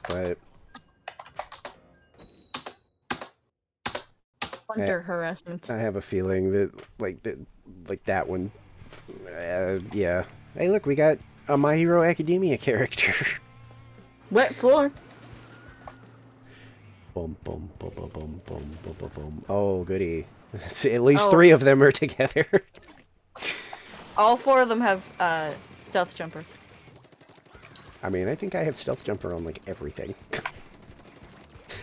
But Under harassment. I have a feeling that that one, yeah. Hey, look, we got a My Hero Academia character. Wet floor. Boom, boom, boom, boom, boom, boom, boom, boom, boom. Oh, goody. At least 3 of them are together. All 4 of them have stealth jumper. I mean, I think I have stealth jumper on like everything.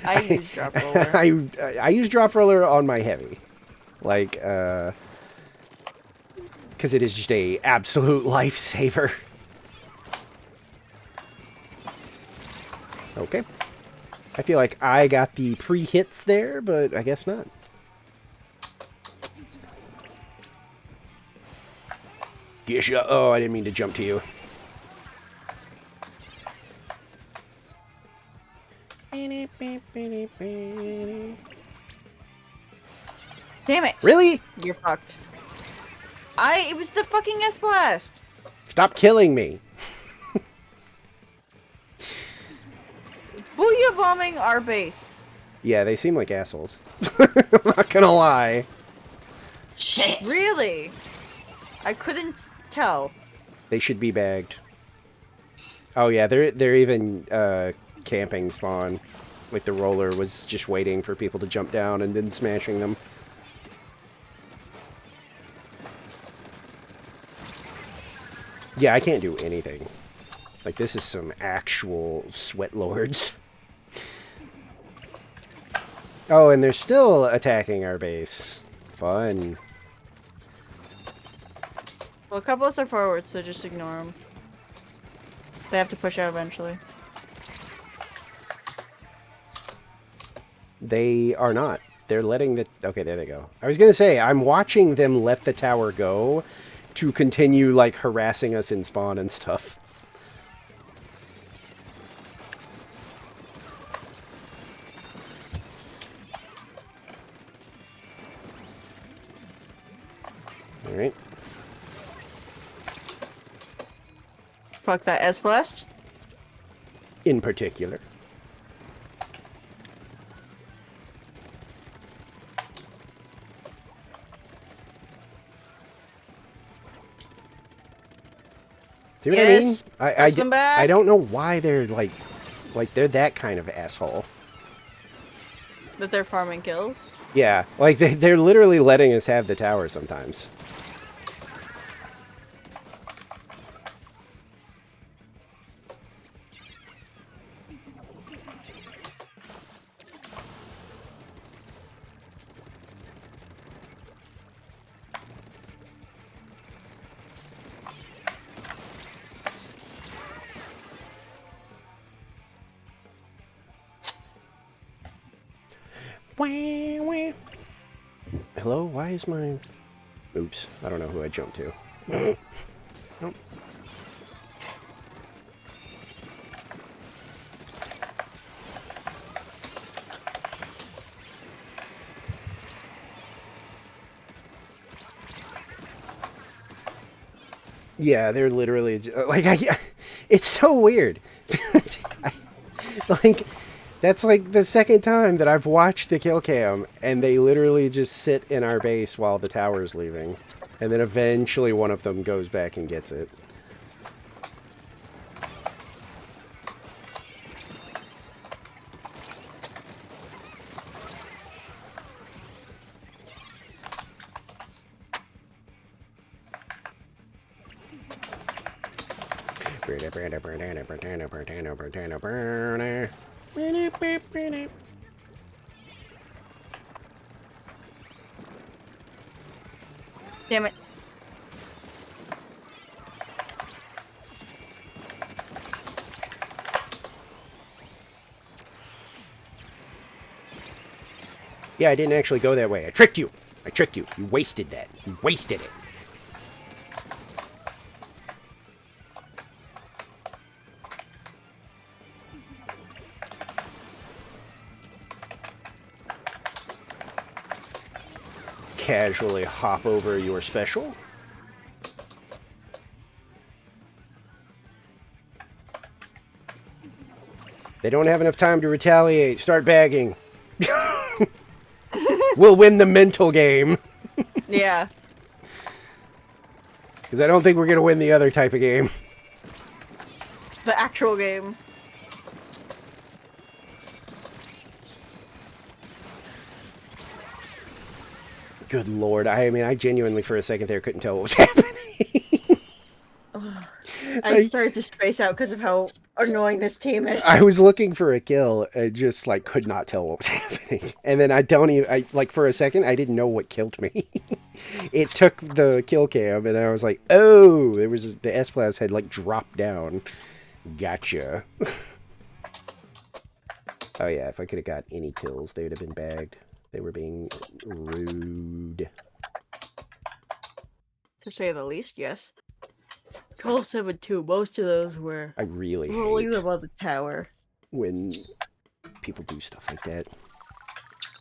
I use drop roller. I use drop roller on my heavy, like because it is just a absolute lifesaver. Okay, I feel like I got the pre-hits there, but I guess not. Gisha, oh, I didn't mean to jump to you. Damn it! Really? You're fucked. It was the fucking S-Blast! Stop killing me. Booyah bombing our base. Yeah, they seem like assholes. I'm not gonna lie. Shit! Really? I couldn't tell. They should be bagged. Oh yeah, they're even camping spawn. Like the roller was just waiting for people to jump down and then smashing them. Yeah, I can't do anything. Like, this is some actual sweat lords. Oh, and they're still attacking our base. Fun. Well, a couple of us are forward, so just ignore them. They have to push out eventually. They are not. They're letting the... Okay, there they go. I was going to say, I'm watching them let the tower go to continue, like, harassing us in spawn and stuff. Alright. Fuck that S-Blast. In particular. See what Yes, I mean? push them back. I don't know why they're like they're that kind of asshole. That they're farming kills. Yeah, like they're literally letting us have the tower sometimes. Hello? Why is my... Oops. I don't know who I jumped to. Nope. Yeah, they're literally... Like, it's so weird. Like... That's like the second time that I've watched the kill cam, and they literally just sit in our base while the tower's leaving. And then eventually one of them goes back and gets it. Damn it. Yeah, I didn't actually go that way. I tricked you. I tricked you. You wasted that. You wasted it. Casually hop over your special. They don't have enough time to retaliate. Start bagging. We'll win the mental game. Yeah. Because I don't think we're going to win the other type of game. The actual game. Good lord. I mean, I genuinely for a second there couldn't tell what was happening. I started to space out because of how annoying this team is. I was looking for a kill and just like could not tell what was happening. And then like for a second I didn't know what killed me. It took the kill cam and I was like, oh, there was the S-Blast had like dropped down. Gotcha. Oh yeah, if I could have got any kills, they would have been bagged. They were being rude. To say the least, yes. 12-7-2, most of those were I really rolling hate them on the tower. when people do stuff like that.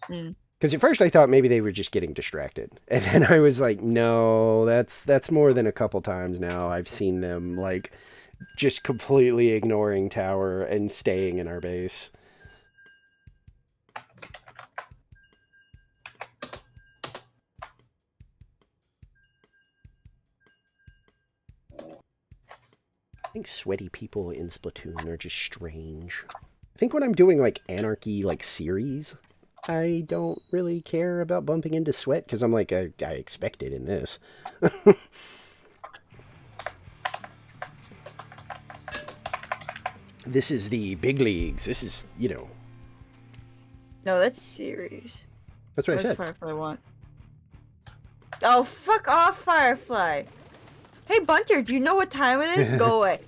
Mm. Because at first I thought maybe they were just getting distracted. And then I was like, no, that's more than a couple times now. I've seen them, like, just completely ignoring tower and staying in our base. I think sweaty people in Splatoon are just strange. I think when I'm doing, like, anarchy, like, series, I don't really care about bumping into sweat, because I'm like, I expect it in this. This is the big leagues. This is, you know... No, that's series. That's what I What does said. Firefly want? Oh, fuck off, Firefly! Hey, Bunter, do you know what time it is? Go away.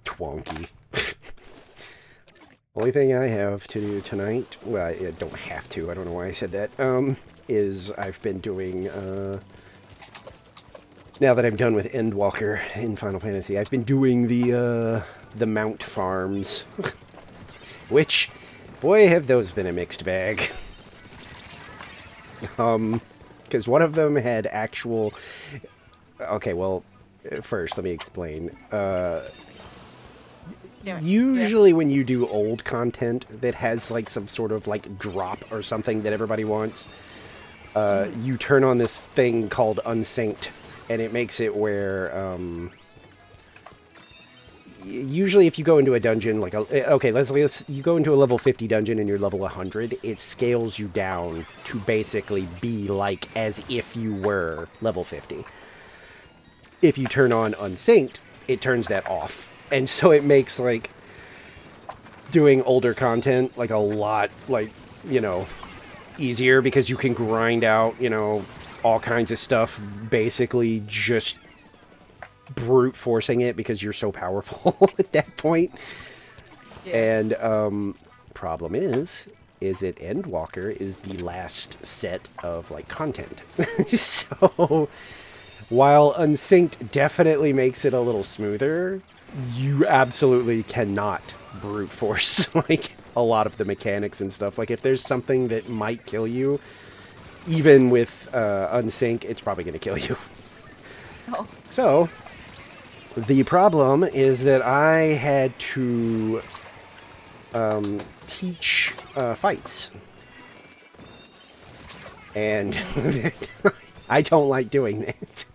Twonky. Only thing I have to do tonight, well, I don't have to, I don't know why I said that, is I've been doing, now that I'm done with Endwalker in Final Fantasy, I've been doing the mount farms, which, boy, have those been a mixed bag. Because one of them had actual, okay, well, first, let me explain, usually when you do old content that has like some sort of like drop or something that everybody wants, you turn on this thing called unsynced, and it makes it where usually if you go into a dungeon like okay, let's you go into a level 50 dungeon and you're level 100, it scales you down to basically be like as if you were level 50. If you turn on unsynced, it turns that off. And so it makes, like, doing older content, like, a lot, like, you know, easier because you can grind out, you know, all kinds of stuff, basically just brute forcing it because you're so powerful at that point. Yeah. And, problem is that Endwalker is the last set of, like, content. So, while unsynced definitely makes it a little smoother, you absolutely cannot brute force, like, a lot of the mechanics and stuff. Like, if there's something that might kill you, even with unsync, it's probably going to kill you. Oh. So, the problem is that I had to teach fights. And I don't like doing that.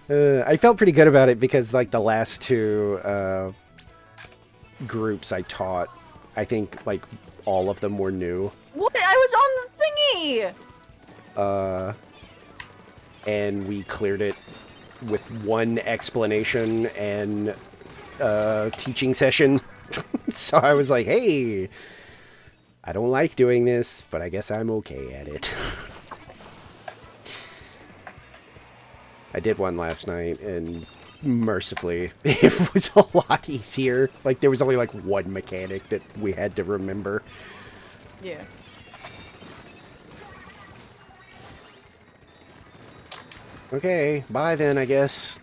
I felt pretty good about it because, like, the last two groups I taught, I think, like, all of them were new. What? I was on the thingy! And we cleared it with one explanation and teaching session. So I was like, hey, I don't like doing this, but I guess I'm okay at it. I did one last night, and mercifully, it was a lot easier. Like, there was only, like, one mechanic that we had to remember. Yeah. Okay, bye then, I guess.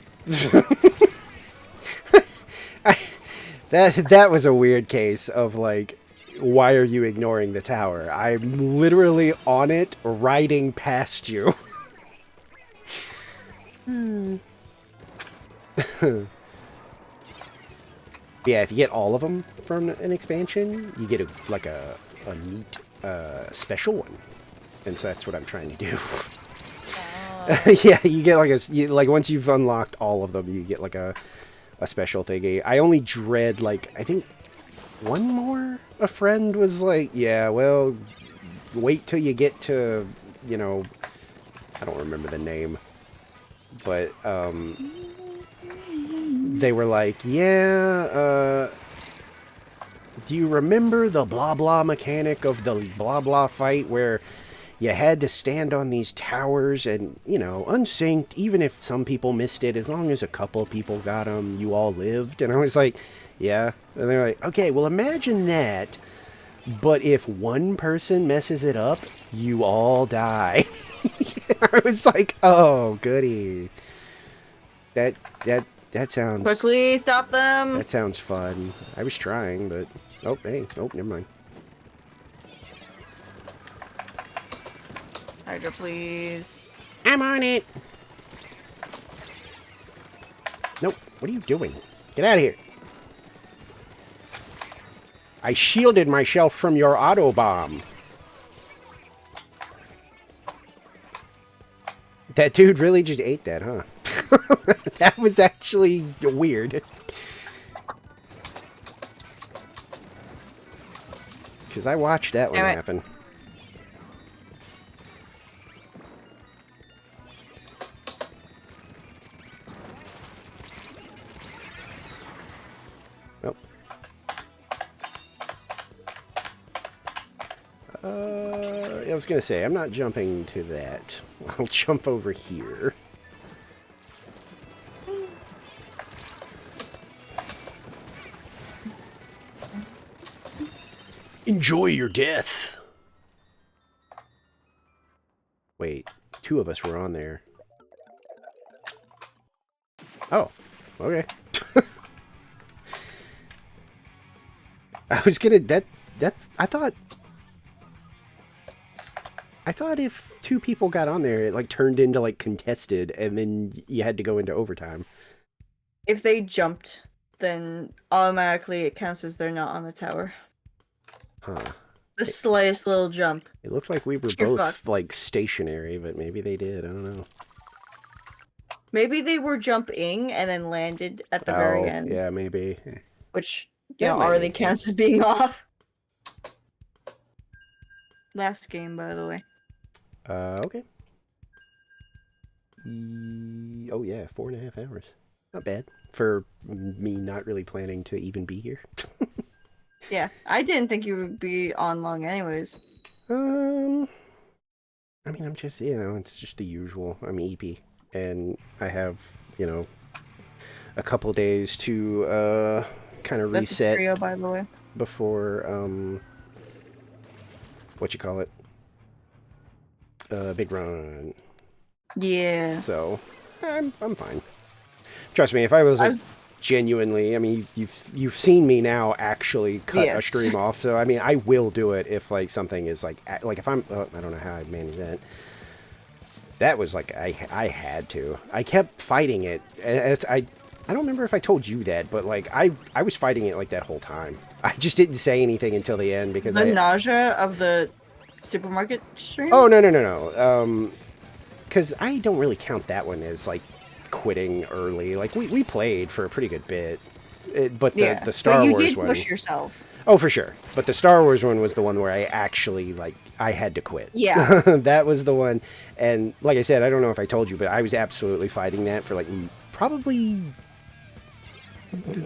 That was a weird case of, like, why are you ignoring the tower? I'm literally on it, riding past you. Yeah, if you get all of them from an expansion, you get a neat special one, and so that's what I'm trying to do. Yeah, you get like once you've unlocked all of them, you get like a special thingy. I only dread, like, I think one more. A friend was like, yeah, well, wait till you get to, you know, I don't remember the name. But, they were like, yeah, do you remember the blah blah mechanic of the blah blah fight where you had to stand on these towers and, you know, unsynced, even if some people missed it, as long as a couple of people got them, you all lived? And I was like, yeah. And they're like, okay, well, imagine that, but if one person messes it up, you all die. I was like, oh, goody. That sounds... Quickly, stop them! That sounds fun. I was trying, but... Oh, hey. Oh, never mind. Hydra, please. I'm on it. Nope. What are you doing? Get out of here. I shielded myself from your auto bomb. That dude really just ate that, huh? That was actually weird. Because I watched that one Damn it. happen. Nope. I was going to say, I'm not jumping to that. I'll jump over here. Enjoy your death. Wait, 2 of us were on there. Oh, okay. I was gonna I thought if 2 people got on there, it like turned into like contested, and then you had to go into overtime. If they jumped, then automatically it counts as they're not on the tower. Huh. The slightest little jump. It looked like we were You're both fucked. like stationary, but maybe they did. I don't know. Maybe they were jumping and then landed at the very end. Yeah, maybe. Which, you That know, might already make counts as being off. Last game, by the way. Okay. Oh yeah, 4.5 hours. Not bad for me not really planning to even be here. Yeah, I didn't think you would be on long anyways. I mean, I'm just, it's just the usual. I'm EP, and I have, a couple days to kind of That's a reset trio, by the way. before what you call it, big run. Yeah. So I'm fine. Trust me, if I was like, genuinely, I mean, you've seen me now actually cut a Yes. stream off, so I mean, I will do it if like something is like if I'm I don't know how I'd manage that. That was like I had to. I kept fighting it. As I don't remember if I told you that, but like I was fighting it like that whole time. I just didn't say anything until the end because The nausea of the supermarket stream? Oh no. Because I don't really count that one as like quitting early. Like we played for a pretty good bit, but the Star but you Wars did one. push yourself. Oh, for sure. But the Star Wars one was the one where I actually like I had to quit. Yeah. That was the one. And like I said, I don't know if I told you, but I was absolutely fighting that for like probably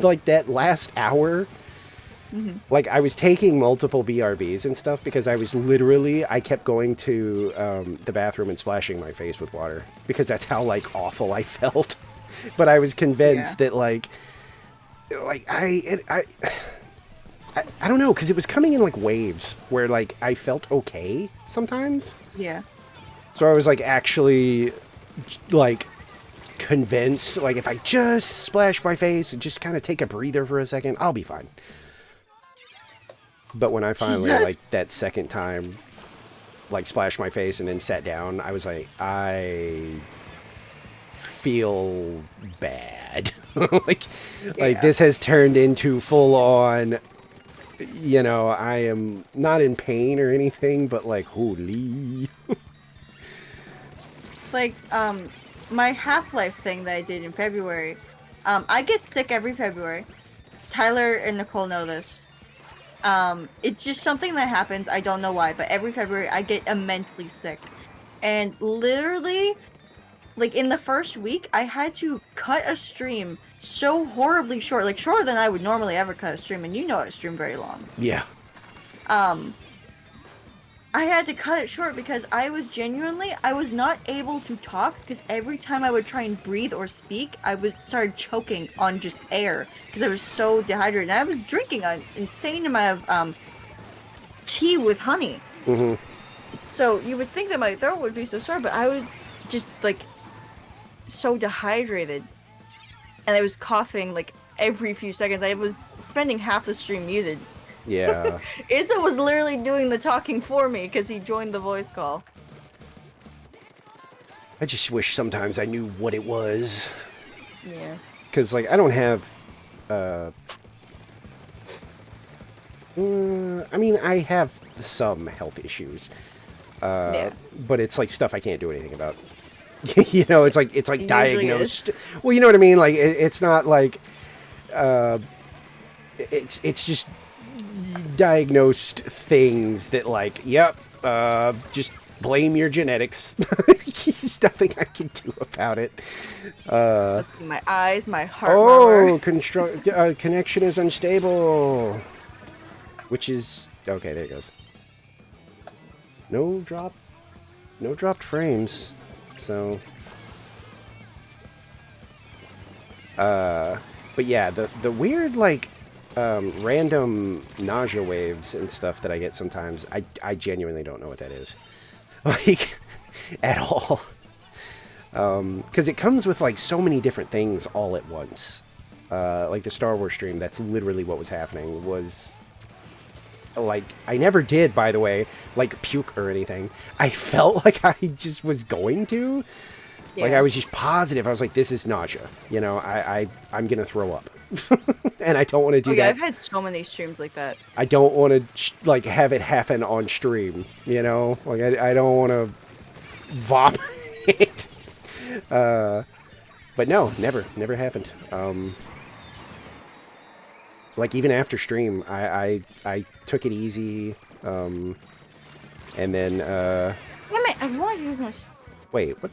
like that last hour. Mm-hmm. Like I was taking multiple BRBs and stuff because I kept going to the bathroom and splashing my face with water because that's how like awful I felt. But I was convinced that like I don't know, because it was coming in like waves where like I felt okay sometimes. Yeah. So I was like actually like convinced like if I just splash my face and just kind of take a breather for a second, I'll be fine. But when I finally, like, that second time, like, splashed my face and then sat down, I was like, I feel bad. like, this has turned into full-on, I am not in pain or anything, but, like, holy. Like, my Half-Life thing that I did in February, I get sick every February. Tyler and Nicole know this. It's just something that happens. I don't know why, but every February I get immensely sick. And literally, like in the first week, I had to cut a stream so horribly short, like shorter than I would normally ever cut a stream, and you know I stream very long. Yeah. I had to cut it short because I was not able to talk because every time I would try and breathe or speak, I would start choking on just air because I was so dehydrated. And I was drinking an insane amount of tea with honey. Mm-hmm. So you would think that my throat would be so sore, but I was just like so dehydrated. And I was coughing like every few seconds. I was spending half the stream muted. Yeah. Issa was literally doing the talking for me because he joined the voice call. I just wish sometimes I knew what it was. Yeah. Because, like, I don't have, I mean, I have some health issues. Yeah. But it's, like, stuff I can't do anything about. You know, it's like It usually diagnosed. Well, you know what I mean? Like, it's not like, it's just diagnosed things that, like, yep, just blame your genetics. There's nothing I can do about it. Let's see, my eyes, my heart murmur. Oh, connection is unstable. Which is okay. There it goes. No dropped frames. So, but yeah, the weird like random nausea waves and stuff that I get sometimes. I genuinely don't know what that is, like at all. Because it comes with like so many different things all at once. Like the Star Wars stream, that's literally what was happening. Was like, I never did, by the way, like puke or anything. I felt like I just was going to. Yeah. Like I was just positive. I was like, this is nausea. You know, I'm gonna throw up. And I don't want to do Oh, yeah, that. I've had so many streams like that. I don't want to like have it happen on stream. You know, like I don't want to vomit. But no, never happened. Like even after stream, I took it easy, and then Damn it! I want to use my wait, what?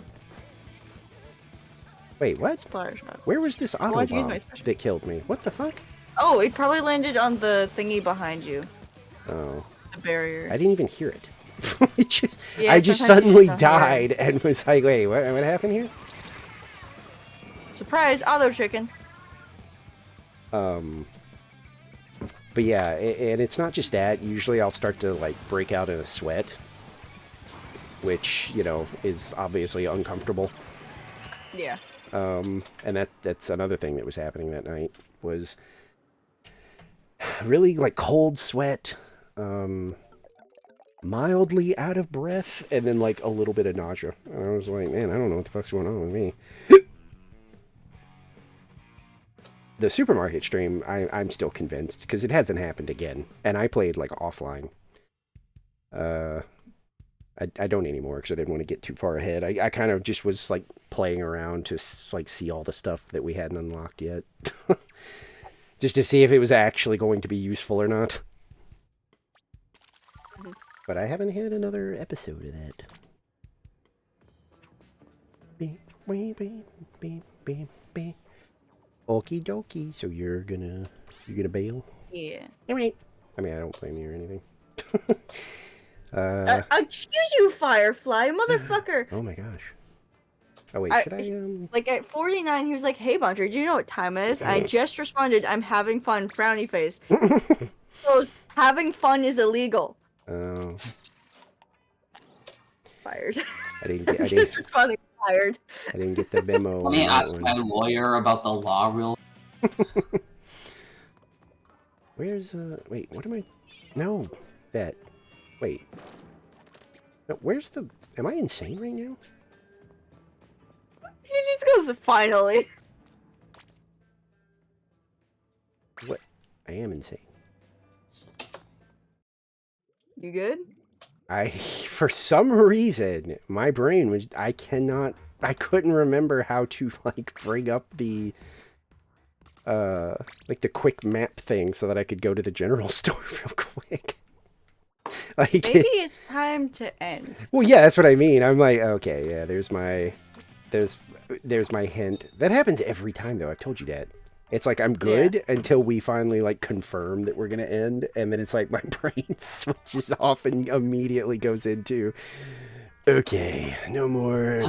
Wait, what? splatter shot. Where was this auto wanted to use bomb my special- that killed me? What the fuck? Oh, it probably landed on the thingy behind you. Oh, The barrier. I didn't even hear it. Yeah, I just sometimes you suddenly just don't hear died and was like, wait, what happened here? Surprise! Auto chicken. But yeah, and it's not just that. Usually I'll start to like break out in a sweat, which, you know, is obviously uncomfortable. Yeah. And that's another thing that was happening that night was really like cold sweat, mildly out of breath, and then like a little bit of nausea. And I was like, man, I don't know what the fuck's going on with me. The supermarket stream, I'm still convinced, because it hasn't happened again. And I played, like, offline. I don't anymore, because I didn't want to get too far ahead. I kind of just was, like, playing around to, like, see all the stuff that we hadn't unlocked yet. Just to see if it was actually going to be useful or not. But I haven't had another episode of that. Beep, beep, beep, beep, beep, beep. Okie dokie, so you're gonna bail? Yeah. Alright. I mean, I don't blame you or anything. Excuse you, Firefly, motherfucker! Oh my gosh. Oh wait, should I Like at 49, he was like, "Hey, Buncher, do you know what time it is?" I just responded, "I'm having fun." Frowny face. Goes, "Having fun is illegal." Oh. Fired. I didn't Just responding, fired. I didn't get the memo. Let me on that ask one. my lawyer about the law real. Where's wait, what am I? No, that. Wait. No, where's the? Am I insane right now? He just goes, "Finally." What? I am insane. You good? For some reason, my brain was, I couldn't remember how to, like, bring up the, like, the quick map thing so that I could go to the general store real quick. Like, Maybe it's time to end. well, yeah, that's what I mean. I'm like, okay, yeah, there's my hint. That happens every time, though. I've told you that. It's like I'm good until we finally like confirm that we're gonna end, and then it's like my brain switches off and immediately goes into, okay, no more.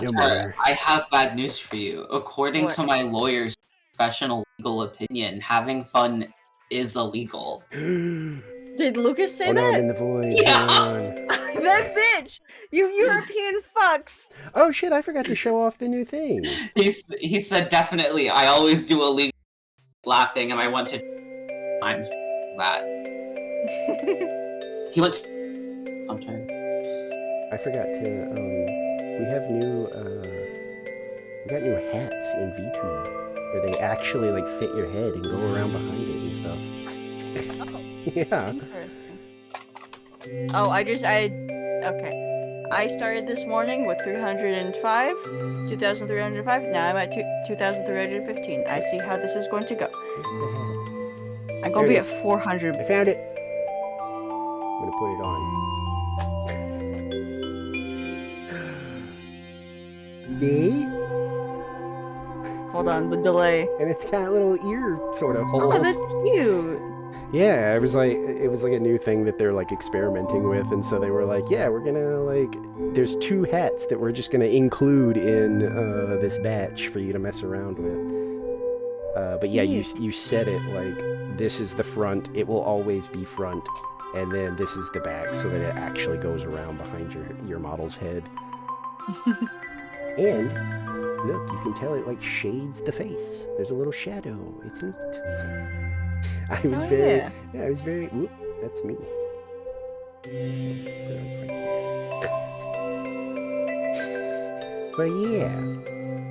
I have bad news for you. According What? to my lawyer's professional legal opinion, having fun is illegal. Did Lucas say Oh no, I'm that? in the void. Yeah. Hang on. That bitch! You European fucks! Oh shit, I forgot to show off the new thing. He said definitely. I always do illegal laughing, and I went to times that. He went to Hunter. I forgot to We have new, we got new hats in VTube where they actually like fit your head and go around behind it and stuff. Oh, Yeah. interesting. Oh, okay. I started this morning with 2,305. Now I'm at 2,315. I see how this is going to go. Where's the hat? I'm There gonna be it at is. 400. I found it. I'm gonna put it on. See? Hold on, the delay. And it's got a little ear sort of Oh, holes. that's cute. Yeah, it was like a new thing that they're like experimenting with, and so they were like, yeah, we're gonna like, there's 2 hats that we're just gonna include in this batch for you to mess around with. But yeah, you set it like this is the front. It will always be front, and then this is the back, so that it actually goes around behind your model's head. And look, you can tell it like shades the face. There's a little shadow. It's neat. I was Yeah. I was very. Whoop, that's me. But yeah,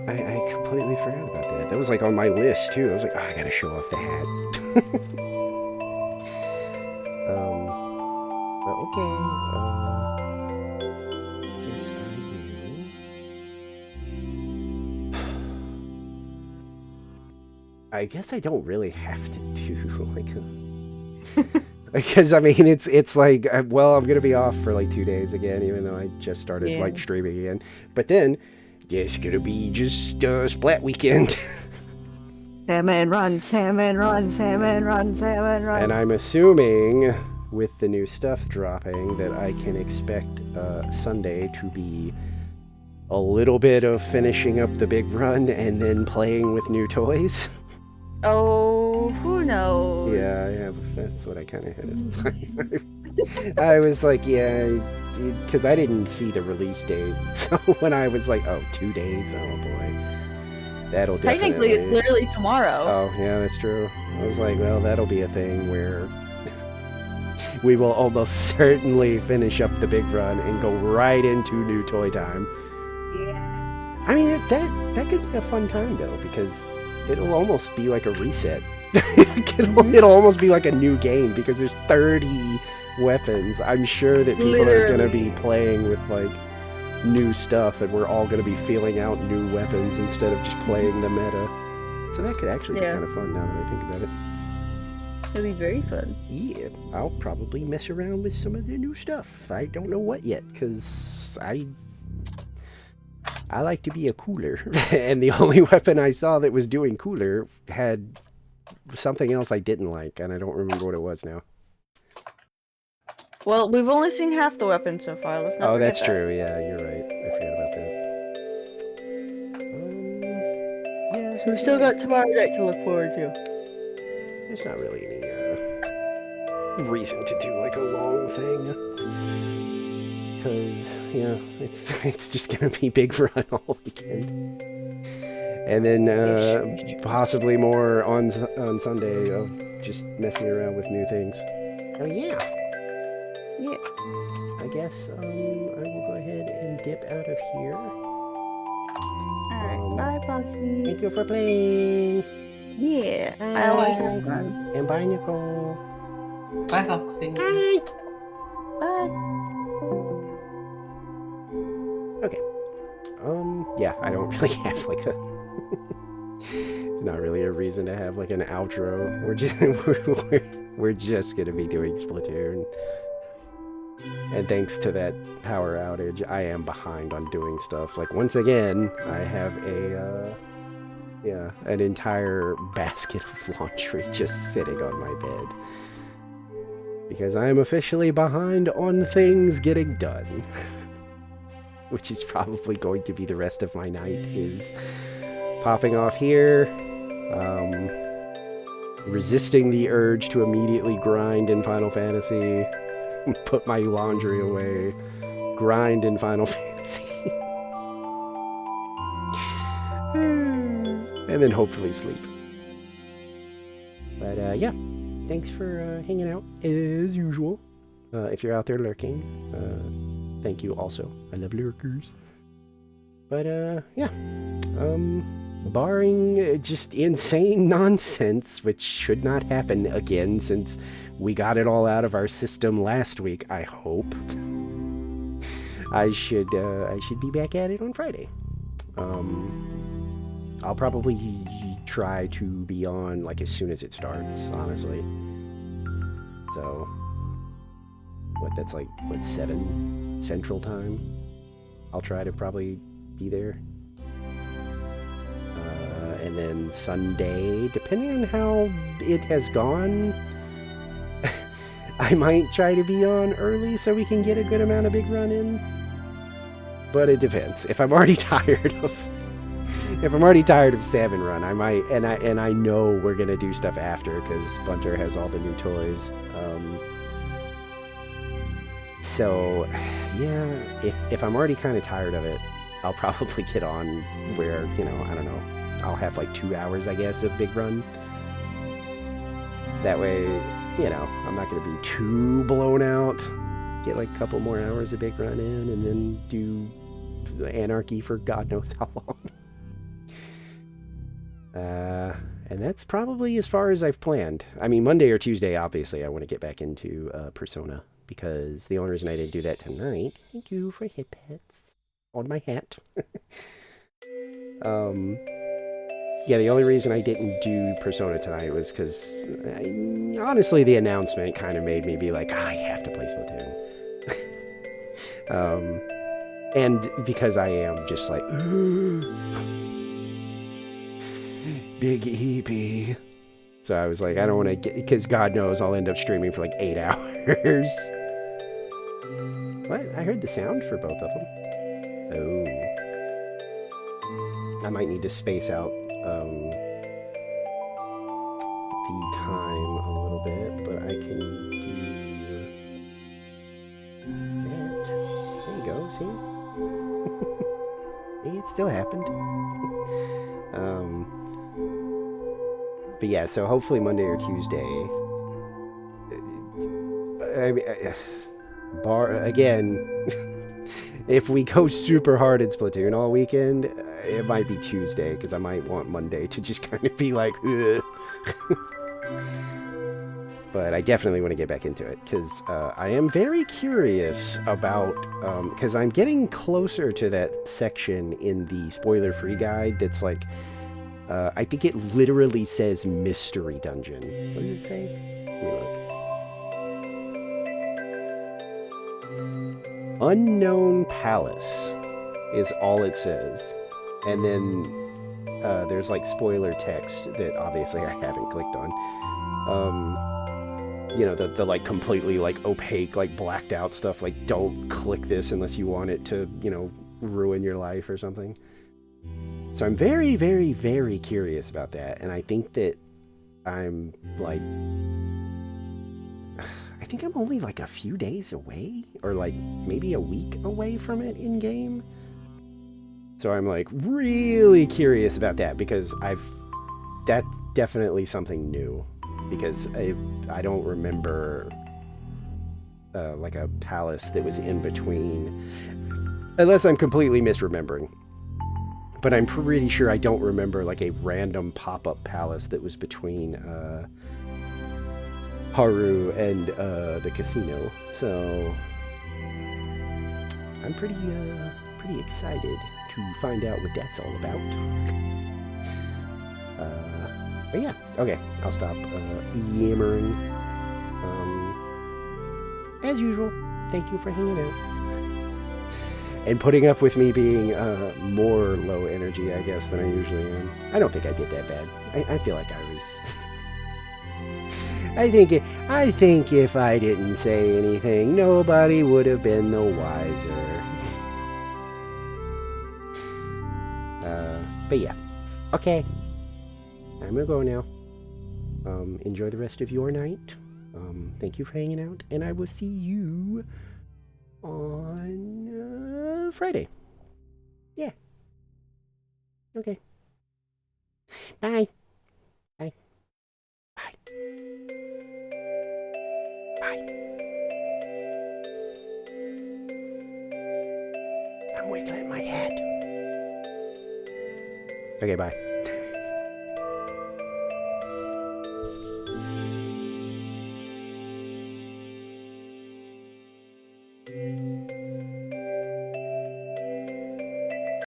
I completely forgot about that. That was like on my list too. I was like, oh, I gotta show off the hat. But okay. Guess I will. I guess I don't really have to do like a... Because I mean, it's like, well, I'm gonna be off for like 2 days again, even though I just started like streaming again. But then it's gonna be just Splat weekend. Salmon run, salmon run, salmon run, salmon run. And I'm assuming with the new stuff dropping that I can expect Sunday to be a little bit of finishing up the big run and then playing with new toys. Oh, who knows? Yeah, that's what I kind of had in mind. I was like, yeah, because I didn't see the release date. So when I was like, oh, 2 days, oh boy, that'll definitely... Technically, it's literally tomorrow. Oh, yeah, that's true. I was like, well, that'll be a thing where we will almost certainly finish up the big run and go right into new toy time. Yeah. I mean, that could be a fun time, though, because it'll almost be like a reset. It'll almost be like a new game because there's 30 weapons. I'm sure that people are going to be playing with like new stuff, and we're all going to be feeling out new weapons instead of just playing the meta. So that could actually be kind of fun now that I think about it. It'll be very fun. Yeah, I'll probably mess around with some of the new stuff. I don't know what yet, because I like to be a cooler, and the only weapon I saw that was doing cooler had something else I didn't like, and I don't remember what it was now. Well, we've only seen half the weapons so far. Let's not forget that's that. true. Yeah, you're right. I forgot about that. Yeah, We've still got tomorrow night to look forward to. There's not really any reason to do like a long thing. Because, yeah, it's just going to be big run all weekend. And then possibly more on Sunday of just messing around with new things. Oh, yeah. Yeah. I guess I will go ahead and dip out of here. Alright, bye, Foxy. Thank you for playing. Yeah, I always have fun. And bye, Nicole. Bye, Foxy. Bye. Bye. Okay. Yeah, I don't really have like a... It's not really a reason to have like an outro. We're just gonna be doing Splatoon. And thanks to that power outage, I am behind on doing stuff. Like, once again, I have an entire basket of laundry just sitting on my bed. Because I am officially behind on things getting done. Which is probably going to be the rest of my night, is popping off here, resisting the urge to immediately grind in Final Fantasy, put my laundry away, grind in Final Fantasy, and then hopefully sleep. But yeah, thanks for hanging out as usual. If you're out there lurking, thank you also. I love lurkers. But yeah. Barring just insane nonsense, which should not happen again since we got it all out of our system last week, I hope. I should be back at it on Friday. I'll probably try to be on like as soon as it starts, honestly. So that's like 7 Central Time. I'll try to probably be there. And then Sunday, depending on how it has gone, I might try to be on early so we can get a good amount of big run in. But it depends. If I'm already tired of Salmon Run, I might, and I know we're gonna do stuff after because Bunter has all the new toys. So yeah, if I'm already kind of tired of it, I'll probably get on where, you know, I don't know, I'll have like 2 hours, I guess, of big run. That way, you know, I'm not gonna be too blown out. Get like a couple more hours of big run in, and then do Anarchy for God knows how long. And that's probably as far as I've planned. I mean, Monday or Tuesday, obviously, I want to get back into Persona, because the only reason I didn't do that tonight, thank you for hit pets on my hat. Yeah, the only reason I didn't do Persona tonight was because, honestly, the announcement kind of made me be like, I have to play Splatoon. And because I am just like, big EP. So I was like, I don't want to get, because God knows I'll end up streaming for like 8 hours. What? I heard the sound for both of them. Oh. I might need to space out the time a little bit, but I can do that. There you go, see? See, it still happened. But yeah, so hopefully Monday or Tuesday. Again, if we go super hard in Splatoon all weekend, it might be Tuesday, because I might want Monday to just kind of be like, ugh. But I definitely want to get back into it, because I am very curious about, because I'm getting closer to that section in the spoiler-free guide that's like, I think it literally says Mystery Dungeon. What does it say? Let me look. Unknown Palace is all it says. And then there's like spoiler text that obviously I haven't clicked on. You know, the like completely like opaque, like blacked out stuff, like don't click this unless you want it to, you know, ruin your life or something. So I'm very, very, very curious about that. And I think that I'm like, I think I'm only like a few days away, or like maybe a week away from it in game. So I'm like really curious about that, because that's definitely something new, because I don't remember like a palace that was in between, unless I'm completely misremembering. But I'm pretty sure I don't remember like a random pop-up palace that was between Haru and the casino. So I'm pretty excited to find out what that's all about. But yeah, okay, I'll stop yammering. As usual, thank you for hanging out. And putting up with me being more low energy, I guess, than I usually am. I don't think I did that bad. I feel like I was... I think if I didn't say anything, nobody would have been the wiser. But yeah. Okay. I'm gonna go now. Enjoy the rest of your night. Thank you for hanging out, and I will see you on Friday. Yeah. Okay. Bye. Bye. Bye. Bye. I'm wiggling my head. Okay, bye.